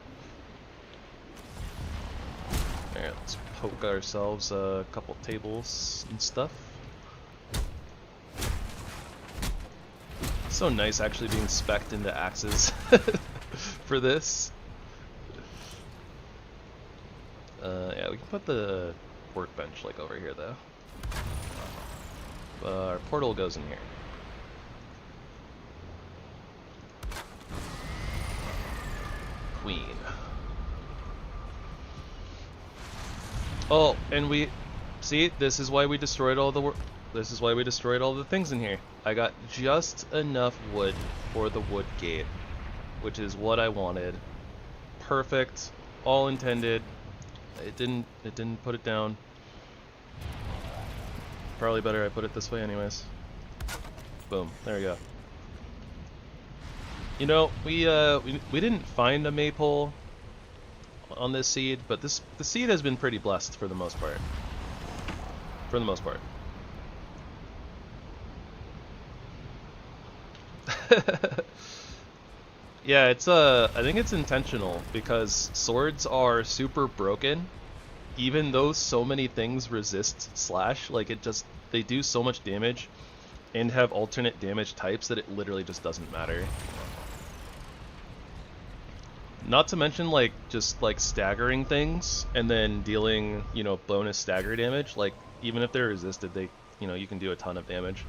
Alright, let's poke ourselves a couple tables and stuff. So nice actually being spec'd into axes for this. Yeah, we can put the workbench like over here though. Our portal goes in here. Queen. Oh, and we see, this is why we destroyed all the this is why we destroyed all the things in here. I got just enough wood for the wood gate, which is what I wanted. Perfect, all intended. It didn't put it down. Probably better I put it this way anyways. Boom, there we go. You know, we didn't find a maypole on this seed, but the seed has been pretty blessed for the most part. For the most part. Yeah, it's I think it's intentional because swords are super broken, even though so many things resist slash. Like they do so much damage and have alternate damage types that it literally just doesn't matter. Not to mention like just like staggering things and then dealing, you know, bonus stagger damage. Like even if they're resisted, they, you know, you can do a ton of damage.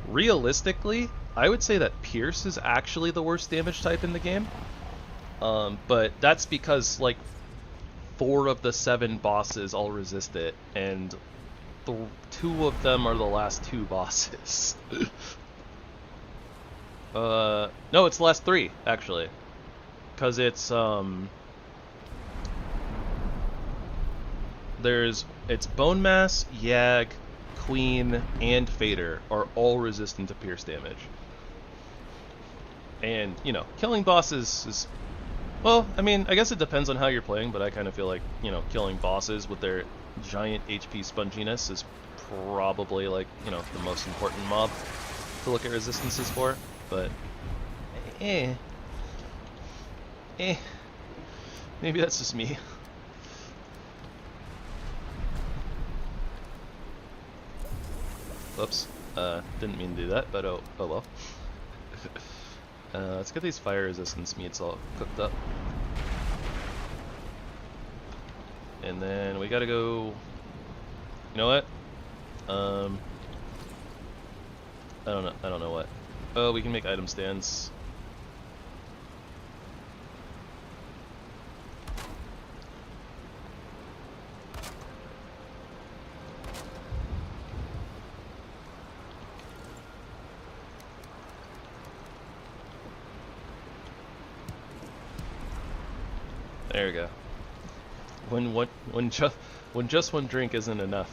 Realistically, I would say that Pierce is actually the worst damage type in the game. But that's because like 4 of the 7 bosses all resist it, and 2 of them are the last 2 bosses. No, it's the last 3 actually, because it's Bone Mass, Yag, Queen, and Fader are all resistant to pierce damage. And, you know, killing bosses is, well, I mean, I guess it depends on how you're playing, but I kind of feel like, you know, killing bosses with their giant HP sponginess is probably, like, you know, the most important mob to look at resistances for. But, maybe that's just me. Whoops, didn't mean to do that, but oh well. Let's get these fire resistance meats all cooked up. And then we gotta go, you know what? I don't know what. Oh, we can make item stands. There we go. When just one drink isn't enough.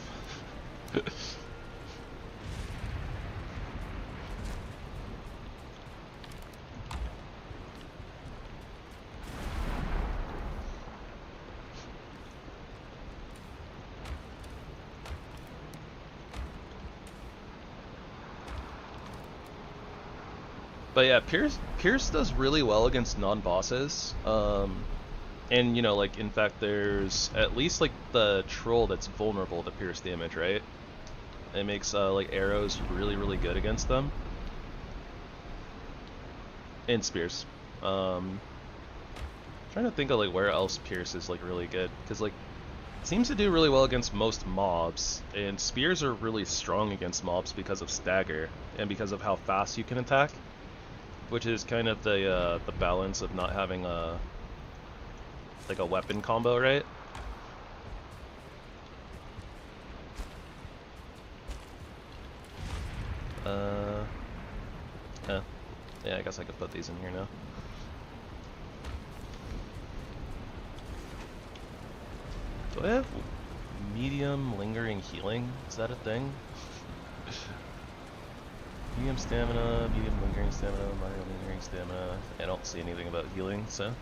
But yeah, Pierce does really well against non-bosses. And, you know, like, in fact, there's at least, like, the troll that's vulnerable to pierce damage, right? It makes, like, arrows really, really good against them. And spears. Trying to think of, like, where else pierce is, like, really good. Because, like, it seems to do really well against most mobs. And spears are really strong against mobs because of stagger. And because of how fast you can attack. Which is kind of the balance of not having a weapon combo, right? Yeah, I guess I could put these in here now. Do I have medium lingering healing. Is that a thing? Medium stamina, medium lingering stamina, minor lingering stamina. I don't see anything about healing, so.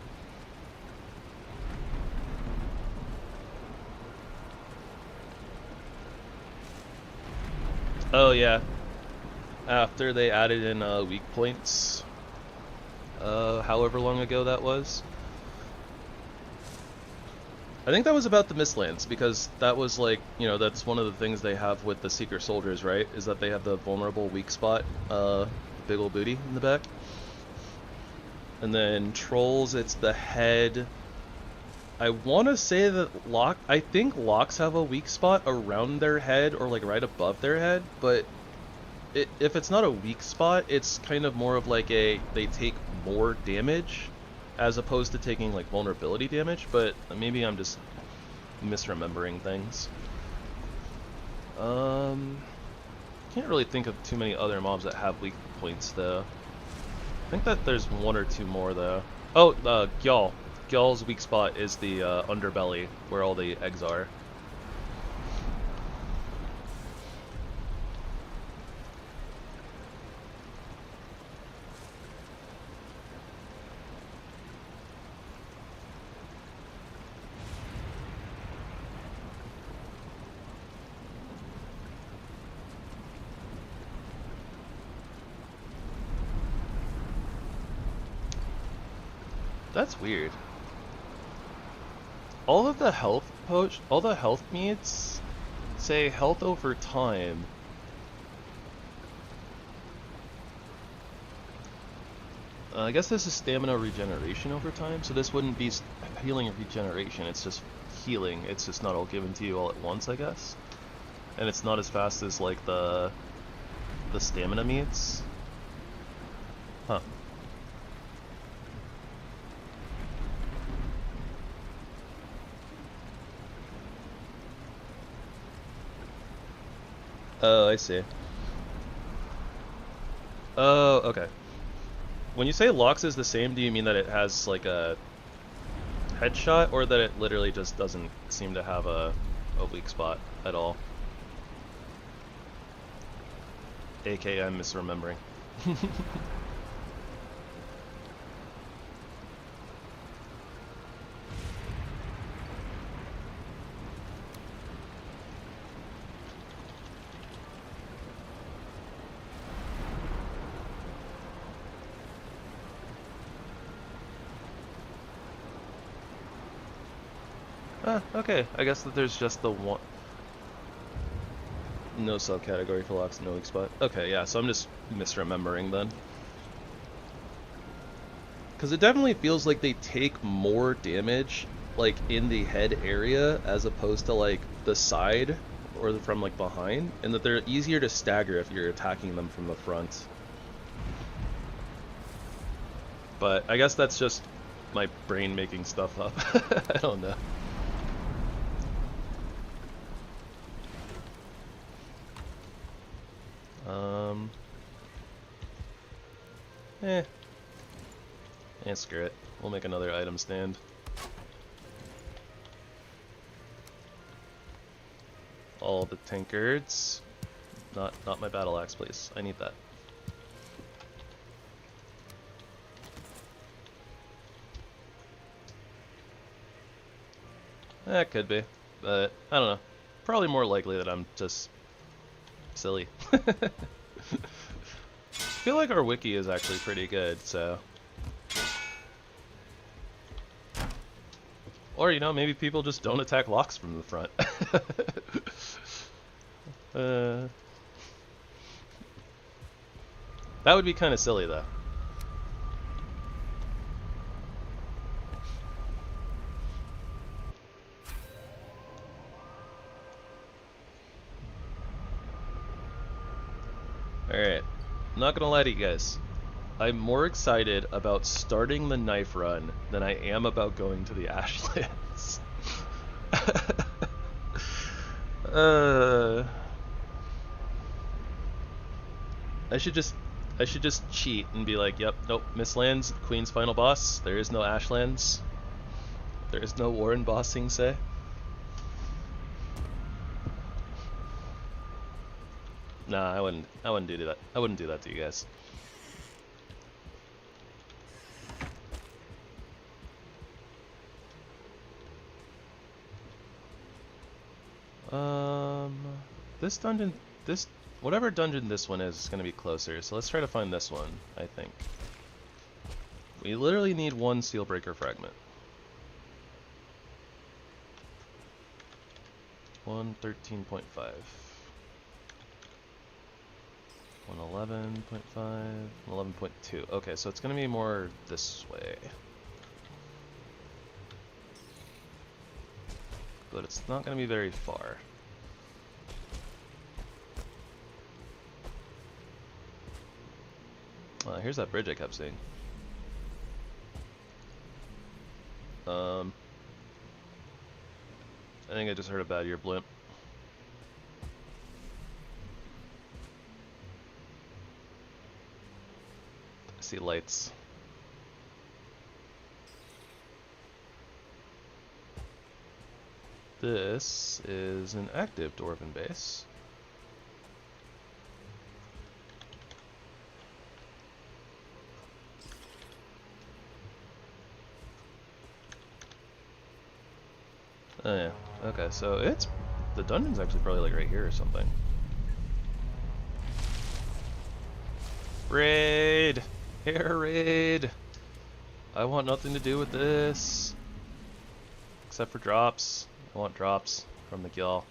Oh yeah. After they added in weak points, however long ago that was. I think that was about the Mistlands, because that was like, you know, that's one of the things they have with the Secret Soldiers, right? Is that they have the vulnerable weak spot, big ol' booty in the back. And then Trolls, it's the head. I want to say that I think Locks have a weak spot around their head, or like right above their head, but if it's not a weak spot, it's kind of more of like they take more damage, as opposed to taking like vulnerability damage, but maybe I'm just misremembering things. Can't really think of too many other mobs that have weak points though. I think that there's one or two more though. Oh, Gyal. Gyal's weak spot is the underbelly, where all the eggs are. That's weird. All the health meats say health over time. I guess this is stamina regeneration over time, so this wouldn't be healing regeneration, it's just healing. It's just not all given to you all at once, I guess. And it's not as fast as like the stamina meats. Huh. Oh, I see. Oh, okay. When you say Locks is the same, do you mean that it has like a headshot, or that it literally just doesn't seem to have a weak spot at all? AKA I'm misremembering. Okay, I guess that there's just the one. No subcategory for Locks, no weak spot. Okay, yeah, so I'm just misremembering then. Because it definitely feels like they take more damage, like, in the head area, as opposed to, like, the side, or from, like, behind, and that they're easier to stagger if you're attacking them from the front. But I guess that's just my brain making stuff up. I don't know. Screw it. We'll make another item stand. All the tankards. Not my battle axe, please. I need that. That could be, but I don't know. Probably more likely that I'm just silly. I feel like our wiki is actually pretty good, so. Or, you know, maybe people just don't attack Locks from the front. That would be kind of silly, though. Alright, I'm not gonna lie to you guys. I'm more excited about starting the knife run than I am about going to the Ashlands. I should just cheat and be like, yep, nope, Mistlands, Queen's final boss. There is no Ashlands. There is no Warren bossing, say. Nah, I wouldn't do that. I wouldn't do that to you guys. This dungeon, whatever dungeon this one is going to be closer. So let's try to find this one, I think. We literally need one Sealbreaker fragment. 113.5. 111.5, 11.2. Okay, so it's going to be more this way. But it's not going to be very far. Here's that bridge I kept seeing. I think I just heard a bad ear blimp. I see lights. This is an active Dwarven base. Oh yeah, okay, so the dungeon's actually probably like right here or something. Raid! Air raid! I want nothing to do with this. Except for drops. I want drops from the Gyal.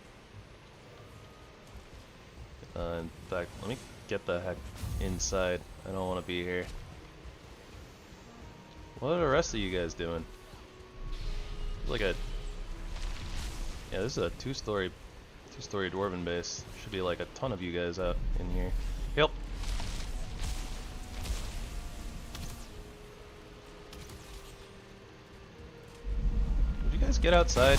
In fact, let me get the heck inside. I don't want to be here. What are the rest of you guys doing? Like a... Yeah, this is a two-story Dwarven base. Should be like a ton of you guys out in here. Yep. Would you guys get outside?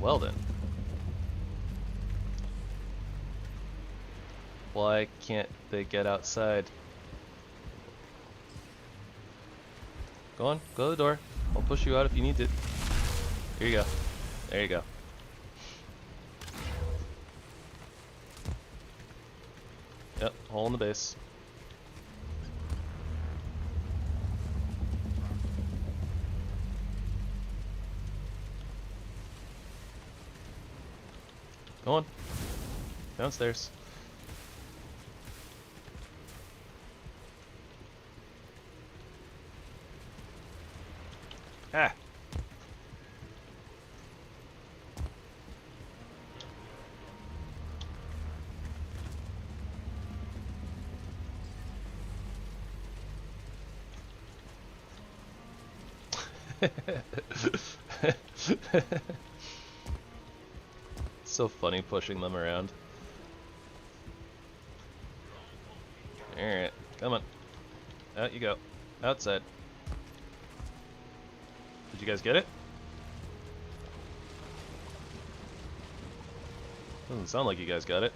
Well then. Why can't they get outside? Go on, go to the door. I'll push you out if you need to. Here you go. There you go. Yep, hole in the base. Go on. Downstairs. Ah! So funny pushing them around. Alright, come on. Out you go. Outside. Did you guys get it? Doesn't sound like you guys got it.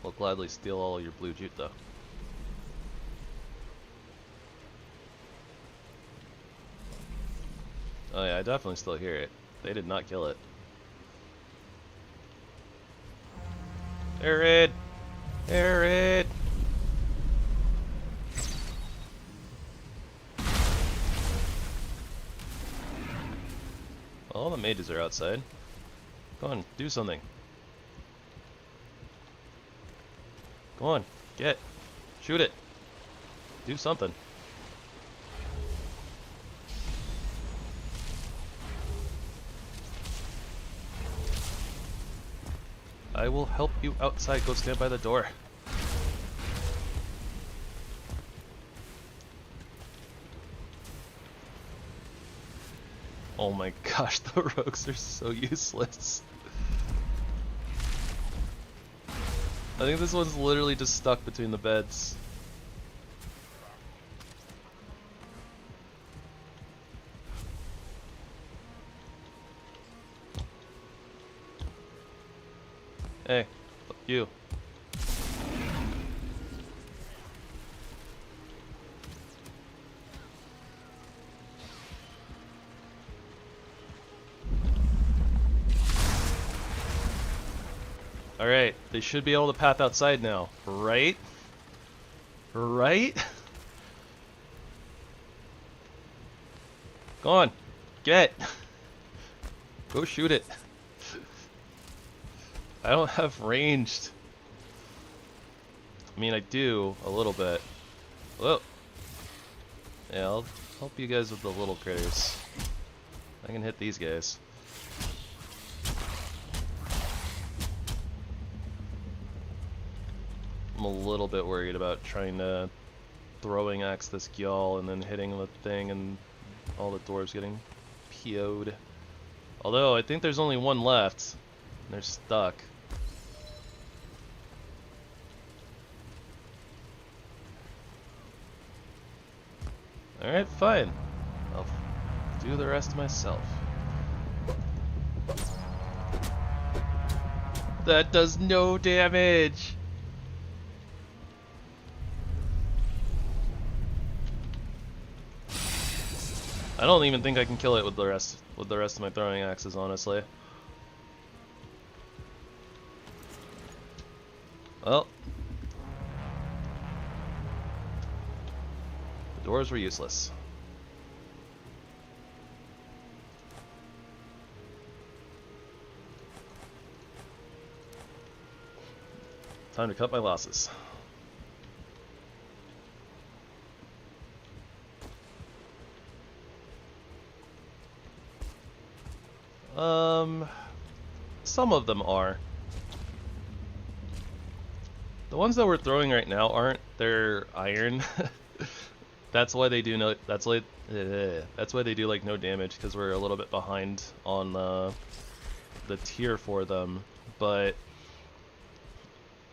We'll gladly steal all your blue jute though. Oh yeah, I definitely still hear it. They did not kill it. Air raid! Air raid! All the mages are outside. Go on, do something. Go on, get. Shoot it. Do something. I will help you outside. Go stand by the door. Oh my gosh, the rogues are so useless. I think this one's literally just stuck between the beds. Hey, fuck you. Alright, they should be able to path outside now, right? Right? Go on, get! Go shoot it. I don't have ranged. I mean, I do, a little bit. Whoa. Yeah, I'll help you guys with the little critters. I can hit these guys. I'm a little bit worried about trying to throwing axe this Gyal and then hitting the thing and all the dwarves getting PO'd. Although, I think there's only one left. And they're stuck. Alright, fine. I'll do the rest myself. That does no damage! I don't even think I can kill it with the rest of my throwing axes, honestly. Well, the doors were useless. Time to cut my losses. Some of them are. The ones that we're throwing right now aren't. They're iron. That's why they do no. That's why they do like no damage, because we're a little bit behind on the tier for them. But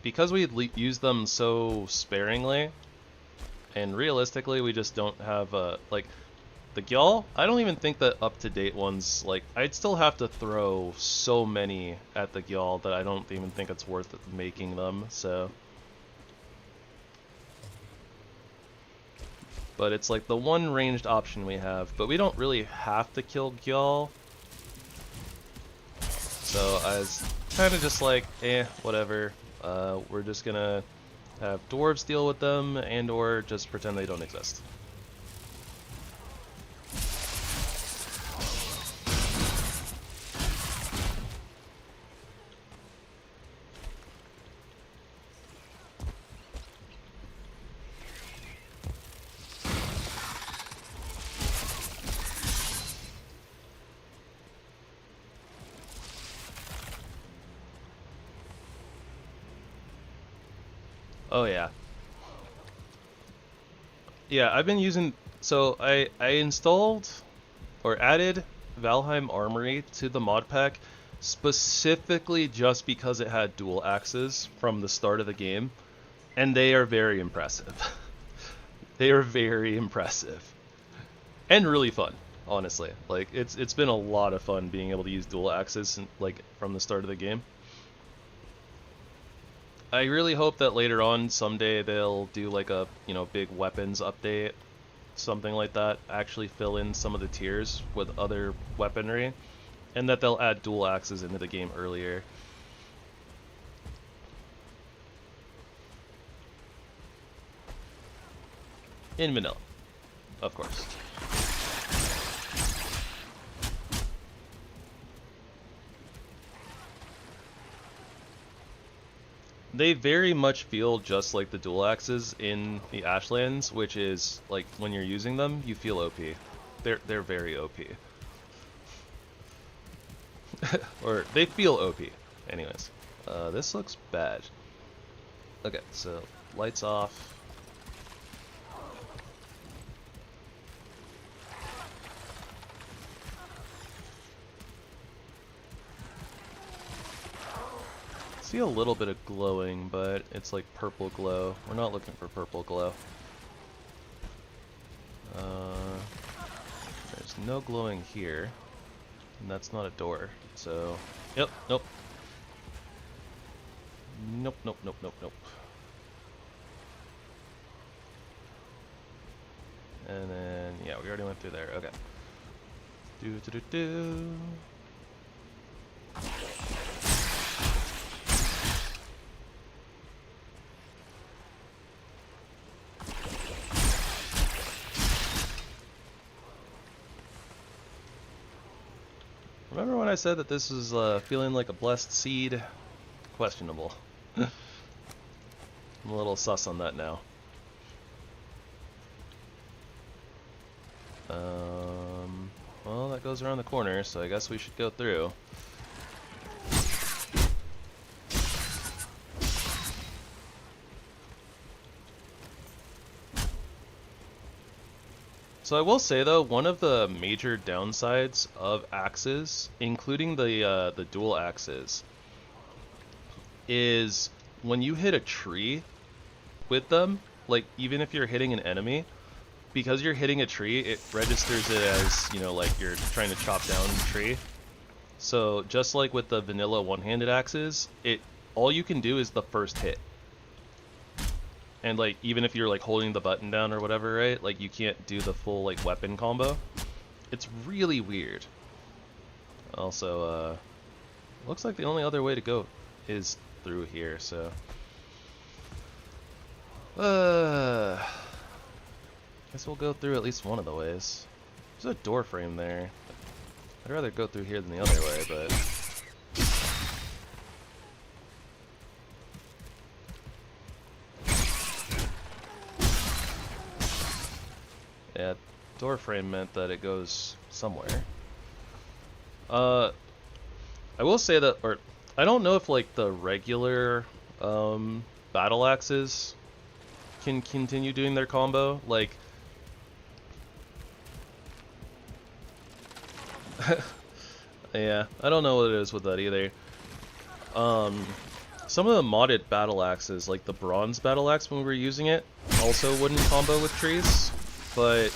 because we use them so sparingly, and realistically, we just don't have like. The Gyal, I don't even think that up-to-date ones, like, I'd still have to throw so many at the Gyal that I don't even think it's worth it making them, so. But it's like the one ranged option we have, but we don't really have to kill Gyal. So I was kind of just like, whatever. We're just gonna have dwarves deal with them and or just pretend they don't exist. Oh yeah. Yeah, I've been using, so I installed or added ValheimArmory to the mod pack specifically just because it had dual axes from the start of the game, and they are very impressive. They are very impressive. And really fun, honestly. Like it's been a lot of fun being able to use dual axes like from the start of the game. I really hope that later on, someday, they'll do like a, big weapons update, something like that, actually fill in some of the tiers with other weaponry, and that they'll add dual axes into the game earlier. In vanilla, of course. They very much feel just like the dual axes in the Ashlands, which is like when you're using them, you feel OP. They're very OP. Or they feel OP. Anyways, this looks bad. Okay, so lights off. See a little bit of glowing, but it's like purple glow. We're not looking for purple glow. There's no glowing here, and that's not a door. So, yep, nope. Nope, nope, nope, nope, nope. And then, yeah, we already went through there. Okay. Do. Remember when I said that this was feeling like a blessed seed? Questionable. I'm a little sus on that now. Well, that goes around the corner, so I guess we should go through. So I will say though, one of the major downsides of axes, including the dual axes, is when you hit a tree with them, like even if you're hitting an enemy, because you're hitting a tree, it registers it as, you know, like you're trying to chop down a tree. So just like with the vanilla one-handed axes, all you can do is the first hit. And like even if you're like holding the button down or whatever, right? Like you can't do the full like weapon combo. It's really weird. Also, looks like the only other way to go is through here, so guess we'll go through at least one of the ways. There's a door frame there. I'd rather go through here than the other way, but yeah, door frame meant that it goes somewhere. I will say that, or I don't know if like the regular battle axes can continue doing their combo. Like, yeah, I don't know what it is with that either. Some of the modded battle axes, like the bronze battle axe when we were using it, also wouldn't combo with trees. But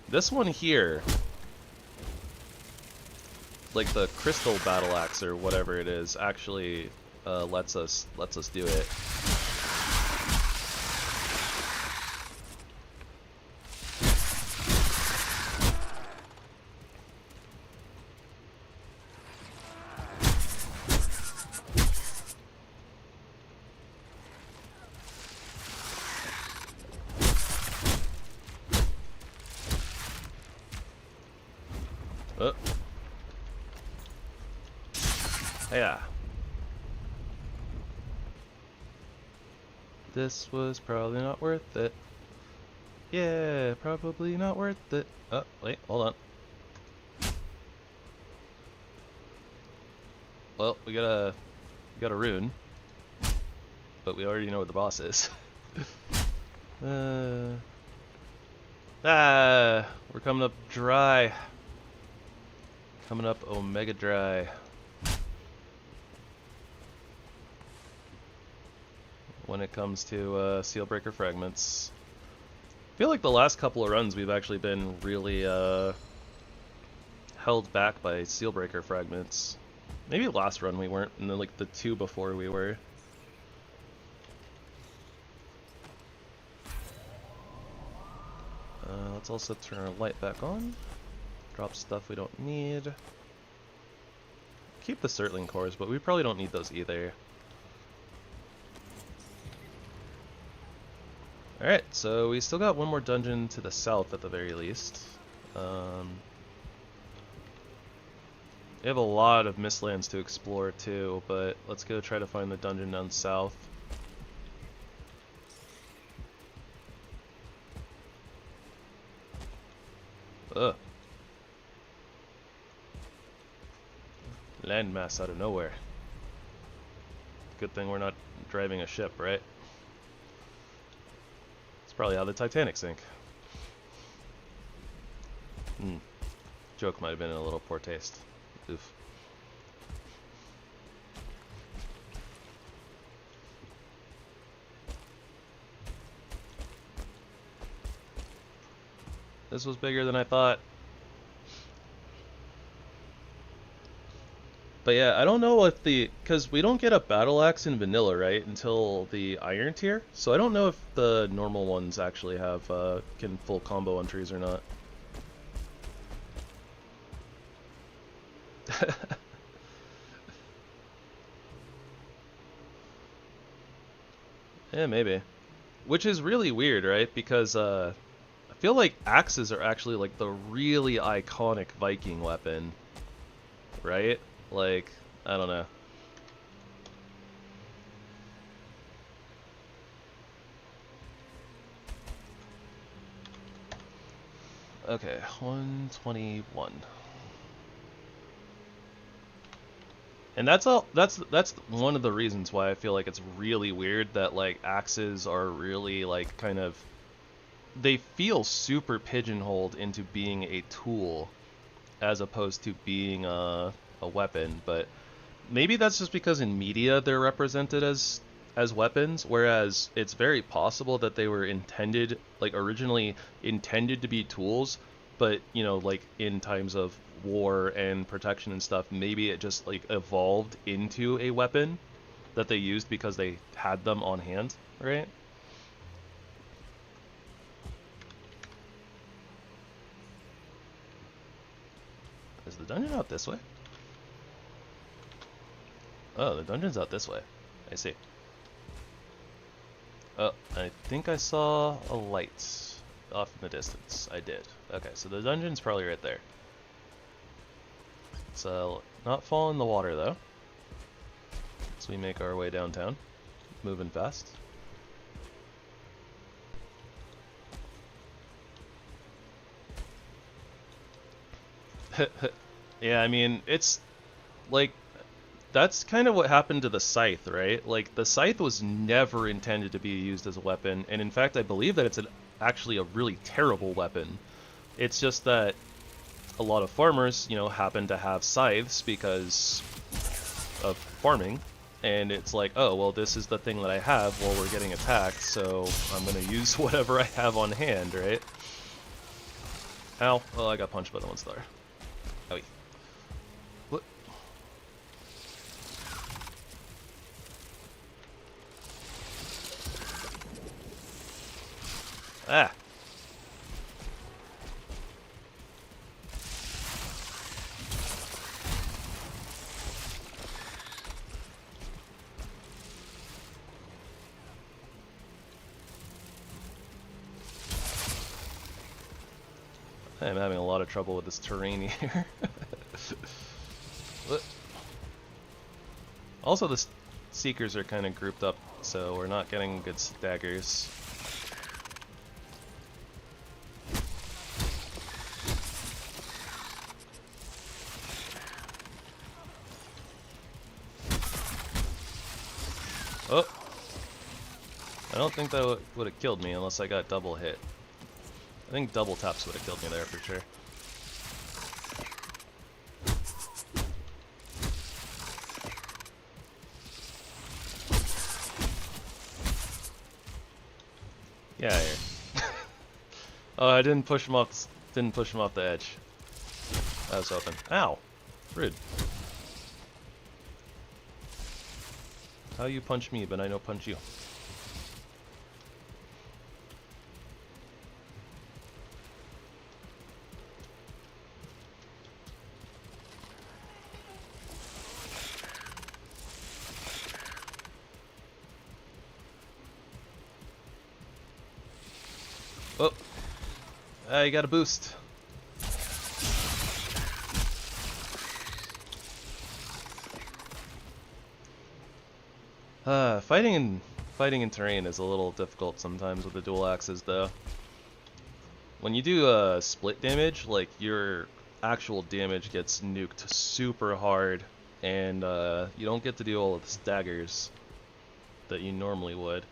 this one here, like the crystal battle axe or whatever it is, actually lets us do it. Oh. Yeah. This was probably not worth it. Yeah, probably not worth it. Oh, wait, hold on. Well, we got a rune, but we already know where the boss is. We're coming up dry. Coming up Omega Dry. When it comes to Sealbreaker fragments. I feel like the last couple of runs we've actually been really held back by Sealbreaker fragments. Maybe last run we weren't, and then like the two before we were. Let's also turn our light back on. Drop stuff we don't need. Keep the Surtling cores, but we probably don't need those either. Alright, so we still got one more dungeon to the south at the very least. We have a lot of Mistlands to explore too, but let's go try to find the dungeon down south. Ugh. Landmass out of nowhere. Good thing we're not driving a ship, right? It's probably how the Titanic sank. Joke might have been in a little poor taste. Oof. This was bigger than I thought. But yeah, I don't know if because we don't get a battle axe in vanilla, right, until the iron tier. So I don't know if the normal ones actually have can full combo on trees or not. Yeah, maybe. Which is really weird, right? Because I feel like axes are actually like the really iconic Viking weapon. right? Like, I don't know. Okay, 121. And that's all. That's one of the reasons why I feel like it's really weird that like axes are really like kind of, they feel super pigeonholed into being a tool as opposed to being a weapon. But maybe that's just because in media they're represented as weapons, whereas it's very possible that they were intended, like originally intended to be tools, but you know, like in times of war and protection and stuff, maybe it just like evolved into a weapon that they used because they had them on hand, right? Is the dungeon out this way? Oh, the dungeon's out this way. I see. Oh, I think I saw a light off in the distance. I did. Okay, so the dungeon's probably right there. So, not fall in the water though. As we make our way downtown. Moving fast. Yeah, I mean, it's like, that's kind of what happened to the scythe, right? Like, the scythe was never intended to be used as a weapon, and in fact, I believe that it's actually a really terrible weapon. It's just that a lot of farmers, you know, happen to have scythes because of farming, and it's like, oh, well, this is the thing that I have while we're getting attacked, so I'm gonna use whatever I have on hand, right? Ow. Oh, I got punched by the one star. Owie. What? Ah! I'm having a lot of trouble with this terrain here. Also, the Seekers are kind of grouped up, so we're not getting good staggers. Oh! I don't think that would have killed me unless I got double hit. I think double taps would have killed me there for sure. Yeah. Here. Oh, I didn't push him off. Didn't push him off the edge. I was hoping. Ow! Rude. How you punch me, but I no punch you. Oh, you got a boost. Fighting in terrain is a little difficult sometimes with the dual axes, though. When you do split damage, like your actual damage gets nuked super hard, and you don't get to do all of the staggers that you normally would.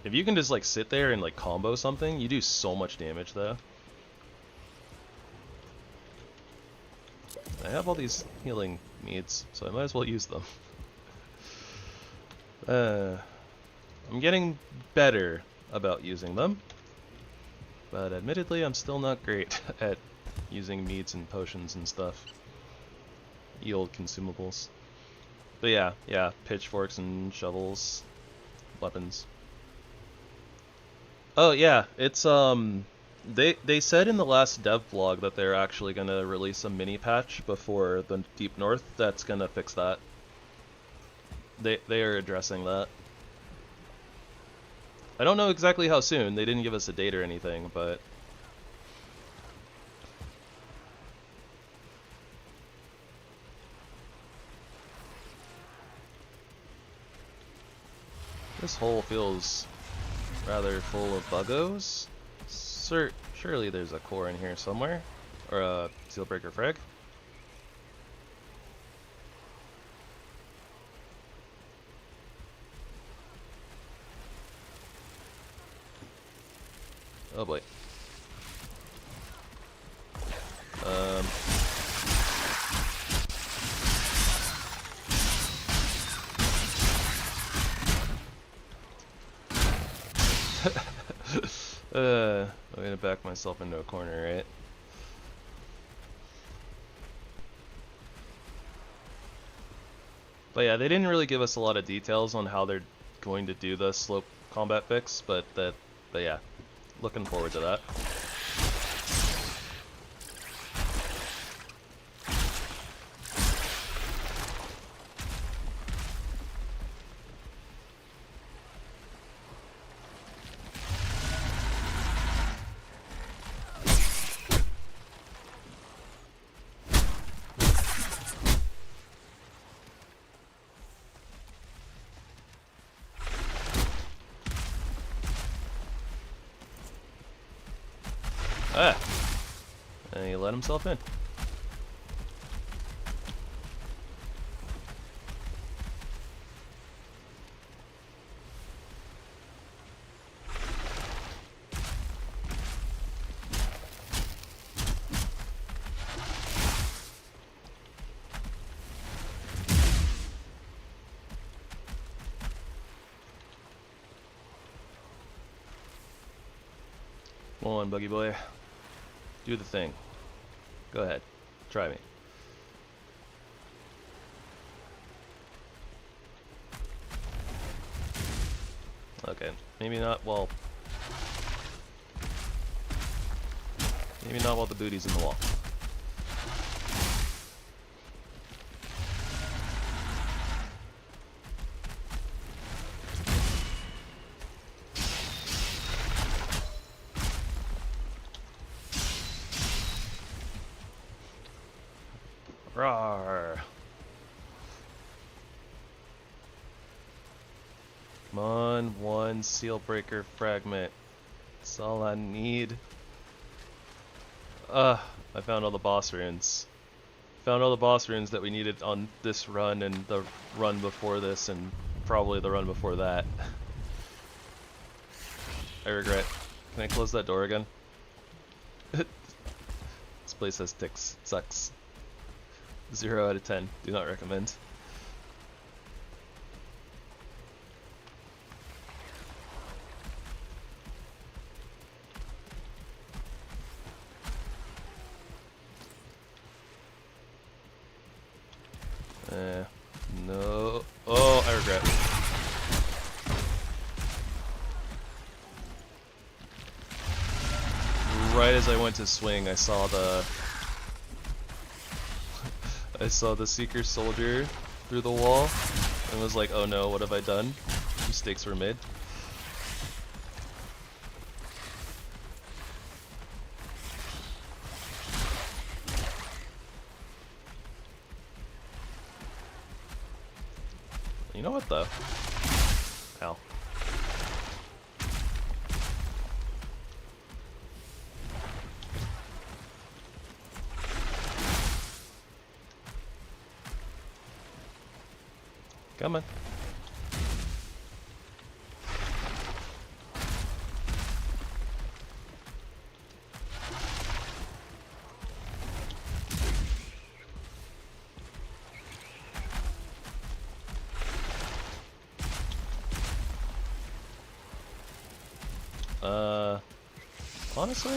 If you can just like sit there and like combo something, you do so much damage though. I have all these healing meats, so I might as well use them. I'm getting better about using them, but admittedly I'm still not great at using meats and potions and stuff. Ye old consumables. But yeah, pitchforks and shovels, weapons. Oh yeah, it's they said in the last dev vlog that they're actually gonna release a mini patch before the Deep North that's gonna fix that. They are addressing that. I don't know exactly how soon. They didn't give us a date or anything, but This hole feels rather full of buggos. Surely there's a core in here somewhere. Or a Sealbreaker frag. Oh boy. I'm gonna back myself into a corner, right? But yeah, they didn't really give us a lot of details on how they're going to do the slope combat fix, but yeah, looking forward to that. Ah! And he let himself in. Come on, buggy boy. Do the thing. Go ahead. Try me. Okay. Maybe not while... Maybe not while the booty's in the wall. Rawr. Come on, one seal breaker fragment. That's all I need. I found all the boss runes. Found all the boss runes that we needed on this run and the run before this and probably the run before that. I regret. Can I close that door again? This place has ticks. It sucks. 0 out of 10. Do not recommend. No. Oh, I regret. Right as I went to swing, I saw the Seeker Soldier through the wall and was like, oh no, what have I done? Mistakes were made. You know what though? Ow. Come on. Honestly,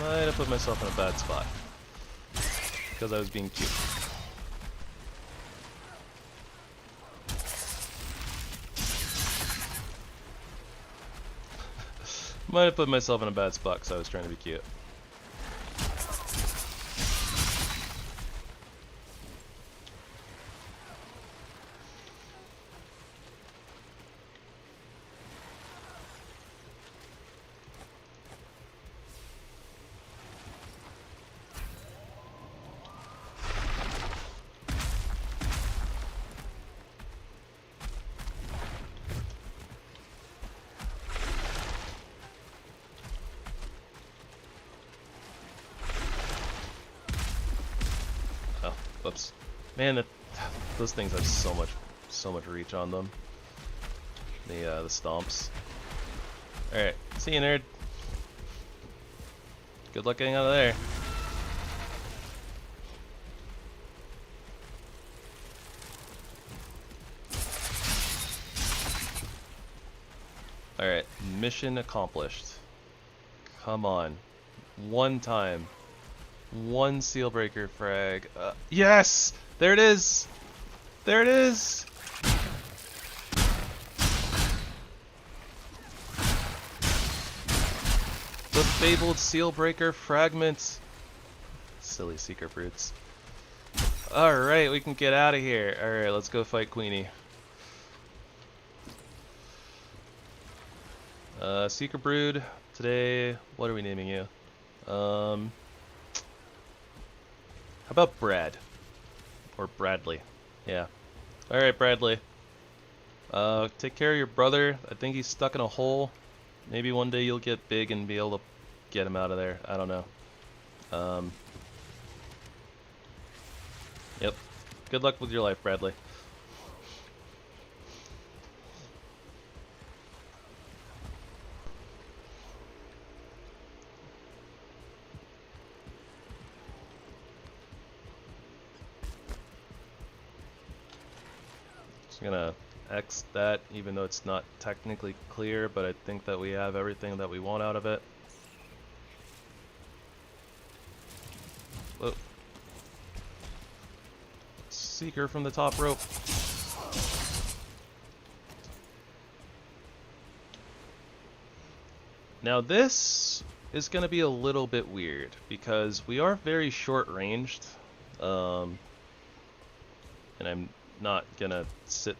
might have put myself in a bad spot because I was being cute. Might have put myself in a bad spot because I was trying to be cute. Man, those things have so much reach on them. The stomps. Alright, see you, nerd. Good luck getting out of there. Alright, mission accomplished. Come on. One time. One seal breaker frag. Yes! There it is! There it is! The fabled seal breaker fragment. Silly seeker brutes. Alright, we can get out of here. Alright, let's go fight Queenie. Seeker Brood, today, what are we naming you? How about Brad? Or Bradley. Yeah. Alright, Bradley. Take care of your brother. I think he's stuck in a hole. Maybe one day you'll get big and be able to get him out of there. I don't know. Yep. Good luck with your life, Bradley. Just gonna X that, even though it's not technically clear, but I think that we have everything that we want out of it. Whoa. Seeker from the top rope. Now this is gonna be a little bit weird because we are very short ranged, and I'm not gonna sit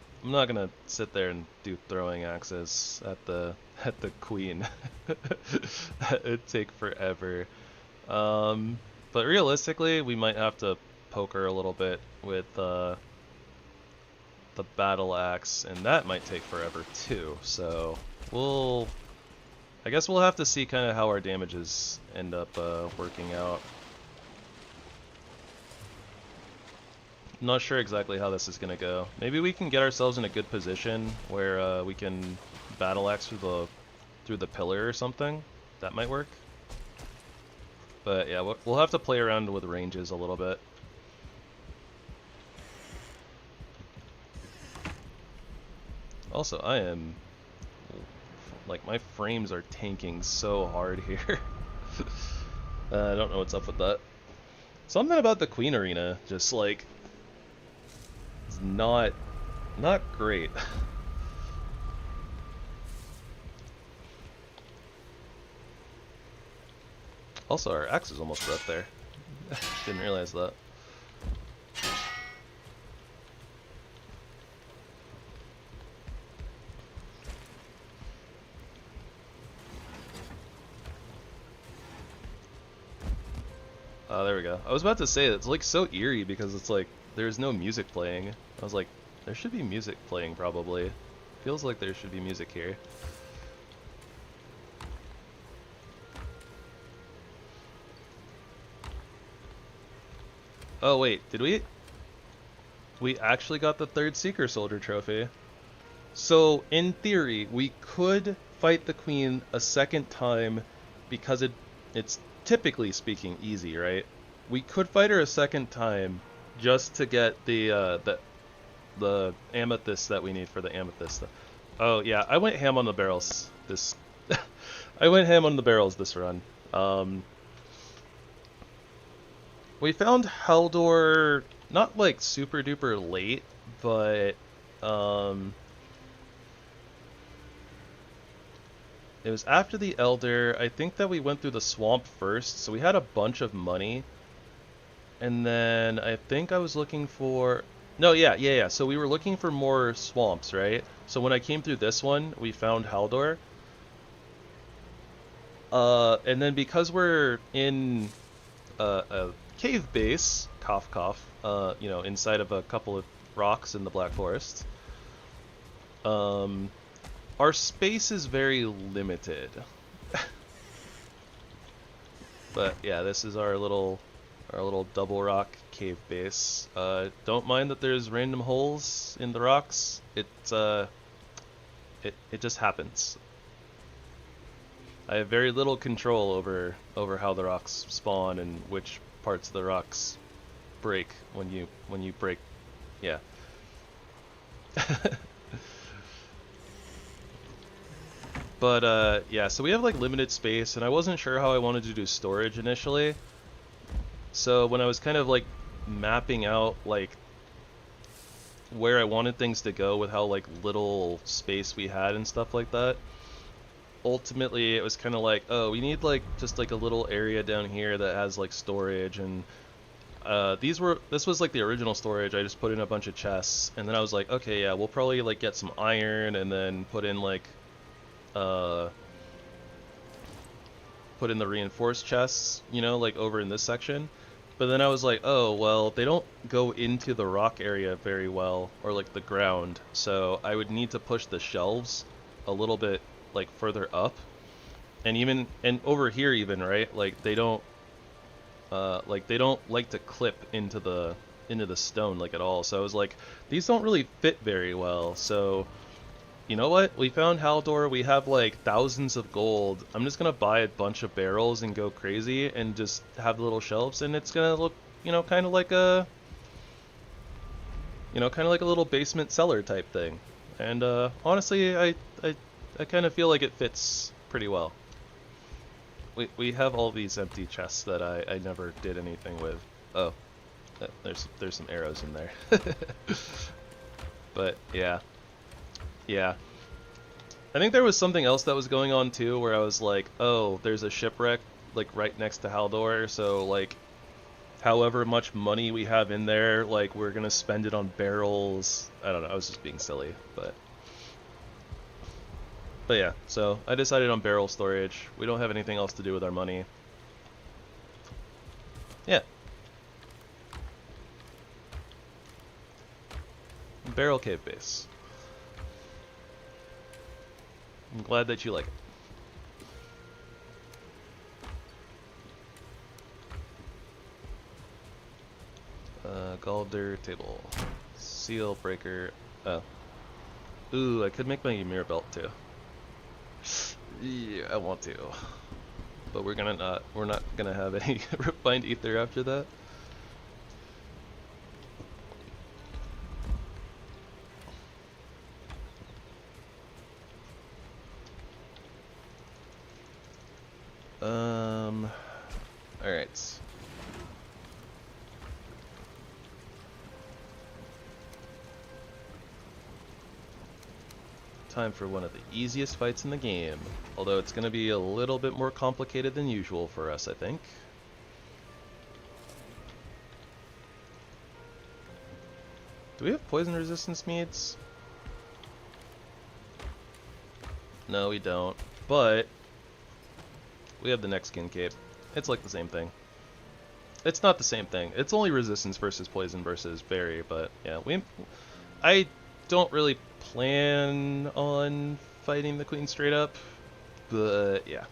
there and do throwing axes at the queen. It'd take forever. But realistically, we might have to poke her a little bit with the battle axe, and that might take forever too. So I guess we'll have to see kind of how our damages end up working out. I'm not sure exactly how this is gonna go. Maybe we can get ourselves in a good position where we can battle axe through the pillar or something. That might work. But yeah, we'll have to play around with ranges a little bit. Also, I am like, my frames are tanking so hard here. I don't know what's up with that. Something about the Queen Arena just like it's not great. Also, our axe is almost up there. Didn't realize that. Oh, there we go. I was about to say, it's like so eerie because it's like there's no music playing. I was like, there should be music playing probably. Feels like there should be music here. Oh wait, did we? We actually got the 3rd Seeker Soldier trophy. So in theory, we could fight the Queen a second time because it's typically speaking easy, right? We could fight her a second time just to get the amethyst that we need for the amethyst. Oh yeah, I went ham on the barrels this. I went ham on the barrels this run. We found Haldor not like super duper late, but it was after the Elder. I think that we went through the swamp first, so we had a bunch of money. And then I think I was looking for... No, yeah. So we were looking for more swamps, right? So when I came through this one, we found Haldor. And then because we're in a cave base, cough cough, you know, inside of a couple of rocks in the Black Forest, our space is very limited. But yeah, this is our little our little double rock cave base. Don't mind that there's random holes in the rocks. It just happens. I have very little control over how the rocks spawn and which parts of the rocks break when you break. Yeah. But yeah, so we have like limited space, and I wasn't sure how I wanted to do storage initially. So when I was kind of like mapping out like where I wanted things to go with how like little space we had and stuff like that, ultimately it was kind of like, oh, we need like just like a little area down here that has like storage, and this was like the original storage. I just put in a bunch of chests, and then I was like, okay, yeah, we'll probably like get some iron and then put in like put in the reinforced chests, you know, like over in this section. But then I was like, oh, well, they don't go into the rock area very well, or like the ground, so I would need to push the shelves a little bit like further up. And over here even, right, like they don't like to clip into the stone like at all. So I was like, these don't really fit very well. So you know what? We found Haldor. We have like thousands of gold. I'm just gonna buy a bunch of barrels and go crazy and just have little shelves, and it's gonna look, you know, kind of like a little basement cellar type thing. And honestly, I kind of feel like it fits pretty well. We have all these empty chests that I never did anything with. Oh, there's some arrows in there. But yeah. Yeah. I think there was something else that was going on too, where I was like, oh, there's a shipwreck like right next to Haldor, so like however much money we have in there, like we're gonna spend it on barrels. I don't know, I was just being silly, but yeah, so I decided on barrel storage. We don't have anything else to do with our money. Yeah. Barrel cave base. I'm glad that you like it. Galder table. Seal breaker. Oh. Ooh, I could make my mirror belt too. Yeah, I want to. But we're not gonna have any refined ether after that. Alright. Time for one of the easiest fights in the game. Although it's going to be a little bit more complicated than usual for us, I think. Do we have poison resistance meads? No, we don't. But we have the next skin cape. It's like the same thing. It's not the same thing. It's only resistance versus poison versus berry, but yeah, I don't really plan on fighting the queen straight up, but yeah.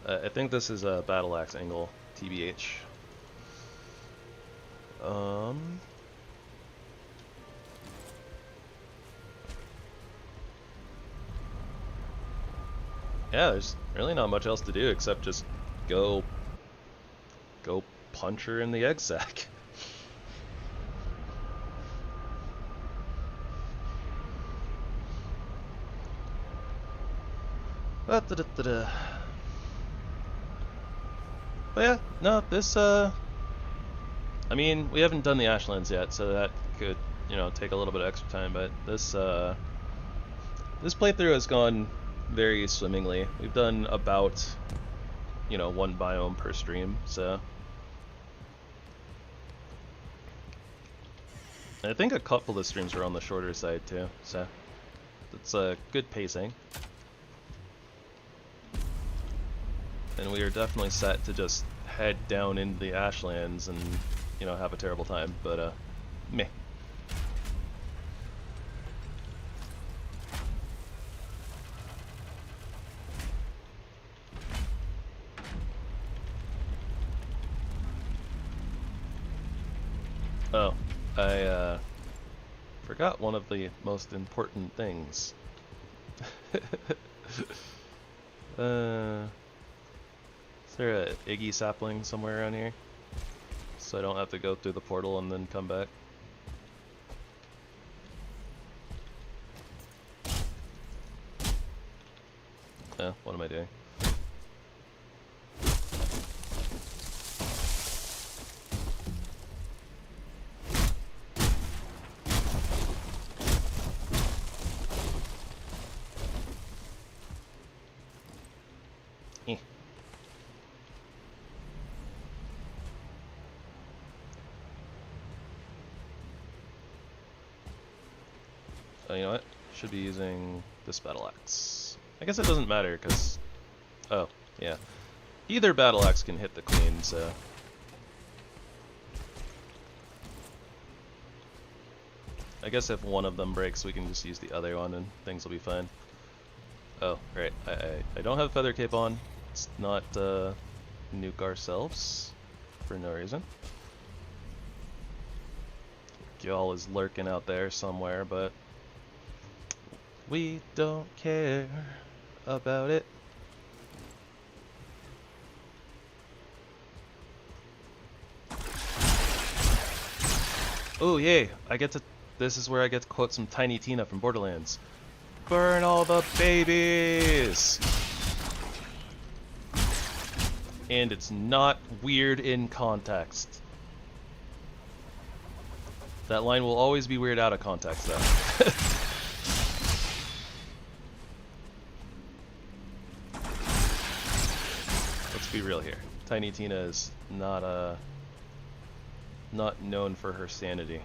I think this is a battle axe angle, TBH. Yeah, there's really not much else to do except just go punch her in the egg sac. But yeah, no, this I mean, we haven't done the Ashlands yet, so that could, you know, take a little bit of extra time, but this playthrough has gone very swimmingly. We've done about, you know, one biome per stream, so I think a couple of streams are on the shorter side too, so it's a good pacing. And we are definitely set to just head down into the Ashlands and, you know, have a terrible time, but meh. Oh, I forgot one of the most important things. Is there a Iggy sapling somewhere around here? So I don't have to go through the portal and then come back. What am I doing? Oh, you know what? Should be using this battle axe. I guess it doesn't matter, because... Oh, yeah. Either battle axe can hit the queen, so... I guess if one of them breaks, we can just use the other one and things will be fine. Oh, right. I don't have Feather Cape on. Let's not nuke ourselves for no reason. Y'all is lurking out there somewhere, but... we don't care about it. Oh yay, I get to, this is where I get to quote some Tiny Tina from Borderlands. Burn all the babies! And it's not weird in context. That line will always be weird out of context though. Let's be real here. Tiny Tina is not known for her sanity.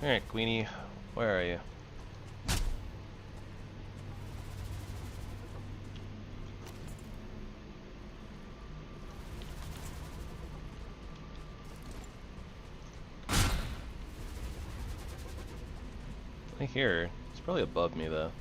Alright, Queenie, where are you? I hear her. It's probably above me though.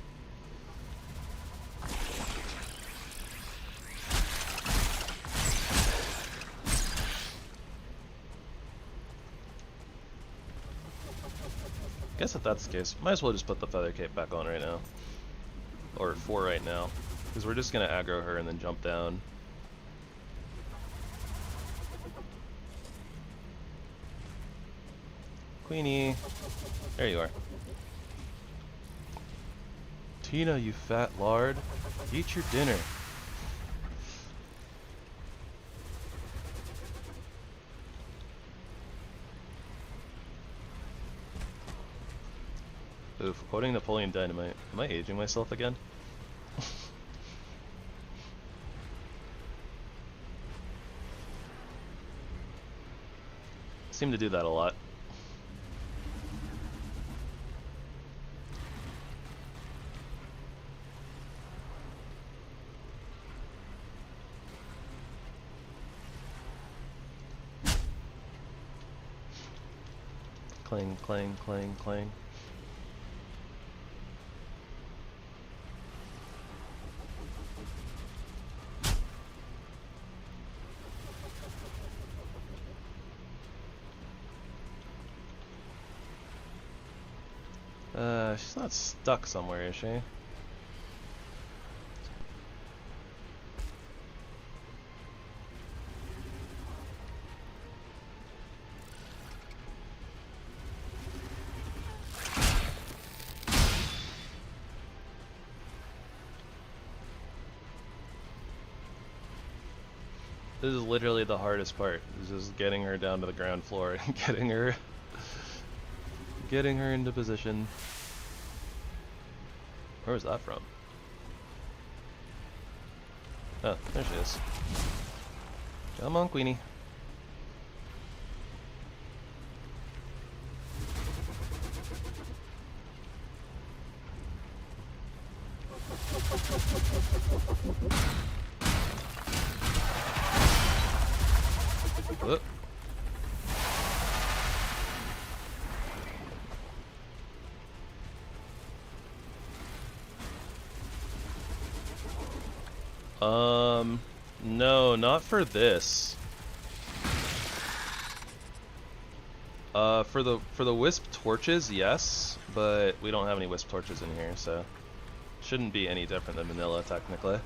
I guess if that's the case, might as well just put the Feather Cape back on right now. Or for right now. Because we're just going to aggro her and then jump down. Queenie. There you are. Tina, you fat lard. Eat your dinner. Oof, quoting Napoleon Dynamite. Am I aging myself again? Seem to do that a lot. Clang, clang, clang, clang. She's not stuck somewhere, is she? This is literally the hardest part, is just getting her down to the ground floor and getting her into position. Where was that from? Oh, there she is. Come on, Queenie. Whoop. No, not for this. For the wisp torches, yes, but we don't have any wisp torches in here, so shouldn't be any different than vanilla technically.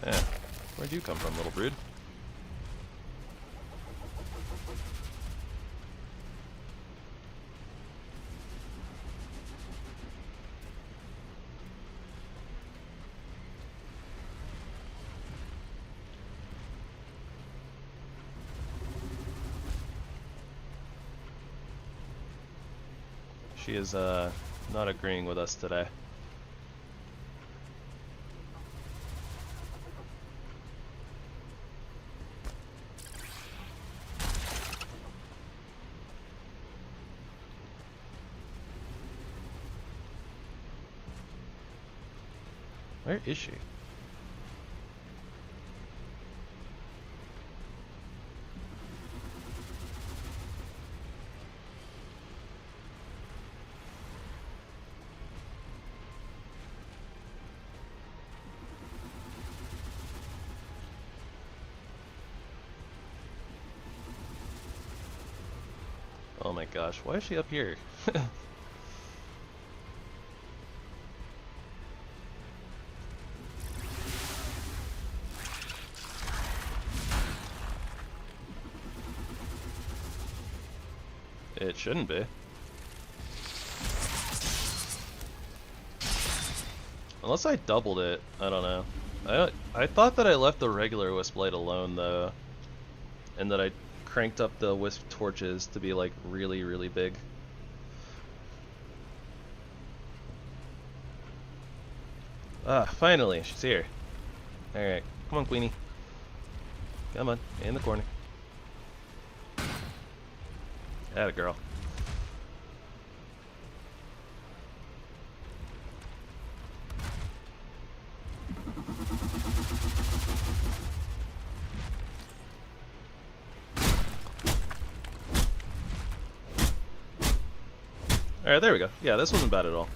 Yeah, where'd you come from, little brood? She is not agreeing with us today. Where is she? Oh my gosh, why is she up here? It shouldn't be. Unless I doubled it, I don't know. I thought that I left the regular wisp light alone though, and that I cranked up the wisp torches to be like really, really big. Ah, finally, she's here. Alright, come on, Queenie. Come on, in the corner. Atta girl. Alright, there we go. Yeah, this wasn't bad at all.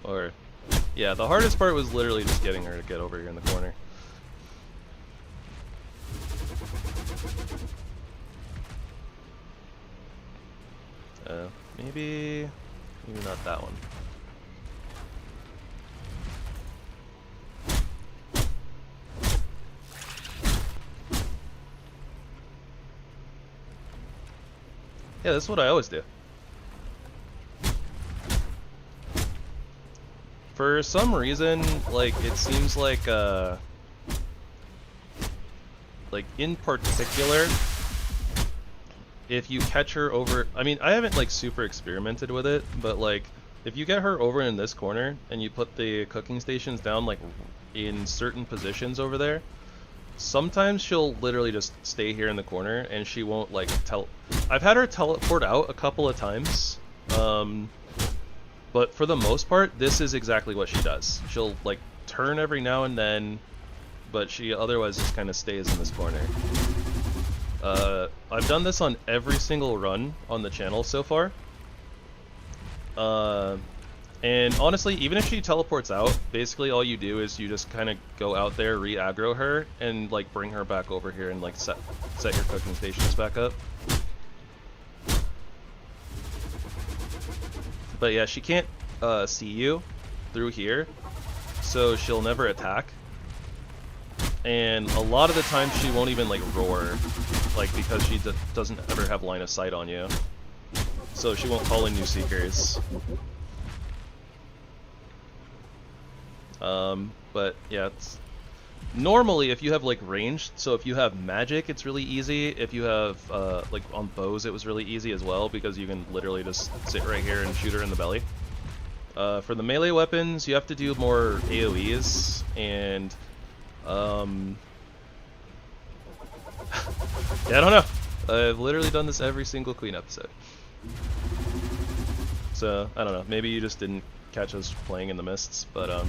Or, yeah, the hardest part was literally just getting her to get over here in the corner. Maybe not that one. Yeah, that's what I always do. For some reason, like, it seems like in particular, if you catch her over, I mean, I haven't, like, super experimented with it, but, like, if you get her over in this corner, and you put the cooking stations down, like, in certain positions over there, sometimes she'll literally just stay here in the corner, and she won't, like, I've had her teleport out a couple of times, but for the most part, this is exactly what she does. She'll, like, turn every now and then, but she otherwise just kind of stays in this corner. I've done this on every single run on the channel so far. And honestly, even if she teleports out, basically all you do is you just kind of go out there, re-aggro her, and, like, bring her back over here and, like, set your cooking stations back up. But yeah, she can't see you through here, so she'll never attack. And a lot of the time she won't even, like, roar, like, because she doesn't ever have line of sight on you. So she won't call in new seekers. But yeah, it's normally if you have, like, ranged, so if you have magic, it's really easy. If you have like on bows, it was really easy as well, because you can literally just sit right here and shoot her in the belly. For the melee weapons, you have to do more AoEs, and yeah, I don't know. I've literally done this every single Queen episode. So, I don't know, maybe you just didn't catch us playing in the mists. But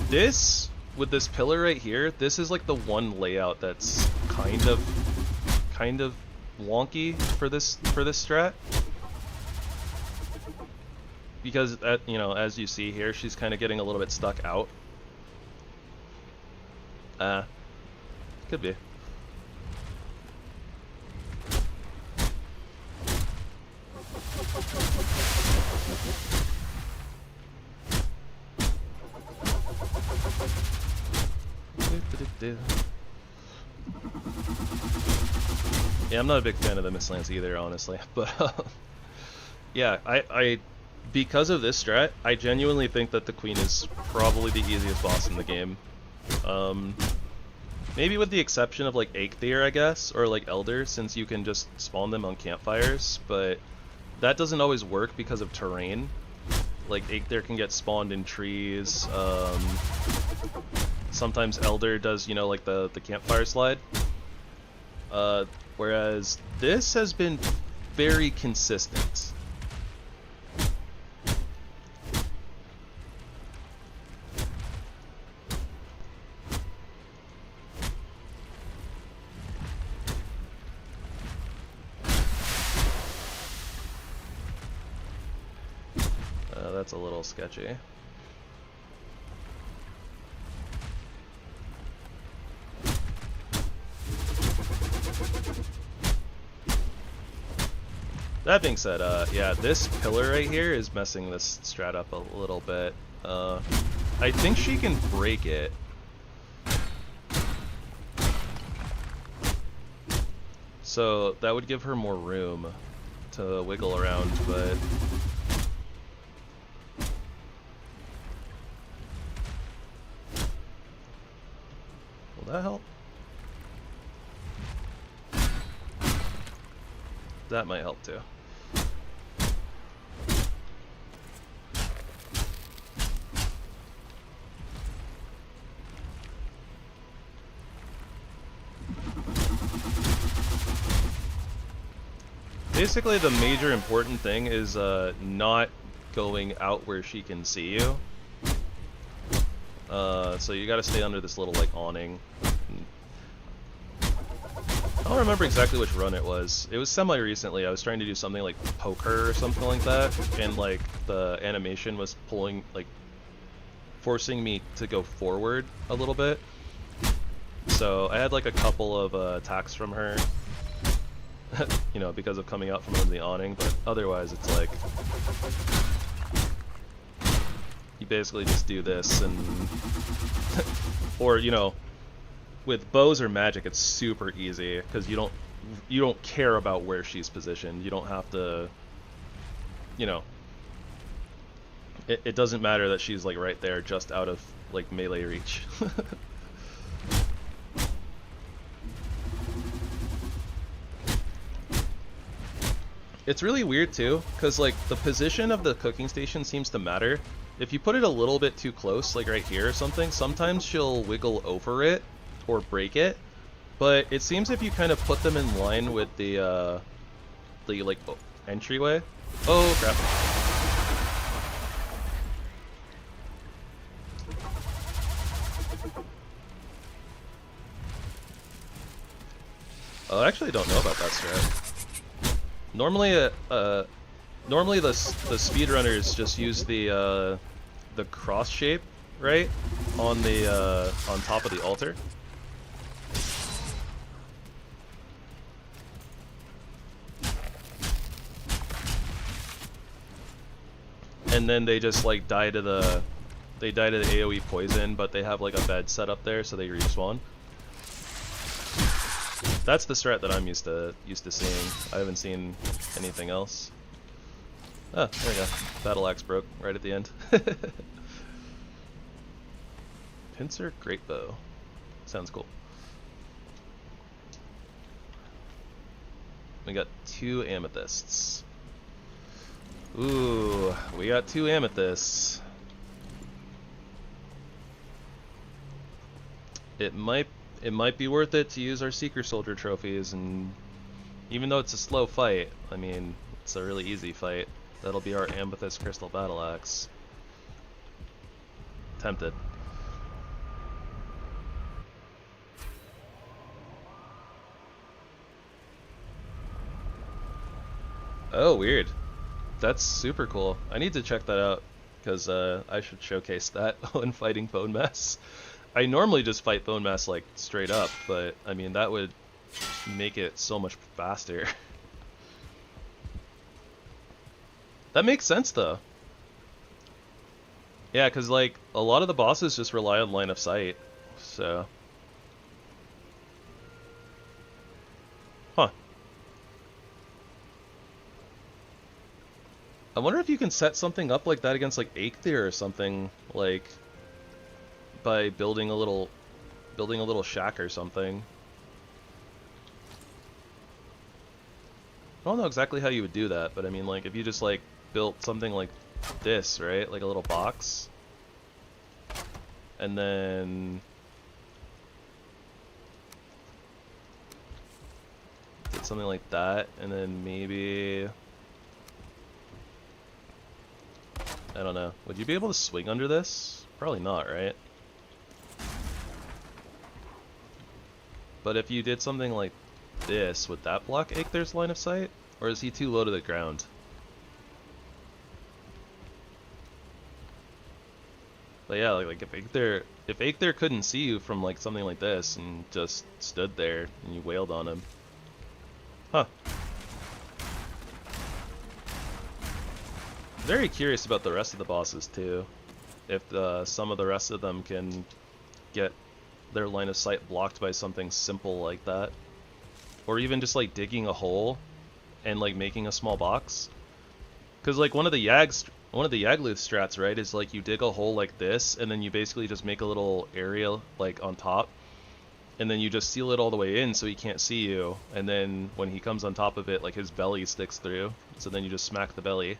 this, with this pillar right here, this is like the one layout that's kind of wonky for this strat. Because, you know, as you see here, she's kind of getting a little bit stuck out. Could be. Yeah, I'm not a big fan of the Mistlands either, honestly. But yeah, I because of this strat, I genuinely think that the Queen is probably the easiest boss in the game. Maybe with the exception of like Eikthyr, I guess, or like Elder, since you can just spawn them on campfires, but that doesn't always work because of terrain. Like Eikthyr can get spawned in trees. Sometimes Elder does, you know, like the campfire slide. Whereas this has been very consistent. That's a little sketchy. That being said, yeah, this pillar right here is messing this strat up a little bit. I think she can break it. So that would give her more room to wiggle around, but... Will that help? That might help too. Basically, the major important thing is not going out where she can see you. So you gotta stay under this little like awning. I don't remember exactly which run it was. It was semi-recently. I was trying to do something like poke her or something like that, and like the animation was pulling, like, forcing me to go forward a little bit. So I had like a couple of attacks from her, you know, because of coming out from under the awning. But otherwise, it's like you basically just do this, and or you know. With bows or magic, it's super easy because you don't care about where she's positioned. You don't have to, you know. It doesn't matter that she's like right there, just out of like melee reach. It's really weird too, because like the position of the cooking station seems to matter. If you put it a little bit too close, like right here or something, sometimes she'll wiggle over it or break it, but it seems if you kind of put them in line with the like entryway. Oh crap! Oh, I actually don't know about that strat. Normally, normally the speedrunners just use the cross shape, right, on the on top of the altar. And then they just like die to the AoE poison, but they have like a bed set up there, so they respawn. That's the strat that I'm used to seeing. I haven't seen anything else. Oh, there we go. Battle axe broke right at the end. Pincer great bow. Sounds cool. We got 2 amethysts. Ooh, we got 2 amethysts. It might be worth it to use our Seeker Soldier trophies, and even though it's a slow fight, I mean, it's a really easy fight. That'll be our Amethyst Crystal Battle Axe. Tempted. Oh, weird. That's super cool. I need to check that out, because I should showcase that when fighting Bone Mass. I normally just fight Bone Mass like straight up, but I mean that would make it so much faster. That makes sense though. Yeah, because like a lot of the bosses just rely on line of sight, so. Huh. I wonder if you can set something up like that against like Eikthyr or something, like by building a little shack or something. I don't know exactly how you would do that, but I mean like if you just like built something like this, right? Like a little box. And then did something like that, and then maybe I don't know. Would you be able to swing under this? Probably not, right? But if you did something like this, would that block Eikthr's line of sight? Or is he too low to the ground? But yeah, like if Eikthyr couldn't see you from like something like this and just stood there and you wailed on him. Huh. Very curious about the rest of the bosses too. If some of the rest of them can get their line of sight blocked by something simple like that. Or even just like digging a hole and like making a small box. Cause like one of the Yagluth strats, right, is like you dig a hole like this and then you basically just make a little area like on top. And then you just seal it all the way in so he can't see you. And then when he comes on top of it, like his belly sticks through. So then you just smack the belly.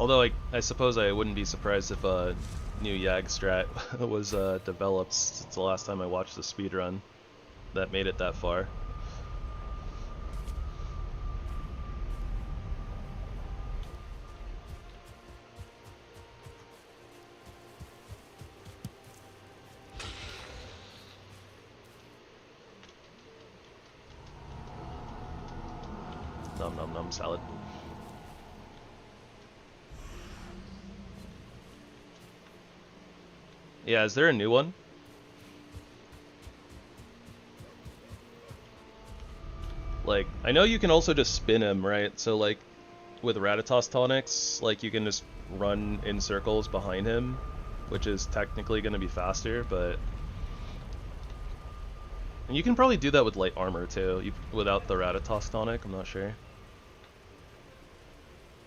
Although I suppose I wouldn't be surprised if a new Yag strat was developed since the last time I watched the speedrun that made it that far. Nom nom nom salad. Yeah, is there a new one? Like, I know you can also just spin him, right? So like, with Rathatos tonics, like you can just run in circles behind him, which is technically going to be faster, but... And you can probably do that with light armor too, without the Rathatos tonic, I'm not sure.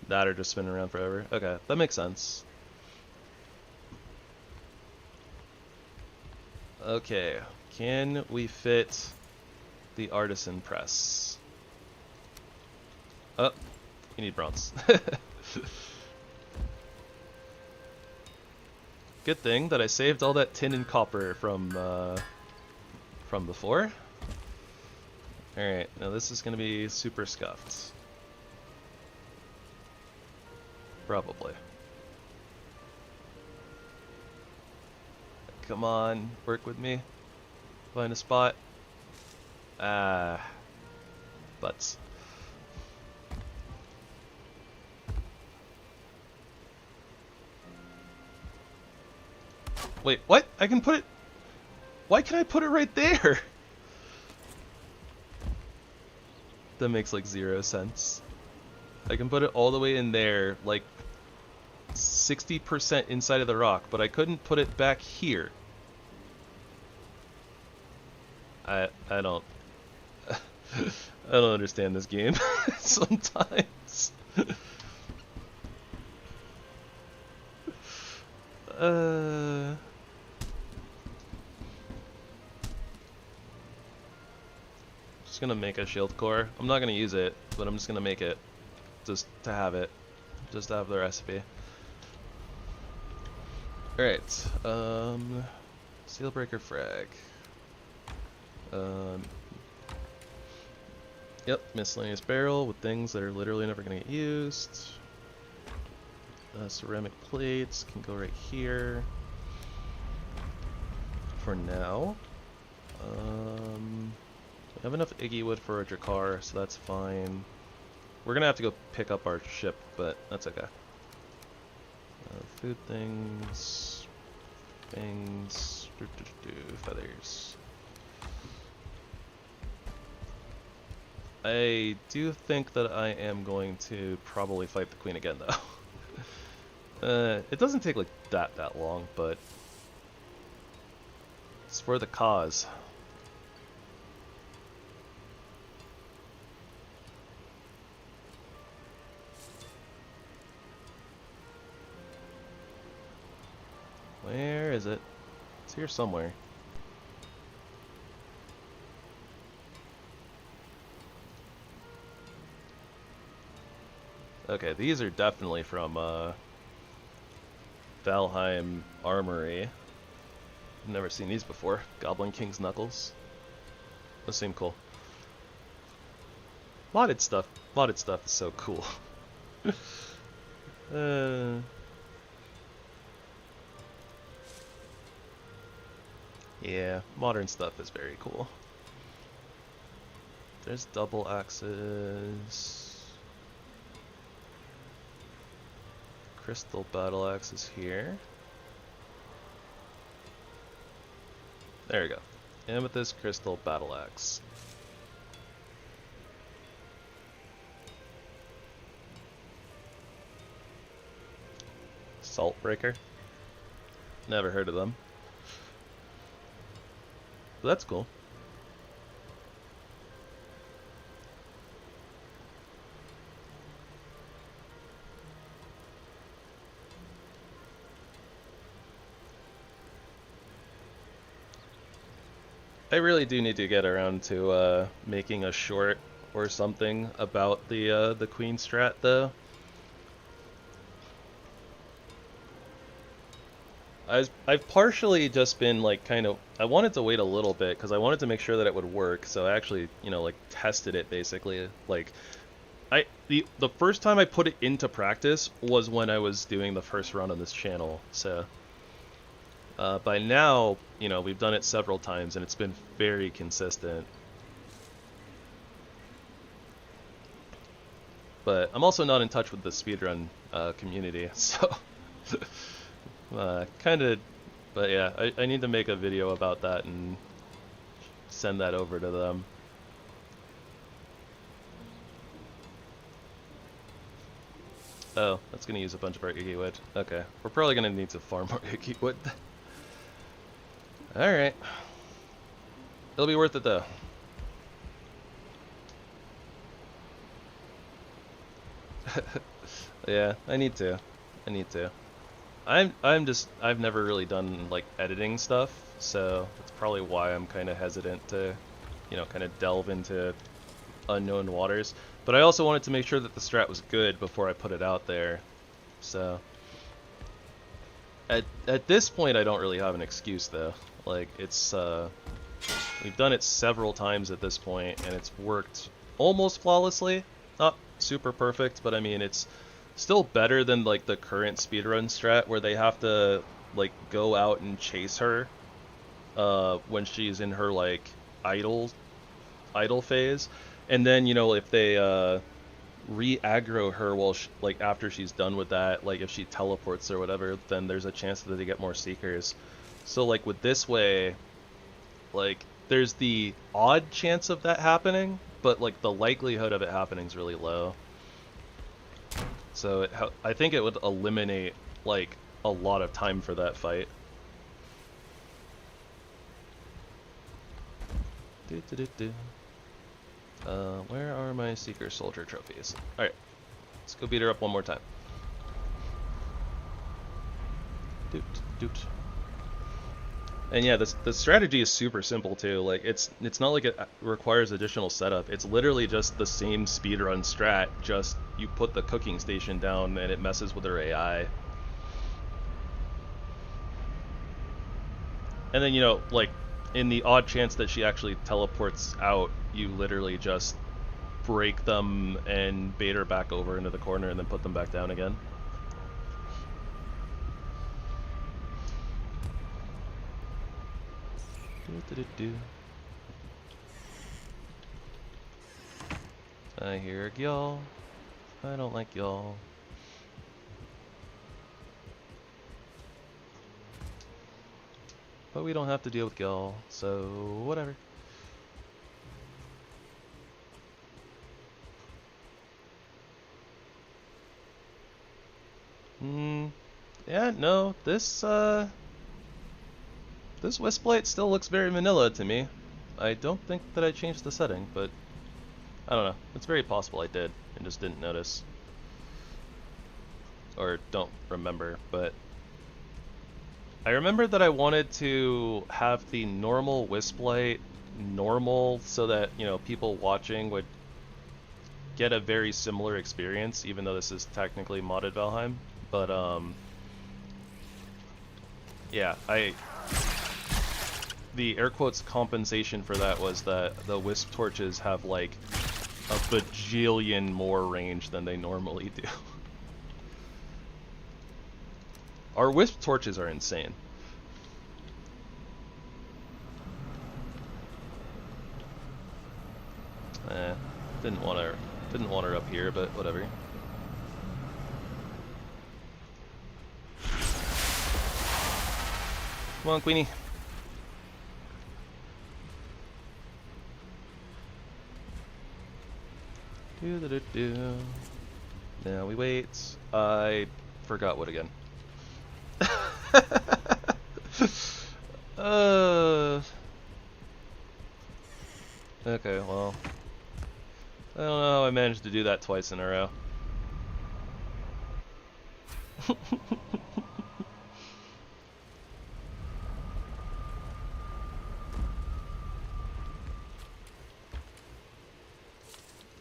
That or just spin around forever. Okay, that makes sense. Okay, can we fit the artisan press? Oh, you need bronze. Good thing that I saved all that tin and copper from before. Alright, now this is gonna be super scuffed. Probably. Come on, work with me. Find a spot. Butts. Wait, what? I can put it... Why can I put it right there? That makes like 0 sense. I can put it all the way in there, like 60% inside of the rock, but I couldn't put it back here. I don't I don't understand this game sometimes. Just gonna make a shield core. I'm not gonna use it, but I'm just gonna make it just to have it. Just to have the recipe. Alright, Steelbreaker frag. Yep, miscellaneous barrel with things that are literally never going to get used. Ceramic plates can go right here for now. We have enough Iggy wood for a Drakkar, so that's fine. We're going to have to go pick up our ship, but that's okay. Food things, feathers. I do think that I am going to probably fight the queen again, though. It doesn't take like that long, but it's for the cause. Where is it? It's here somewhere. Okay, these are definitely from ValheimArmory. I've never seen these before. Goblin King's Knuckles. Those seem cool. Modded stuff is so cool. Yeah, modern stuff is very cool. There's double axes. Crystal battle axe is here. There we go. Amethyst crystal battle axe. Salt breaker. Never heard of them. But that's cool. I really do need to get around to making a short or something about the queen strat, though. I've partially just been like I wanted to wait a little bit because I wanted to make sure that it would work, so I actually like tested it basically. Like the first time I put it into practice was when I was doing the first run on this channel, so by now we've done it several times and it's been very consistent. But I'm also not in touch with the speedrun community, so but yeah, I need to make a video about that and send that over to them. Oh, that's gonna use a bunch of our Iggy wood. Okay, we're probably gonna need to farm more Iggy wood. Alright. It'll be worth it though. Yeah, I need to. I've never really done like editing stuff, so that's probably why I'm kind of hesitant to, kind of delve into unknown waters. But I also wanted to make sure that the strat was good before I put it out there. So at this point, I don't really have an excuse though. Like it's we've done it several times at this point, and it's worked almost flawlessly. Not super perfect, but I mean it's still better than like the current speedrun strat where they have to like go out and chase her when she's in her like idle phase, and then if they re-aggro her while like after she's done with that, like if she teleports or whatever, then there's a chance that they get more seekers. So like with this way, like there's the odd chance of that happening, but like the likelihood of it happening is really low. So I think it would eliminate like a lot of time for that fight. Where are my Seeker Soldier trophies? Alright, let's go beat her up one more time. Doot, doot. And yeah, the strategy is super simple too. Like it's not like it requires additional setup. It's literally just the same speedrun strat, just you put the cooking station down and it messes with her AI. And then like in the odd chance that she actually teleports out, you literally just break them and bait her back over into the corner and then put them back down again. I hear y'all. I don't like y'all. But we don't have to deal with y'all, so whatever. Yeah, no, this Wisp-Light still looks very vanilla to me. I don't think that I changed the setting, but I don't know. It's very possible I did and just didn't notice. Or don't remember, but I remember that I wanted to have the normal Wisp-Light normal so that, you know, people watching would get a very similar experience, even though this is technically modded Valheim. But yeah, the air quotes compensation for that was that the Wisp torches have like a bajillion more range than they normally do. Our Wisp torches are insane. Didn't want her up here, but whatever. Come on, Queenie. Do. Now we wait. I forgot what again. Okay, well, I don't know how I managed to do that twice in a row.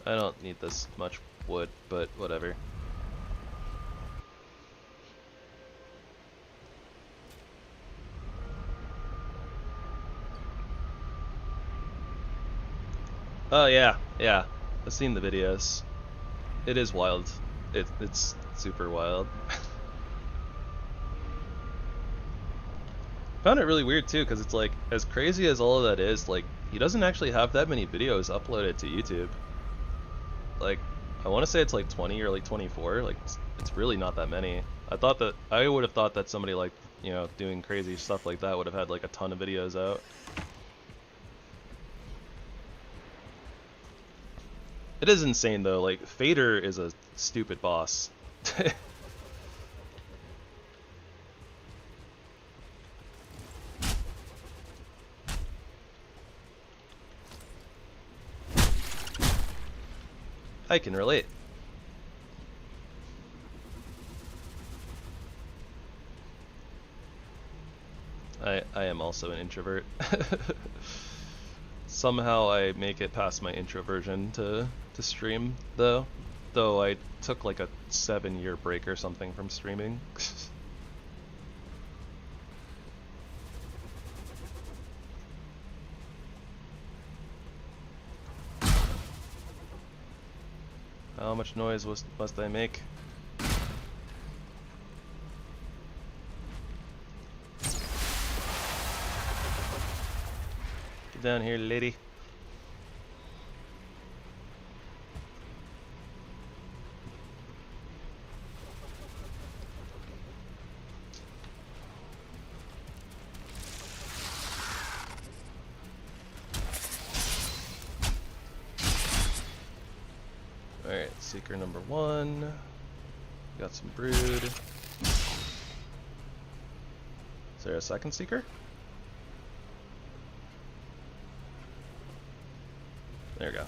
I don't need this much wood, but whatever. Oh yeah, I've seen the videos. It is wild. It's super wild. Found it really weird too, because it's like, as crazy as all of that is, like, he doesn't actually have that many videos uploaded to YouTube. Like, I want to say it's like 20 or like 24. Like, it's really not that many. I would have thought that somebody like, you know, doing crazy stuff like that would have had like a ton of videos out. It is insane though, like, Fader is a stupid boss. I can relate. I am also an introvert. Somehow I make it past my introversion to stream, though I took like a 7-year break or something from streaming. How much noise must I make? Get down here, lady. Alright, Seeker number 1. Got some brood. Is there a second Seeker? There we go.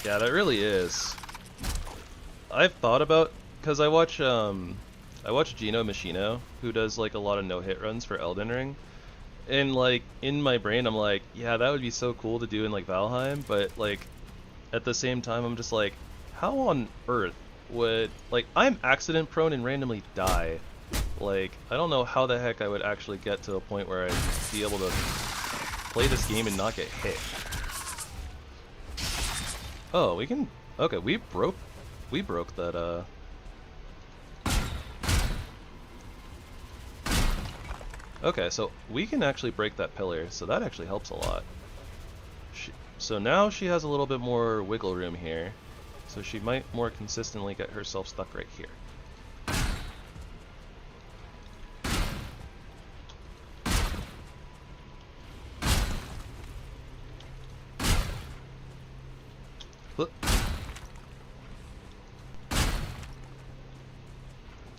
Yeah, that really is. I've thought about, because I watch Gino Machino, who does like a lot of no-hit runs for Elden Ring. And like, in my brain I'm like, yeah, that would be so cool to do in like Valheim, but like, at the same time I'm just like, how on earth would, like, I'm accident prone and randomly die. Like, I don't know how the heck I would actually get to a point where I'd be able to play this game and not get hit. Oh, we can... Okay, we broke that, Okay, so we can actually break that pillar, so that actually helps a lot. So now she has a little bit more wiggle room here, so she might more consistently get herself stuck right here.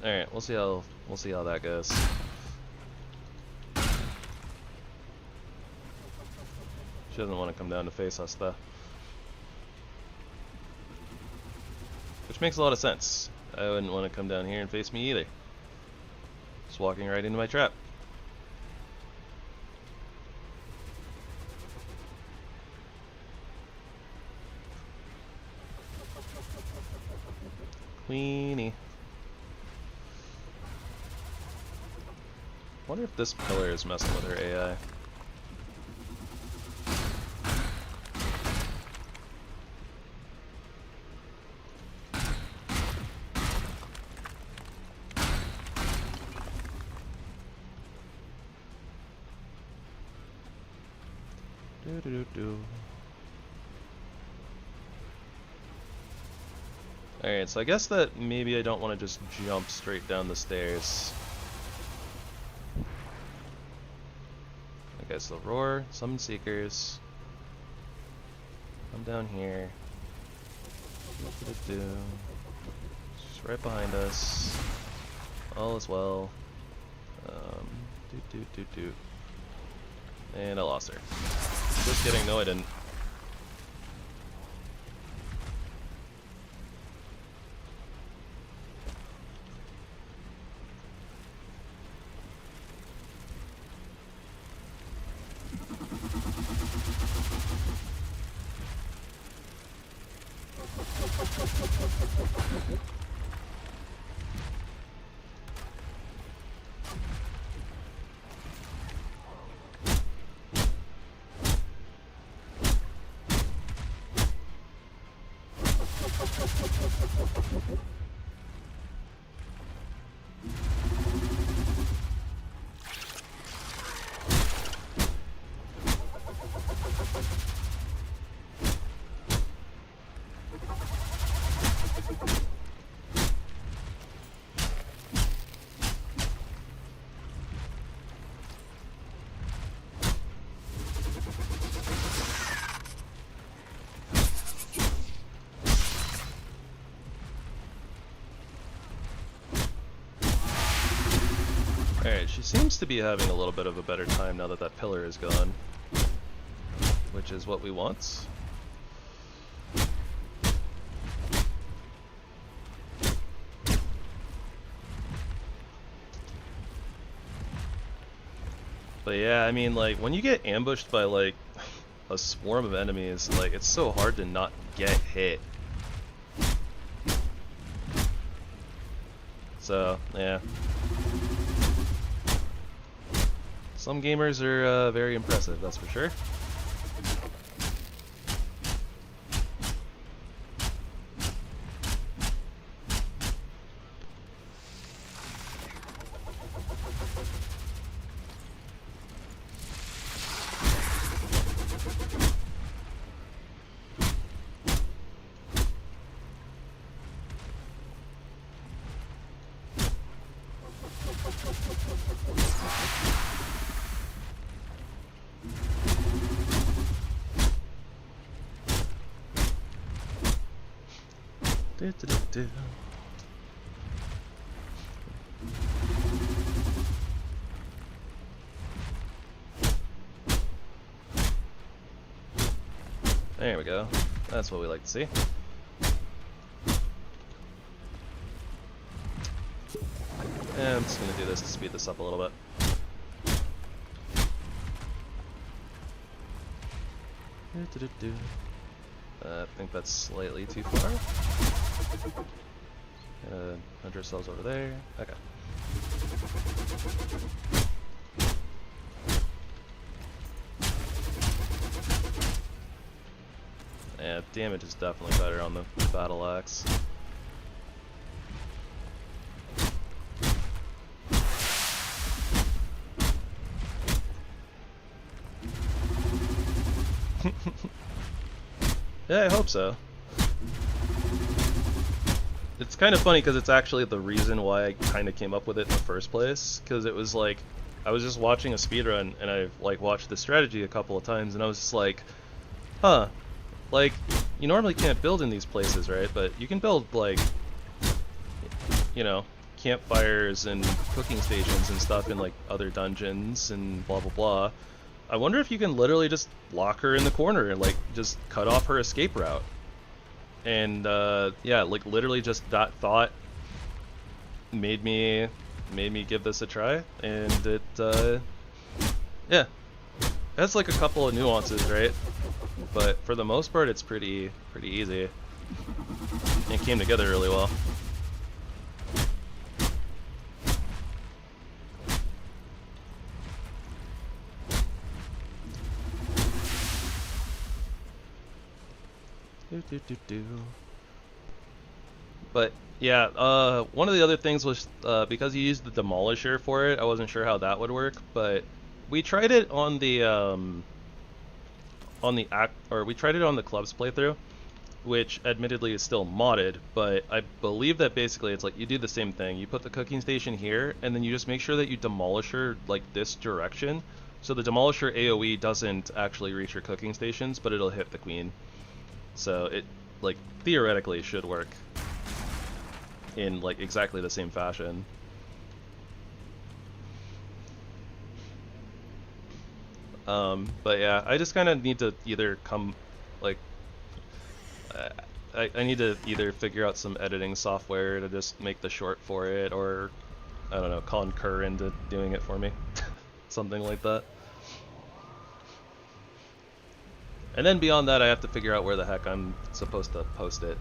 Alright, we'll see how that goes. She doesn't want to come down to face us though. Which makes a lot of sense. I wouldn't want to come down here and face me either. Just walking right into my trap. Queenie. Wonder if this pillar is messing with her AI. Alright, so I guess that maybe I don't want to just jump straight down the stairs. Okay, so roar, summon seekers. Come down here. She's right behind us. All is well. And I lost her. Just kidding, no I didn't. Alright, she seems to be having a little bit of a better time now that that pillar is gone, which is what we want. But yeah, I mean, like, when you get ambushed by, like, a swarm of enemies, like, it's so hard to not get hit. So, yeah. Some gamers are very impressive, that's for sure. There we go. That's what we like to see. And I'm just going to do this to speed this up a little bit. I think that's slightly too far. Hunt ourselves over there. Okay. damage is definitely better on the battle axe. Yeah, I hope so. It's kind of funny because it's actually the reason why I kind of came up with it in the first place, because it was like, I was just watching a speedrun, and I like watched the strategy a couple of times, and I was just like, huh, like, you normally can't build in these places, right? But you can build, like, you know, campfires and cooking stations and stuff in, like, other dungeons and blah blah blah. I wonder if you can literally just lock her in the corner and, like, just cut off her escape route. And, yeah, like, literally just that thought made me give this a try, and it, yeah. It has, like, a couple of nuances, right? But for the most part, it's pretty easy. It came together really well. But yeah, one of the other things was because you used the demolisher for it, I wasn't sure how that would work, but we tried it on the we tried it on the club's playthrough, which admittedly is still modded, but I believe that basically it's like you do the same thing. You put the cooking station here, and then you just make sure that you demolish her like this direction, so the demolisher AoE doesn't actually reach your cooking stations, but it'll hit the queen. So it, like, theoretically should work in, like, exactly the same fashion. But yeah, I just kind of need to either come, like, I need to either figure out some editing software to just make the short for it, or, I don't know, concur into doing it for me. Something like that. And then beyond that, I have to figure out where the heck I'm supposed to post it.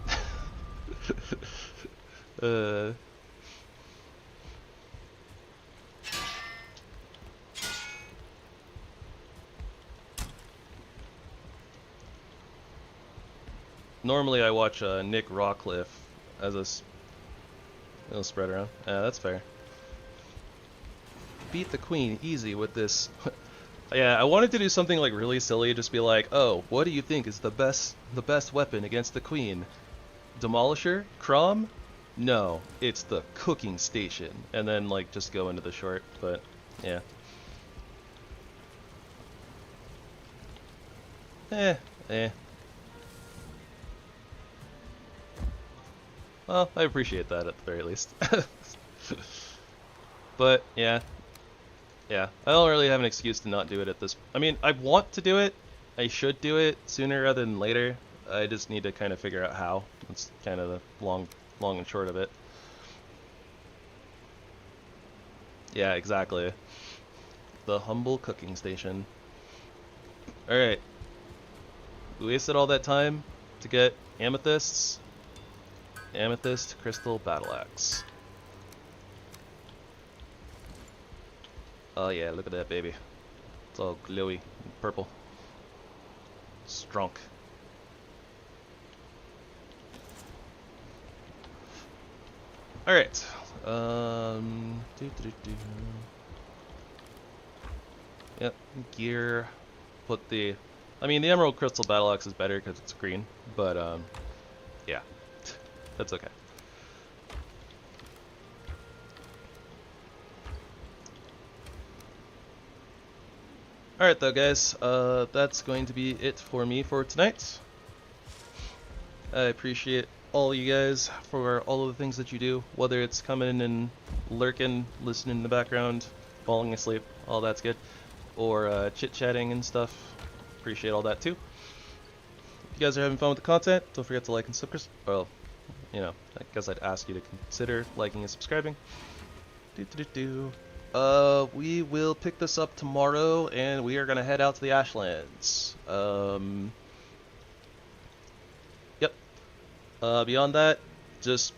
Normally I watch Nick Rawcliffe as a little spread around. Yeah, that's fair. Beat the queen easy with this. Yeah, I wanted to do something like really silly, just be like, oh, what do you think is the best weapon against the queen? Demolisher? Crom? No, it's the cooking station. And then like just go into the short, but yeah. Well, I appreciate that at the very least. But yeah. Yeah, I don't really have an excuse to not do it at this. I mean, I want to do it. I should do it sooner rather than later. I just need to kind of figure out how. That's kind of the long and short of it. Yeah, exactly. The humble cooking station. Alright. We wasted all that time to get amethysts. Amethyst crystal battle axe. Oh yeah, look at that baby. It's all glowy and purple. Strong. Alright. Yep, gear. Put the... I mean, the Emerald Crystal Battle Axe is better because it's green, but yeah. That's okay. Alright though guys, that's going to be it for me for tonight. I appreciate all you guys for all of the things that you do, whether it's coming and lurking, listening in the background, falling asleep, all that's good, or chit-chatting and stuff. Appreciate all that too. If you guys are having fun with the content, don't forget to like and subscribe. Well, you know, I guess I'd ask you to consider liking and subscribing. We will pick this up tomorrow, and we are going to head out to the Ashlands. Yep. Beyond that, just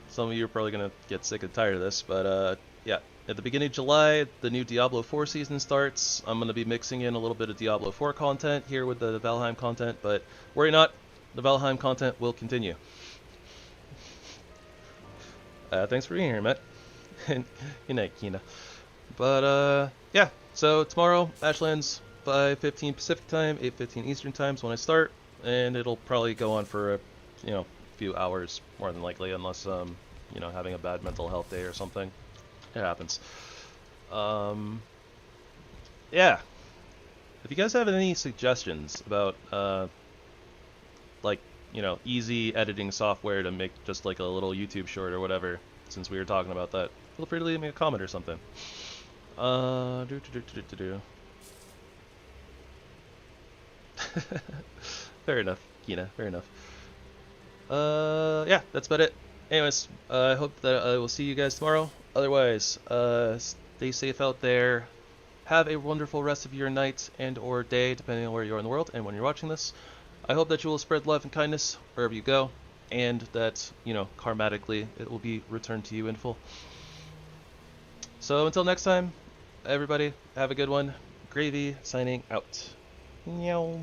some of you are probably going to get sick and tired of this, but yeah. At the beginning of July, the new Diablo 4 season starts. I'm going to be mixing in a little bit of Diablo 4 content here with the Valheim content, but worry not, the Valheim content will continue. Thanks for being here, Matt. Good night, Kina. But, yeah, so tomorrow, Ashlands, 5:15 Pacific time, 8:15 Eastern time is when I start, and it'll probably go on for a, few hours, more than likely, unless, having a bad mental health day or something. It happens. Yeah. If you guys have any suggestions about, easy editing software to make just like a little YouTube short or whatever, since we were talking about that, feel free to leave me a comment or something. Fair enough, Kina, fair enough. Yeah, that's about it. Anyways, I hope that I will see you guys tomorrow. Otherwise, stay safe out there. Have a wonderful rest of your night and or day, depending on where you are in the world and when you're watching this. I hope that you will spread love and kindness wherever you go, and that, karmatically, it will be returned to you in full. So until next time, everybody, have a good one. Gravy signing out. Meow.